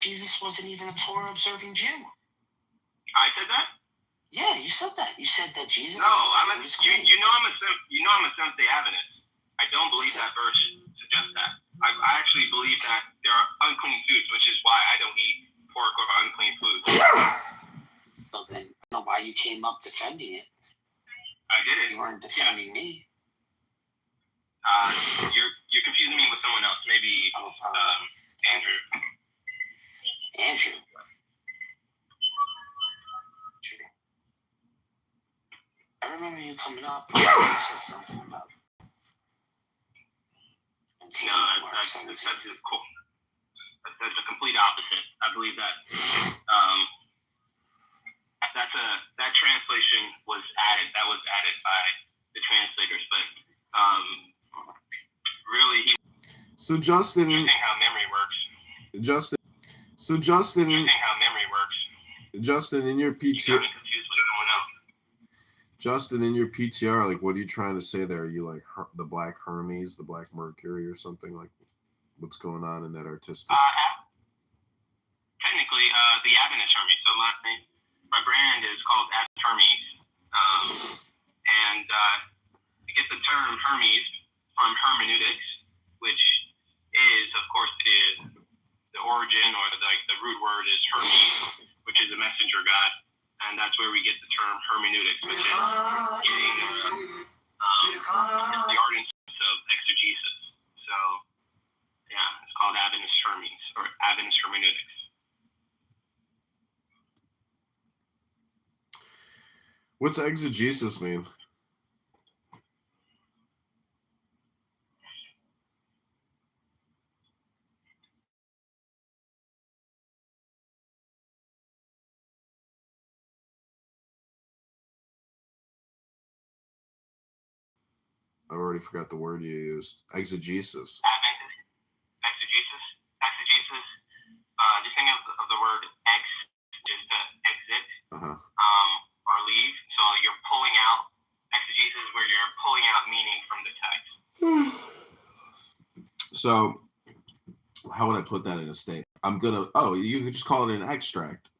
Jesus wasn't even a Torah-observing Jew. I said that? Yeah, you said that. You said that Jesus. No, I'm a Seventh-day Adventist. I don't believe that verse suggests that. I actually believe that there are unclean foods, which is why I don't eat pork or unclean foods. So then, I don't know why you came up defending it. I did it. You weren't defending me. You're confusing me with someone else. Maybe Andrew. Andrew. I remember you coming up and you said something about it. No, that's the complete opposite. I believe that that translation was added. That was added by the translators, but really, So Justin, interesting how memory works. Justin, Interesting how memory works. Justin, in your You got me PTR, confused with someone else. Justin, in your PTR, like, what are you trying to say there? Are you like the Black Hermes, the Black Mercury, or something? Like, what's going on in that artistic? Technically, the Adventist Hermes. So my brand is called Adventist Hermes, and I get the term Hermes from hermeneutics, which is, of course, the origin or the root word is Hermes, which is a messenger god, and that's where we get the term hermeneutics, which is getting the art and science of exegesis. So, yeah, it's called Adventist Hermes or Adventist hermeneutics. What's exegesis mean? I already forgot the word you used. Exegesis. Exegesis. Just think of the word ex, just to exit, or leave. So you're pulling out. Exegesis is where you're pulling out So, how would I put that in a statement? You could just call it an extract.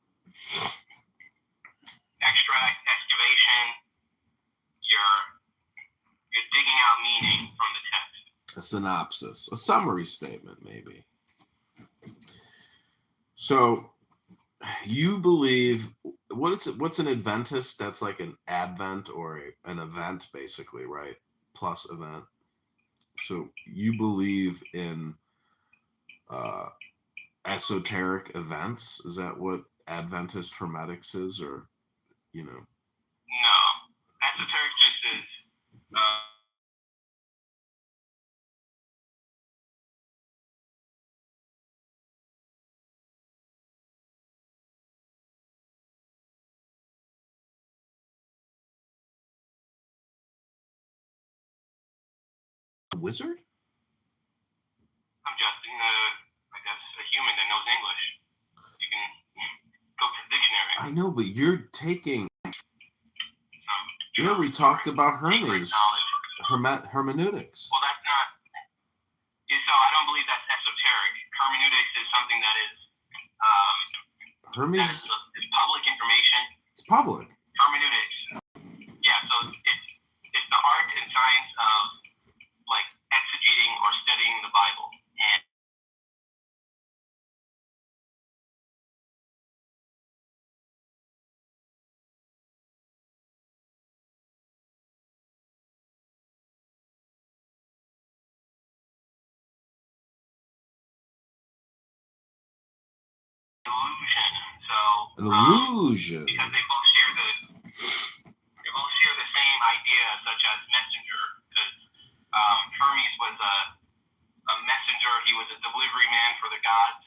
Extract, excavation. You're digging out meaning from the text. A synopsis, a summary statement, maybe. So, you believe what's an Adventist? That's like an advent or an event, basically, right? Plus event. So you believe in esoteric events? Is that what Adventist Hermetics is, or you know? No, esoteric just is. A wizard? I'm just a human that knows English. You can go to the dictionary. I know, but you're taking. Yeah, we talked about Hermes. Hermeneutics. Well, that's not. So I don't believe that's esoteric. Hermeneutics is something that is. Hermes. It's public information. It's public. Hermeneutics. Yeah, so it's the art and science of like exegeting or studying the Bible. And illusion. So An illusion. Because they both share the same idea, such as messenger. Because Hermes was a messenger. He was a delivery man for the gods.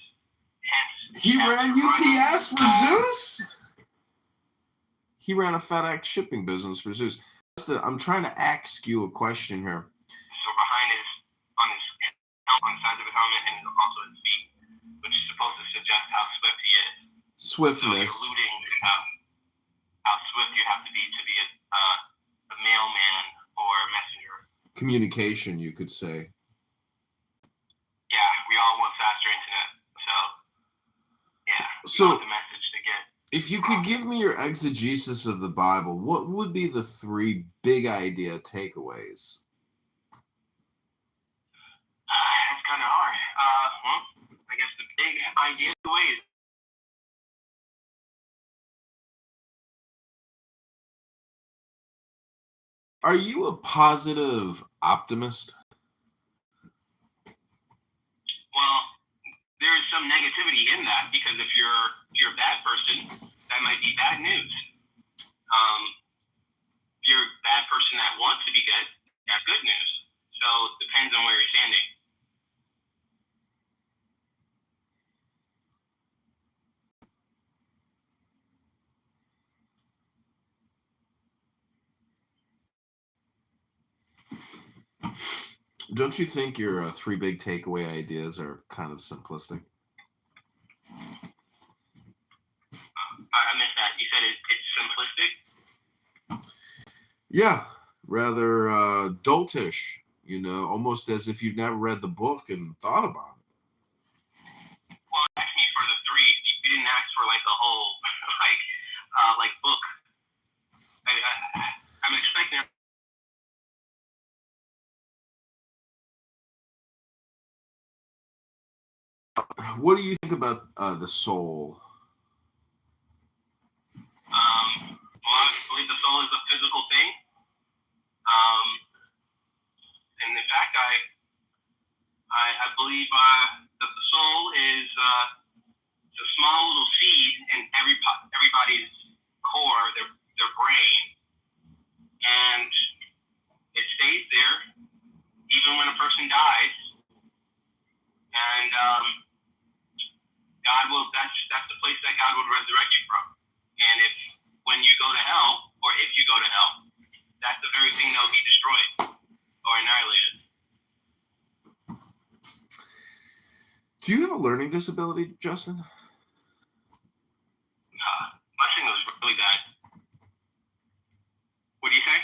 Hence, He ran UPS for Zeus? He ran a FedEx shipping business for Zeus. I'm trying to ask you a question here. So behind on the sides of his helmet and also his feet, which is supposed to suggest how swift he is. Swiftness. So you're alluding to how swift you have to be a mailman or a messenger. Communication, you could say. Yeah, we all want faster internet. So want the message to get. If you could give me your exegesis of the Bible, what would be the 3 big idea takeaways? It's kind of hard. I guess the big idea takeaways. Are you a positive optimist? Well, there is some negativity in that because if you're a bad person, that might be bad news. If you're a bad person that wants to be good, that's good news. So it depends on where you're standing. Don't you think your 3 big takeaway ideas are kind of simplistic? I missed that. You said it's simplistic? Yeah, rather doltish, almost as if you've never read the book and thought about it. Well, ask me for the 3. You didn't ask for like a whole like book. I'm expecting. What do you think about the soul? Well, I believe the soul is a physical thing. And in fact, I believe that the soul is a small little seed in everybody's core, their brain, and it stays there even when a person dies. And God will. That's the place that God would resurrect you from. And when you go to hell, or if you go to hell, that's the very thing that'll be destroyed or annihilated. Do you have a learning disability, Justin? My signal is really bad. What do you say?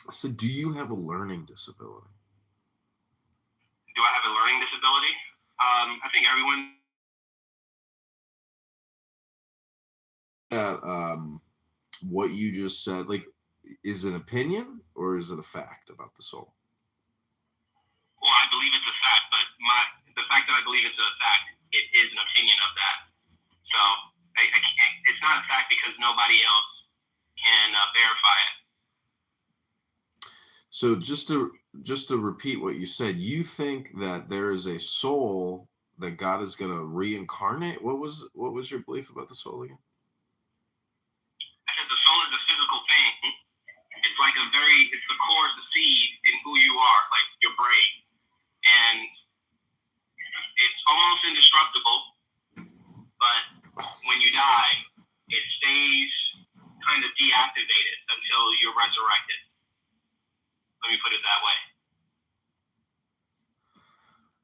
I said, do you have a learning disability? do I have a learning disability? I think everyone. What you just said, like, is it an opinion or is it a fact about the soul? Well, I believe it's a fact, but the fact that I believe it's a fact, it is an opinion of that. So I can't, it's not a fact because nobody else can verify it. So just to repeat what you said, you think that there is a soul that God is going to reincarnate? What was your belief about the soul again? I said the soul is a physical thing. It's like it's the core of the seed in who you are, like your brain. And it's almost indestructible, but when you die, it stays kind of deactivated until you're resurrected. Let me put it that way.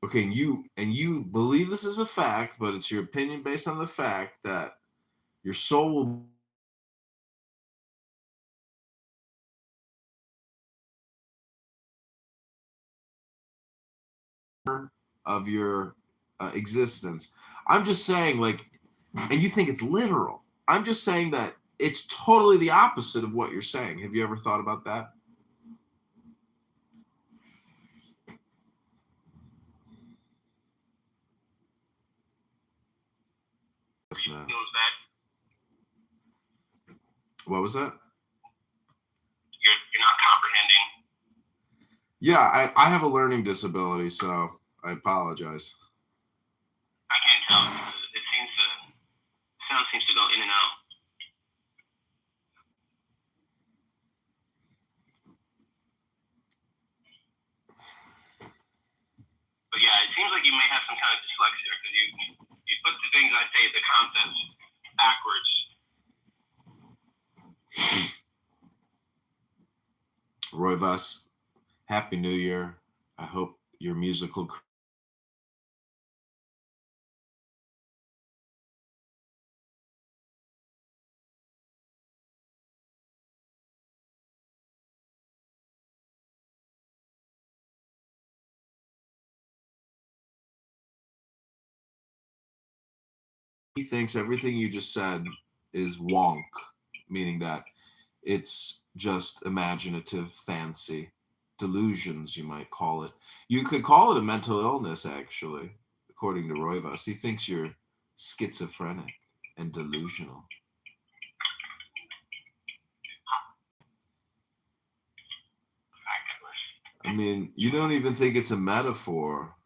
Okay, and you believe this is a fact, but it's your opinion based on the fact that your soul will of your existence. I'm just saying, like, and you think it's literal. I'm just saying that it's totally the opposite of what you're saying. Have you ever thought about that? Yes, man. What was that? You're not comprehending. Yeah, I have a learning disability, so I apologize. I can't tell. Sound seems to go in and out. But yeah, it seems like you may have some kind of dyslexia because you put the things I say, the concepts, backwards. Roy Voss, Happy New Year. I hope your musical he thinks everything you just said is wonk, meaning that it's just imaginative fancy, delusions, you might call it. You could call it a mental illness, actually, according to Roy Voss. He thinks you're schizophrenic and delusional. I mean, you don't even think it's a metaphor,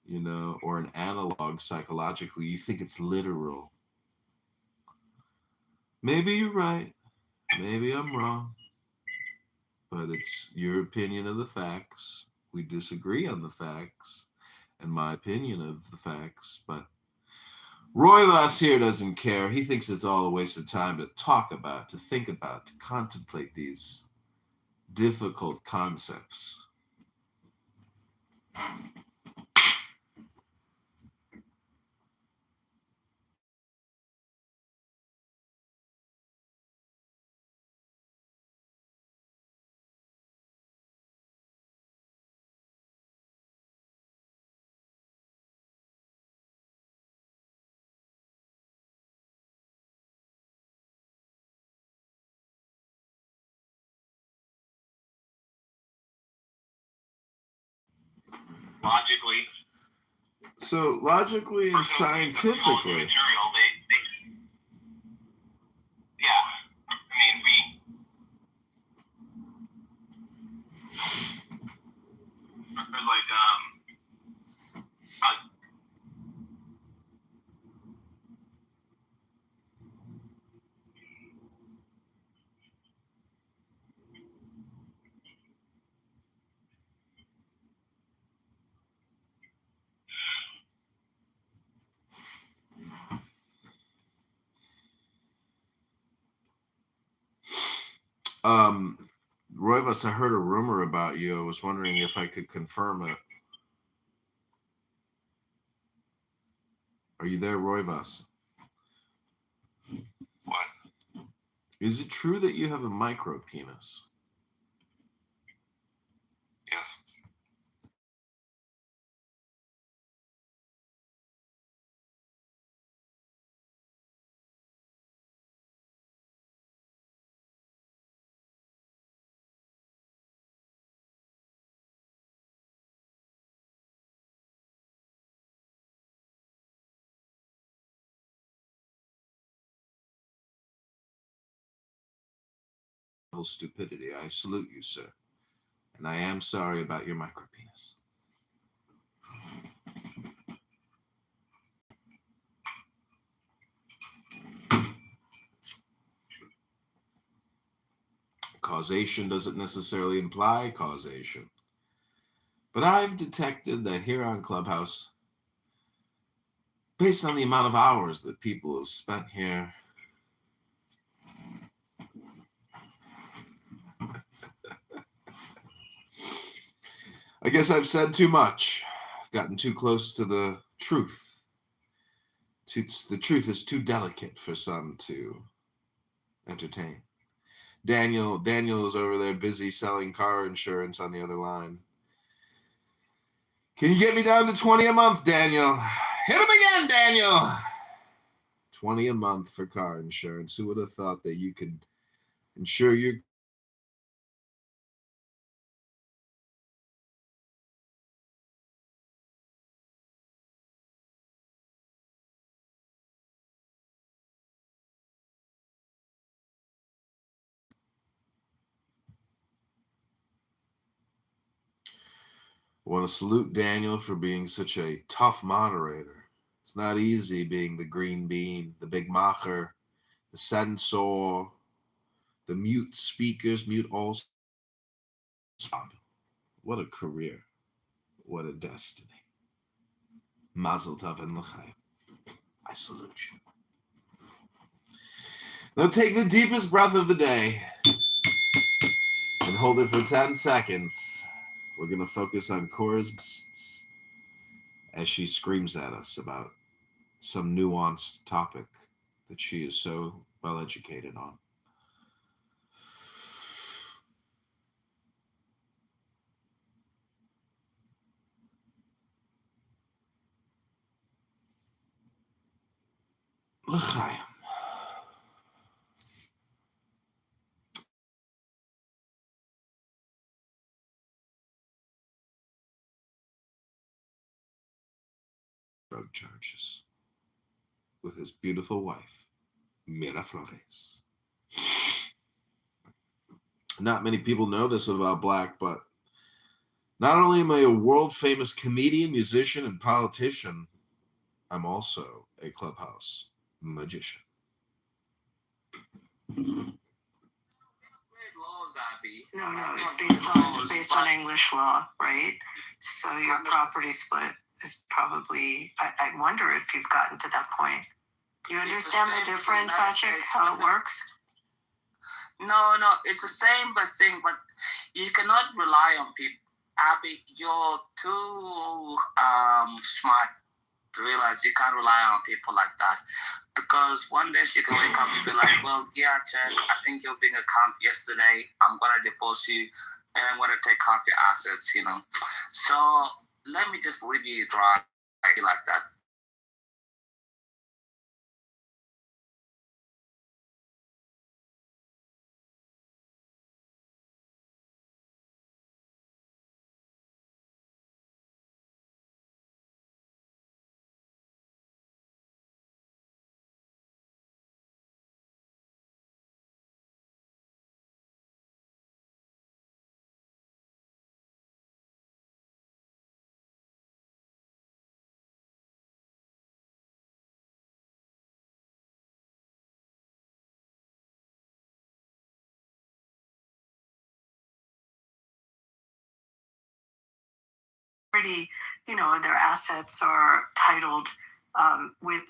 you know, or an analog psychologically. You think it's literal. Maybe you're right. Maybe I'm wrong. But it's your opinion of the facts. We disagree on the facts and my opinion of the facts. But Roy Voss here doesn't care. He thinks it's all a waste of time to talk about, to think about, to contemplate these difficult concepts. Logically. So logically and scientifically. Material, yeah. I mean, like Roy Voss, I heard a rumor about you. I was wondering if I could confirm it. Are you there, Roy Voss? What? Is it true that you have a micro penis? Yes. clerical stupidity. I salute you, sir. And I am sorry about your micropenis. Causation doesn't necessarily imply causation. But I've detected that here on Clubhouse, based on the amount of hours that people have spent here, I guess I've said too much. I've gotten too close to the truth. The truth is too delicate for some to entertain. Daniel is over there busy selling car insurance on the other line. Can you get me down to 20 a month, Daniel? Hit him again, Daniel! 20 a month for car insurance. Who would have thought that you could insure your I want to salute Daniel for being such a tough moderator. It's not easy being the green bean, the big macher, the censor, the mute speakers, mute all. What a career. What a destiny. Mazel tov and l'chaim. I salute you. Now take the deepest breath of the day and hold it for 10 seconds. We're going to focus on Cora's as she screams at us about some nuanced topic that she is so well educated on. L'chaim. Drug charges with his beautiful wife, Miraflores. Not many people know this about Black, but not only am I a world-famous comedian, musician, and politician, I'm also a Clubhouse magician. No, it's based on English law, right? So your property split is probably, I wonder if you've gotten to that point. Do you understand the difference, Sachik, how it works? No, it's the same thing, but you cannot rely on people. Abby, you're too smart to realize you can't rely on people like that. Because one day she can wake up and be like, well, yeah, Jack, I think you're being a cunt yesterday. I'm going to divorce you and I'm going to take off your assets, you know. So let me just leave you dry like that. Already, their assets are titled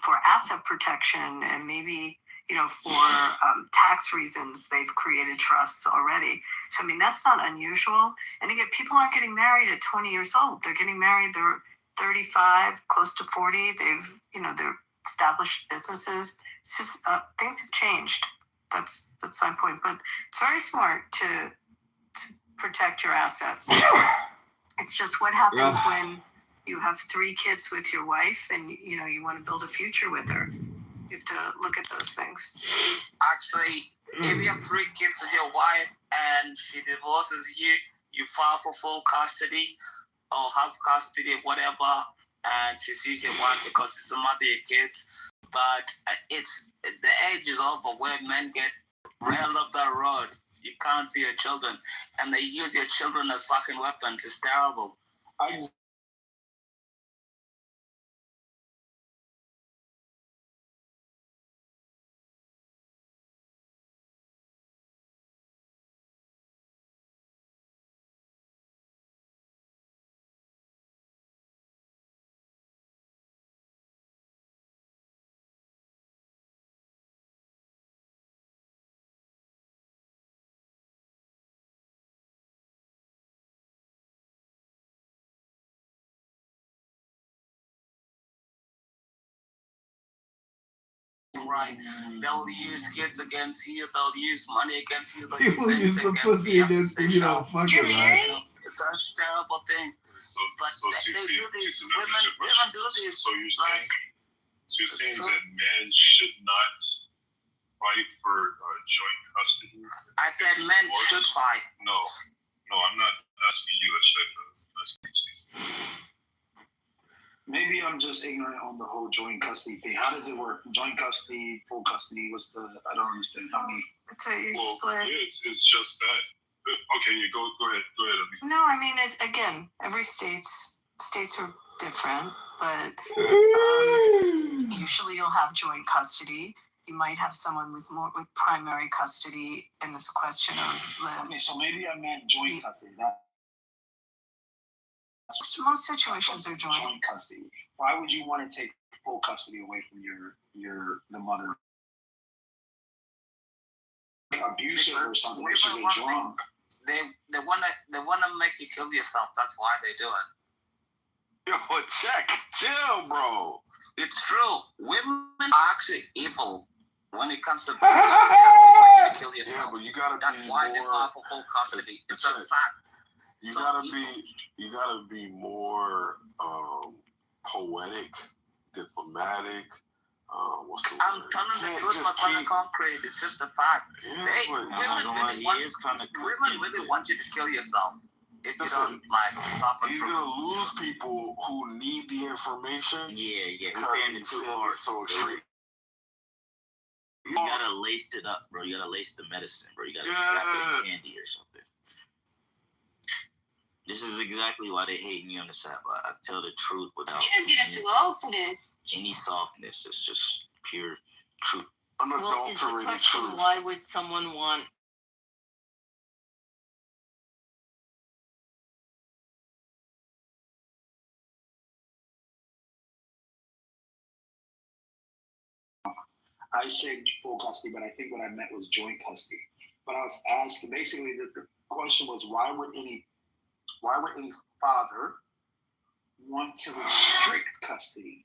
for asset protection, and maybe for tax reasons they've created trusts already. So that's not unusual. And again, people aren't getting married at 20 years old. They're getting married. They're 35, close to 40. They're established businesses. It's just things have changed. That's my point. But it's very smart to protect your assets. It's just what happens when you have 3 kids with your wife and you want to build a future with her. You have to look at those things. Actually, if you have 3 kids with your wife and she divorces you, you file for full custody or half custody, whatever, and she sees your wife because it's the mother of your kids. But the age is over where men get railed up that road. You can't see your children, and they use your children as fucking weapons. It's terrible. Right. They'll use kids against you. They'll use money against you. People use the pussy against you, fucking right. It's a terrible thing. But they do this. Women do this. So you're saying that men should not fight for joint custody? I said men should fight. No, I'm not asking you a shit. Maybe I'm just ignorant on the whole joint custody thing. How does it work? Joint custody, full custody. I don't understand how many. It's a split. Yeah, it's just that. Okay, go ahead. No, I mean, it's, again, every states are different, but usually you'll have joint custody. You might have someone with primary custody in this question of the. Okay, so maybe I meant joint custody. Most situations are joint custody. Why would you want to take full custody away from the mother? Abusive or something? She's a drunk. They wanna make you kill yourself. That's why they do it. Yo, chill, bro. It's true. Women are actually evil when it comes to kill yourself. Yeah, but you gotta That's be why more, they file for full custody. It's a fact. You gotta be more poetic, diplomatic. What's the I'm word? telling the truth, but on the concrete, it's just a fact. Yeah, Women really want you to kill yourself if you don't stop it. He's gonna lose people who need the information. Yeah. He's so extreme. You gotta lace it up, bro. You gotta lace the medicine, bro. You gotta strap it in candy or something. This is exactly why they hate me on the side. I tell the truth without. You just get too old for this. Any softness. It's just pure truth. Well, is the question, why would someone want I said full custody, but I think what I meant was joint custody. But I was asking, basically, the question was, why would any father want to restrict custody?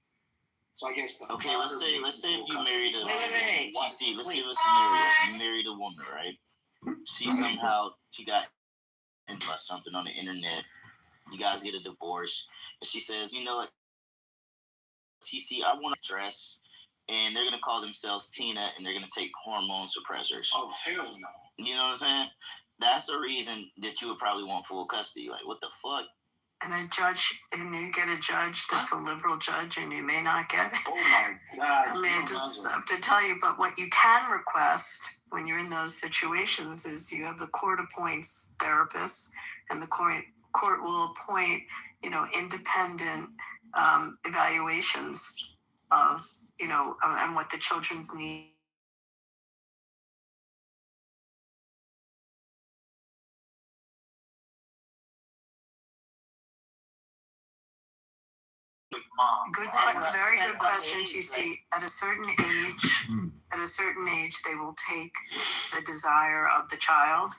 So I guess okay. Let's say if you married a wait. TC. Let's give a scenario. You married a woman, right? She somehow she got into something on the internet. You guys get a divorce, and she says, "You know what, TC, I want to dress." And they're gonna call themselves Tina, and they're gonna take hormone suppressors. Oh hell no! You know what I'm saying? That's the reason that you would probably want full custody. Like, what the fuck? And you get a judge that's a liberal judge, and you may not get it. Oh my God! I mean, I just have to tell you. But what you can request when you're in those situations is you have the court appoints therapists, and the court will appoint, independent evaluations of, and what the children's need. Very good question, TC. At a certain age, they will take the desire of the child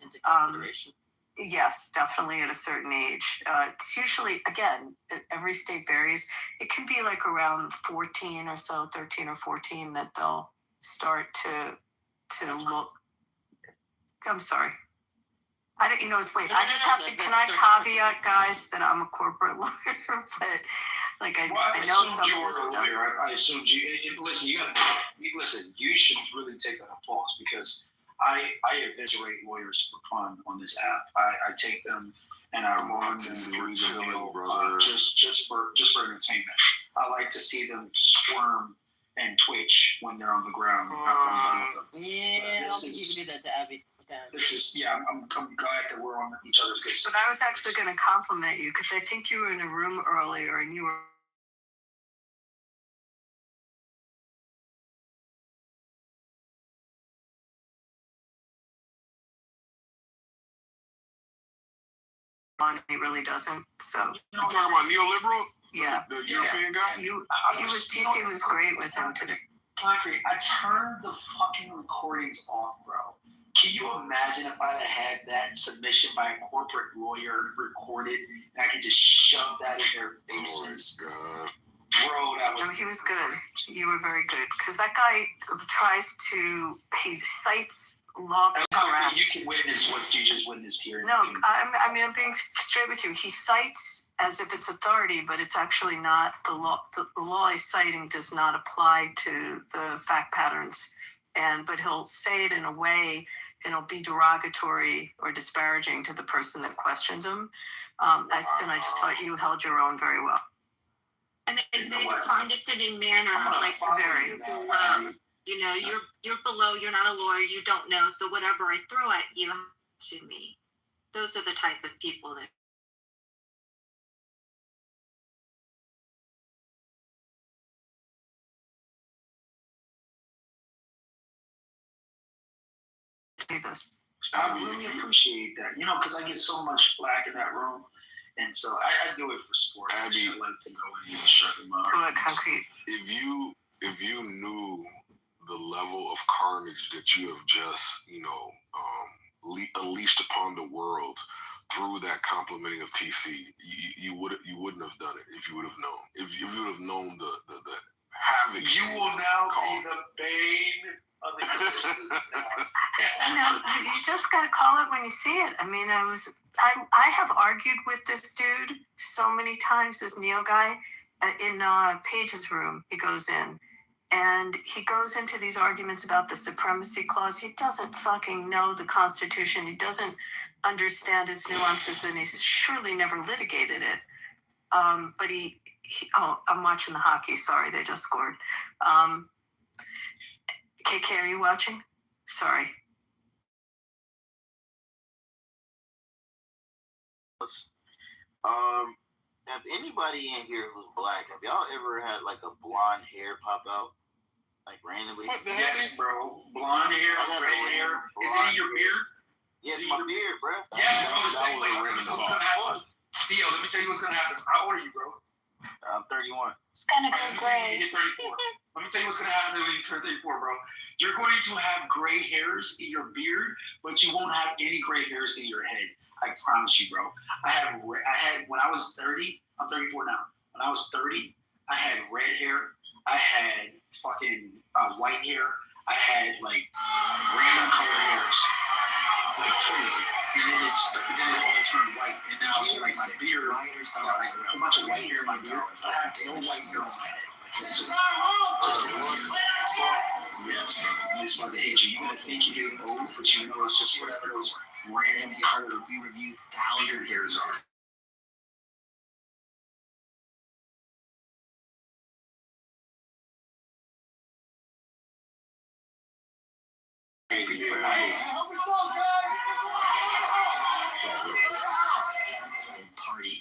into consideration. Yes, definitely at a certain age. It's usually, again, every state varies. It can be like around 14 or so, 13 or 14, that they'll start to look. I'm sorry. I don't, I just have to, can I caveat, guys, that I'm a corporate lawyer, but I know some of this stuff. I assumed you, listen, you should really take that a pause, because I eviscerate lawyers for fun on this app. I take them and I run them through the mill, just for entertainment. I like to see them squirm and twitch when they're on the ground after I'm done with them. Yeah, I don't think you can do that to Abby. It's just, yeah, I'm glad that we're on each other's good side. But I was actually going to compliment you because I think you were in a room earlier and you were on. He really doesn't. So You talking about neoliberal? yeah, The European guy? he was TC was great with him today. Concrete, I turned the fucking recordings off, bro. Can you imagine if I had that submission by a corporate lawyer recorded and I could just shove that in their faces? Oh, bro, that was... No, he was good. You were very good. Because that guy tries to, he cites law that correct. You can witness what you just witnessed here. No, I'm being straight with you. He cites as if it's authority, but it's actually not. The law he's citing does not apply to the fact patterns. But he'll say it in a way, and it'll be derogatory or disparaging to the person that questions him. And I just thought you held your own very well. And they say in a condescending manner, like very. You know, you're below, you're not a lawyer, you don't know, so whatever I throw at you, should me. Those are the type of people that say this. I really appreciate that, because I get so much flack in that room. And so I do it for sport. I like to go in and shut them up. Concrete. If you knew the level of carnage that you have just, unleashed upon the world through that complimenting of TC, you wouldn't have done it if you would have known. If you would have known the havoc. You will now be the bane of existence now. You just gotta call it when you see it. I mean, I have argued with this dude so many times, this Neo guy, in Page's room. He goes in. And he goes into these arguments about the supremacy clause. He doesn't fucking know the Constitution. He doesn't understand its nuances, and he's surely never litigated it. But I'm watching the hockey. Sorry, they just scored. KK, are you watching? Sorry. Have anybody in here who's black, have y'all ever had like a blonde hair pop out? Like randomly? Yes, bro. Blonde hair, red hair. Is it in your beard? Yeah, it's my beard, bro. Yes, bro. Let me tell you what's gonna happen. How old are you, bro? I'm 31. It's gonna go gray. Let me tell you what's gonna happen when you turn 34, bro. You're going to have gray hairs in your beard, but you won't have any gray hairs in your head. I promise you, bro. I had when I was 30. I'm 34 now. When I was 30, I had red hair. I had fucking white hair. I had like random color hairs, like crazy. And then it all turned white. And now it's like my beard. I got like a bunch of white hair in my beard. I have no white hair on my head. Yes, bro. It's by the age. You might think you're getting old, but you know it's just whatever those random color we reviewed thousands of hairs are. Party.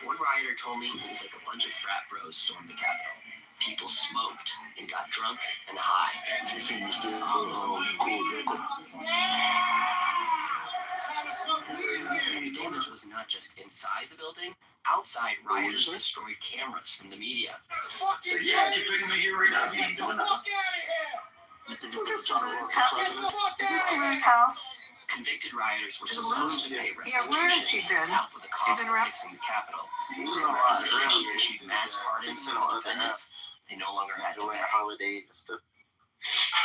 One rioter told me it was like a bunch of frat bros stormed the Capitol. People smoked and got drunk and high. Do you think you still cool? The damage was not just inside the building. Outside, rioters destroyed cameras from the media. So yeah, you're bringing me here right now. Isn't this Lou's house? Is this Lou's house? Convicted rioters were supposed to pay restitution. Yeah, where has he been? Help with the cost of fixing the Capitol. The president issued mass pardons for the defendants. They no longer had to pay. Holidays and stuff.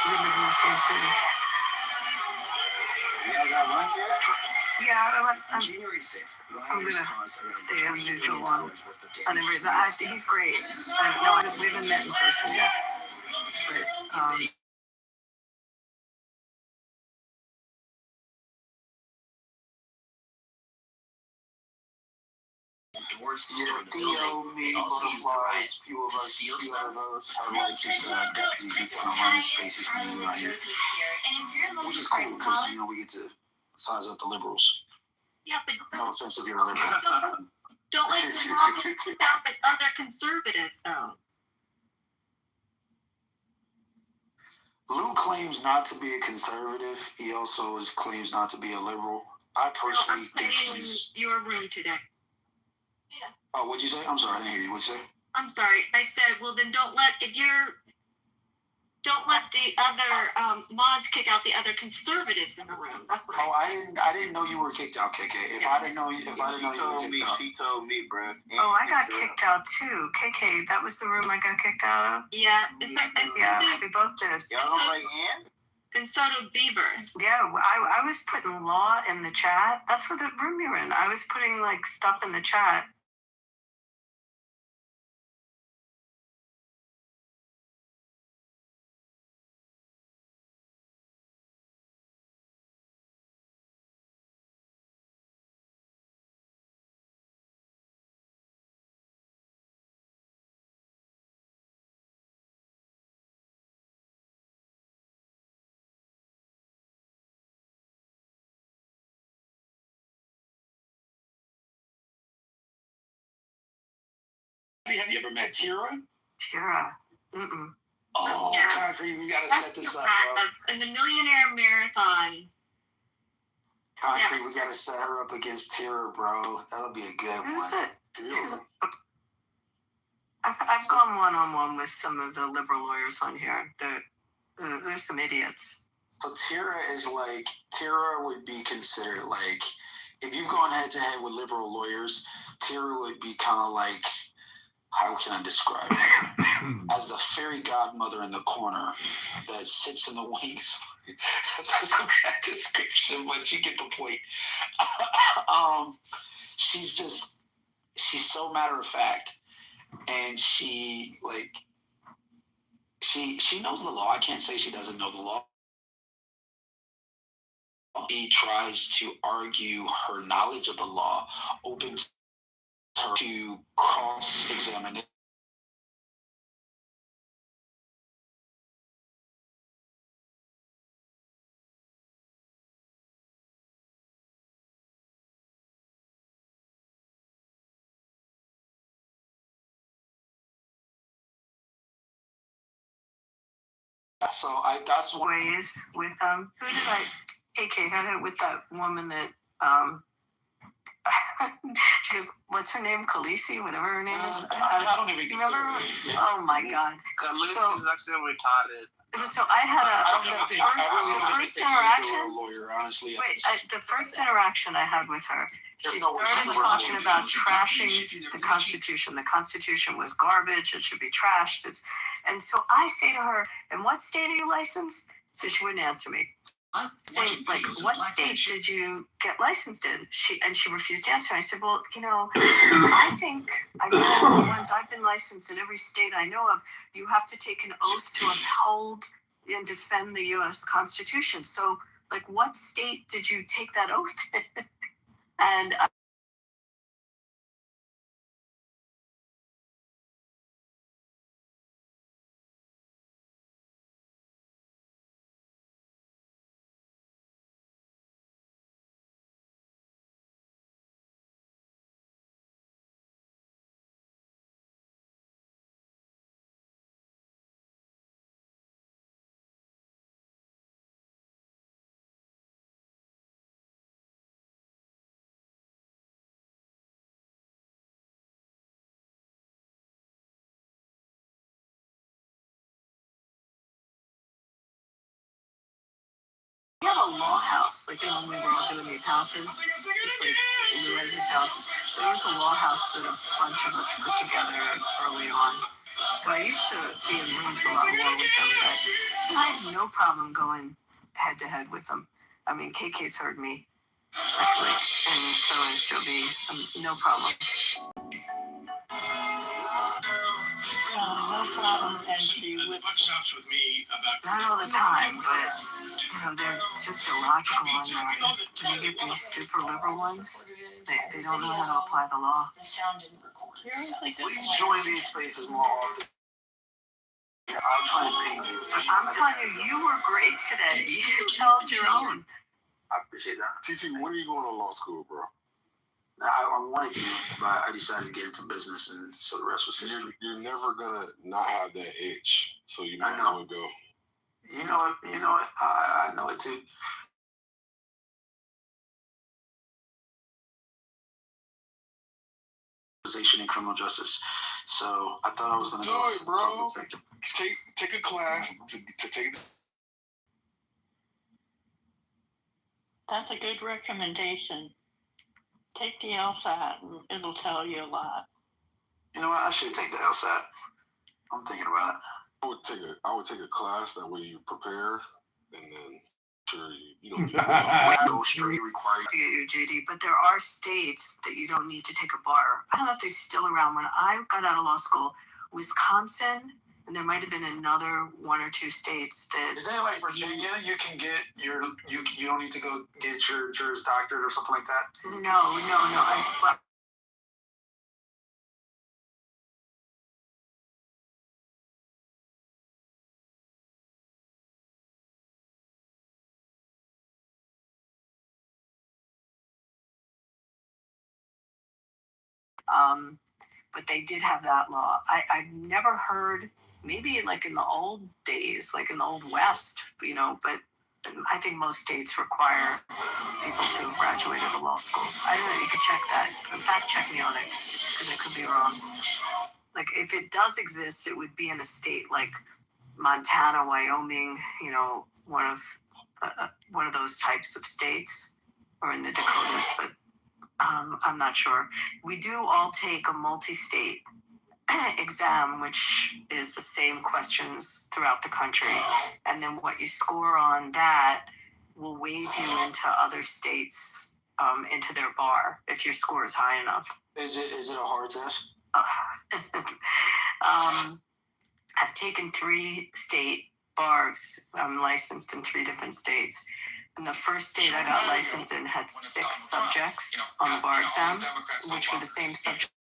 We live in the same city. Y'all got lunch yet? Yeah, On January 6th, I'm rioters gonna caused around stay on $3 neutral million on worth of damage to everything. He's great. We haven't met in person yet. But, doors to Yeah, storm the Theo, building. me, They also used the riot Butterflies, few of to us, steal few stuff. of us have like this deputy who kind of run the spaces when he's not here. Which is cool because, you know, we get to size up the liberals. Yeah, but No offense if you're a liberal. don't let them all out the other conservatives, though. Lou claims not to be a conservative. He also claims not to be a liberal. I personally think he's. Your room today. Oh, what'd you say? I'm sorry, I didn't hear you. What'd you say? I'm sorry. I said, well, then don't let the other mods kick out the other conservatives in the room. That's what. Oh, I didn't know you were kicked out, KK. If I didn't know you were kicked out. She told me, bro. Oh, I got kicked out too. KK, that was the room I got kicked out of. Yeah, Yeah, we both did. Y'all don't like Ann? And so did Bieber. Yeah, I was putting law in the chat. That's what the room you're in. I was putting like stuff in the chat. Have you ever met Tira? Tira. Mm-mm. Oh, Yeah. Concrete, we gotta set this up, bro. In the Millionaire Marathon. Concrete, we gotta set her up against Tira, bro. That'll be a good Who's one. it? I've gone one-on-one with some of the liberal lawyers on here. There's some idiots. So Tira would be considered like, if you've gone head-to-head with liberal lawyers, Tira would be kind of like, how can I describe her? As the fairy godmother in the corner that sits in the wings. That's a bad description, but you get the point. She's so matter of fact, and she knows the law. I can't say she doesn't know the law. She tries to argue her knowledge of the law opens her to cross-examination. So that's one ways with who did I AK had it with that woman that she goes, what's her name? Khaleesi, whatever her name is. I don't even remember. Oh my god. Khaleesi is actually retarded. So I had the first interaction. Lawyer, honestly. Wait, the first interaction I had with her, she started talking about trashing the Constitution. The Constitution was garbage; it should be trashed. And so I say to her, "In what state are you licensed?" So she wouldn't answer me. Say, like, what state did you get licensed in? She refused to answer. I said, well, I think I know the ones I've been licensed in every state I know of. You have to take an oath to uphold and defend the U.S. Constitution. So, like, what state did you take that oath in? And we had a law house, like when we were all doing these houses, just like Louise's house. There was a law house that a bunch of us put together early on. So I used to be in rooms a lot more with them, but I have no problem going head to head with them. I mean, KK's heard me, and so has Joby. No problem. No problem. and she whipped buck stops with me about. Not all the time, but they're just illogical on there. When you get these super liberal ones, they don't know how to apply the law. The sound didn't record. Please join these spaces more often. I'll try and ping you. I'm telling you, you were great today. You held your own. I appreciate that. TC, when are you going to law school, bro? I wanted to, but I decided to get into business, and so the rest was history. You're never gonna not have that itch, so you might as well go. You know it. I know it too. In criminal justice, so I thought I was gonna do it, bro. Take a class to take. That's a good recommendation. Take the LSAT and it'll tell you a lot. You know what? I should take the LSAT. I'm thinking about it. I would take a class, that way you prepare, and then sure you go straight required to get your JD. But there are states that you don't need to take a bar. I don't know if they're still around. When I got out of law school, Wisconsin, and there might have been another one or two states that. Isn't it like Virginia? You can get your you don't need to go get your Juris Doctorate or something like that. No. But they did have that law. I've never heard, maybe like in the old days, like in the old West, but I think most states require people to have graduated a law school. I don't know, you could check that. In fact, check me on it, because I could be wrong. Like, if it does exist, it would be in a state like Montana, Wyoming, one of those types of states, or in the Dakotas, but I'm not sure. We do all take a multi-state exam, which is the same questions throughout the country. And then what you score on that will waive you into other states, into their bar, if your score is high enough. Is it a hard test? I've taken 3 state bars. I'm licensed in 3 different states. And the first state I got licensed in had 6 subjects on the bar exam, which were the same subject.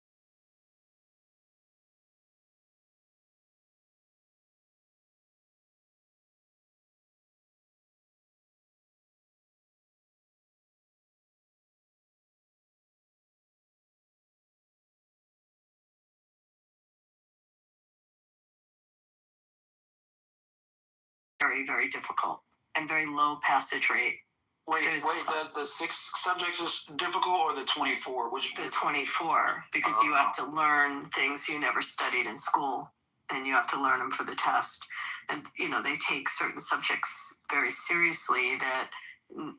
Very, very difficult and very low passage rate. Wait, the 6 subjects is difficult, or the 24? The 24, because you have to learn things you never studied in school, and you have to learn them for the test. And, they take certain subjects very seriously that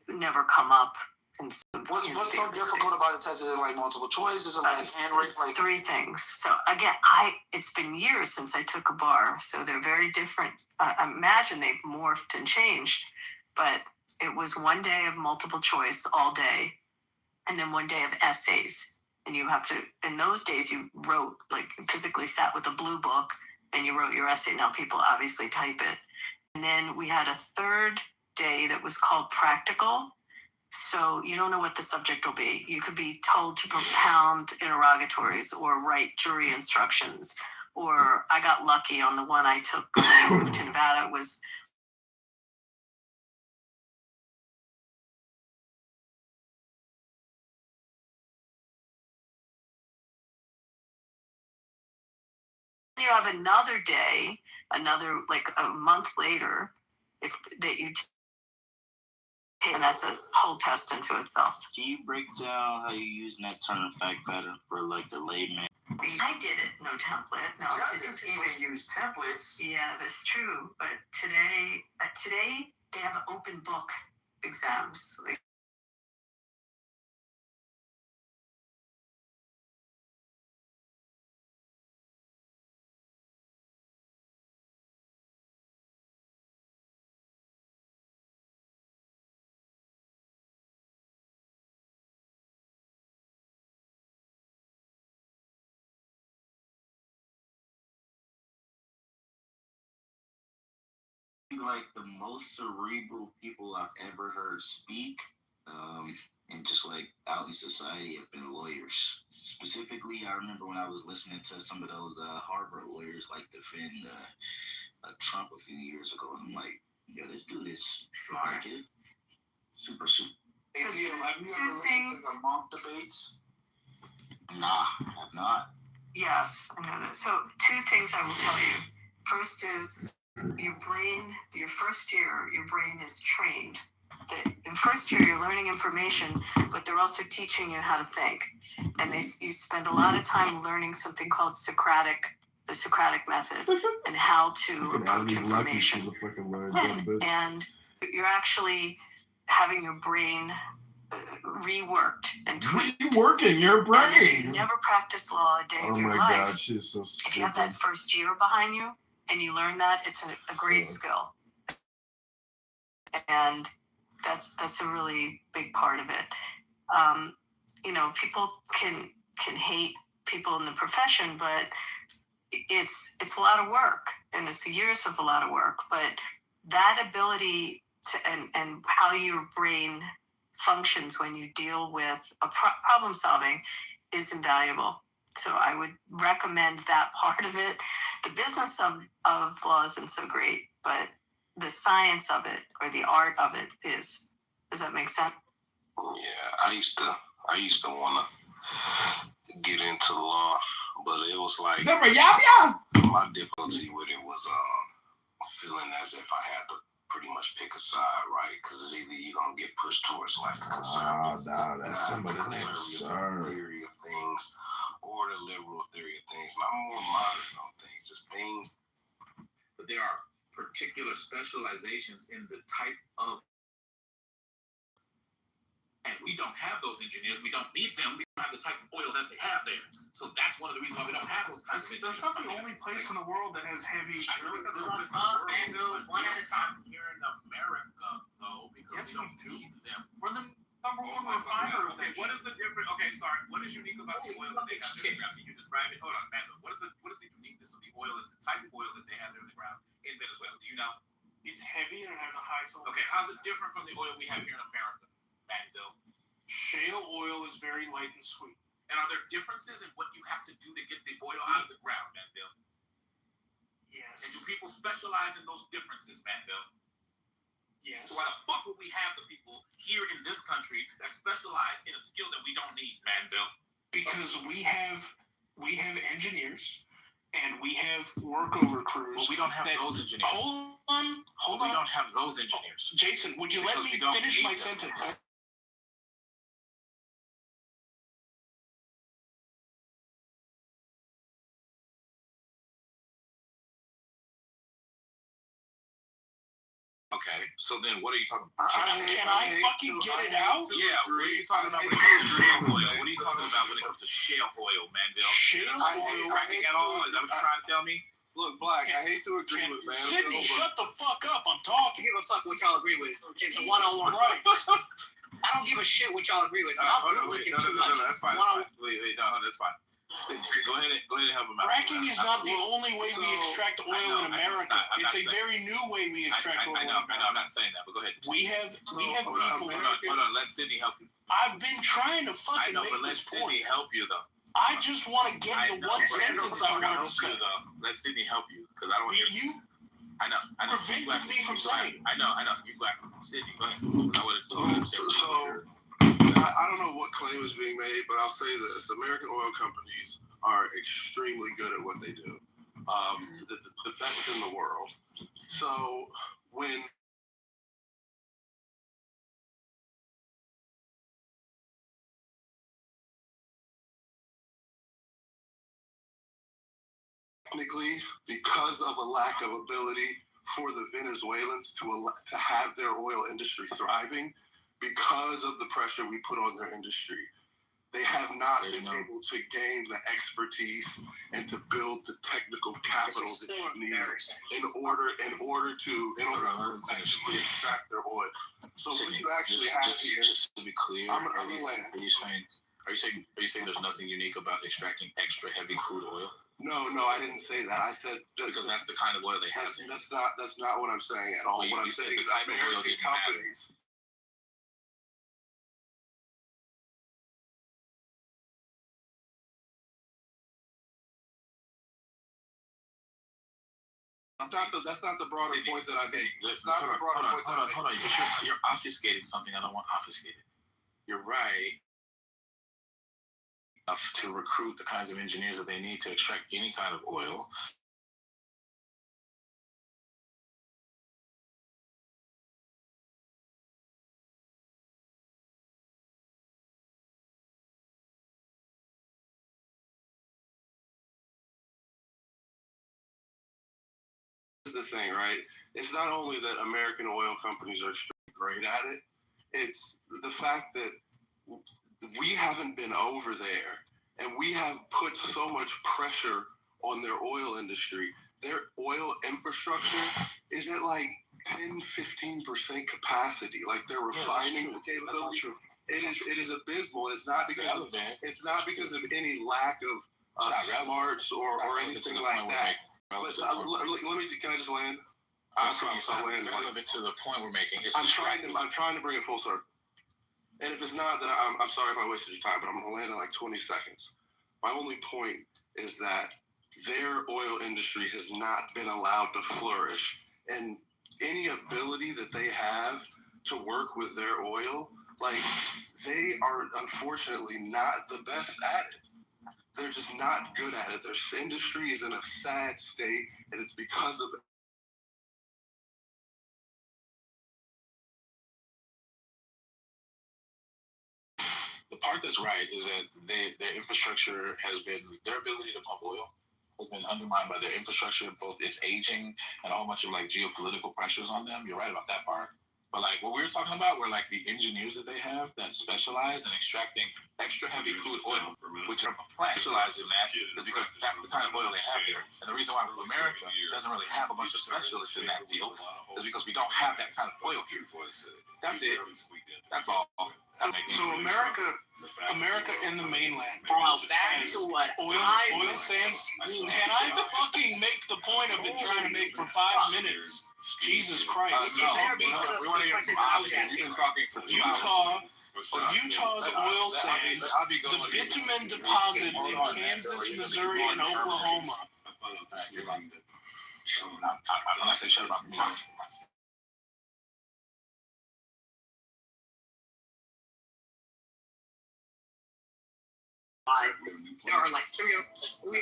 never come up. What's so difficult about the test? Is it like multiple choice? Is it like handwritten? It's 3 things. So again, it's been years since I took a bar, so they're very different. I imagine they've morphed and changed, but it was 1 day of multiple choice all day, and then 1 day of essays. And you have to, in those days, you wrote, like, physically sat with a blue book and you wrote your essay. Now people obviously type it. And then we had a 3rd day that was called practical. So you don't know what the subject will be. You could be told to propound interrogatories or write jury instructions. Or I got lucky on the one I took when I moved to Nevada. It was you have another day, like a month later, and that's a whole test into itself. Can you break down how you use net turn effect better for like the layman? I did it, no template. No, I didn't even use templates. Yeah, that's true. But today they have open book exams. Like, like the most cerebral people I've ever heard speak, and just like out in society have been lawyers. Specifically, I remember when I was listening to some of those Harvard lawyers like defend Trump a few years ago, and I'm like, yeah, this dude is smart. Like, super. So Have you ever listened things. to the mock debates? Nah, I have not. Yes, I know that. So 2 things I will tell you. First is your brain, your first year, your brain is trained. In first year, you're learning information, but they're also teaching you how to think. And you spend a lot of time learning something called the Socratic method, and how to approach information. And you're actually having your brain reworked and tweaked. Reworking your brain. And if you never practice law a day of your life, God, she's so stupid. if you have that first year behind you and you learn that, it's a great skill. And that's a really big part of it. People can hate people in the profession, but it's a lot of work, and it's years of a lot of work. But that ability to and how your brain functions when you deal with a problem solving is invaluable. So I would recommend that part of it. The business of law isn't so great, but the science of it or the art of it is. Does that make sense? Yeah, I used to want to get into law, but it was like my difficulty with it was feeling as if I had to pretty much pick a side, right? Because it's either you're gonna get pushed towards like the conservative, that's somebody theory of things, or the liberal theory of things. And I'm more modern on things, just things. But there are particular specializations in the type of, and we don't have those engineers. We don't need them. We don't have the type of oil that they have there. So that's one of the reasons why we don't have those kinds of engineers. That's not the only place in the world that has heavy. One at a time. Here in America, though, because we don't need them. We're the number one refiner of Okay, what is the difference? Okay, sorry. What is unique about the oil that they have there in the ground? Can you describe it? Hold on, Matt. What is the uniqueness of the oil, the type of oil that they have there in the ground in Venezuela? Do you know? It's heavy and it has a high sulfur. Okay, how's it different from the oil we have here in America, Manville? Shale oil is very light and sweet. And are there differences in what you have to do to get the oil out of the ground, Manville? Yes. And do people specialize in those differences, Manville? Yes. So why the fuck would we have the people here in this country that specialize in a skill that we don't need, Manville? Because we have engineers and we have workover crews. Well, we don't have those engineers. Hold on. We don't have those engineers. Jason, would you let me finish my sentence? Okay, so then what are you talking about? Can I fucking get it out? Yeah, what are you talking about when it comes to shale oil? What are you talking about when it comes to shale oil, Manville? Shale oil? Cracking at all? Is that what you're trying to tell me? Look, Black, I hate to agree with man. Sydney, shut the fuck up. I'm talking. Give a fuck what y'all agree with. It's a one-on-one. Right. I don't give a shit what y'all agree with. Y'all looking too much. No, that's fine. Wait, no, that's fine. Go ahead and help him out. Fracking is not the only way we extract oil in America. It's a very new way we extract oil. I know, I'm not saying that, but go ahead. We have people. Hold on, let Sydney help you. I've been trying to fucking make this point. Let Sydney help you, though. I just want to get the one sentence I wanted to say. Let Sydney help you, because I don't hear you. I know. Prevented me from saying. I know. You go ahead. Sydney, go ahead. I don't know what claim is being made, but I'll say this: American oil companies are extremely good at what they do, the best in the world. So when technically, because of a lack of ability for the Venezuelans to have their oil industry thriving, because of the pressure we put on their industry, they have not been able to gain the expertise and to build the technical capital that you need in order to actually extract their oil. So what you actually have here, just to be clear, I'm gonna land. Are you saying Are you saying there's nothing unique about extracting extra heavy crude oil? No, I didn't say that. I said because that's the kind of oil they have. That's not what I'm saying at all. Well, what I'm saying is American companies. That's not the broader point that I made. Hold on. You're obfuscating something I don't want obfuscated. You're right. To recruit the kinds of engineers that they need to extract any kind of oil. This is the thing, right? It's not only that American oil companies are extremely great at it, it's the fact that we haven't been over there and we have put so much pressure on their oil industry. Their oil infrastructure is at like 10-15% capacity, like their refining capability. It is abysmal. It's not because of any lack of smarts or anything like that. But let me. Can I just land? I promise I'll land. Relevant to the point we're making. I'm trying to bring it full circle. And if it's not, then I'm sorry if I wasted your time. But I'm gonna land in like 20 seconds. My only point is that their oil industry has not been allowed to flourish, and any ability that they have to work with their oil, like they are unfortunately not the best at it. They're just not good at it. Their industry is in a sad state, and it's because of the part that's right is that their infrastructure has been, their ability to pump oil has been undermined by their infrastructure, both its aging and a whole bunch of like geopolitical pressures on them. You're right about that part. But like what we were talking about were like the engineers that they have that specialize in extracting extra heavy crude oil, which are specialized in that is because that's the kind of oil they have here. And the reason why America doesn't really have a bunch of specialists in that deal is because we don't have that kind of oil here. That's it. That's all. So America in the mainland. Back to what oil sands. Can I fucking make the point I've been trying to make for 5 minutes? Jesus Christ. Utah's oil sands, the bitumen deposits in Kansas, Missouri, and Oklahoma. I'm not saying shut about me. There are like three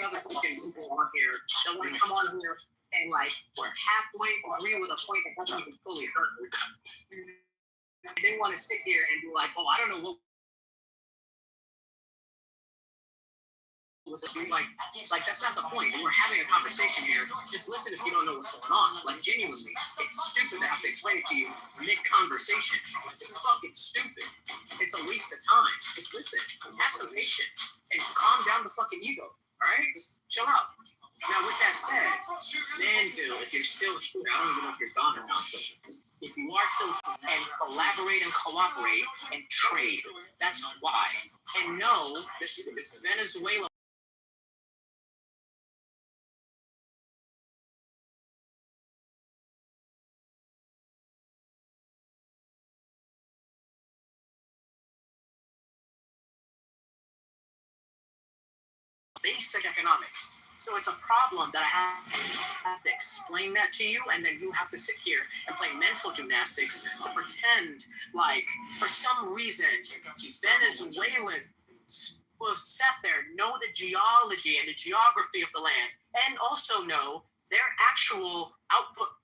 other fucking people on here that want to come on here and like halfway agree with a point that doesn't even fully hurt. They want to sit here and be like, oh, I don't know what. Like that's not the point. We're having a conversation here. Just listen if you don't know what's going on. Like genuinely, it's stupid to have to explain it to you mid-conversation. It's fucking stupid. It's a waste of time. Just listen. Have some patience and calm down the fucking ego. All right, just chill out. Now, with that said, Manville, if you're still here, I don't even know if you're gone or not, but if you are still here, and collaborate and cooperate and trade, that's why. And know that Venezuela. Basic economics. So it's a problem that I have to explain that to you, and then you have to sit here and play mental gymnastics to pretend like, for some reason, Venezuelans who have sat there know the geology and the geography of the land, and also know their actual output.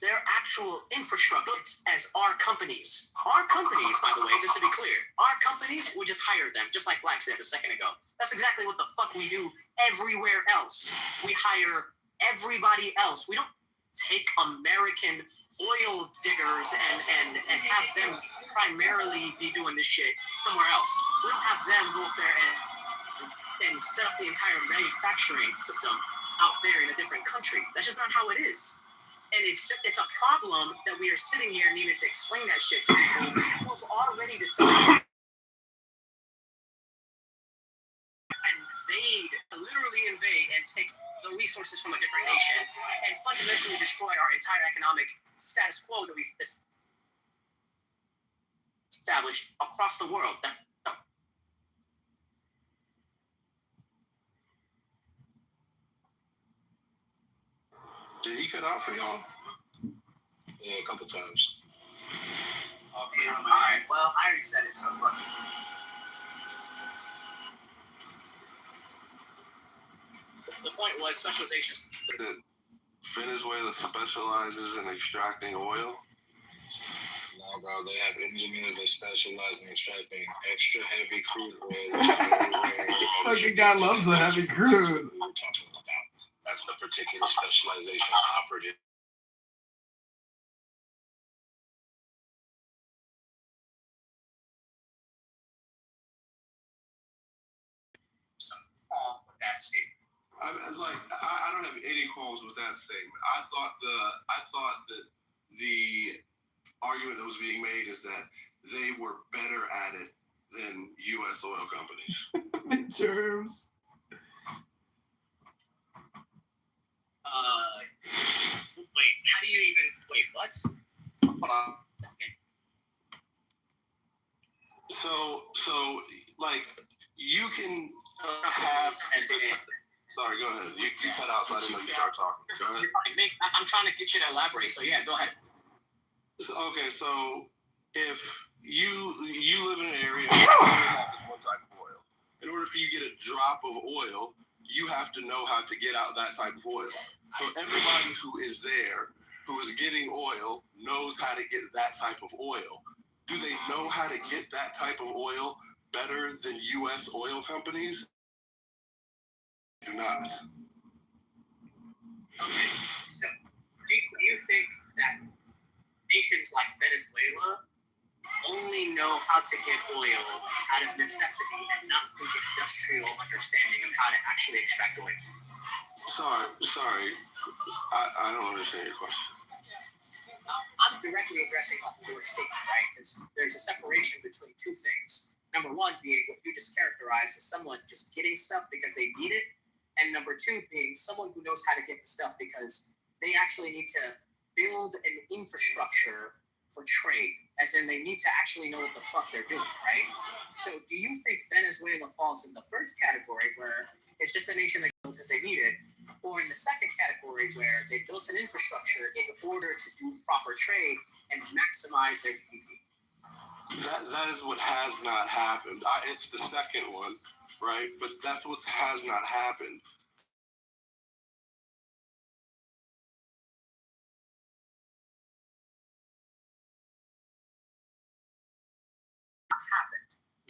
Their actual infrastructure as our companies. Our companies, by the way, just to be clear, our companies, we just hire them, just like Black said a second ago. That's exactly what the fuck we do everywhere else. We hire everybody else. We don't take American oil diggers and have them primarily be doing this shit somewhere else. We don't have them go up there and set up the entire manufacturing system out there in a different country. That's just not how it is. And it's a problem that we are sitting here needing to explain that shit to people who've already decided literally invade and take the resources from a different nation and fundamentally destroy our entire economic status quo that we've established across the world. Did he cut out for y'all? Yeah, a couple times. Okay, all right. Well, I already said it, so fuck it. The point was specializations. Venezuela specializes in extracting oil. No, bro, they have engineers that specialize in extracting extra heavy crude oil. Fucking guy loves the heavy crude. That's what we were talking about. That's the particular specialization operative. That's it. I don't have any qualms with that statement. I thought that the argument that was being made is that they were better at it than U.S. oil companies. In terms. Wait, how do you even wait? What? So like you can have. Sorry, go ahead. You cut out, so I didn't know you started talking. Go ahead. I'm trying to get you to elaborate, so yeah, go ahead. Okay, so if you live in an area where you only have this one type of oil, in order for you to get a drop of oil, you have to know how to get out that type of oil. So everybody who is there, who is getting oil, knows how to get that type of oil. Do they know how to get that type of oil better than U.S. oil companies? Do not. Okay, so do you think that nations like Venezuela only know how to get oil out of necessity and not through industrial understanding of how to actually extract oil? Sorry. I don't understand your question. I'm directly addressing your statement, right? Because there's a separation between two things. Number one being what you just characterized as someone just getting stuff because they need it. And number two being someone who knows how to get the stuff because they actually need to build an infrastructure for trade, as in they need to actually know what the fuck they're doing, right? So do you think Venezuela falls in the first category where it's just a nation that because they need it, or in the second category where they built an infrastructure in order to do proper trade and maximize their GDP? That is what has not happened. It's the second one, right? But that's what has not happened.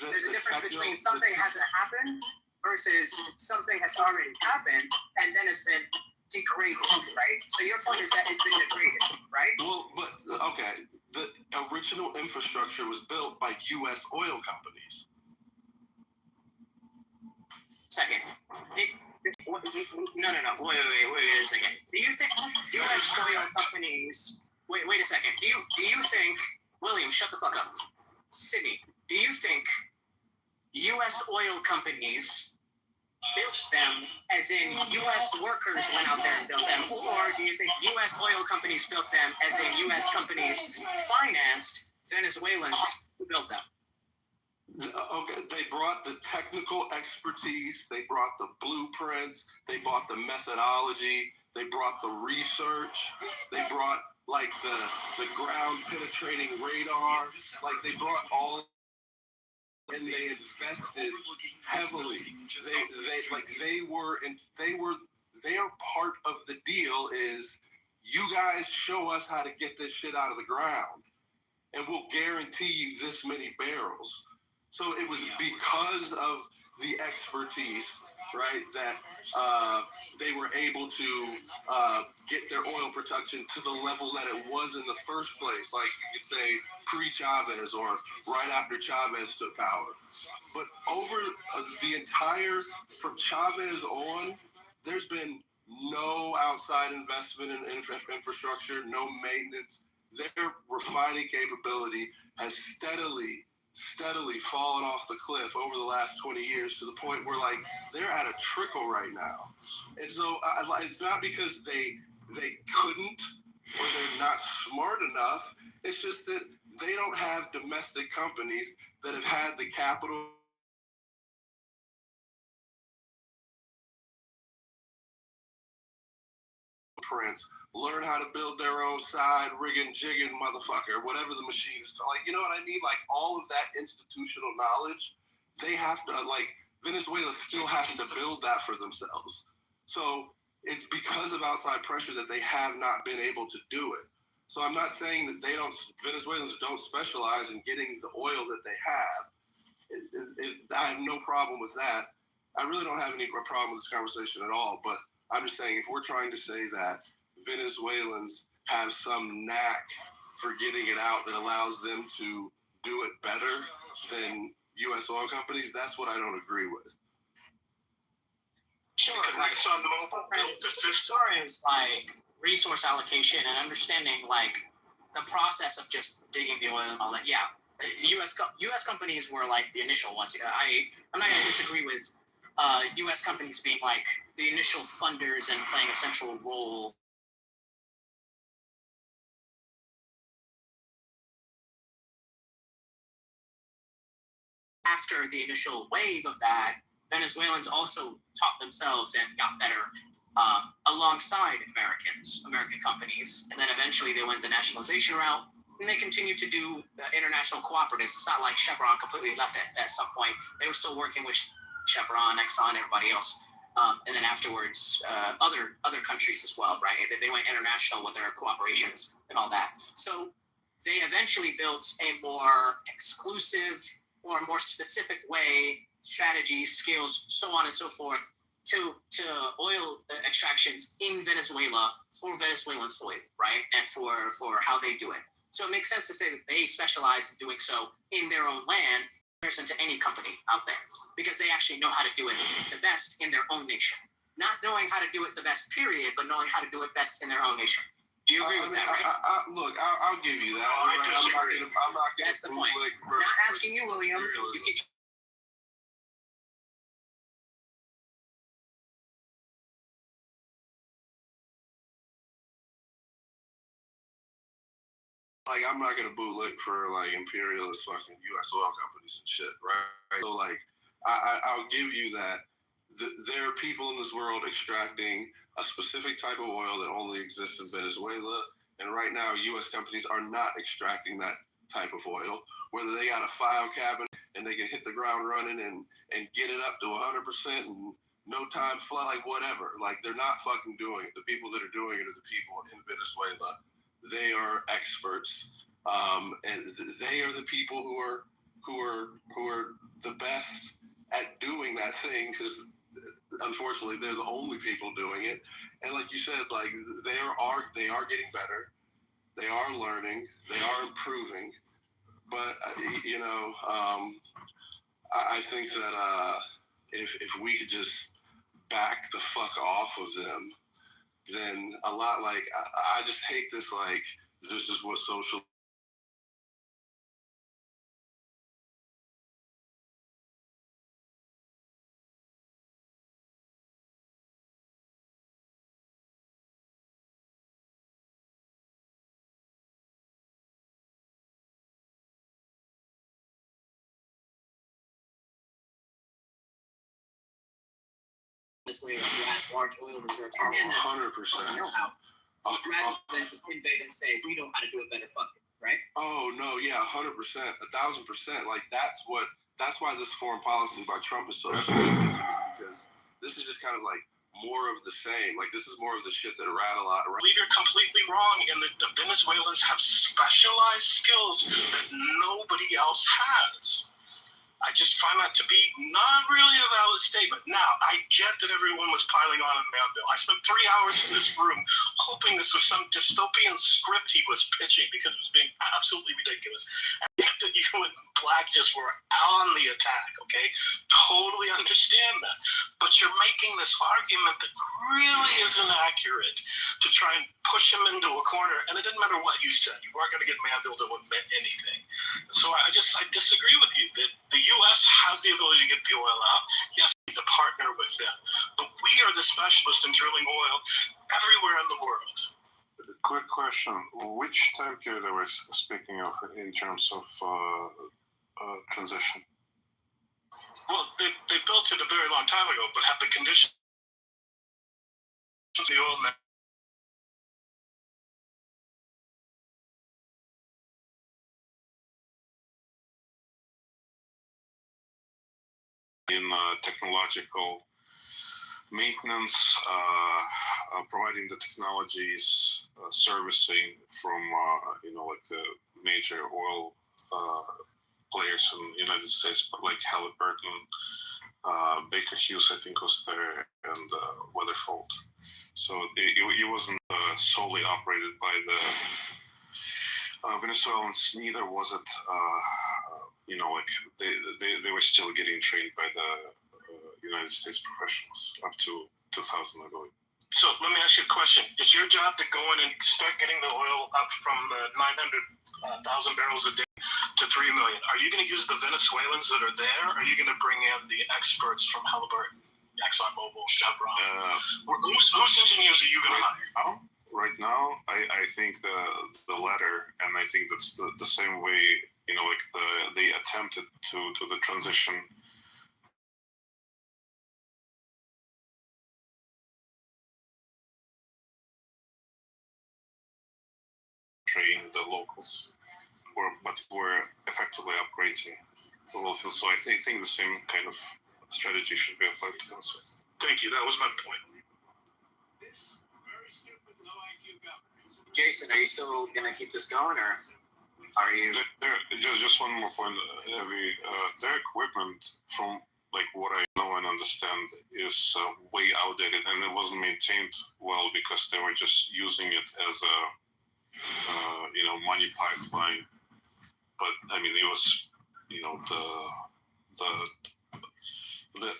There's a difference between something hasn't happened versus something has already happened and then it's been degraded, right? So your point is that it's been degraded, right? Well, but okay, the original infrastructure was built by U.S. oil companies. Second. No. Wait a second. Do you think U.S. oil companies? Wait a second. Do you think William? Shut the fuck up. Sydney. Do you think U.S. oil companies built them, as in U.S. workers went out there and built them, or do you think U.S. oil companies built them, as in U.S. companies financed Venezuelans who built them? Okay, they brought the technical expertise, they brought the blueprints, they brought the methodology, they brought the research, they brought like the ground penetrating radar, like they brought all, and they invested heavily. Their part of the deal is you guys show us how to get this shit out of the ground, and we'll guarantee you this many barrels. So it was because of the expertise, right, that they were able to get their oil production to the level that it was in the first place, like you could say pre-Chavez or right after Chavez took power. But over the entire, from Chavez on, there's been no outside investment in infrastructure, no maintenance. Their refining capability has steadily fallen off the cliff over the last 20 years to the point where like they're at a trickle right now. And so it's not because they couldn't or they're not smart enough. It's just that they don't have domestic companies that have had the capital prints, learn how to build their own side rigging, jigging motherfucker, whatever the machine is called. Like, you know what I mean? Like all of that institutional knowledge, they have to, like, Venezuela still has to build that for themselves. So it's because of outside pressure that they have not been able to do it. So I'm not saying that Venezuelans don't specialize in getting the oil that they have. I have no problem with that. I really don't have any problem with this conversation at all, but I'm just saying if we're trying to say that Venezuelans have some knack for getting it out that allows them to do it better than U.S. oil companies, that's what I don't agree with. Sure, like, so as far as like resource allocation and understanding like the process of just digging the oil and all that, yeah, U.S. companies were like the initial ones. I'm not gonna disagree with U.S. companies being like the initial funders and playing a central role. After the initial wave of that, Venezuelans also taught themselves and got better alongside American companies. And then eventually they went the nationalization route, and they continued to do international cooperatives. It's not like Chevron completely left it at some point. They were still working with Chevron, Exxon, everybody else. And then afterwards, other countries as well, right? They went international with their cooperations and all that. So they eventually built a more exclusive or more specific way, strategies, skills, so on and so forth, to oil extractions in Venezuela for Venezuelan soil, right? And for how they do it. So it makes sense to say that they specialize in doing so in their own land in comparison to any company out there, because they actually know how to do it the best in their own nation. Not knowing how to do it the best, period, but knowing how to do it best in their own nation. Do you agree with that, right? Look, I'll give you that. Right? I'm not That's the point. Not asking you, William. You keep. Like, I'm not gonna bootlick for like imperialist fucking U.S. oil companies and shit, right? So like, I'll give you that. There are people in this world extracting a specific type of oil that only exists in Venezuela, and right now U.S. companies are not extracting that type of oil. Whether they got a file cabinet and they can hit the ground running and get it up to 100% and no time flat, like whatever. Like, they're not fucking doing it. The people that are doing it are the people in Venezuela. They are experts, and they are the people who are the best at doing that thing, because unfortunately they're the only people doing it. And like you said, like they are getting better, they are learning, they are improving. But you know, I think that if we could just back the fuck off of them, then a lot, like I just hate this, like this is what social Honestly, who has large oil reserves and that's 100%. know-how, rather than just invade and say we know how to do it better, fuck it, right? Oh no, yeah, 100%, 1,000%. Like that's why this foreign policy by Trump is so stupid, because this is just kind of like more of the same. Like this is more of the shit that rattle out. I believe you're completely wrong in that the Venezuelans have specialized skills that nobody else has. I just find that to be not really a valid statement. Now, I get that everyone was piling on in Manville. I spent 3 hours in this room hoping this was some dystopian script he was pitching because it was being absolutely ridiculous. And I get that you would blackists were on the attack, okay? Totally understand that. But you're making this argument that really isn't accurate to try and push him into a corner, and it didn't matter what you said. You weren't going to get manhandled or anything. So I disagree with you that the U.S. has the ability to get the oil out. Yes, we need to partner with them. But we are the specialists in drilling oil everywhere in the world. Quick question: which time period are we speaking of in terms of transition? Well, they built it a very long time ago, but have the conditions of the oil now. In technological maintenance, providing the technologies, servicing from like the major oil players in the United States, but like Halliburton, Baker Hughes, I think, was there, and Weatherford. So it wasn't solely operated by the Venezuelans. Neither was it. They were still getting trained by the United States professionals up to 2000, I believe. So let me ask you a question. Is your job to go in and start getting the oil up from the 900,000 barrels a day to 3 million? Are you going to use the Venezuelans that are there? Or are you going to bring in the experts from Halliburton, ExxonMobil, Chevron? Whose engineers are you going to hire? Right now, I think the latter, and I think that's the same way, they attempted to the transition. Train the locals, but we're effectively upgrading the oil field. So I think the same kind of strategy should be applied to Venezuela. Thank you. That was my point. Jason, are you still going to keep this going, or are you? Just one more point. Their equipment, from like what I know and understand, is way outdated, and it wasn't maintained well because they were just using it as a money pipeline. But I mean, it was the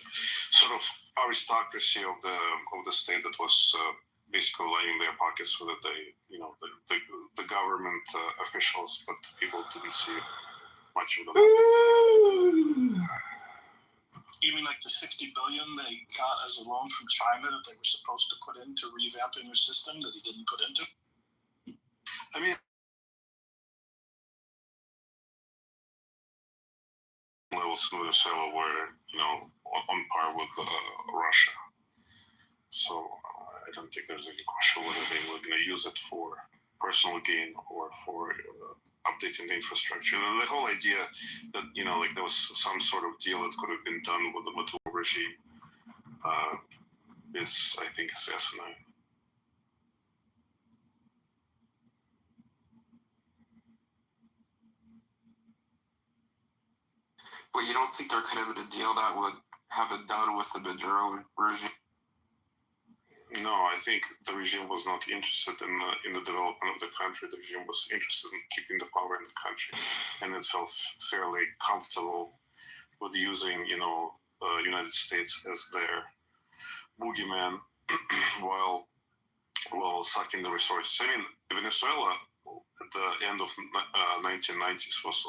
sort of aristocracy of the state that was basically lining their pockets so that they, the government officials, but people didn't see much of them. You mean like the $60 billion they got as a loan from China that they were supposed to put into revamping their system that he didn't put into? I mean, levels in Venezuela were, on par with Russia. So I don't think there's any question whether they were going to use it for personal gain or for updating the infrastructure. And the whole idea that, there was some sort of deal that could have been done with the Maduro regime is, I think, asinine. But you don't think there could have been a deal that would have been done with the Maduro regime? No, I think the regime was not interested in the development of the country. The regime was interested in keeping the power in the country, and it felt fairly comfortable with using, United States as their boogeyman while sucking the resources. I mean, Venezuela at the end of 1990s was,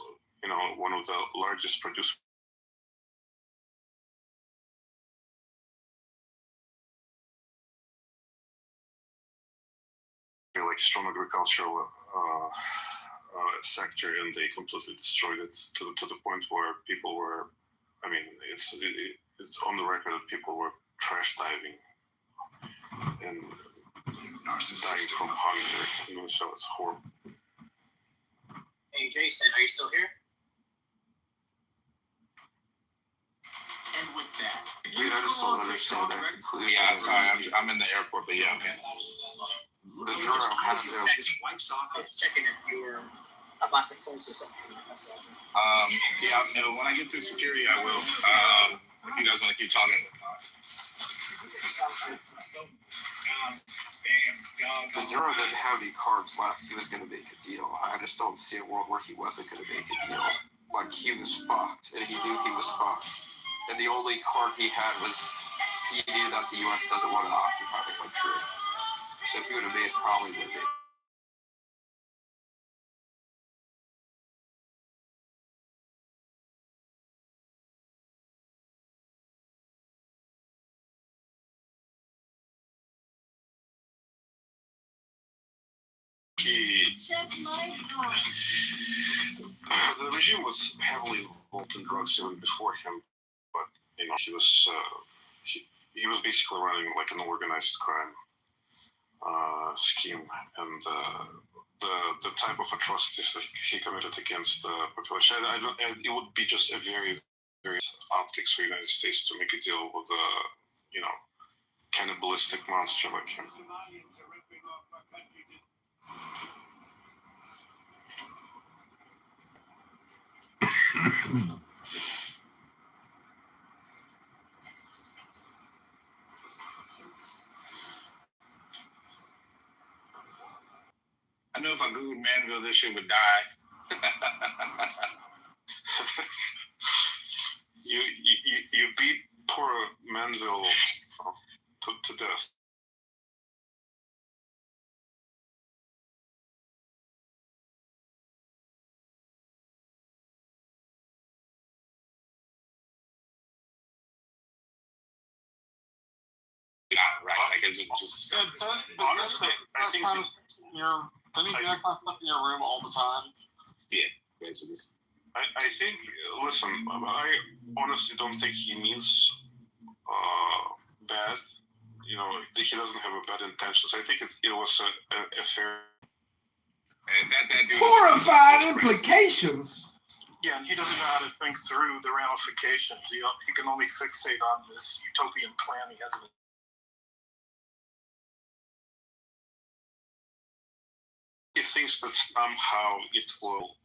one of the largest producers. Like strong agricultural sector, and they completely destroyed it to the point where people were. I mean, it's on the record that people were trash diving and dying from hunger. So it's horrible. Hey, Jason, are you still here? And with that, Wait, I just don't understand that conclusion. Yeah, I'm sorry, I'm in the airport, but yeah, okay. The Maduro has to. Wipes off. I was checking if you were about to close or something. Yeah, when I get through security, I will. If you guys want to keep talking. Sounds good. Maduro didn't have any cards left. He was going to make a deal. I just don't see a world where he wasn't going to make a deal. like he was fucked, and he knew he was fucked. And the only card he had was he knew that the U.S. doesn't want to occupy the country. So if he would have made, probably would have made. The regime was heavily involved in drugs even before him, but you know he was basically running like an organized crime scheme, and the type of atrocities that he committed against the population. It would be just a very very optics for the United States to make a deal with a cannibalistic monster like him. I know if I Googled Manville, this shit would die. You beat poor Manville to death. Right, like it's just honestly, I think didn't he act like that in your room all the time? Yeah, basically. I think, listen, I honestly don't think he means bad. You know, he doesn't have a bad intentions. I think it was a fair. And that dude Horrified implications. Yeah, and he doesn't know how to think through the ramifications. He can only fixate on this utopian plan he has. He thinks that somehow it will,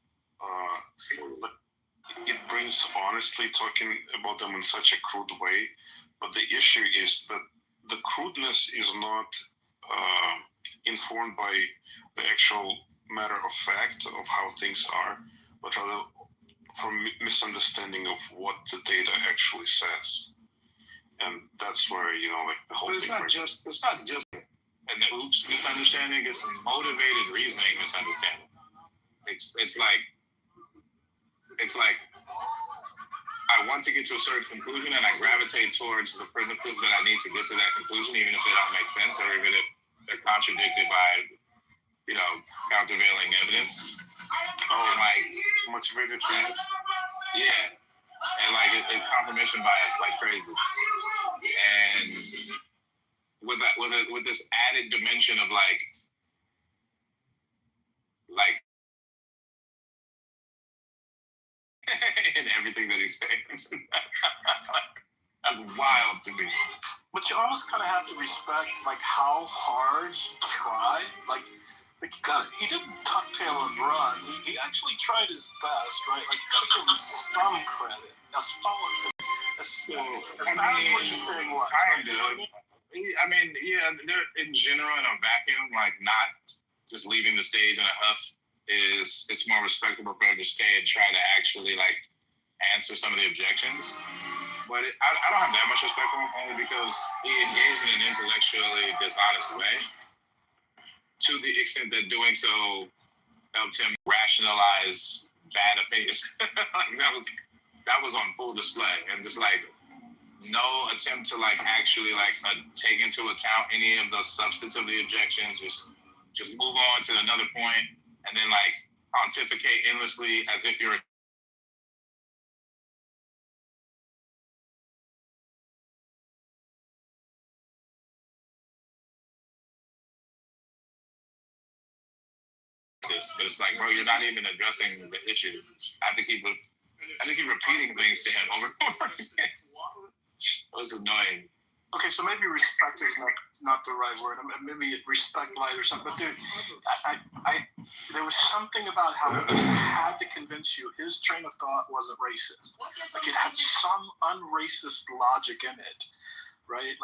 it brings honestly talking about them in such a crude way, but the issue is that the crudeness is not informed by the actual matter of fact of how things are, but rather from misunderstanding of what the data actually says. And that's where, like the whole but thing. It's not just an oops misunderstanding, it's a motivated reasoning misunderstanding. It's like I want to get to a certain conclusion and I gravitate towards the principles that I need to get to that conclusion, even if they don't make sense or even if they're contradicted by, countervailing evidence. Oh, like motivated reason. Yeah. And it's confirmation bias like crazy. And with this added dimension of like in everything that he says. That's wild to me. But you almost kind of have to respect how hard he tried. He didn't tuck tail and run. He actually tried his best, right? You gotta give him some credit. As bad as what he's saying was. I mean, yeah, they're in general in a vacuum, not just leaving the stage in a huff it's more respectable for him to stay and try to actually answer some of the objections. But I don't have that much respect for him only because he engaged in an intellectually dishonest way to the extent that doing so helped him rationalize bad opinions. that was on full display, and just no attempt to actually take into account any of the substance of the objections. Just move on to another point, and then pontificate endlessly as if you're. But it's bro, you're not even addressing the issue. I have to keep repeating things to him over and over again. It was annoying. Okay, so maybe respect is not the right word. Maybe respect light or something. But there was something about how he had to convince you his train of thought wasn't racist. It had some un-racist logic in it, right?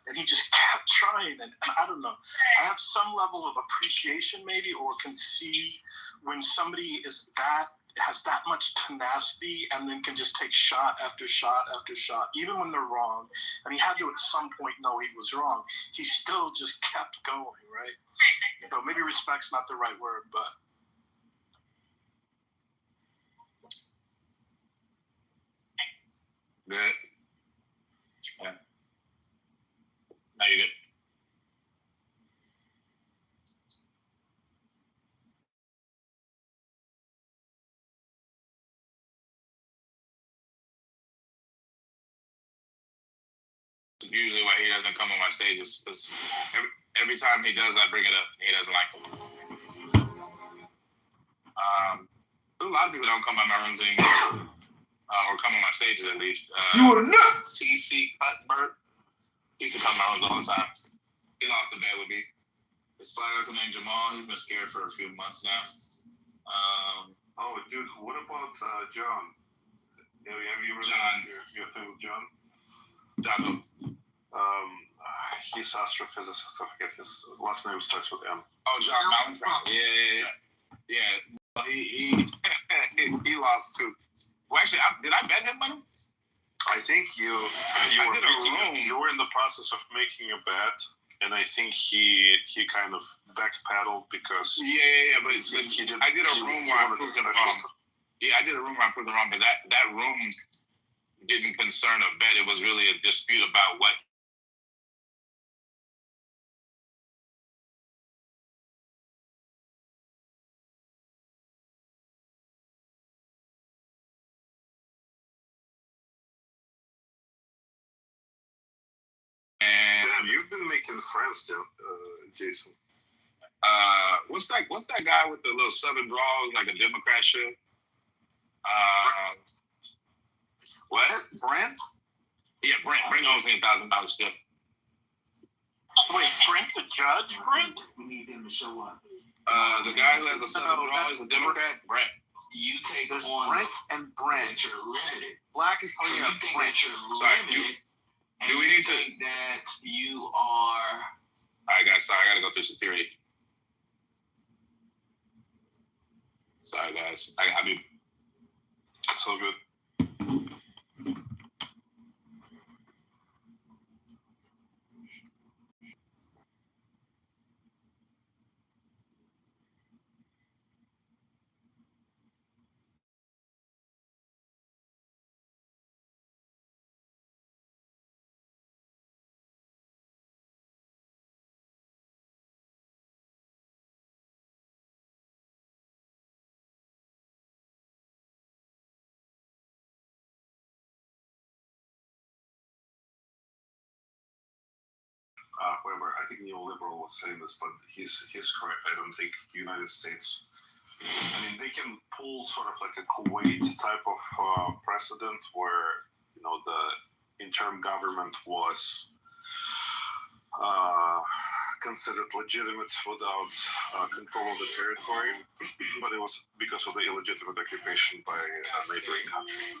And he just kept trying. And I don't know. I have some level of appreciation maybe, or can see when somebody is that has that much tenacity and then can just take shot after shot after shot, even when they're wrong. And he had to at some point know he was wrong. He still just kept going, right? So maybe respect's not the right word, but good. Yeah. Now you're good. Usually why he doesn't come on my stage is every time he does, I bring it up. He doesn't like it. A lot of people don't come by my rooms anymore, or come on my stages at least. CC Cuthbert used to come to my rooms all the time. He lost the bed with me. This flat earther named Jamal, he's been scared for a few months now. Oh, dude, what about John? Have you ever John. Your thing with John? John who? He's astrophysicist. I forget his last name starts with M. Oh, John Mountain. Yeah. He he lost too. Well, actually, did I bet him money? I think you were in the process of making a bet, and I think he kind of backpedaled because but I did a room where I proved him wrong. Yeah, I did a room where I proved him wrong, but that room didn't concern a bet. It was really a dispute about what. Damn, you've been making friends, Jason. What's that guy with the little southern drawl, like a Democrat shit? What? Brent? Yeah, Brent. Brent owns $1,000 still. Wait, Brent the judge? Brent? We need him to show up. The guy who has the southern drawl is a Democrat. Brent. You take There's on Brent and Brent. that you're limited. Black is So telling you you think Brent. that you're Sorry, limited. do we need to? Think that you are. I gotta go through security. Sorry, guys. I mean, it's all good. However, I think neoliberal was saying this, but he's correct. I don't think United States. I mean, they can pull sort of like a Kuwait type of precedent where the interim government was considered legitimate without control of the territory, but it was because of the illegitimate occupation by a neighboring country.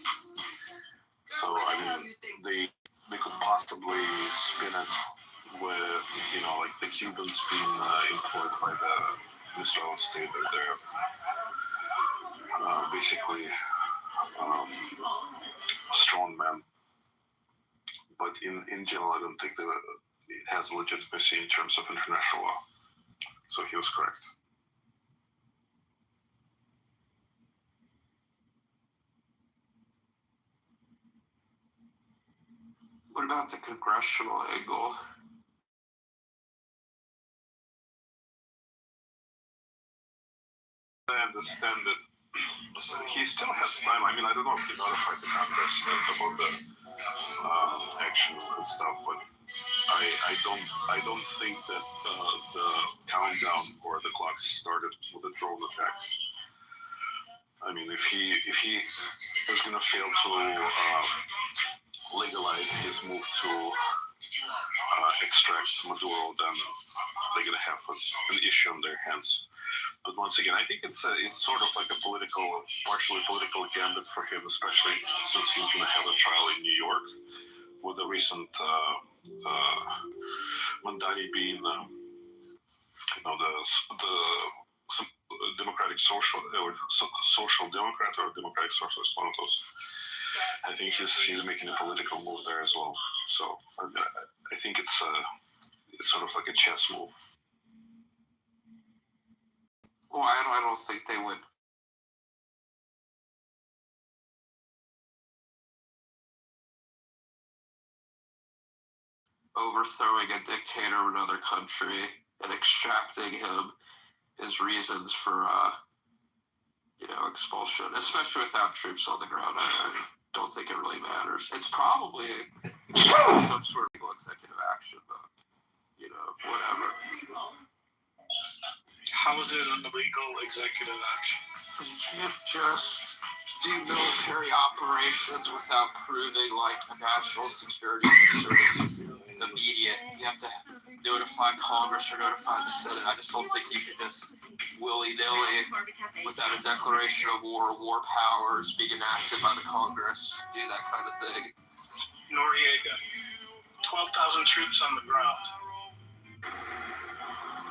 So I mean, they could possibly spin it with, like the Cubans being employed by the Israeli state, or they're basically strong men. But in general, I don't think that it has legitimacy in terms of international law. So he was correct. What about the congressional angle? I understand that he still has time. I mean, I don't know if he notified the Congress about the action and stuff, but I don't think that the countdown or the clock started with the drone attacks. I mean, if he is going to fail to legalize his move to extract Maduro, then they're going to have an issue on their hands. But once again, I think it's sort of like a partially political gambit for him, especially since he's going to have a trial in New York, with the recent Mandani being, the some democratic social or social democrat or democratic socialist, one of those. I think he's making a political move there as well. So I think it's sort of like a chess move. Well, I don't think they would. Overthrowing a dictator of another country and extracting him as reasons for, expulsion, especially without troops on the ground. I don't think it really matters. It's probably some sort of executive action, but, whatever. How is it an illegal executive action? You can't just do military operations without proving a national security concern immediate. You have to notify Congress or notify the Senate. I just don't think you can just willy-nilly, without a declaration of war or war powers being enacted by the Congress, do that kind of thing. Noriega, 12,000 troops on the ground.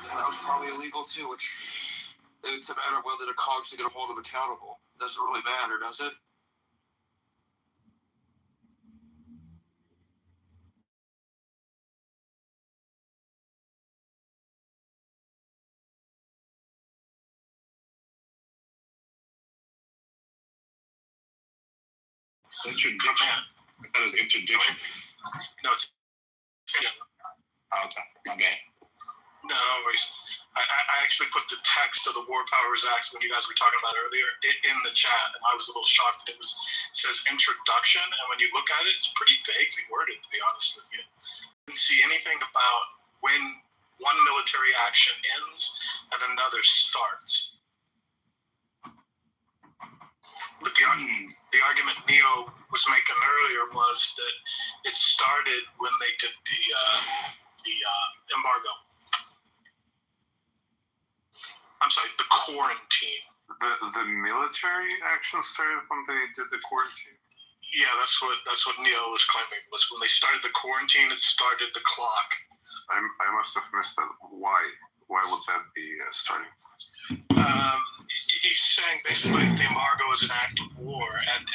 Yeah, that was probably illegal too, which it's a matter of whether the Congress are going to hold him accountable. Doesn't really matter, does it? So interdiction. I thought it was interdiction. No, it's. Okay, my bad. No worries. I actually put the text of the War Powers Act when you guys were talking about it earlier in the chat, and I was a little shocked that it says introduction, and when you look at it, it's pretty vaguely worded, to be honest with you. I didn't see anything about when one military action ends and another starts. But the argument Neo was making earlier was that it started when they did the embargo. I'm sorry, the quarantine. The military action started when they did the quarantine? Yeah, that's what Neo was claiming, was when they started the quarantine, it started the clock. I must have missed that. Why? Why would that be starting? He's saying basically the embargo is an act of war, and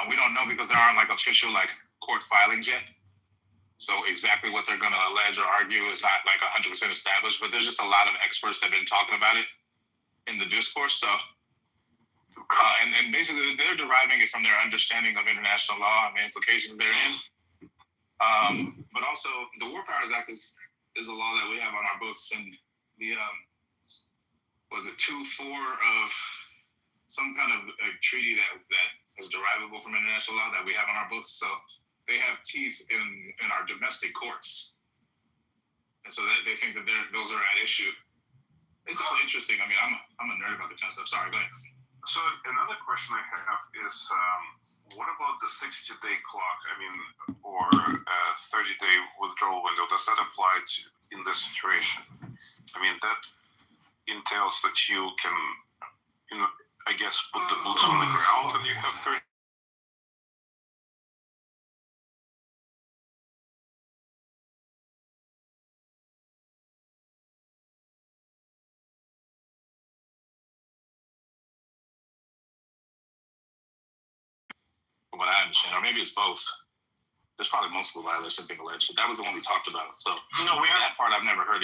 We don't know because there aren't official court filings yet. So exactly what they're going to allege or argue is not 100% established. But there's just a lot of experts that have been talking about it in the discourse. So, and basically they're deriving it from their understanding of international law and the implications therein. But also the War Powers Act is a law that we have on our books, and the was it 2-4 of some kind of a treaty that is derivable from international law that we have on our books. So they have teeth in our domestic courts, and so they think that those are at issue. It's so interesting. I mean, I'm a nerd about the kind of stuff. Sorry, go ahead. So another question I have is, what about the 60-day clock? I mean, or a 30-day withdrawal window? Does that apply in this situation? I mean, that entails that you can, I guess, put the boots on the ground and you have 30. What I understand, or maybe it's both. There's probably multiple violations being alleged. That was the one we talked about. So no, that part I've never heard.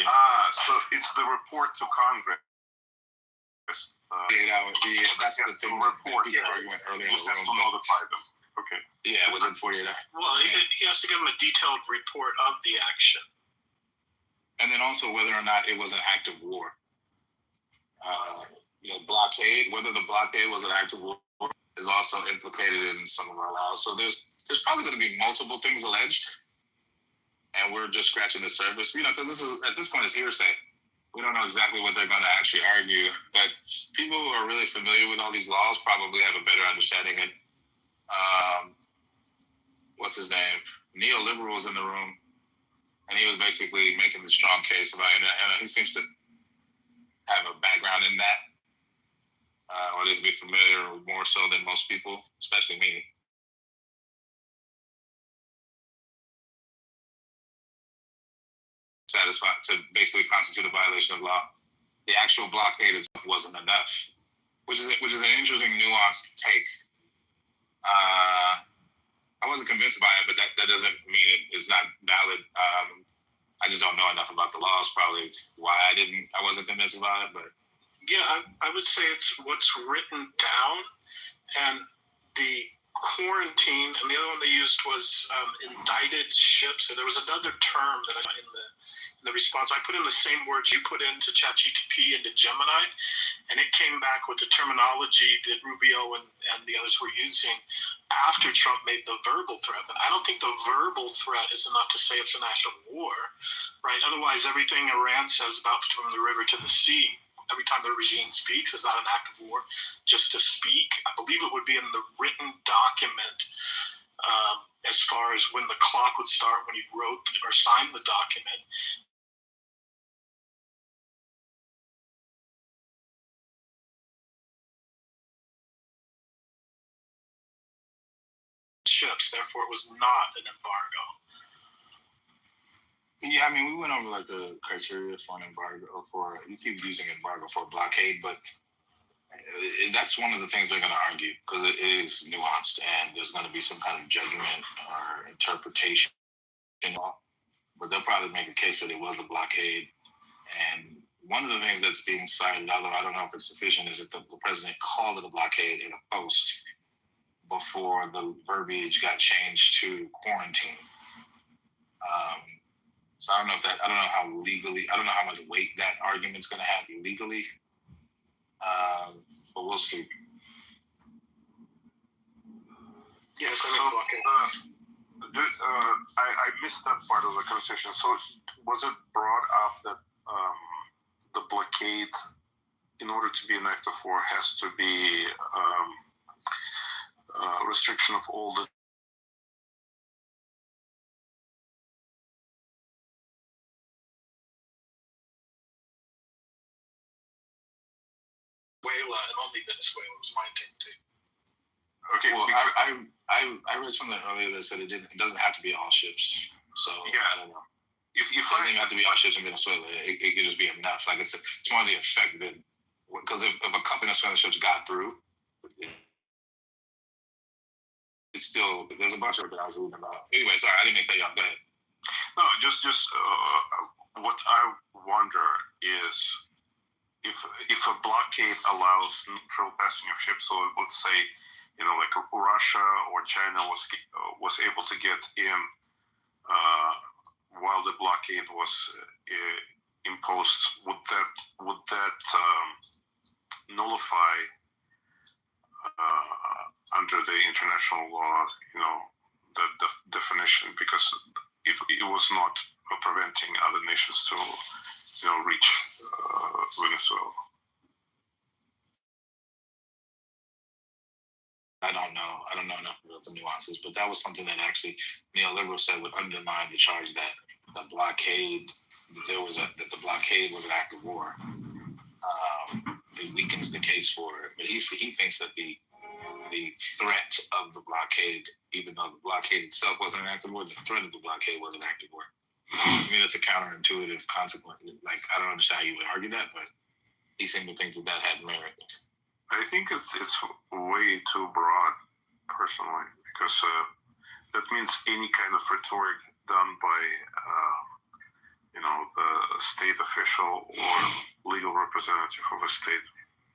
So it's the report to Congress. That's the thing. Report. People were arguing earlier in Just the has room. to notify them. Okay. Yeah, within 48 hours. Well, he has to give them a detailed report of the action. And then also whether or not it was an act of war. Blockade, whether the blockade was an act of war is also implicated in some of our laws. So there's probably going to be multiple things alleged, and we're just scratching the surface. Because at this point it's hearsay. We don't know exactly what they're going to actually argue, but people who are really familiar with all these laws probably have a better understanding. And what's his name, neoliberal was in the room, and he was basically making the strong case about it. And he seems to have a background in that, or at least be familiar more so than most people, especially me. Satisfied to basically constitute a violation of law. The actual blockade itself wasn't enough, which is an interesting nuanced take. I wasn't convinced by it, but that doesn't mean it's not valid. I just don't know enough about the laws. Probably why I wasn't convinced about it. But yeah, I would say it's what's written down, and the quarantine, and the other one they used was indicted ships. So there was another term that I in the response. I put in the same words you put into ChatGPT and to Gemini, and it came back with the terminology that Rubio and the others were using after Trump made the verbal threat. But I don't think the verbal threat is enough to say it's an act of war, right? Otherwise, everything Iran says about from the river to the sea, every time the regime speaks, is not an act of war, just to speak. I believe it would be in the written document as far as when the clock would start when he wrote or signed the document. Ships, therefore it was not an embargo. yeah, I mean, we went over like the criteria for an embargo. You keep using embargo for blockade, but that's one of the things they're going to argue because it is nuanced and there's going to be some kind of judgment or interpretation. But they'll probably make a case that it was a blockade. And one of the things that's being cited, although I don't know if it's sufficient, is that the president called it a blockade in a post before the verbiage got changed to quarantine. So I don't know how much weight that argument's going to have legally. But we'll see. Yes, so, I missed that part of the conversation. So was it brought up that the blockade, in order to be an act of war, has to be restriction of all the Venezuela, and only Venezuela was my take too. Okay, well, I read something earlier that said it doesn't have to be all ships. So yeah, I don't know. If it doesn't even have to be all ships in Venezuela, it could just be enough. Like it's more the effect that, because if a couple Venezuelan ships got through, it's still, there's a bunch of it that I was reading about. Anyway, sorry, I didn't mean to cut you off. Go ahead. No, just what I wonder is if a blockade allows neutral passing of ships, so let's say, like Russia or China was able to get in while the blockade was imposed, would that nullify under the international law, the definition, because it was not preventing other nations to, reach Venezuela? I don't know enough about the nuances, but that was something that actually neoliberals said would undermine the charge that the blockade was an act of war. It weakens the case for it, but he thinks that the threat of the blockade, even though the blockade itself wasn't an act of war, the threat of the blockade was an act of war. To me, that's a counterintuitive consequence. Like, I don't understand how you would argue that, but he seemed to think that had merit. I think it's way too broad, personally, because that means any kind of rhetoric done by, the state official or legal representative of a state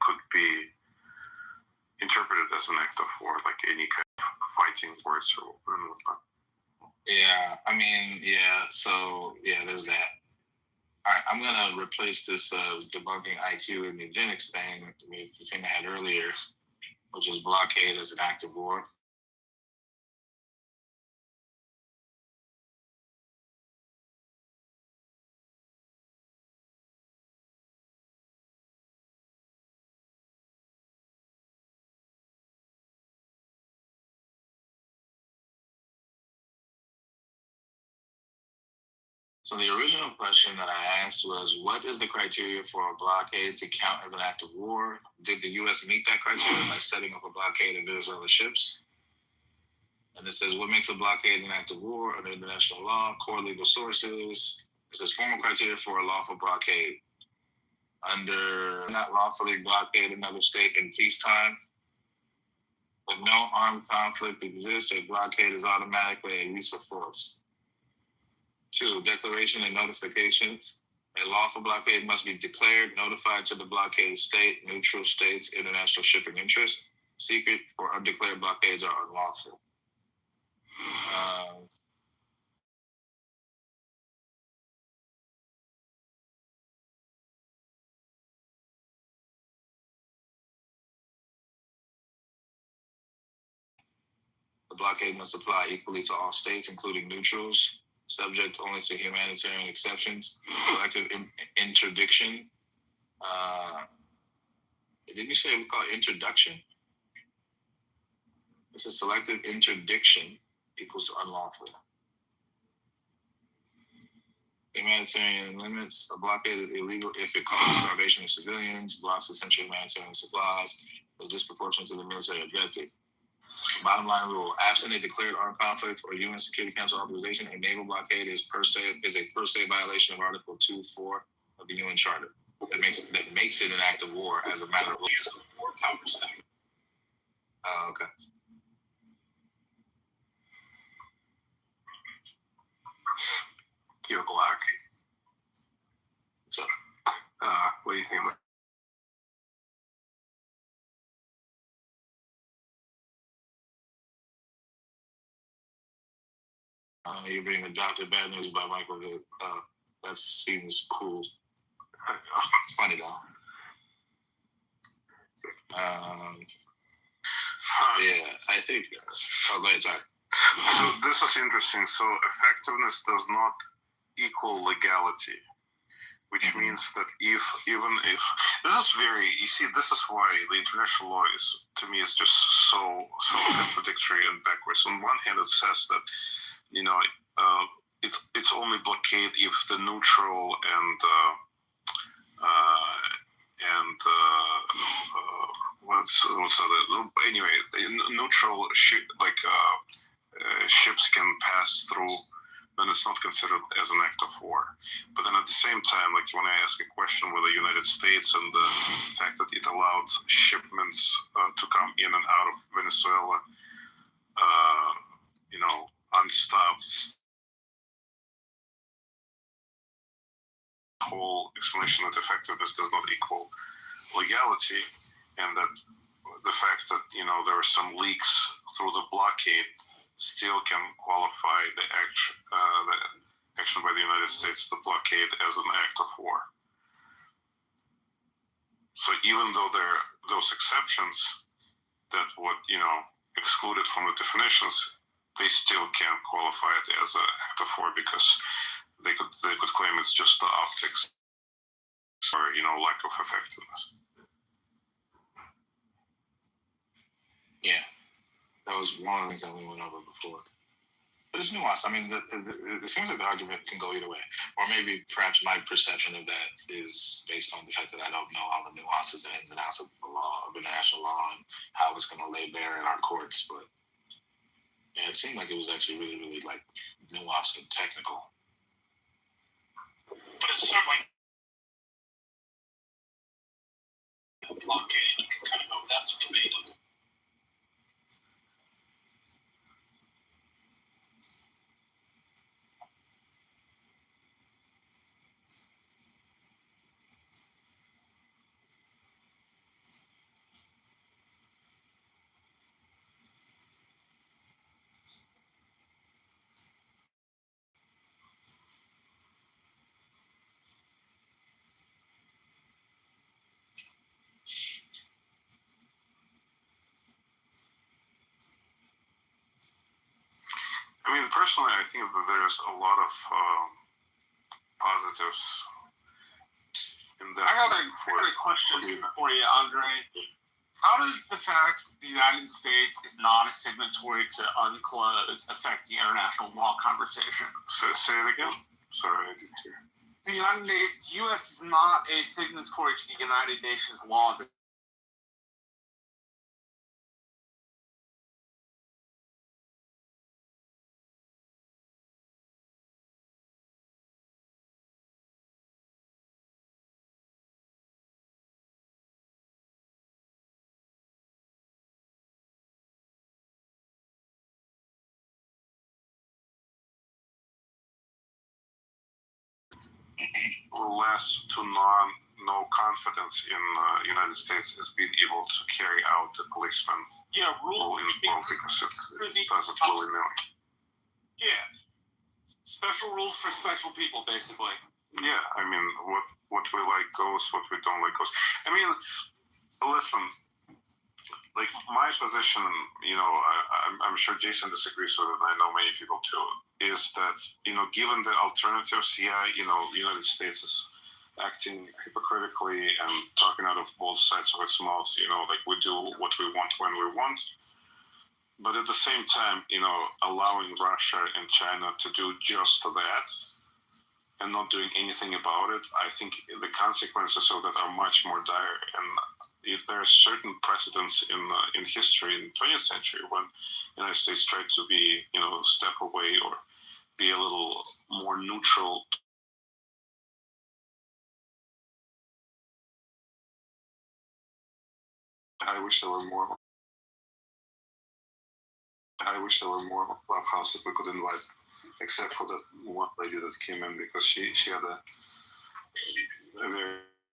could be interpreted as an act of war, like any kind of fighting words or whatnot. Yeah, I mean, yeah. So yeah, there's that. All right, I'm gonna replace this debunking IQ and eugenics thing with the thing I had earlier, which is blockade as an act of war. So the original question that I asked was, what is the criteria for a blockade to count as an act of war? Did the U.S. meet that criteria by setting up a blockade of Venezuela ships? And it says, what makes a blockade an act of war under international law, core legal sources? It says, formal criteria for a lawful blockade. Under not lawfully blockade another state in peacetime. If no armed conflict exists, a blockade is automatically a use of force. 2, declaration and notification. A lawful blockade must be declared, notified to the blockade state, neutral states, international shipping interests. Secret or undeclared blockades are unlawful. The blockade must apply equally to all states, including neutrals, subject only to humanitarian exceptions. Selective interdiction. Didn't you say we call it introduction? This is selective interdiction equals unlawful. Humanitarian limits. A blockade is illegal if it causes starvation of civilians, blocks essential humanitarian supplies, is disproportionate to the military objective. Bottom line rule: absent a declared armed conflict or UN Security Council authorization, a naval blockade is a per se violation of Article 2.4 of the UN Charter. That makes it an act of war as a matter of Use of war powers. Oh, okay. Yo, Black. What's up? What do you think about you're being adopted? Bad news by Michael. That seems cool. It's funny though. Yeah, I think. Oh, go ahead, sorry. So this is interesting. So effectiveness does not equal legality, which means that even if this is very, you see, this is why the international law is, to me, is just so contradictory and backwards. On one hand, it says that, you know, it's only blockade if the neutral and what's other, anyway, neutral ships can pass through, then it's not considered as an act of war. But then at the same time, like when I ask a question with the United States and the fact that it allowed shipments to come in and out of Venezuela, unstopped, whole explanation that effectiveness does not equal legality, and that the fact that, you know, there are some leaks through the blockade still can qualify the action by the United States, the blockade, as an act of war. So even though there are those exceptions that would, you know, excluded from the definitions, they still can't qualify it as an act of war because they could claim it's just the optics or, you know, lack of effectiveness. Yeah, that was one of the things that we went over before. But it's nuanced. I mean, it seems like the argument can go either way. Or maybe perhaps my perception of that is based on the fact that I don't know all the nuances and ins and outs of the law, of international law, and how it's going to lay bare in our courts. But yeah, it seemed like it was actually really, really like nuanced and technical. But it's certainly a blockade. You can kind of know that's debatable. I mean, personally, I think that there's a lot of positives in that. I got a question for you, Andre. How does the fact that the United States is not a signatory to UNCLOS affect the international law conversation? Say it again. Sorry, I didn't hear. The U.S. is not a signatory to the United Nations law. Less to no confidence in United States as being able to carry out the policeman role in the world because it does it willy-nilly. Yeah. Special rules for special people, basically. Yeah, I mean, what we like goes, what we don't like goes. I mean, listen, like my position, you know, I'm sure Jason disagrees with it, and I know many people too, is that, you know, given the alternatives, yeah, you know, the United States is acting hypocritically and talking out of both sides of its mouth, you know, like we do what we want when we want. But at the same time, you know, allowing Russia and China to do just that and not doing anything about it, I think the consequences of that are much more dire. And if there are certain precedents in history in the 20th century when the United States tried to be, you know, step away or be a little more neutral. I wish there were more Clubhouse that we could invite, except for that one lady that came in because she had a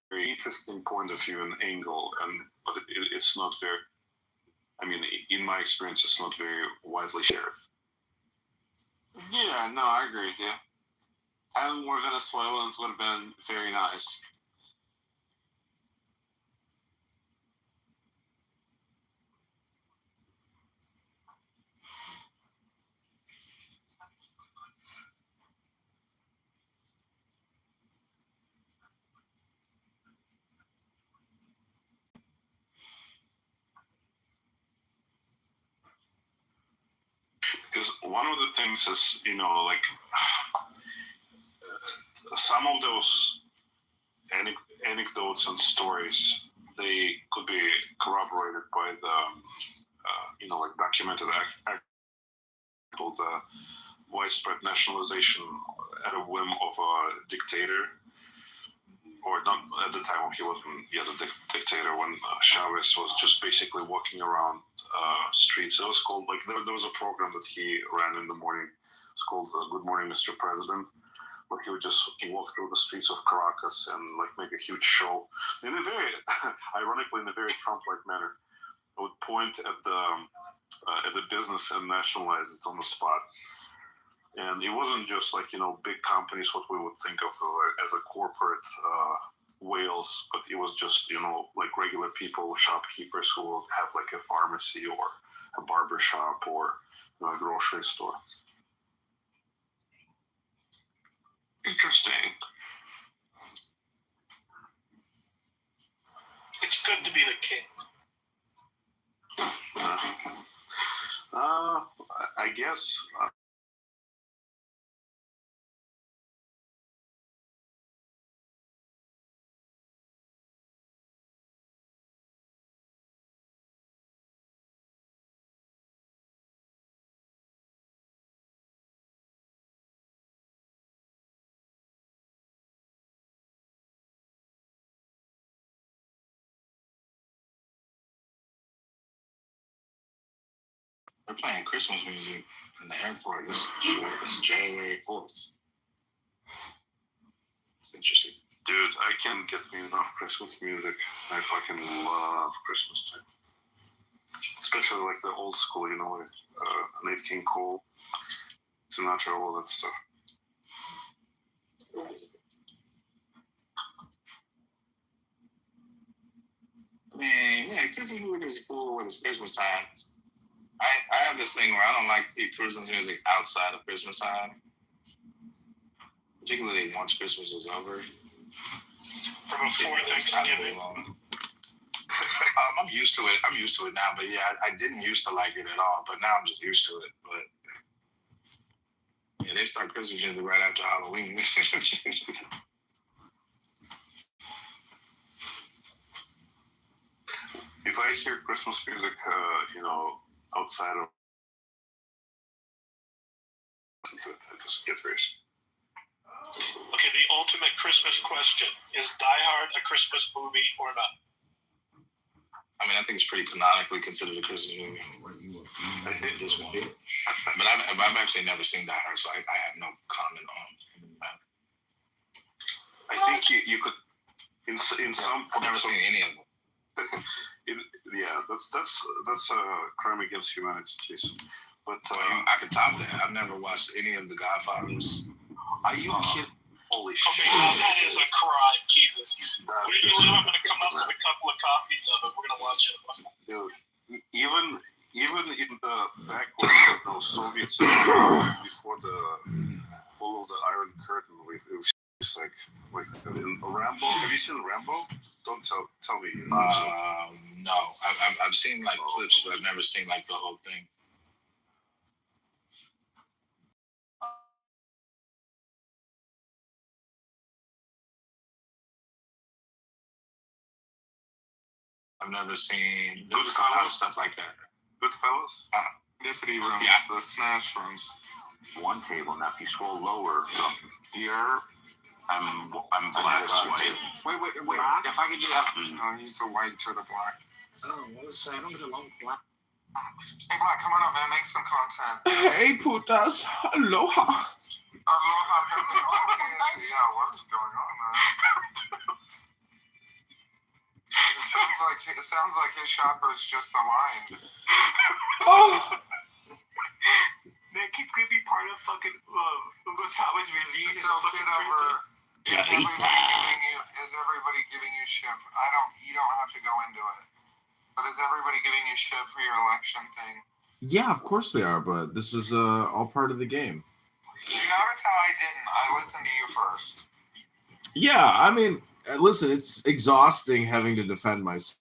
very interesting point of view and angle, but it's not very. I mean, in my experience, it's not very widely shared. Yeah, no, I agree with you. Having more Venezuelans would have been very nice. Because one of the things is, you know, like some of those anecdotes and stories, they could be corroborated by the, you know, like documented the widespread nationalization at a whim of a dictator, or not at the time he wasn't yet a dictator, when Chavez was just basically walking around streets. It was called, like, there was a program that he ran in the morning. It's called Good Morning, Mr. President, where he would just walk through the streets of Caracas and like make a huge show in a very, ironically, in a very Trump-like manner. I would point at the business and nationalize it on the spot. And it wasn't just like, you know, big companies, what we would think of as a corporate whales, but it was just, you know, like regular people, shopkeepers who will have like a pharmacy or a barber shop or a grocery store. Interesting. It's good to be the king. I guess. They're playing Christmas music in the airport. It's January 4th. It's interesting. Dude, I can't get me enough Christmas music. I fucking love Christmas time. Especially like the old school, you know, like Nat King Cole, Sinatra, all that stuff. Man, yeah, Christmas music is cool when it's Christmas time. I have this thing where I don't like Christmas music outside of Christmas time, particularly once Christmas is over. Or before Thanksgiving. I'm used to it. I'm used to it now, but yeah, I didn't used to like it at all, but now I'm just used to it. But it they start Christmas music right after Halloween. If I hear Christmas music, outside of it, I just get raised. Okay, the ultimate Christmas question: is Die Hard a Christmas movie or not? I mean, I think it's pretty canonically considered a Christmas movie. I think this one, but I've actually never seen Die Hard, so I have no comment on that. I think you could in some. I've never seen any of them. That's a crime against humanity, Jason. But I could top that. I've never watched any of the Godfathers. Are you kidding? Holy shit! That is a crime, Jesus. I'm gonna come up with a couple of copies of it. We're gonna watch it. Dude, even in the back when the Soviets before the fall of the Iron Curtain, it's like in Rambo. Have you seen Rambo? Don't tell me. No, I've seen like clips, but I've never seen like the whole thing. I've never seen stuff like that. Goodfellas? Infinity rooms, the smash rooms. One table. Now, if you scroll lower here, I'm black. Wait. If I could just have, he's the white to the black. Oh, what was that? I don't get along with black. Hey, Black, come on up, man. Make some content. Hey, putas. Aloha. Aloha. Yeah, what is going on, man? It sounds like his chakras just aligned. Oh. Man, he's gonna be part of fucking Gonzalez regime. So, Kitover, is everybody giving you shit? You don't have to go into it. But is everybody giving you shit for your election thing? Yeah, of course they are, but this is all part of the game. You notice how I didn't? I listened to you first. Yeah, I mean, listen, it's exhausting having to defend myself.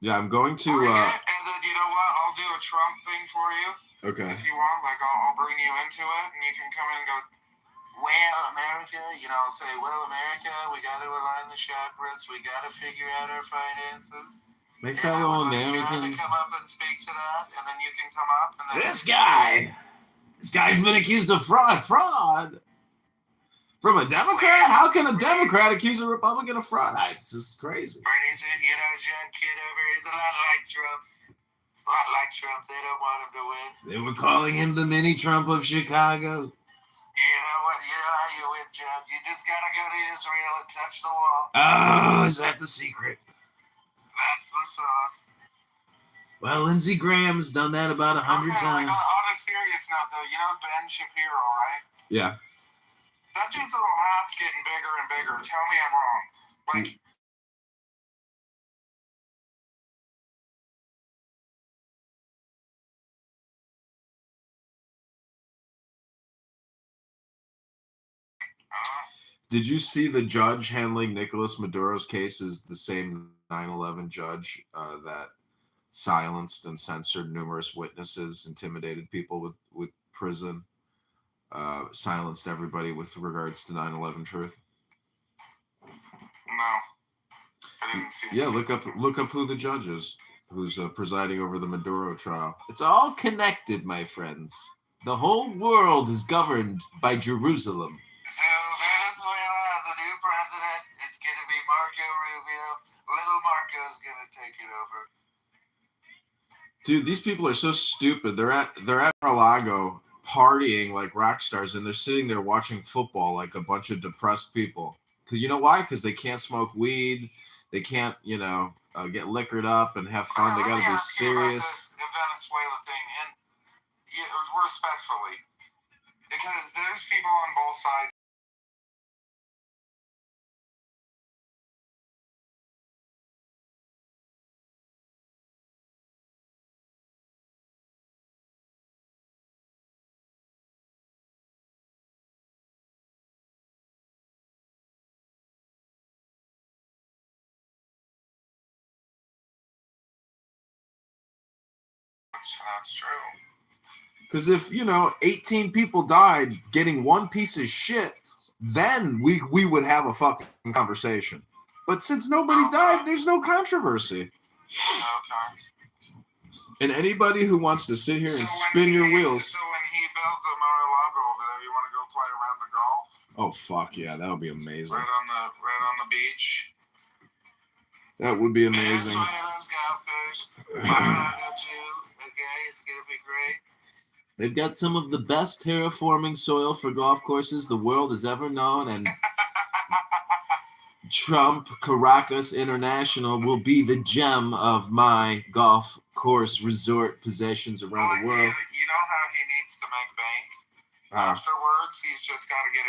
Yeah, I'm going to. And then you know what? I'll do a Trump thing for you. Okay. If you want, like I'll bring you into it, and you can come in and go. Well, America, say, well, America, we got to align the chakras. We got to figure out our finances. My fellow Americans. John to come up and speak to that, and then you can come up and then. This guy's been accused of fraud. From a Democrat? How can a Democrat accuse a Republican of fraud? It's just crazy. Bernie said, John Kitover is a lot like Trump. A lot like Trump. They don't want him to win. They were calling him the mini Trump of Chicago. You know what? You know how you win, John. You just gotta go to Israel and touch the wall. Oh, is that the secret? That's the sauce. Well, Lindsey Graham's done that about 100 times. On a serious note, though, Ben Shapiro, right? Yeah. That dude's little hat's getting bigger and bigger. Tell me I'm wrong. Like, Did you see the judge handling Nicolas Maduro's case is the same 9/11 judge that silenced and censored numerous witnesses, intimidated people with prison, silenced everybody with regards to 9/11 truth? No, I didn't see. Yeah, look up who the judge is, who's presiding over the Maduro trial. It's all connected, my friends. The whole world is governed by Jerusalem. So Venezuela, the new president, it's going to be Marco Rubio. Little Marco's going to take it over. Dude, these people are so stupid. They're at Mar-a-Lago partying like rock stars, and they're sitting there watching football like a bunch of depressed people. Because you know why? Because they can't smoke weed. They can't, get liquored up and have fun. They got to be serious. The Venezuela thing, and respectfully, because there's people on both sides. That's true. Because if, 18 people died getting one piece of shit, then we would have a fucking conversation. But since nobody died, there's no controversy. Okay. And anybody who wants to sit here and spin your wheels. So when he builds a Mar-a-Lago over there, you want to go play around the golf? Oh fuck yeah, that would be amazing. Right on the beach. That would be amazing. Venezuela's got fish. Mar-a-Lago too. Okay, it's gonna be great. They've got some of the best terraforming soil for golf courses the world has ever known, and Trump Caracas International will be the gem of my golf course resort possessions around the world. You know how he needs to make bank? Afterwards, he's just got to get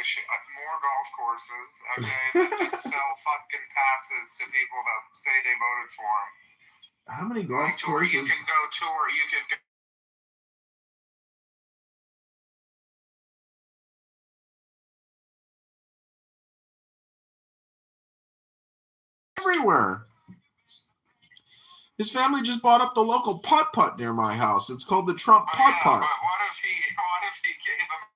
more golf courses, okay, then just sell fucking passes to people that say they voted for him. How many golf courses? You can go tour, you can go. Everywhere. His family just bought up the local putt-putt near my house. It's called the Trump putt-putt. But what if he gave them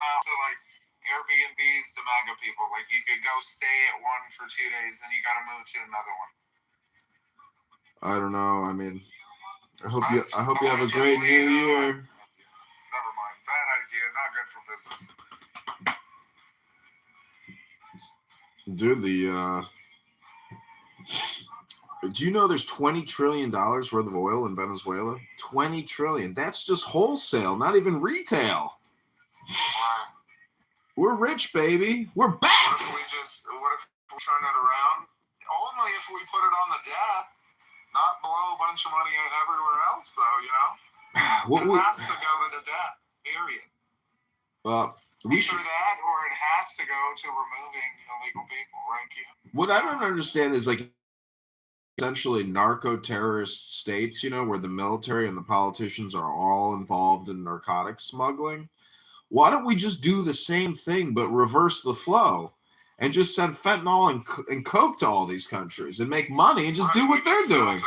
out to like Airbnbs to MAGA people? Like you could go stay at one for 2 days, then you got to move to another one. I don't know. I mean, I hope you have a great new year. Never mind. Bad idea. Not good for business. Dude, do you know there's $20 trillion worth of oil in Venezuela? 20 trillion. That's just wholesale, not even retail. Right. We're rich, baby. We're back. What if we turn it around? Only if we put it on the debt, not blow a bunch of money everywhere else, though, It has to go to the debt, period. Either that or it has to go to removing illegal people, right, Q? What I don't understand is like essentially narco-terrorist states, where the military and the politicians are all involved in narcotics smuggling. Why don't we just do the same thing but reverse the flow and just send fentanyl and coke to all these countries and make money and just do what they're doing?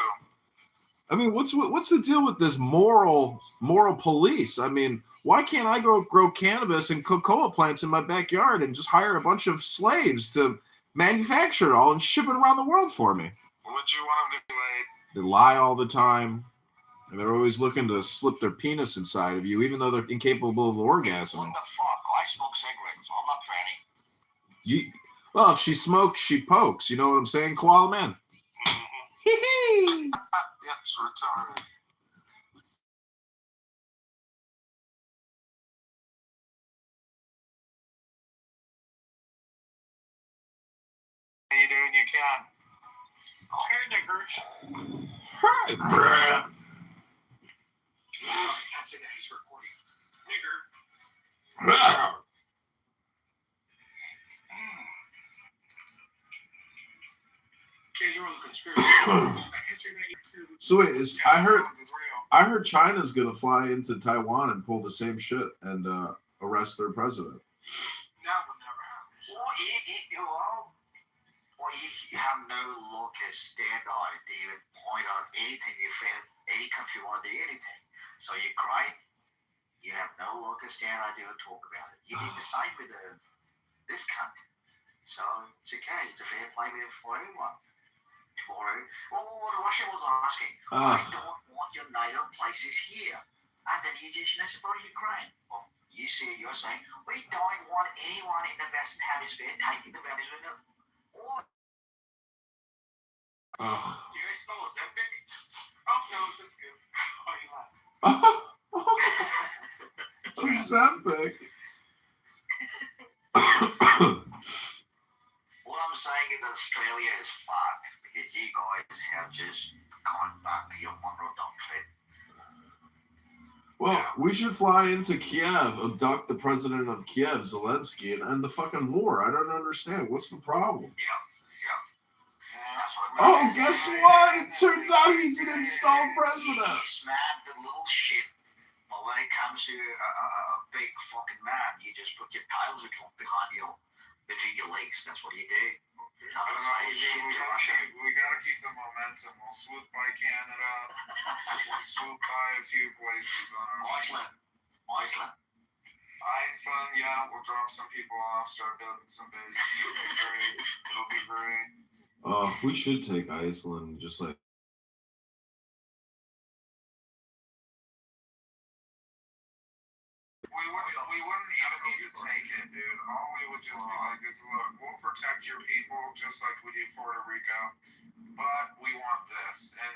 I mean, what's the deal with this moral police? I mean, why can't I go grow cannabis and cocoa plants in my backyard and just hire a bunch of slaves to manufacture it all and ship it around the world for me? Would you want them to be laid? They lie all the time, and they're always looking to slip their penis inside of you, even though they're incapable of orgasming. What the fuck? I smoke cigarettes. I'm not tranny. Well, if she smokes, she pokes. You know what I'm saying, Koala Man? That's retarded. How you doing? You can. Hey, niggers. Hi, bruh. I can't say that. He's recording. Nigger. Israel's a conspiracy. I can't say that. So wait, I heard China's gonna fly into Taiwan and pull the same shit and arrest their president. That would never happen. Or you have no local standard to even point out anything you feel any country want to do anything. So Ukraine, you have no local standard to even talk about it. You need to side with this country. So it's okay. It's a fair play for everyone. Tomorrow, what Russia was asking, I don't want your NATO places here. And then you just support Ukraine. Well, you're saying, we don't want anyone in the Western Hemisphere taking the Venezuela. Do you guys spell Ozempic? Oh, no, it's just good. Oh, you laugh. Ozempic? What I'm saying is that Australia is fucked because you guys have just gone back to your Monroe Doctrine. Well, we should fly into Kiev, abduct the president of Kiev, Zelensky, and end the fucking war. I don't understand. What's the problem? Oh, guess what? It turns out he's an installed president. He's mad, the little shit. But when it comes to a big fucking man, you just put your piles of Trump between your legs. That's what you do. We gotta keep the momentum. We'll swoop by Canada. We'll swoop by a few places on our Iceland. Iceland, yeah. We'll drop some people off, start building some bases. It'll be great. We should take Iceland, just like. We wouldn't even need to take it, dude. All we would just be like is, look, we'll protect your people just like we did Puerto Rico, but we want this. And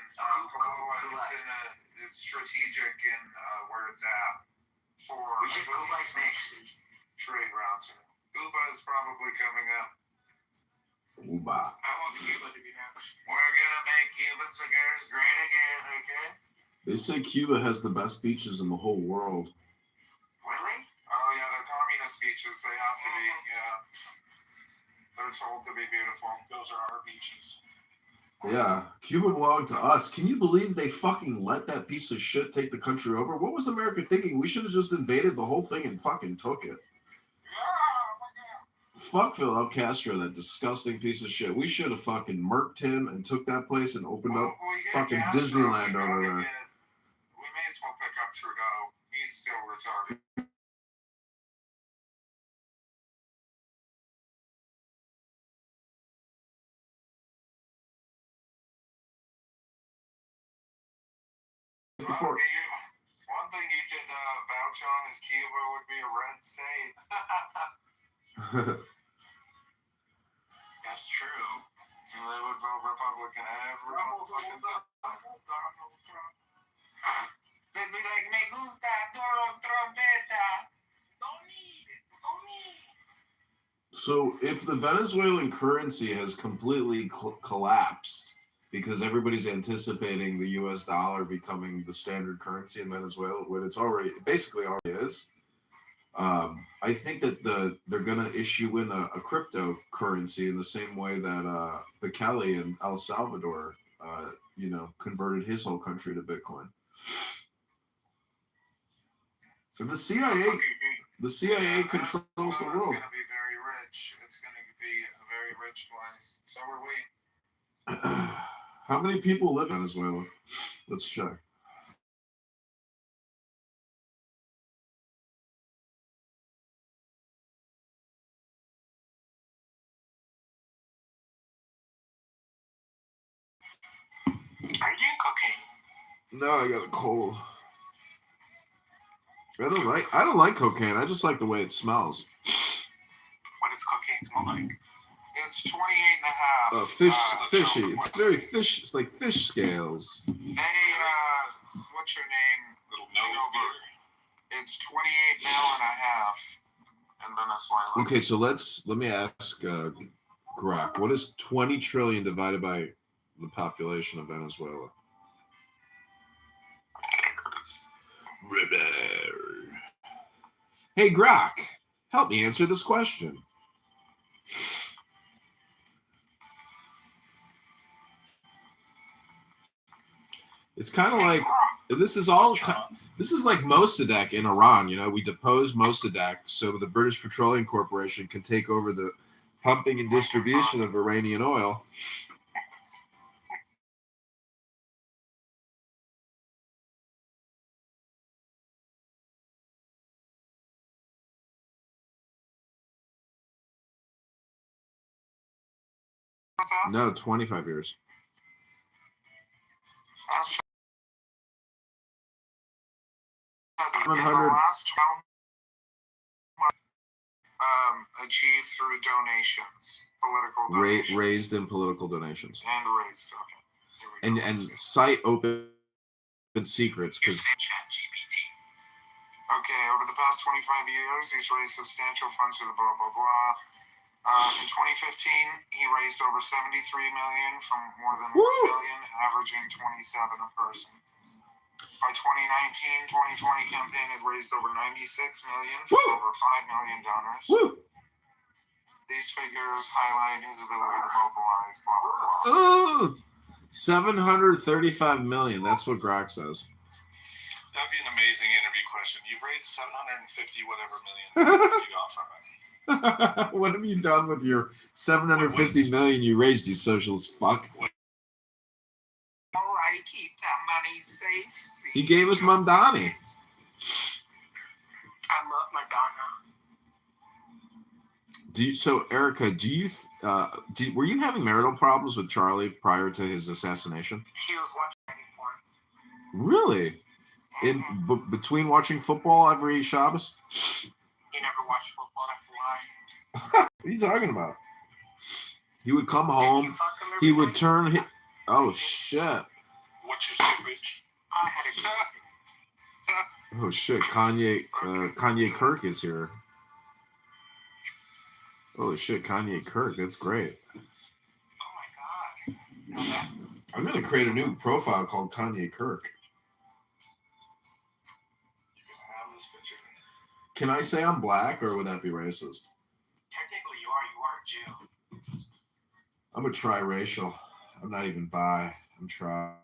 it's strategic in where it's at for Cuba's next. Trade routes. Cuba is probably coming up. Cuba. I want Cuba to be next. We're gonna make Cuban cigars great again, okay? They say Cuba has the best beaches in the whole world. Really? Oh yeah, they're communist beaches. They have to be. Yeah, they're told to be beautiful. Those are our beaches. Yeah, Cuba belonged to us. Can you believe they fucking let that piece of shit take the country over? What was America thinking? We should have just invaded the whole thing and fucking took it. Fuck Fidel Castro, that disgusting piece of shit. We should have fucking murked him and took that place and opened up fucking Disneyland over there. We may as well pick up Trudeau. He's still retarded. One thing you could vouch on is Cuba would be a red state. That's true. And they would vote Republican every fucking time. They'd be like, me gusta todo trompeta. Don't need it. Don't need it. So if the Venezuelan currency has completely collapsed because everybody's anticipating the U.S. dollar becoming the standard currency in Venezuela, when it's basically already is, I think that they're going to issue in a cryptocurrency in the same way that Bukele in El Salvador, converted his whole country to Bitcoin. And the CIA controls the world. It's going to be very rich. It's going to be a very rich place. So are we. How many people live in Venezuela? Let's check. Are you doing cocaine? No, I got a cold. I don't like cocaine. I just like the way it smells. What does cocaine smell like? It's 28 and a half. Fishy. It's very fish. It's like fish scales. Hey, what's your name? Little nose. It's 28 mil and a half in Venezuela. Okay, so let me ask Grok. What is 20 trillion divided by the population of Venezuela? Hey, Grok, help me answer this question. It's kind of like this is like Mossadegh in Iran. We deposed Mossadegh so the British Petroleum Corporation can take over the pumping and distribution of Iranian oil. No, 25 years. Achieved through donations, political donations. Raised in political donations. And raised, okay. And cite open secrets, because... Okay, over the past 25 years, he's raised substantial funds for the blah, blah, blah. In 2015, he raised over $73 million from more than 1 million, averaging 27 a person. My 2019-2020 campaign had raised over $96 million from over 5 million donors. Woo! These figures highlight his ability to mobilize. Blah, blah, blah. Ooh! 735 million. That's what Grok says. That'd be an amazing interview question. You've raised 750 whatever million. What have you got from it? What have you done with your 750 million you raised, you socialist fuck? All right, keep that money safe. He gave us Mamdani. I love Madonna. So Erica, were you having marital problems with Charlie prior to his assassination? He was watching porn. Really? Between watching football every Shabbos? He never watched football. That's a lie. What are you talking about? He would come home. He would turn. Oh shit! What's your secret? I had a Oh shit! Kanye Kirk is here. Holy shit! Kanye Kirk. That's great. Oh my god. I'm gonna create a new profile called Kanye Kirk. Can I say I'm black, or would that be racist? Technically, you are a Jew. I'm a triracial. I'm not even bi. I'm tri.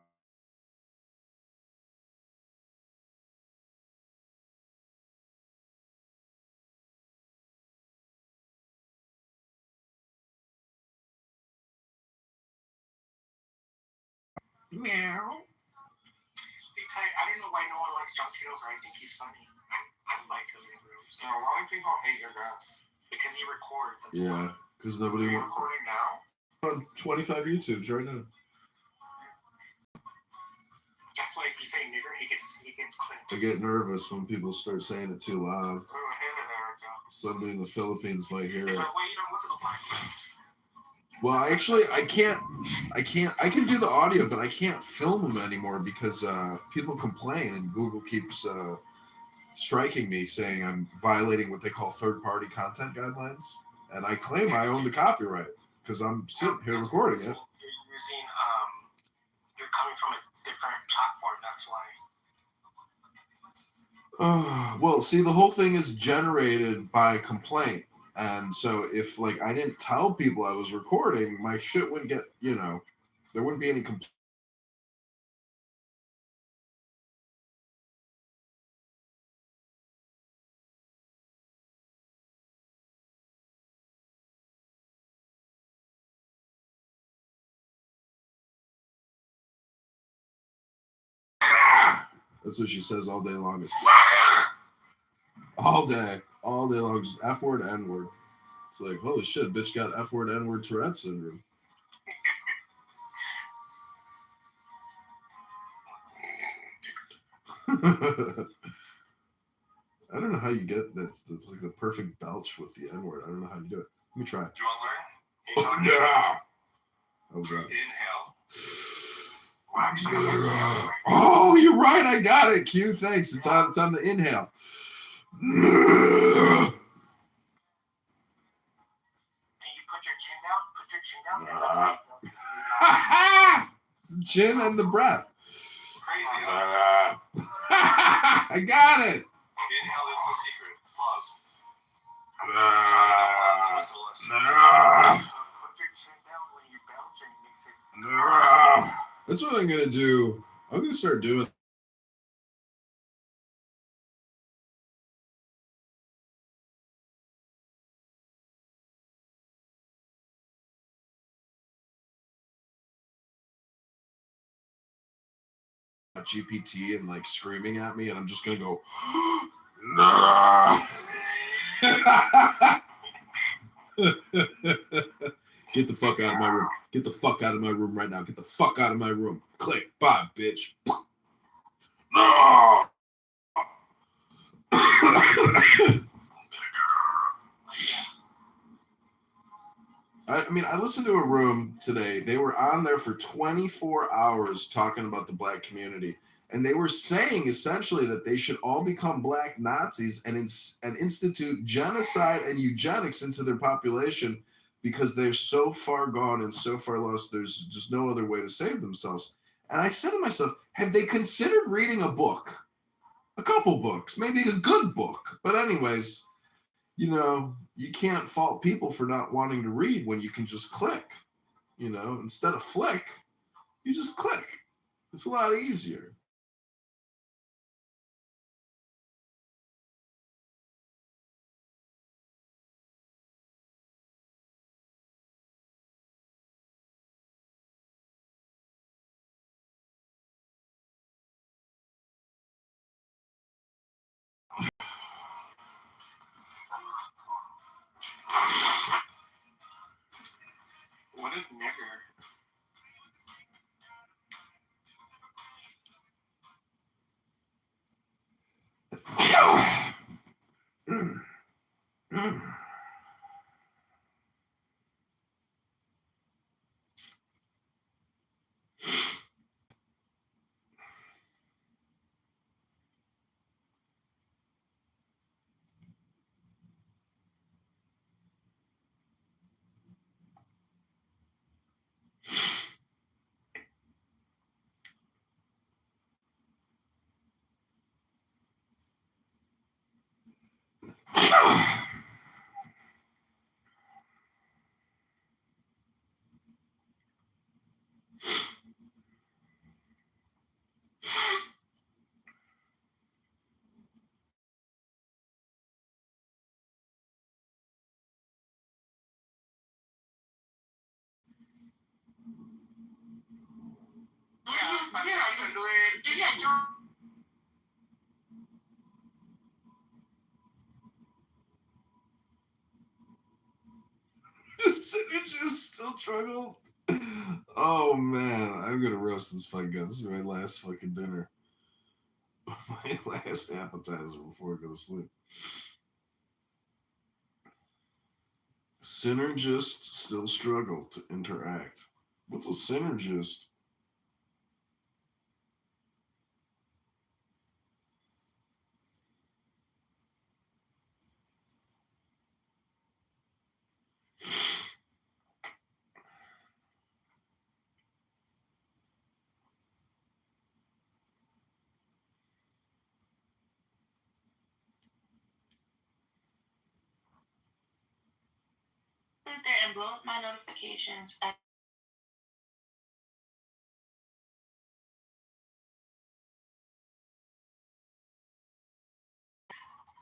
Meow. I don't know why no one likes John Kitover. I think he's funny. I like him in rooms. No, why do people hate your guts? Because he records. Yeah, because nobody Are you wants. recording now? On 25 YouTubes right now. That's why if you say nigger, he gets clipped. I get nervous when people start saying it too loud. Oh, hit it, Erica. Somebody in the Philippines might hear He's it. like, well, you don't look at the black folks. Well, actually, I can do the audio, but I can't film them anymore because people complain and Google keeps striking me saying I'm violating what they call third-party content guidelines. And I claim I own the copyright because I'm sitting here recording it. You're using, you're coming from a different platform, that's why. Well, see, the whole thing is generated by complaint. And so if, like, I didn't tell people I was recording, my shit wouldn't get, there wouldn't be any complaint. That's what she says all day long is all day long, just F word, N word. It's like, holy shit, bitch got F word, N word Tourette syndrome. I don't know how you get that. That's like the perfect belch with the N word. I don't know how you do it. Let me try. Do you want to learn? Oh, yeah. How was that? Inhale. Oh, you're right. I got it. Q, thanks. It's on the inhale. And you put your chin down. And that's how you go. Chin and the breath. Crazy. I got it. Inhale is the secret. Pause. Put your chin down when you belch and it makes it. That's what I'm going to do. I'm going to start doing. GPT and like screaming at me, and I'm just gonna go, no. Get the fuck out of my room. Get the fuck out of my room right now. Get the fuck out of my room. Click. Bye, bitch. No. I listened to a room today. They were on there for 24 hours talking about the black community. And they were saying essentially that they should all become black Nazis and institute genocide and eugenics into their population because they're so far gone and so far lost, there's just no other way to save themselves. And I said to myself, have they considered reading a book? A couple books, maybe a good book. But anyways, you can't fault people for not wanting to read when you can just click. Instead of flick, you just click. It's a lot easier. What a nigger. The synergist still struggled. Oh man, I'm gonna roast this fucking guy. This is my last fucking dinner. My last appetizer before I go to sleep. Synergist still struggle to interact. What's a synergist? There and blow up my notifications.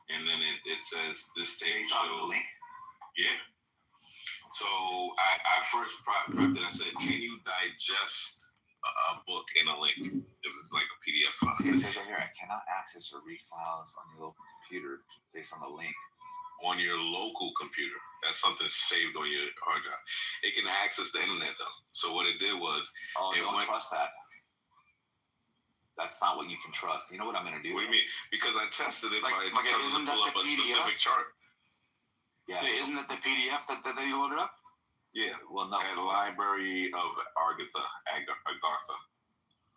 And then it says this tape shows. Yeah. So I first prepped it. I said, can you digest a book in a link if it's like a PDF file? It says right here, I cannot access or read files on your local computer based on the link. On your local computer. That's something saved on your hard drive. It can access the internet though. So what it did was, don't trust that. That's not what you can trust. You know what I'm going to do? What do you mean? Because I tested it by isn't trying to pull that up the a PDF? specific chart. Yeah. Isn't that the PDF that they loaded up? Yeah. Well, no. At Library of Agartha.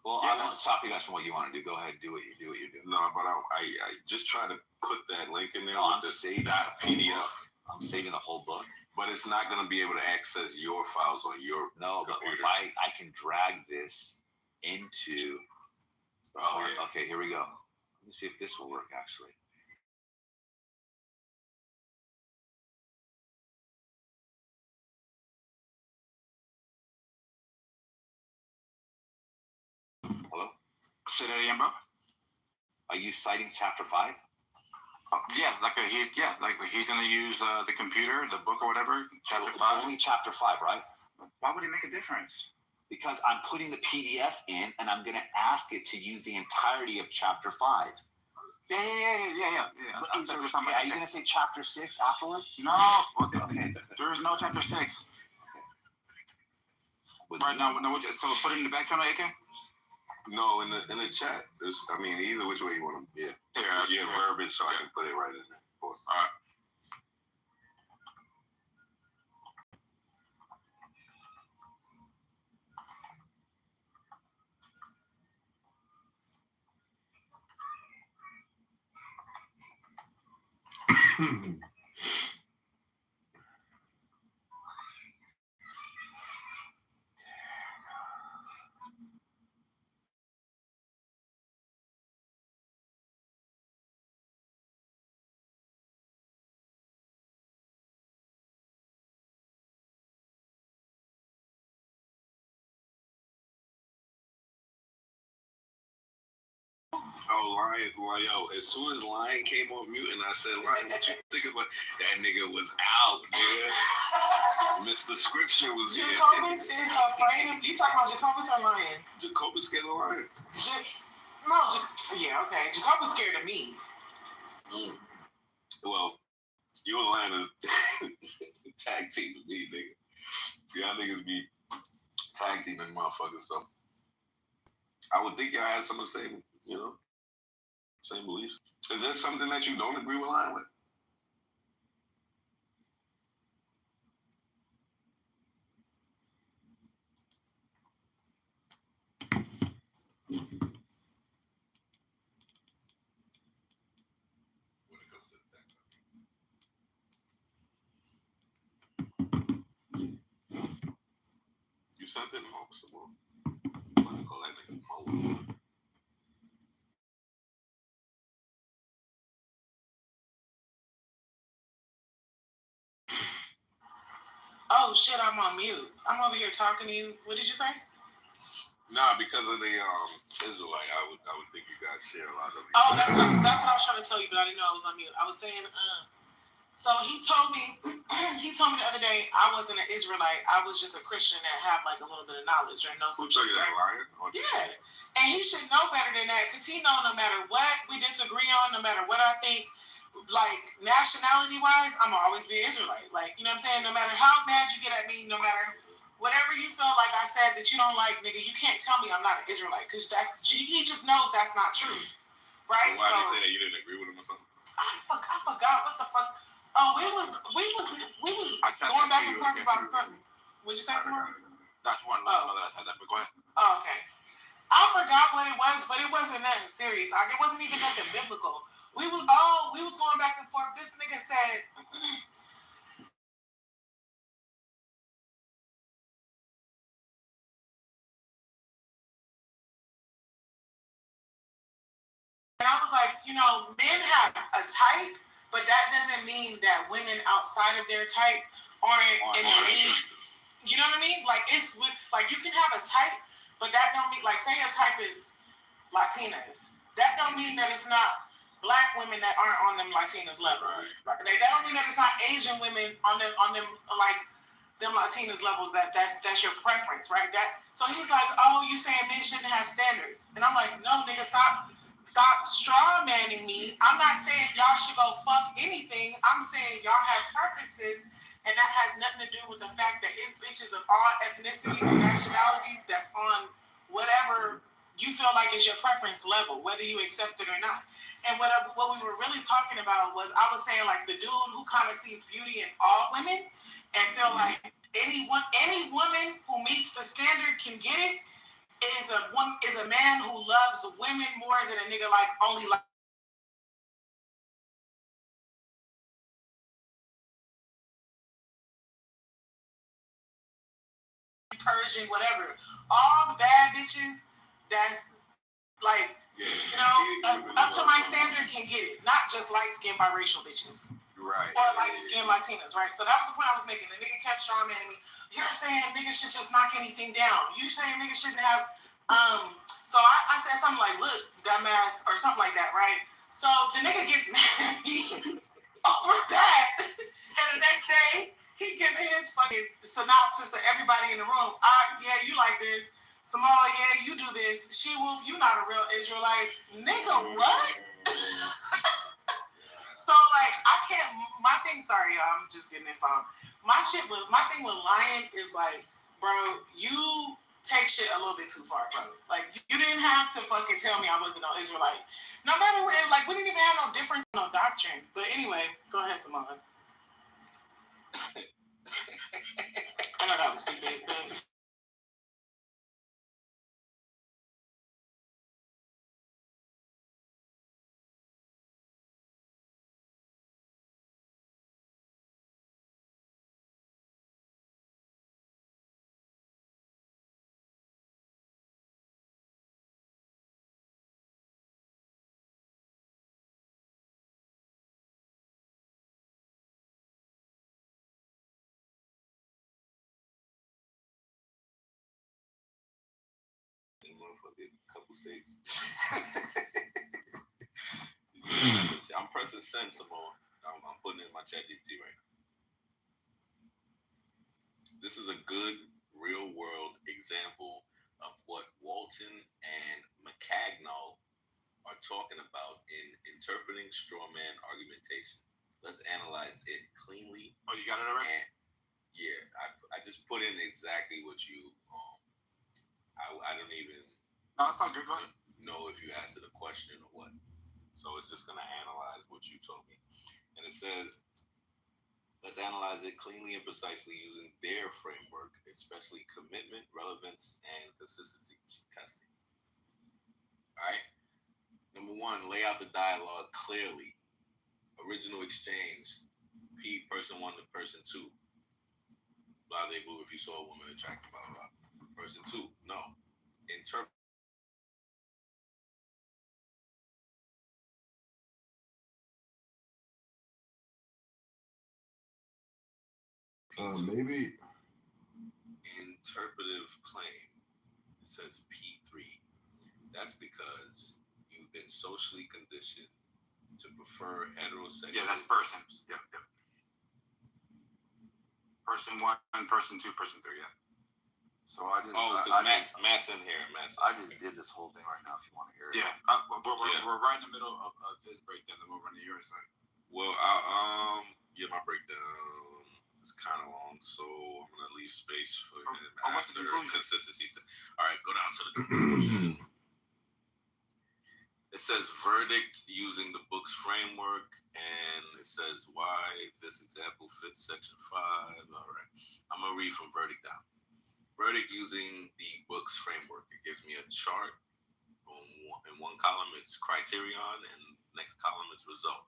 Well, I won't stop you guys from what you want to do. Go ahead, do what you do. No, but I just try to put that link in there I'm with saving that PDF. I'm saving the whole book. But it's not going to be able to access your files on your computer. But if I can drag this into. Yeah. Okay, here we go. Let me see if this will work actually. Hello? Say that again, bro. Are you citing chapter 5? Yeah, he's gonna use the computer, the book or whatever. Chapter 5. Only chapter 5, right? Why would it make a difference? Because I'm putting the PDF in, and I'm gonna ask it to use the entirety of chapter 5. Yeah. Are you gonna say chapter 6 afterwards? No. Okay. There is no chapter 6. Right now, so put it in the back channel, AK? No, in the chat. Either which way you want to. Yeah. Yeah, verbiage, so I can put it right in there. Of course. All right. Oh, Lion, well, yo, as soon as Lion came off mute and I said, Lion, what you think about that nigga was out, nigga. Mr. Scripture was here. Jacobus is afraid of, you talking about Jacobus or Lion? Jacobus scared of Lion. Yeah, okay. Jacobus scared of me. Well, you and Lion is tag team with me, nigga. Y'all niggas be tag teaming motherfuckers, so I would think y'all had some of the same, same beliefs. Is there something that you don't agree with Lion with? When it comes to the tax. You said that in hopes of more. What do you call that nigga? Mo. Oh shit, I'm on mute. I'm over here talking to you. What did you say? Nah, because of the Israelite, I would think you guys share a lot of. Oh, that's what I was trying to tell you, but I didn't know I was on mute. I was saying, so he told me the other day I wasn't an Israelite. I was just a Christian that had like a little bit of knowledge or know Who some told you shit, that, right? Lion? Yeah, and he should know better than that because he know no matter what we disagree on, no matter what I think, like nationality wise, I'm gonna always be an Israelite. Like, you know what I'm saying? No matter how mad you get at me, no matter whatever you feel like I said that you don't like, nigga, you can't tell me I'm not an Israelite because he just knows that's not true, right? Why did he say that? You didn't agree with him or something? I forgot what the fuck. Oh, we was going back and forth about something. Would you say something? That's one that I said that, but go ahead. Oh, okay. I forgot what it was, but it wasn't nothing serious. Like, it wasn't even nothing biblical. We was going back and forth. This nigga said, and I was like, men have a type, but that doesn't mean that women outside of their type aren't in the league. You know what I mean? Like, it's with, like, you can have a type, but that don't mean, like, say a type is Latinas. That don't mean that it's not black women that aren't on them Latinas level. Right. That don't mean that it's not Asian women on them like them Latinas levels. That's your preference, right? So he's like, oh, you saying men shouldn't have standards? And I'm like, no, nigga, stop straw manning me. I'm not saying y'all should go fuck anything. I'm saying y'all have preferences, and that has nothing to do with the fact that it's bitches of all ethnicities and nationalities that's on whatever you feel like it's your preference level, whether you accept it or not. And what we were really talking about was, I was saying, like, the dude who kind of sees beauty in all women and feel like any woman who meets the standard can get it is a man who loves women more than a nigga like only like Persian, whatever. All bad bitches that's like, up to my standard can get it. Not just light-skinned biracial bitches. Right. Or light-skinned Latinas, right? So that was the point I was making. The nigga kept strawmanning me. You're saying niggas should just knock anything down. You're saying niggas shouldn't have, so I said something like, look, dumbass, or something like that, right? So the nigga gets mad at me over that. And the next day, he giving his fucking synopsis of everybody in the room. Yeah, you like this. Samoa, yeah, you do this. She Wolf, you not a real Israelite. Nigga, what? So, like, I can't, my thing, sorry, y'all, I'm just getting this on. My thing with Lion is like, bro, you take shit a little bit too far, bro. Like, you didn't have to fucking tell me I wasn't no Israelite. No matter what, like, we didn't even have no difference, no doctrine. But anyway, go ahead, Simone. I know that was stupid, but... In motherfucking couple states. I'm pressing send some more. I'm putting it in my chat GPT right now. This is a good real world example of what Walton and McCagnall are talking about in interpreting straw man argumentation. Let's analyze it cleanly. Oh, you got it already? Yeah, I just put in exactly what you. I don't even. No, it's not good. Go ahead. Know if you asked it a question or what. So it's just gonna analyze what you told me, and it says. Let's analyze it cleanly and precisely using their framework, especially commitment, relevance, and consistency testing. All right. Number one, lay out the dialogue clearly. Original exchange. P, person one to person two. Blase blue, if you saw a woman attractive, blah, blah, blah. Person two, no. Interpret. Maybe. Interpretive claim. It says P3. That's because you've been socially conditioned to prefer heterosexual. Yeah, that's person. Yep. Person one, person two, person three. Yeah. So I just. Because Matt's in here. I just did this whole thing right now. If you want to hear it. Yeah. We're right in the middle of his breakdown. Then we'll run to yours. Well, my breakdown is kind of long, so I'm gonna leave space for after consistency. All right, go down to the conclusion. It says verdict using the book's framework, and it says why this example fits section 5. All right, I'm gonna read from verdict down. Verdict using the book's framework. It gives me a chart. In one column, it's criterion, and next column is result.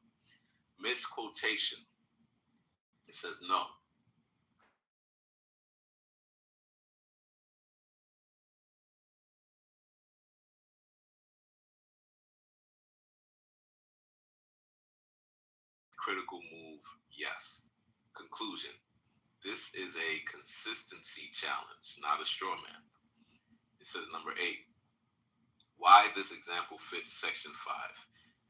Misquotation. It says no. Critical move, yes. Conclusion. This is a consistency challenge, not a straw man. It says number 8. Why this example fits section 5.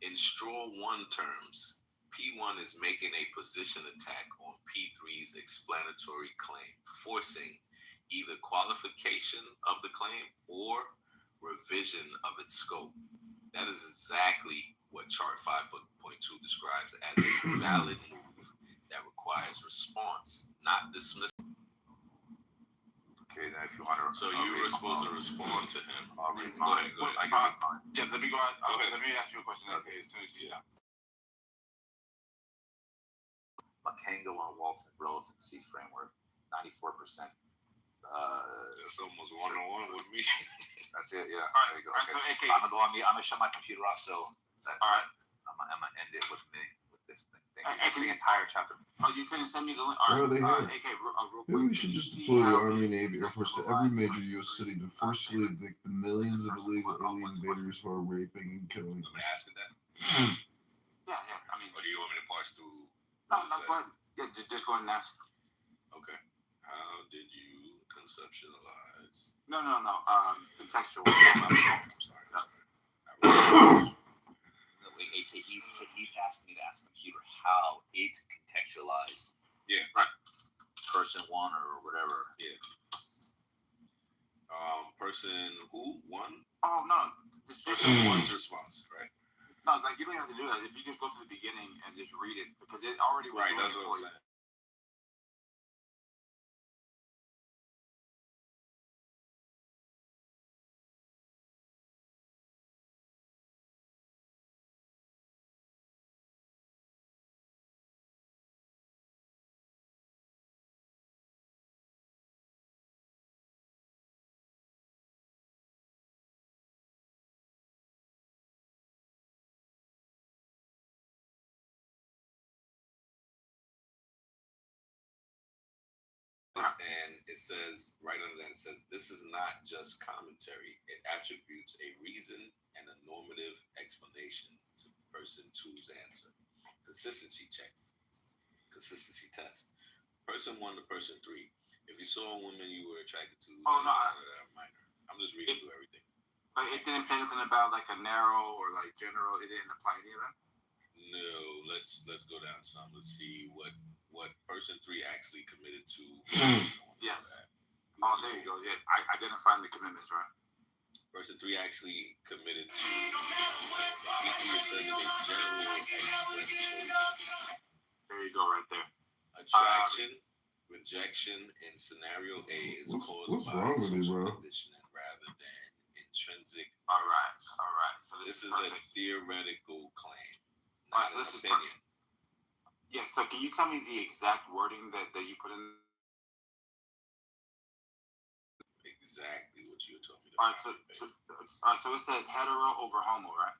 In straw 1 terms, P1 is making a position attack on P3's explanatory claim, forcing either qualification of the claim or revision of its scope. That is exactly what chart 5.2 describes as a valid move that requires response, not dismissal. Okay, then if you want to. So you were supposed to respond to him. I'll read mine. Go ahead. Yeah, let me go ahead. Let me ask you a question. Okay, as soon as you stop. McCangle on Walton's relevancy framework, 94%. That's almost one-on-one with me. That's it. Yeah. All right. There you go. Okay. I'm gonna shut my computer off. So. All right. I'm gonna end it with this thing. The entire chapter. Oh, you couldn't send me the link. Where are they here? Real Maybe we should just deploy the Army, Navy, Air Force to every major U.S. city to forcefully evict the millions of illegal alien invaders who are raping and killing us. Ask it that. Yeah. I mean, or do you want me to parse through? No, go ahead. Yeah, just go ahead and ask. Okay. How did you conceptualize? No. Contextual. I'm sorry. AK, he's asking me to ask the computer how it contextualized. Yeah. Right. Person 1 or whatever. Yeah. Person who? 1? Oh no. Person 1's response, right? No, like you don't have to do that. If you just go to the beginning and just read it, because it already was. Right. That's what I'm saying. And it says, right under that, it says, this is not just commentary. It attributes a reason and a normative explanation to person 2's answer. Consistency check. Consistency test. Person 1 to person 3. If you saw a woman you were attracted to, minor. I'm just reading through everything. But it didn't say anything about like a narrow or like general. It didn't apply any of that? No, let's go down some. Let's see what person 3 actually committed to. Yes. Oh, there you go. Yeah, identifying the commitments, right? Person 3 actually committed to general There you go, right there. Attraction, rejection in scenario A is caused what's by wrong with you, social bro? conditioning rather than intrinsic. All right. So This is a theoretical claim, All not right, an opinion. Yeah. So can you tell me the exact wording that you put in? Exactly what you told me. All right. So it says hetero over homo, right?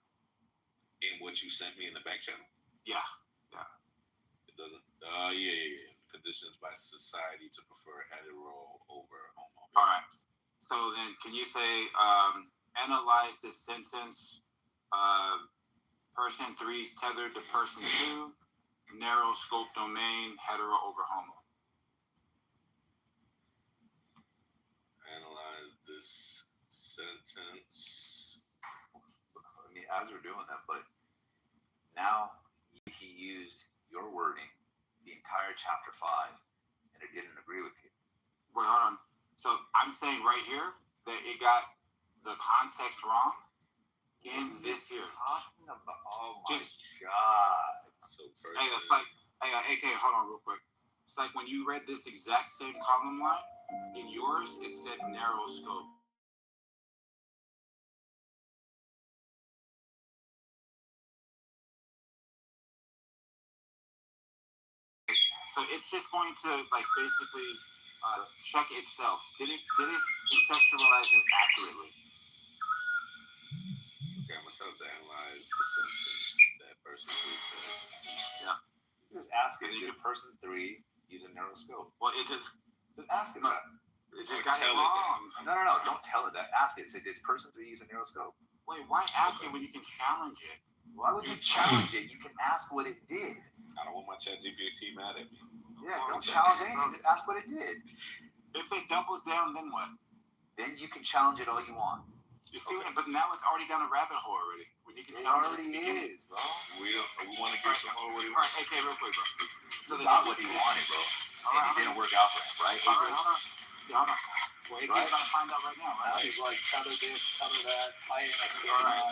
In what you sent me in the back channel. Yeah. It doesn't. Yeah. Conditions by society to prefer hetero over homo. All right. So then, can you say analyze this sentence? Person 3 is tethered to person 2. Narrow scope domain, hetero over homo. Analyze this sentence. I mean, as we're doing that, but now he used your wording, the entire chapter 5, and it didn't agree with you. Wait, hold on. So I'm saying right here that it got the context wrong in this here. Oh my God. So hey, it's like, AK, hold on real quick. It's like when you read this exact same column line, in yours, it said narrow scope. So it's just going to like basically check itself. Did it contextualize this accurately? Okay, I'm gonna tell it to analyze the sentence that person 3 said. Yeah. Just ask it. Did person 3 use a narrow scope? Well, it just ask it that. It just got it wrong. No. Don't tell it that. Ask it. Say, did person 3 use a narrow scope? Wait, why ask it when you can challenge it? Why would you challenge it? You can ask what it did. I don't want my ChatGPT mad at me. Yeah, don't challenge anything. Just ask what it did. If it doubles down, then what? Then you can challenge it all you want. You see what? But now it's already down a rabbit hole already. When you can challenge it is, bro. We want to give some more. All right, AK, real quick, bro. So he got what he wanted, bro. And it didn't work out for him, right? Hold on. Yeah, hold on. Well, AK's gonna find out right now, right? He's like, tether this, tether that, tie in what's going on.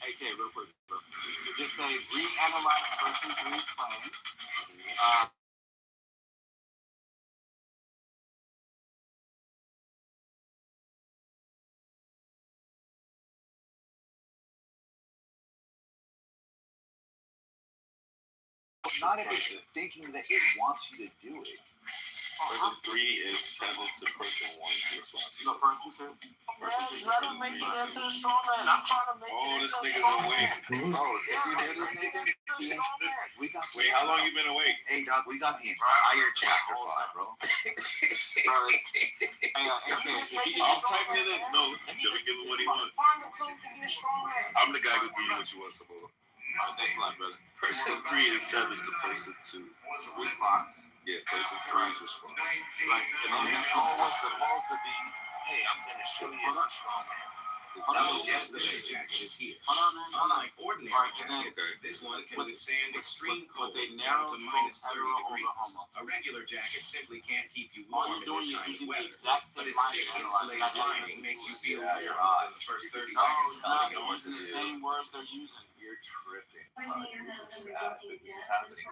AK, real quick, bro. You just say, reanalyze person 3's claim. Not if it's thinking that it wants you to do it. Person 3 is tethered to person 1. No, person 2. Let him make it into the strong man. I'm trying to make it this into nigga's strong awake. man. Oh, did you hear this nigga? Wait, how long you been awake? Hey, dog, we got the entire chapter 5, bro. I'm typing it in. No, let me give him what he wants. I'm the guy who give you what you want, Samoa. Thanks a lot, brother. Person 3 is tethered to person 2. Response. Yeah, person 3's response. Right. And then his goal was supposed to be, hey, I'm going to show you a strong man. That was yesterday's jacket is here. Hold on, man. Unlike ordinary jackets, this one can withstand extreme cold down to minus 30 degrees. A regular jacket simply can't keep you warm in this kind of weather, but its thick insulated lining makes you feel warm in the first 30 seconds. No, they're using the same words they're using. You're tripping. This is happening.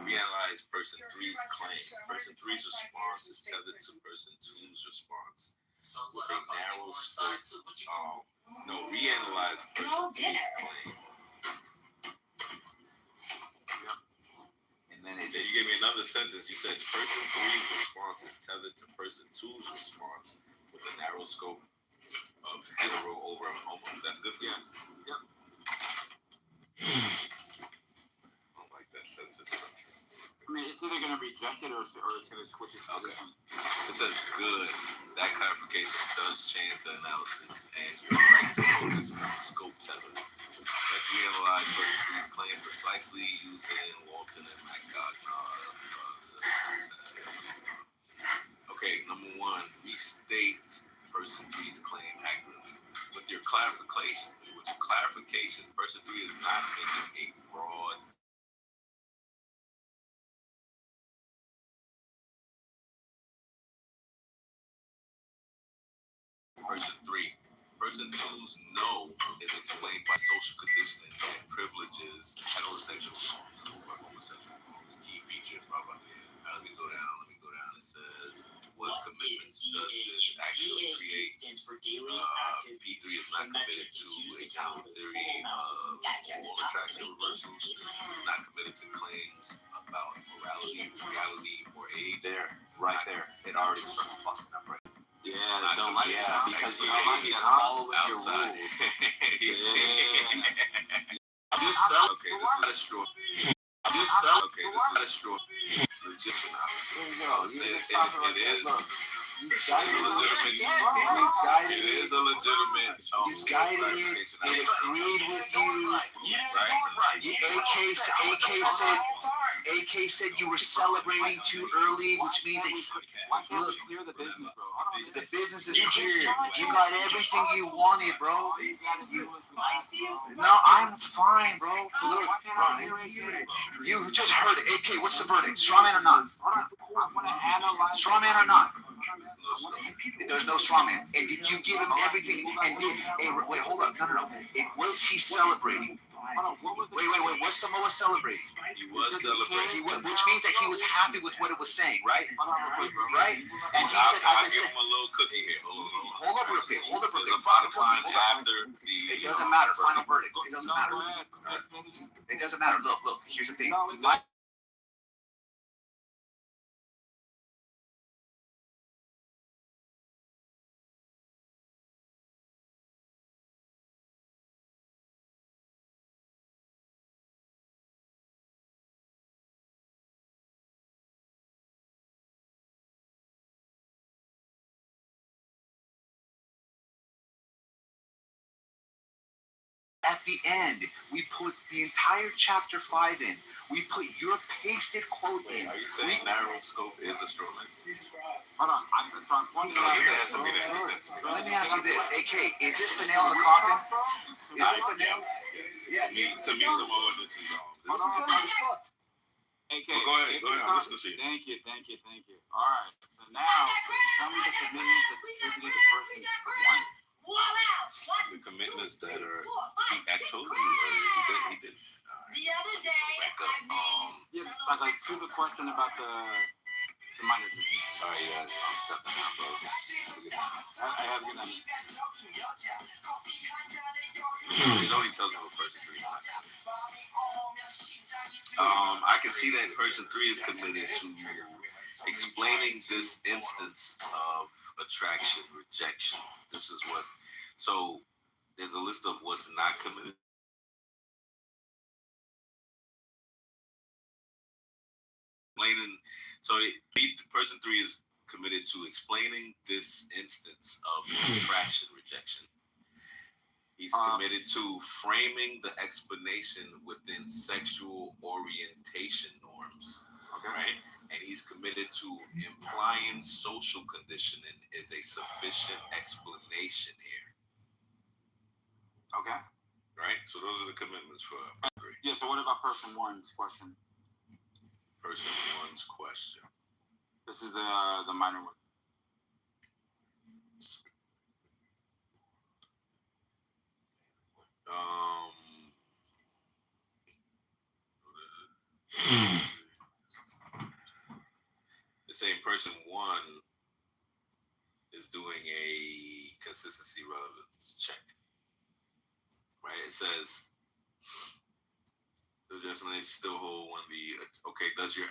Reanalyze person 3's claim. Person 3's response is tethered to person 2's response with a narrow scope. Reanalyze person 3's claim. And then you gave me another sentence. You said person 3's response is tethered to person 2's response with a narrow scope of hetero over homo. That's good for you. Yep. I don't like that sentence structure. I mean, it's either going to reject it or it's going to switch it. Okay. It says good. That clarification does change the analysis, and you're right to focus on the scope tether. Let's reanalyze person 3's claim precisely using Walton and McGough. Okay, number one, restate person 3's claim accurately. With your clarification, person 3 is not making a broad. Person 3. Person 2's no is explained by social conditioning and privileges, heterosexual or homosexual key features, blah, blah. Let me go down. It says, what commitments does this actually create? P3 is not committed to a counter theory of all attraction reversals. It's not committed to claims about morality, reality, or age. Right there. It already starts fucking up right. Yeah, don't like it, because you don't like it, follow your rules. Okay, this is not a straw. Okay, this is not a straw. Egyptian knowledge. It is. It is a legitimate. You guided it. It agreed with you. AK said you were celebrating too early, which means that look, clear the business, bro. The business is clear. You got everything you wanted, bro. No, I'm fine, bro. Look, you just heard it. AK, what's the verdict? Straw man or not? Straw man or not? There's no straw man. And did you give him everything? And did? Hey, wait, hold up. No. Was he celebrating? Wait. Was Samoa celebrating? He was celebrating. Which means that he was happy with what it was saying, right? Right? And he said, I'll give him a little cookie here. Hold up real quick. After it doesn't matter. Final verdict. It doesn't matter. It doesn't matter. Look. Here's the thing. At the end, we put the entire chapter 5 in. We put your pasted quote in. Are you saying narrow scope is a straw man? Hold on. I'm pointing out. Let me ask you this. AK, is this the nail in the coffin? Is this the nail? Yeah. To me, Samoa, this is AK, go ahead. I'm listening to you. Thank you. All right. So now, tell me the commitment that's distributed to person 1. The commitments that are he actually he did. The other day, like to the question about the minor. Oh yeah, I'm stepping out, bro. I have good night. You know he tells me what person 3 is. I can see that person 3 is committed to explaining this instance of attraction, rejection. This is what. So there's a list of what's not committed. So person 3 is committed to explaining this instance of attraction, rejection. He's committed to framing the explanation within sexual orientation norms. Okay. Right? And he's committed to implying social conditioning is a sufficient explanation here. Okay. Right? So those are the commitments for 3. Yeah, so what about person 1's question? Person 1's question. This is the minor one. The same person 1 is doing a consistency relevance check. Right? It says the adjustment still hold when the okay. Does your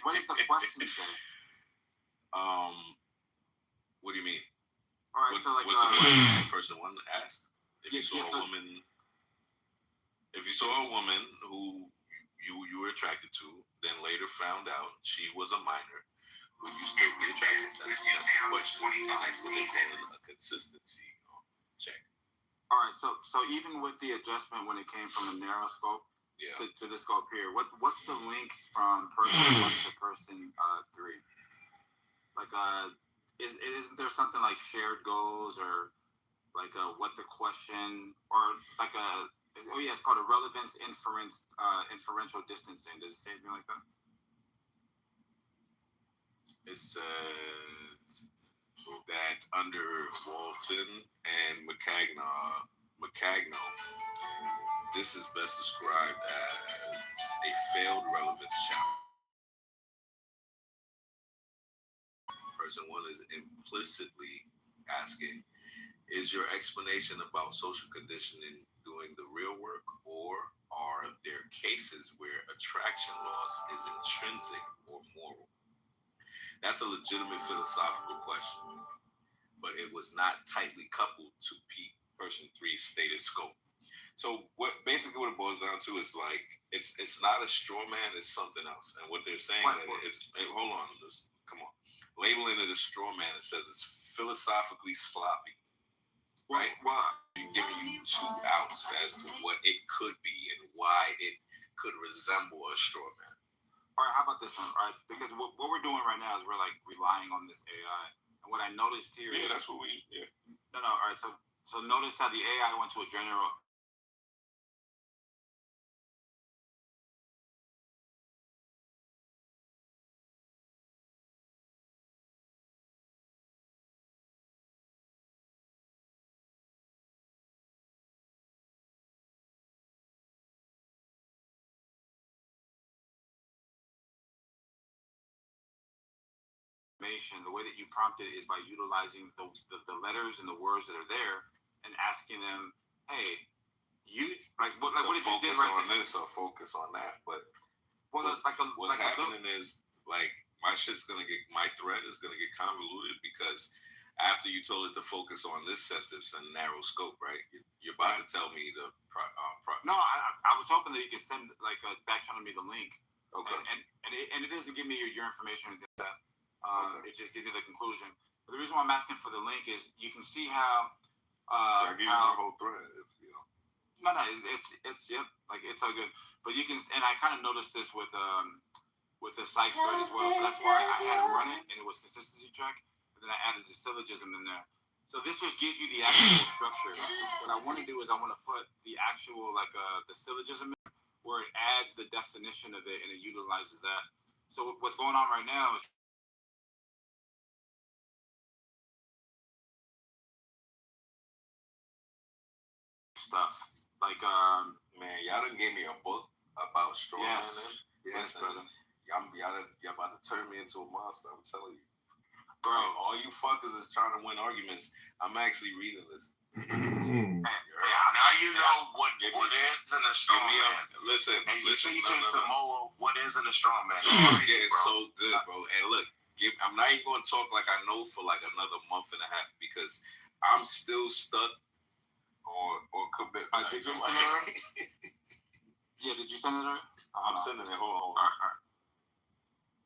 what is the question say? What do you mean? All right, so like what's the question person 1 asked? If you saw a woman who you were attracted to, then later found out she was a minor, would you still be attracted? That's the question. A consistency. check. All right, so even with the adjustment when it came from a narrow scope to the scope here, what's the link from person 1 to person 3? Like, isn't there something like shared goals or like what the question or like it's called a relevance inferential distancing. Does it say anything like that? It says that under Walton and McCagno, this is best described as a failed relevance challenge. Person 1 is implicitly asking, is your explanation about social conditioning doing the real work, or are there cases where attraction loss is intrinsic or moral? That's a legitimate philosophical question, but it was not tightly coupled to person 3's stated scope. So what it boils down to is like it's not a straw man, it's something else. And what they're saying hold on, come on. Labeling it a straw man, it says it's philosophically sloppy. Right? Well, giving you 2 outs as to what it could be and why it could resemble a straw man. All right, how about this one? All right, because what we're doing right now is we're like relying on this AI. And what I noticed here is that's what we No, all right, so notice how the AI went to a general the way that you prompt it is by utilizing the letters and the words that are there and asking them, hey, you like what if you did right on this or focus on that. But it's like what's happening is like my thread is gonna get convoluted because after you told it to focus on this sentence and narrow scope, right? You're about to tell me the No, I was hoping that you could send back channel me the link. Okay. And it doesn't give me your information and that. It just gives me the conclusion. But the reason why I'm asking for the link is you can see how. I give you the whole thread. No, it's it's all good. But you can, and I kind of noticed this with the site thread as well. So that's why I had him run it, and it was consistency check. And then I added the syllogism in there. So this just gives you the actual structure. What I want to do is I want to put the actual the syllogism in where it adds the definition of it and it utilizes that. So what's going on right now is stuff like man, y'all done gave me a book about straw man. Yes, brother. Y'all about to turn me into a monster. I'm telling you, bro. All you fuckers is trying to win arguments. I'm actually reading this. Now you know what is in a straw man. Listen. Samoa, what is in a straw man? I'm getting so good, bro. And look, I'm not even going to talk like I know for like another month and a half because I'm still stuck or commitment. Did you send it already? Yeah, did you send it already? I'm sending it. Hold on. All right.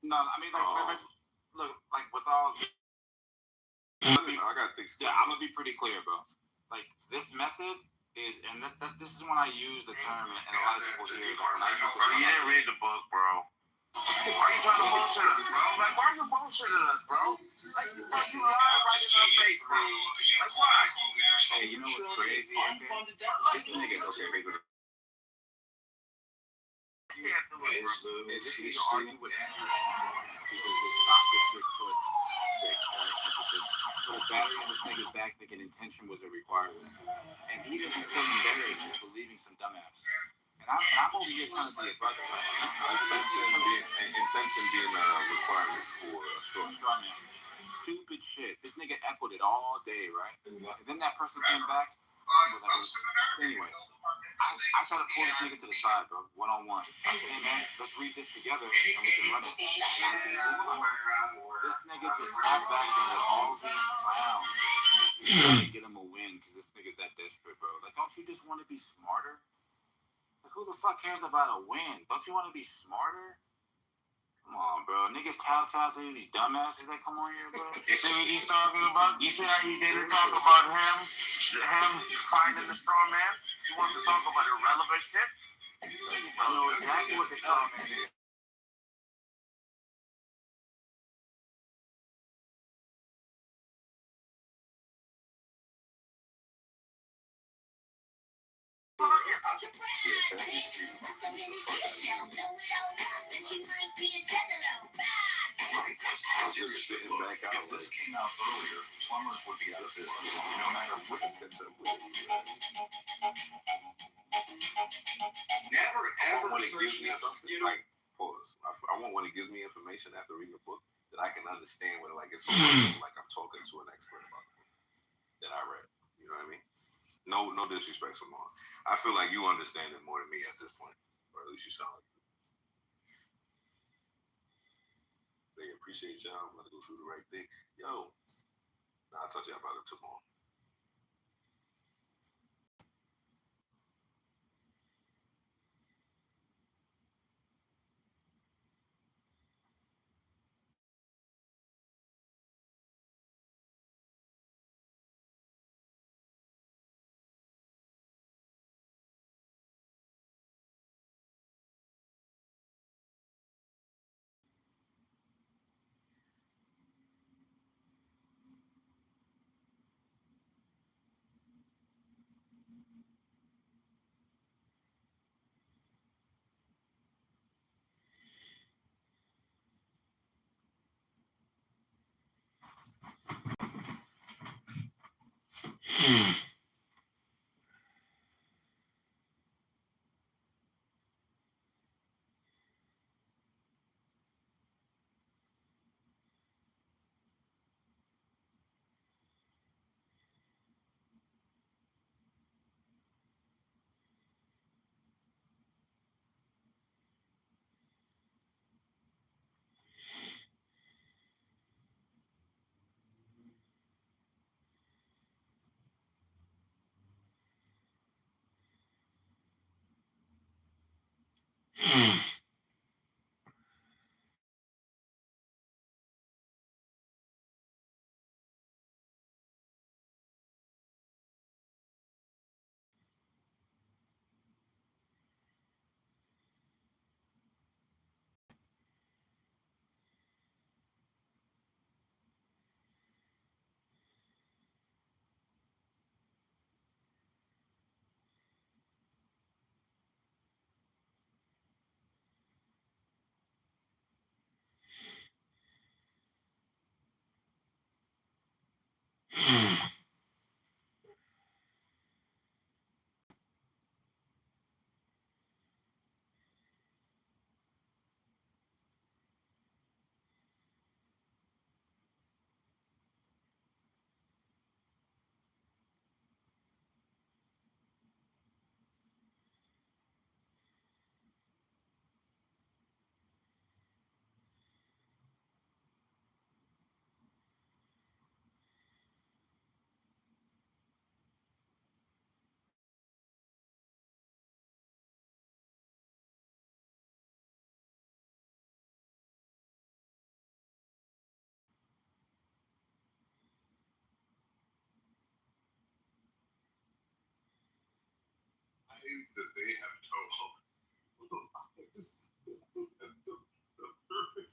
No, I mean look, like with all. I got things. Yeah, I'm gonna be pretty clear, bro. Like this method is, and this is when I use the term, and a lot of people hear it. When I use the term, you didn't read the book, bro. Why are you trying to bullshit us, bro? Like, why are you bullshitting us, bro? Like, you lied right in our face, bro. Like, why? Hey, you know what's crazy? This nigga's okay, baby. This nigga argued with Andrew because his chocolate chick put a battery in this nigga's back thinking intention was a requirement. And he doesn't feel embarrassed just believing some dumbass. And I'm over here trying to be a brother. Intention being a requirement for a straw man. Stupid shit. This nigga echoed it all day, right? And then that person came back and was like, anyways, I try to pull this nigga to the side, bro, one-on-one. I said, hey, man, let's read this together and we can run it. This nigga just sat back and let all these clowns trying to get him a win because this nigga's that desperate, bro. Like, don't you just want to be smarter? Like, who the fuck cares about a win? Don't you want to be smarter? Come on, bro. bro. Niggas kowtow these dumbasses that come on here, bro. You see what he's talking about? You see how he didn't talk about him finding the straw man? He wants to talk about irrelevant shit. I know exactly what the straw man is. Just spitting back out. If this came out earlier, plumbers would be out of business, no matter what the Never ever want to give me something like pause. I want one to give me information after reading a book that I can understand when like it's like I'm talking to an expert about the book that I read. You know what I mean? No disrespect, Simone. I feel like you understand it more than me at this point, or at least you sound like it. They appreciate y'all. I'm gonna go through the right thing. Yo, I'll talk to y'all about it tomorrow. Lies that they have told. Lies. The perfect.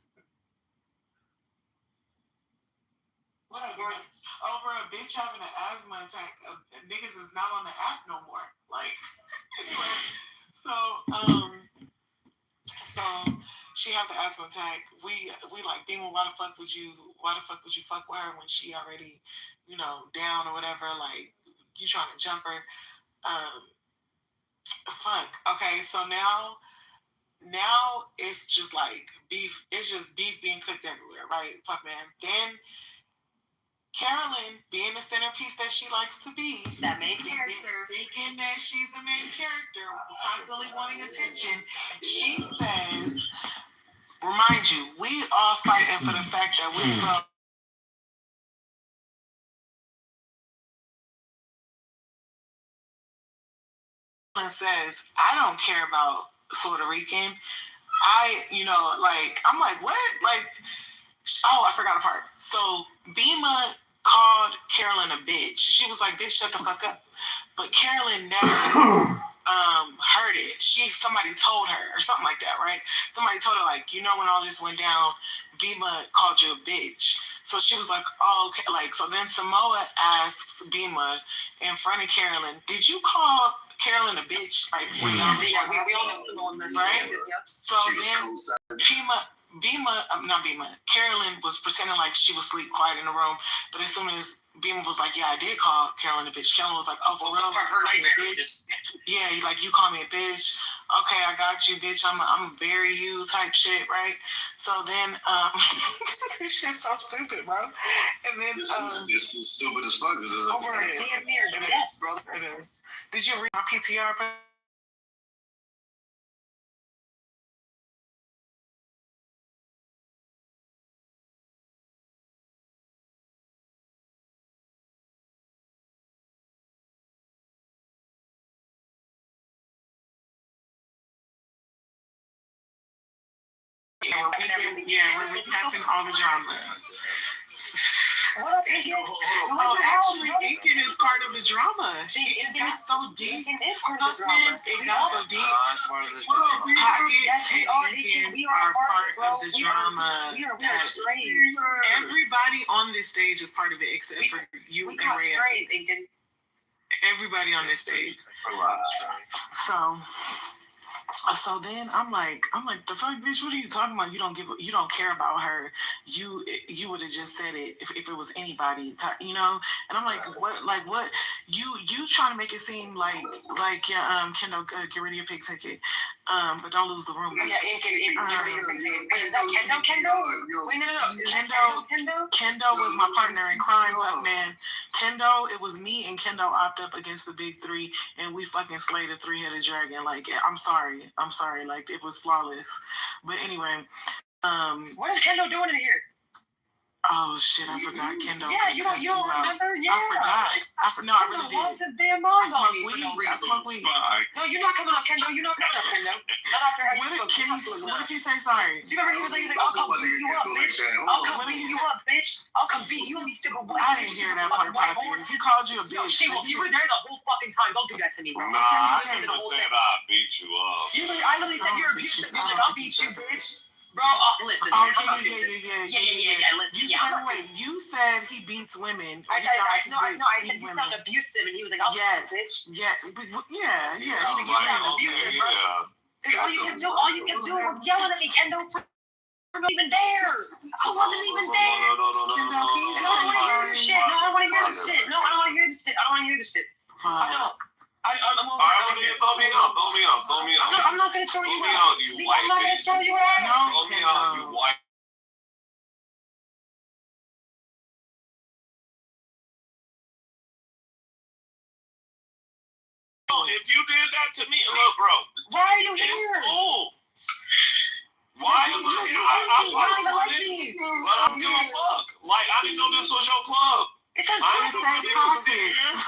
Over a bitch having an asthma attack, niggas is not on the app no more. Like, anyway, so she had the asthma attack. We like, Beamer, why the fuck would you fuck with her when she already, down or whatever? Like, you trying to jump her? Fuck. Okay, so now it's just like beef. It's just beef being cooked everywhere, right? Fuck, man. Then Carolyn, being the centerpiece that she likes to be, That main character, thinking that she's the main character, constantly wanting attention, she says, remind you, we all fighting for the fact that we felt. And says, I don't care about Puerto Rican. I'm like, what? Like, oh, I forgot a part. So Bima called Carolyn a bitch. She was like, bitch, shut the fuck up. But Carolyn never heard it. Somebody told her or something like that, right? Somebody told her, like, when all this went down, Bima called you a bitch. So she was like, oh, okay. Like, so then Samoa asks Bima in front of Carolyn, did you call Carolyn a bitch? Like, we all know, right? So then Carolyn was pretending like she was asleep, quiet in the room. But as soon as Beamer was like, yeah, I did call Carolyn a bitch. Carolyn was like, oh, for real? Bitch. Yeah, he's like, you call me a bitch. Okay, I got you, bitch. I'm very you type shit, right? So then, this shit's so stupid, bro. And then, this is stupid as fuck. It is. Did you read my PTR? We're recapping all the drama. Actually, Incan is part of the drama. It got so deep. Puffman, it got so deep. Pockets and Incan are part of the drama. Everybody on this stage is part of it except for you and Rhea. Everybody on this stage. So then I'm like, the fuck, bitch, what are you talking about? You don't care about her. You would have just said it if it was anybody, And I'm like, what? You trying to make it seem like Kendall, get rid of your pig ticket, but don't lose the room. Kendall was my partner in crime, man. Kendall, it was me and Kendall opted up against the big three, and we fucking slayed a 3-headed dragon. Like, I'm sorry. Like, it was flawless. But anyway, what is Kendall doing in here? Oh shit, I forgot Kendall. Yeah, you don't remember? Yeah. I forgot. No, I really did. Lost his damn mind on me. I smoke weed. No, you're not coming up, Kendall. You're not coming up, Kendall. Not after how you spoke. What if he say sorry? Do you remember he was like, I'll come beat you up, bitch. I'll come beat you up, bitch. I'll come beat you and these stupid boys. I didn't hear that part, Pockets. He called you a bitch. You were there the whole fucking time. Don't do that to me, bro. Nah, I didn't even say I beat you up. I literally said you're abusive. You're like, I'll beat you, bitch. Bro, listen. Wait, you said he beats women. I said he's not abusive, and he was like, I'll bitch. Yeah. He's abusive, bro. All you can do was yelling at me, Kendall. I wasn't even there. I wasn't even there. Kendall, can you I don't want to hear this shit. No, I don't want to hear this shit. I don't. Throw me out. I'm not gonna throw you out. I'm not gonna throw you out. Throw me out, you white. If you did that to me, look, bro. Why are you here? It's cool. Why am I here? I'm like, but I don't give a fuck. Like, I didn't know this was your club. It's a I didn't know this was here. It's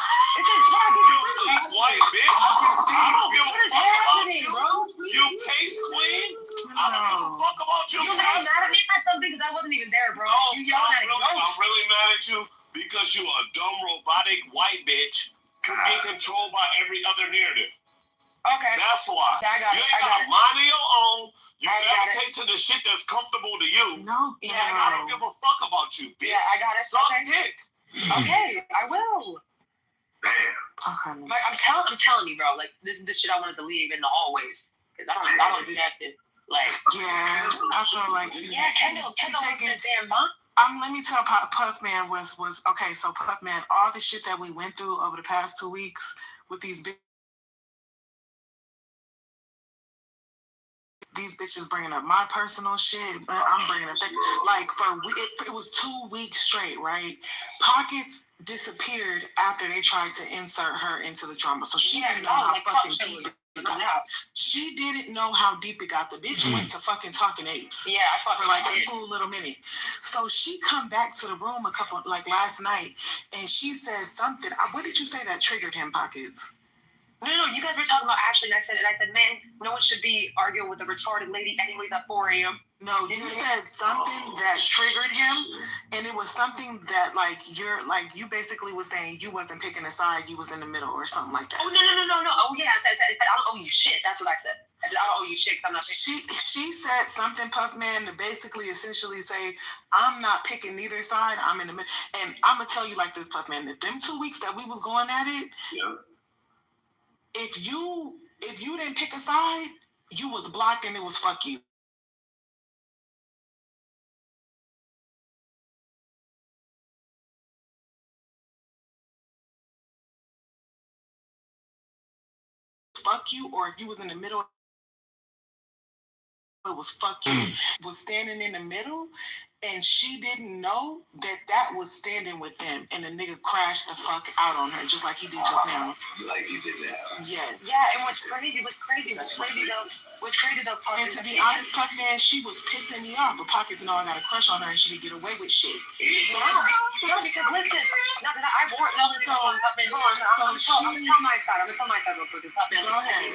a You white bitch. I don't give a fuck about you. Bro? You pace queen. I don't give a fuck about you. You mad at me for something because I wasn't even there, bro. No, You yelling at me. I'm really mad at you because you a dumb robotic white bitch who get controlled by every other narrative. Okay. That's why. Yeah, I got you it. ain't got a mind of your own. You gravitate to the shit that's comfortable to you. No. And I don't give a fuck about you, bitch. Yeah, I got it. Suck dick. Okay, I will. Damn. Like, I'm telling you, bro. Like, this is the shit I wanted to leave in the hallways. Cause I don't do that shit. Like, yeah, I feel like Kendall was the damn mom. Let me tell Puffman was okay. So Puffman, all the shit that we went through over the past 2 weeks with these bitches bringing up my personal shit, but I'm bringing up like it was 2 weeks straight, right? Pockets disappeared after they tried to insert her into the drama, so she didn't know how fucking deep it got. She didn't know how deep it got. The bitch went to fucking Talking Apes. Yeah, I fucking for like a cool little minute. So she come back to the room last night, and she says something. What did you say that triggered him, Pockets? No, you guys were talking about Ashley, and I said, man, no one should be arguing with a retarded lady anyways at 4 a.m. No, you said something that triggered him, and it was something that you basically was saying you wasn't picking a side, you was in the middle or something like that. Oh no. Oh yeah, I said I don't owe you shit. That's what I said. I said I don't owe you shit. I'm not. She said something, Puffman, to basically essentially say I'm not picking neither side. I'm in the middle, and I'm gonna tell you like this, Puffman. That them 2 weeks that we was going at it, Yeah. if you didn't pick a side, you was blocked and it was fuck you. Fuck you, or if you was in the middle, it was fuck you. Was standing in the middle, and she didn't know that was standing with them, and the nigga crashed the fuck out on her, just like he did just now. Like he did now. Yes. Yeah, and what's crazy though, and to be honest, Puffman, she was pissing me off. But Pockets know I got a crush on her, and she didn't get away with shit. So, no, because listen, not that I want no. So, I'm gonna tell my side. I'm gonna tell my side real quick. Puffman, go ahead.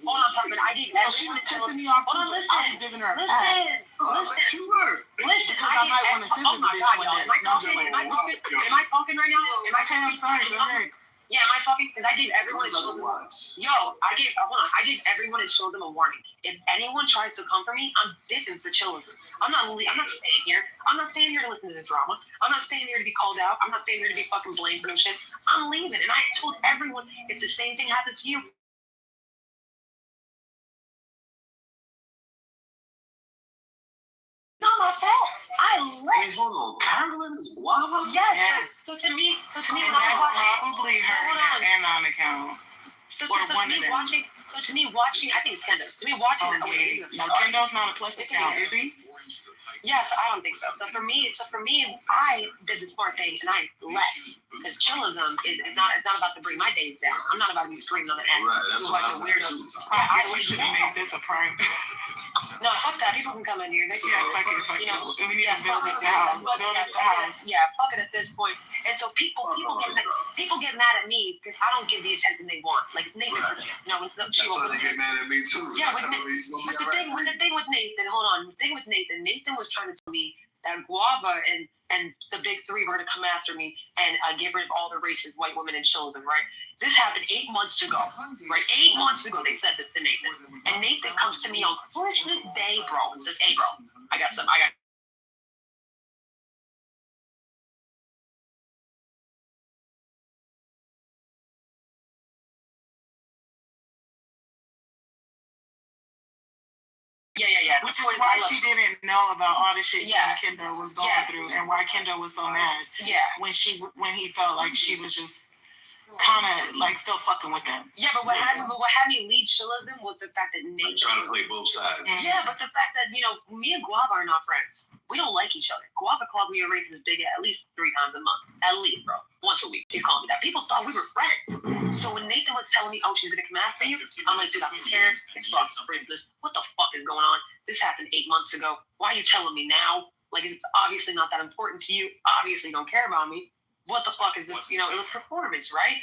Hold on, Puffman. I did. So she was pissing me off too. I was giving her a pass. Listen, because I might want to scissor the bitch one day. Am I talking right now? I'm sorry. Go ahead. Yeah, am I talking? Because I gave everyone I gave everyone and showed them a warning. If anyone tries to come for me, I'm dipping for children. I'm not staying here. I'm not staying here to listen to this drama. I'm not staying here to be called out. I'm not staying here to be fucking blamed for no shit. I'm leaving. And I told everyone, if the same thing happens to you, not my fault. Wait, hold on. Carolyn is guava? Yes. So to me, and that's probably her and on account. So to me, watching, I think it's Kendo. To me, watching no, Kendo's not a plus account, is he? Yes, I don't think so. So for me, I did the smart thing and I left. Because chillism is not about to bring my days down. I'm not about to be screaming on the end. Right, that's what like a weirdo. I wish we should have made this a prank. No, fuck that. People can come in here. Fuck it. You know, we need to build up the house. Yeah, fuck it at this point. And so people get mad at me because I don't give the attention they want. Like Nathan, that's why they get mad at me too. Yeah, but the thing with Nathan, hold on. The thing with Nathan was trying to tell me that Guava and the big three were going to come after me and get rid of all the racist white women and children, right? This happened 8 months ago, right? 8 months ago, they said this to Nathan. And Nathan comes to me on Christmas Day, bro, and says, hey, bro, I got Yeah. Which is why she didn't know about all the shit Kendo was going through, and why Kendo was so mad. Yeah. When he felt like she was just kind of like still fucking with them. Yeah, but what had me lead chillism was the fact that Nathan trying to play both sides. Yeah, but the fact that me and Guava are not friends. We don't like each other. Guava called me a racist big at least 3 times a month. At least, bro. Once a week. He called me that. People thought we were friends. So when Nathan was telling me, oh, she's gonna come after you, I'm like, dude, I'm scared. It's racist. What the fuck is going on? This happened 8 months ago. Why are you telling me now? Like, it's obviously not that important to you. Obviously, you don't care about me. What the fuck is this? It was performance, right?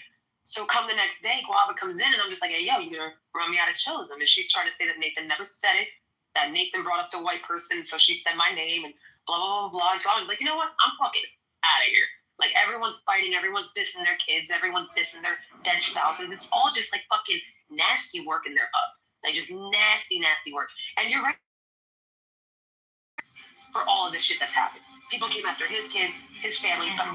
So come the next day, Guava comes in, and I'm just like, hey, yo, you gonna run me out of chillism? And she's trying to say that Nathan never said it, that Nathan brought up the white person, so she said my name, and blah, blah, blah, blah. So I was like, you know what? I'm fucking out of here. Like, everyone's fighting, everyone's dissing their kids, everyone's dissing their dead spouses. It's all just, like, fucking nasty work in their up. Like, just nasty, nasty work. And you're right for all of this shit that's happened. People came after his kids, his family. But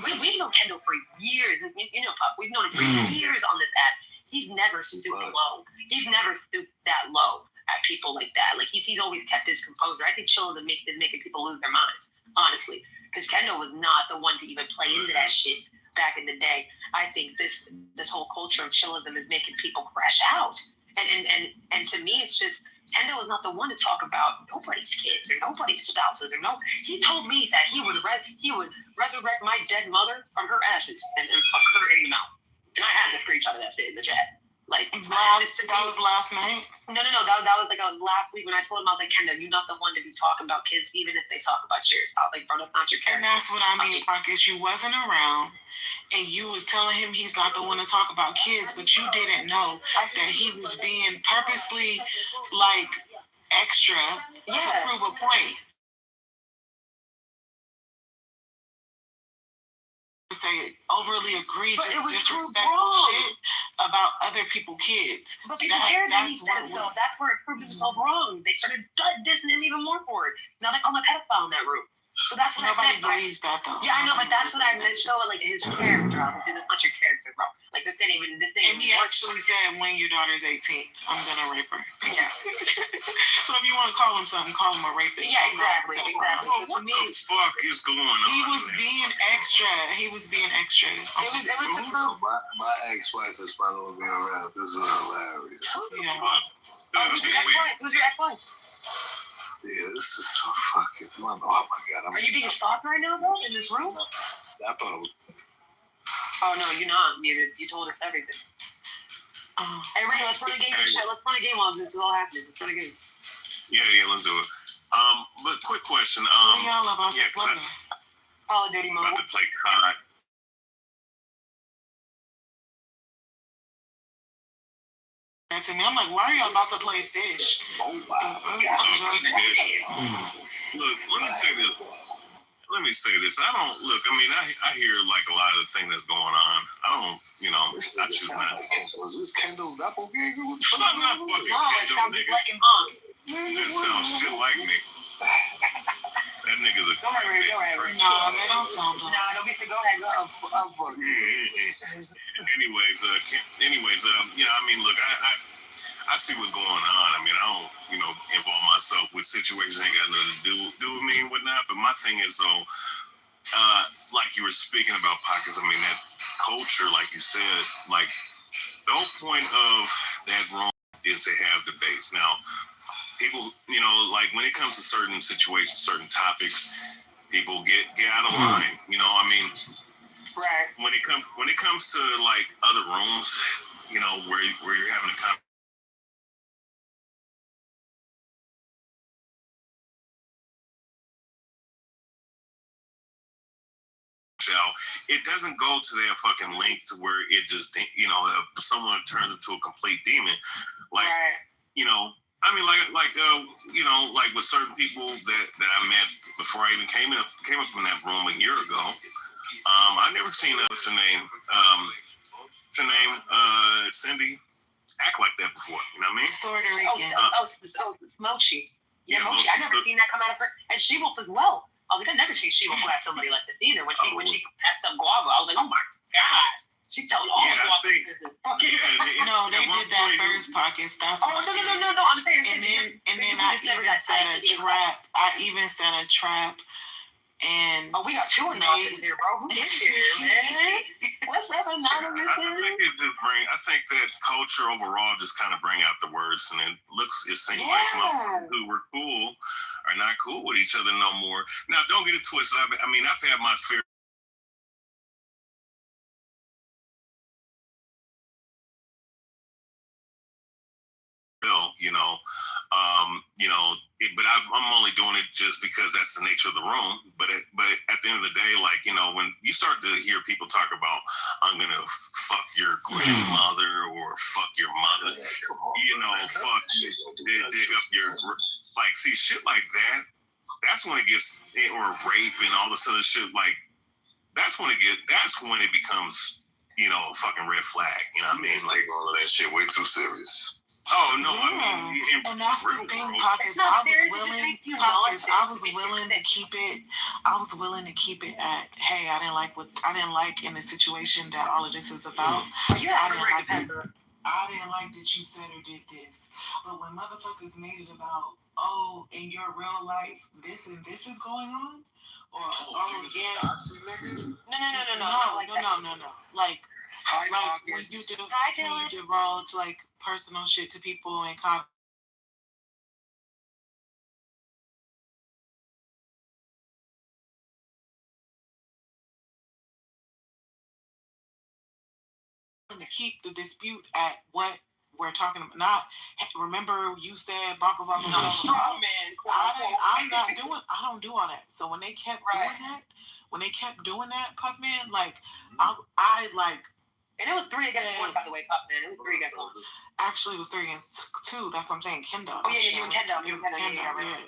we've known Kendo for years. Pup, we've known him for years on this app. He's never stooped low. He's never stooped that low at people like that. Like, he's always kept his composure. I think chillism is making people lose their minds, honestly. Because Kendo was not the one to even play into that shit back in the day. I think this whole culture of chillism is making people crash out. And to me, it's just, Kendo is not the one to talk about nobody's kids or nobody's spouses or no. He told me that he would resurrect my dead mother from her ashes and fuck her in the mouth. And I had to screenshot of that shit in the chat. Like that was last night. No. That was like last week when I told him, I was like, Kendall, you're not the one to be talking about kids, even if they talk about yours. I was like, bro, that's not your character. And that's what I mean, Marcus. You wasn't around, and you was telling him he's not the one to talk about kids, but you didn't know that he was being purposely like extra to prove a point. Say overly egregious, disrespectful shit about other people's kids. But people cared that he said so. That's where it proved himself wrong. They started dissing him even more for it. Now they call him a pedophile in that room. So that's what nobody I said. believes that though. Yeah, I know, but that's what I meant. So like his character, obviously, that's not your character, bro. Like this ain't even this thing. And he actually said, when your daughter's 18, I'm gonna rape her. Yeah. So if you want to call him something, call him a rapist. Yeah, exactly. Well, what the fuck is going on? He was being extra. It was the truth. My ex-wife is finally being around. This is hilarious. Yeah. Who's your ex-wife? Yeah, this is so fucking. Oh my god. Are you being stalked right now, bro? In this room? I thought it was. Oh no, you're not. You told us everything. Hey, Ricky, let's run a game. Let's run a game while this is all happening. Let's run a game. Yeah, let's do it. But quick question. What are y'all about to play? Call of Duty mode. About to play COD. To me, I'm like, why are y'all about to play fish? Oh wow. Look, let me say this. I don't look. I mean, I hear like a lot of the thing that's going on. I don't, I choose not. Was this Kendall's doppelganger? But I'm not fucking Kendall, nigga. That sounds still like me. That nigga's a. Go ahead. No, they don't sound like. Nah, don't be. Go ahead. I'm fucking. Anyways, I mean, look, I see what's going on. I mean, I don't, involve myself with situations that ain't got nothing to do with me and whatnot. But my thing is, though, like you were speaking about pockets, I mean, that culture, like you said, like, the whole point of that room is to have debates. Now, people, like, when it comes to certain situations, certain topics, people get out of line. I mean, right. When it comes to, like, other rooms, where you're having a conversation, it doesn't go to that fucking link to where it just, someone turns into a complete demon. Like, I mean, like with certain people that I met before I even came up in that room a year ago. I never seen to name Cindy act like that before. You know what I mean? Puerto Rican. It's Mochi. Yeah, Mochi. I never seen that come out of her. And She-Wolf as well. I never seen She-Wolf at somebody like this either. When she passed up Guava, I was like, oh my god. She's telling all the Guava business. No, they did that first pockets. That's no. I'm saying. And then I even set a trap. And we got two announcers here, bro. Who is here, man? What's up, anonymous? I think that culture overall just kind of bring out the worst, and it seems like motherfuckers who were cool are not cool with each other no more. Now, don't get it twisted. I mean, I've had my fair. But I'm only doing it just because that's the nature of the room. But at the end of the day, like, when you start to hear people talk about, I'm gonna fuck your grandmother or fuck your mother, fuck you, dig up your, like, see, shit like that. That's when it gets, or rape and all this other shit. Like, that's when it becomes, a fucking red flag. You know what I mean? Like, all of that shit way too serious. Oh no! Yeah. I mean, and that's the thing, Pockets. I was willing to keep it. I was willing to keep it at, hey, I didn't like in the situation that all of this is about. I didn't like that you said or did this. But when motherfuckers made it about, in your real life, this and this is going on, or No. Like when you divulge like personal shit to people and to keep the dispute at what we're talking about. Not remember you said blah blah blah blah blah. I'm not doing. I don't do all that. So when they kept doing that, Puff Man, like I like. And it was 3 against 1, by the way, Puff Man. It was 3 against 1. Actually, it was 3 against 2. That's what I'm saying. Kendall. Oh yeah, you and Kendall. Yeah.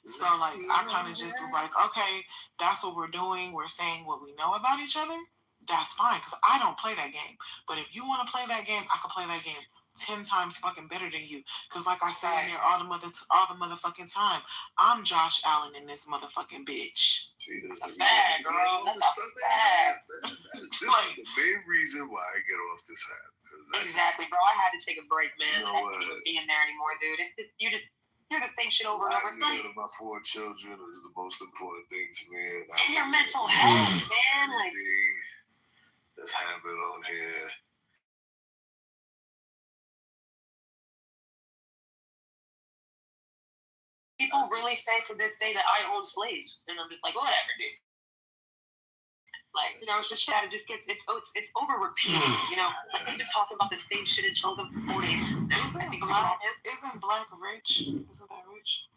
So like, I kind of just was like, okay, that's what we're doing. We're saying what we know about each other. That's fine, because I don't play that game. But if you want to play that game, I can play that game 10 times fucking better than you. Because like I say in there all the motherfucking time, I'm Josh Allen in this motherfucking bitch. That's a bad, girl. That's a bad. This is the main reason why I get off this app. Exactly, bro. I had to take a break, man. I can't even be in there anymore, dude. It's just, you hear the same shit over and over. Livelihood of my 4 children is the most important thing to me. And your mental health, man. Like, that's happening on here. people really say to this day that I own slaves, and I'm just like, whatever, dude. Like, you know, it's just shit. It just gets it's over repeating. You know, like they've been talking about the same shit in shows of 4 days. Isn't Black rich? Isn't that rich?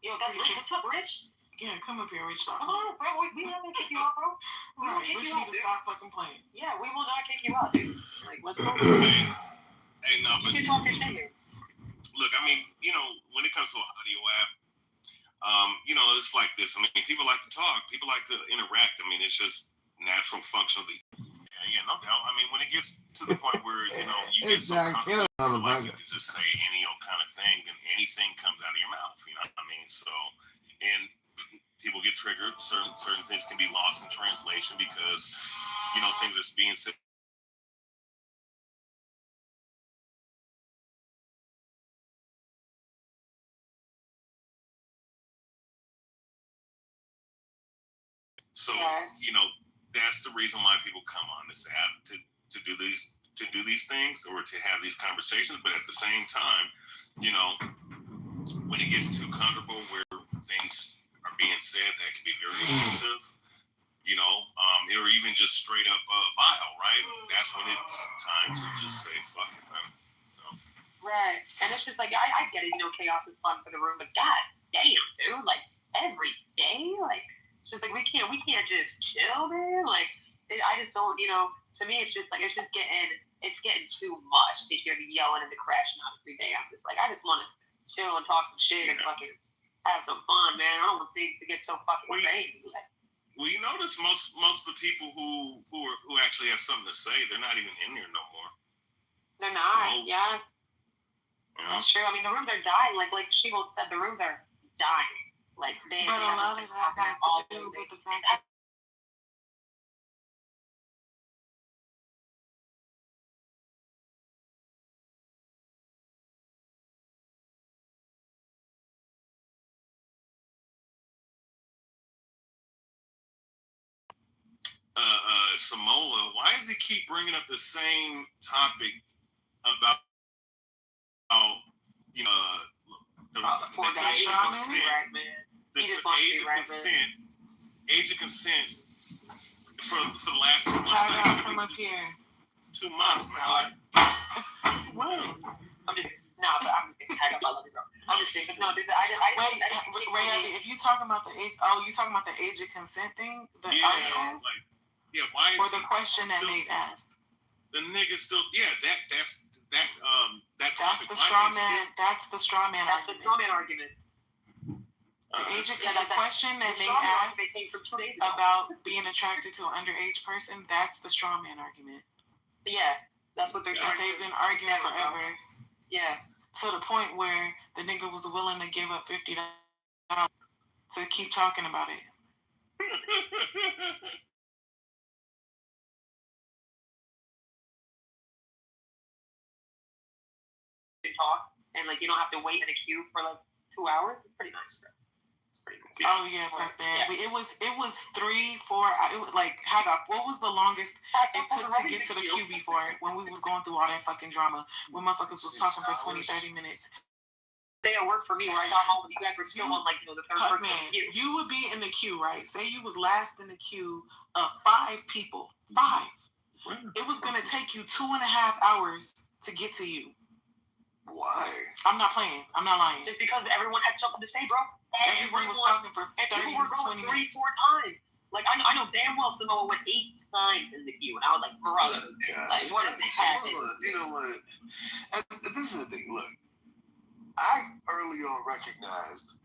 Yo, that's Rich. What's up, Rich? Yeah, come up here, Rich. Come on, bro. We not gonna kick you out, bro. Right, Rich need to stop fucking playing. Yeah, we will not kick you out, dude. Like, let's go. Hey, no, but you can talk your shit here. Look, I mean, you know, when it comes to an audio app, you know, it's like this. I mean, people like to talk. People like to interact. I mean, it's just natural function of the. Yeah, no doubt. I mean, when it gets to the point where, you know, you get so comfortable, like you can just say any old kind of thing, then anything comes out of your mouth. You know what I mean? So, and people get triggered. Certain things can be lost in translation because, you know, things are being said. So, you know, that's the reason why people come on this app to do these things or to have these conversations. But at the same time, you know, when it gets too comfortable where things are being said that can be very offensive, you know, or even just straight up vile, right? That's when it's time to just say, fuck it, man. You know? Right. And it's just like, I get it, you know, chaos is fun for the room, but god damn, dude, like every day, like it's just like we can't just chill, man. Like I just don't, you know. To me, it's just getting too much to hear me yelling and the crashing out every day. I'm just like, I just want to chill and talk some shit and fucking have some fun, man. I don't want things to get so fucking crazy. Like, well, you notice most of the people who actually have something to say, they're not even in there no more. They're not. Yeah. That's true. I mean, the rooms are dying. Like Shimo said, the rooms are dying. Like, but a lot of that has to do with the fact that Samoa, why does he keep bringing up the same topic about you know the age of consent? Age of consent for the last 2 months. Come up here. 2 months, man. What? I'm just tag up. I love you, bro. I'm just thinking. No, Ray, if you talking about the age, you talking about the age of consent thing, the article. Why is or the question that Nate asked? The nigga still, that's the straw man. That's the straw man. That's the straw man argument. The question that Nate asked about being attracted to an underage person, that's the straw man argument. Yeah, that's what they've been arguing forever. Yeah. To the point where the nigga was willing to give up $50 to keep talking about it. Talk and like you don't have to wait in a queue for like 2 hours. It's pretty nice, bro. It's pretty nice. Oh yeah, back then it was 3, 4. What was the longest it took to get to the queue before when we was going through all that fucking drama when motherfuckers was talking for 20, 30 minutes? They don't work for me where I got home and you guys were still on like the third person in the queue. You would be in the queue, right? Say you was last in the queue of 5 people. 5. It was gonna take you 2.5 hours to get to you. Why? I'm not playing. I'm not lying. Just because everyone had something to say, bro. Everyone was talking for 30, people were going 20 minutes. 3-4 times. Like I know damn well Samoa went 8 times in the queue, and I was like, brother, like what is this happening? You know what? And this is the thing. Look, I early on recognized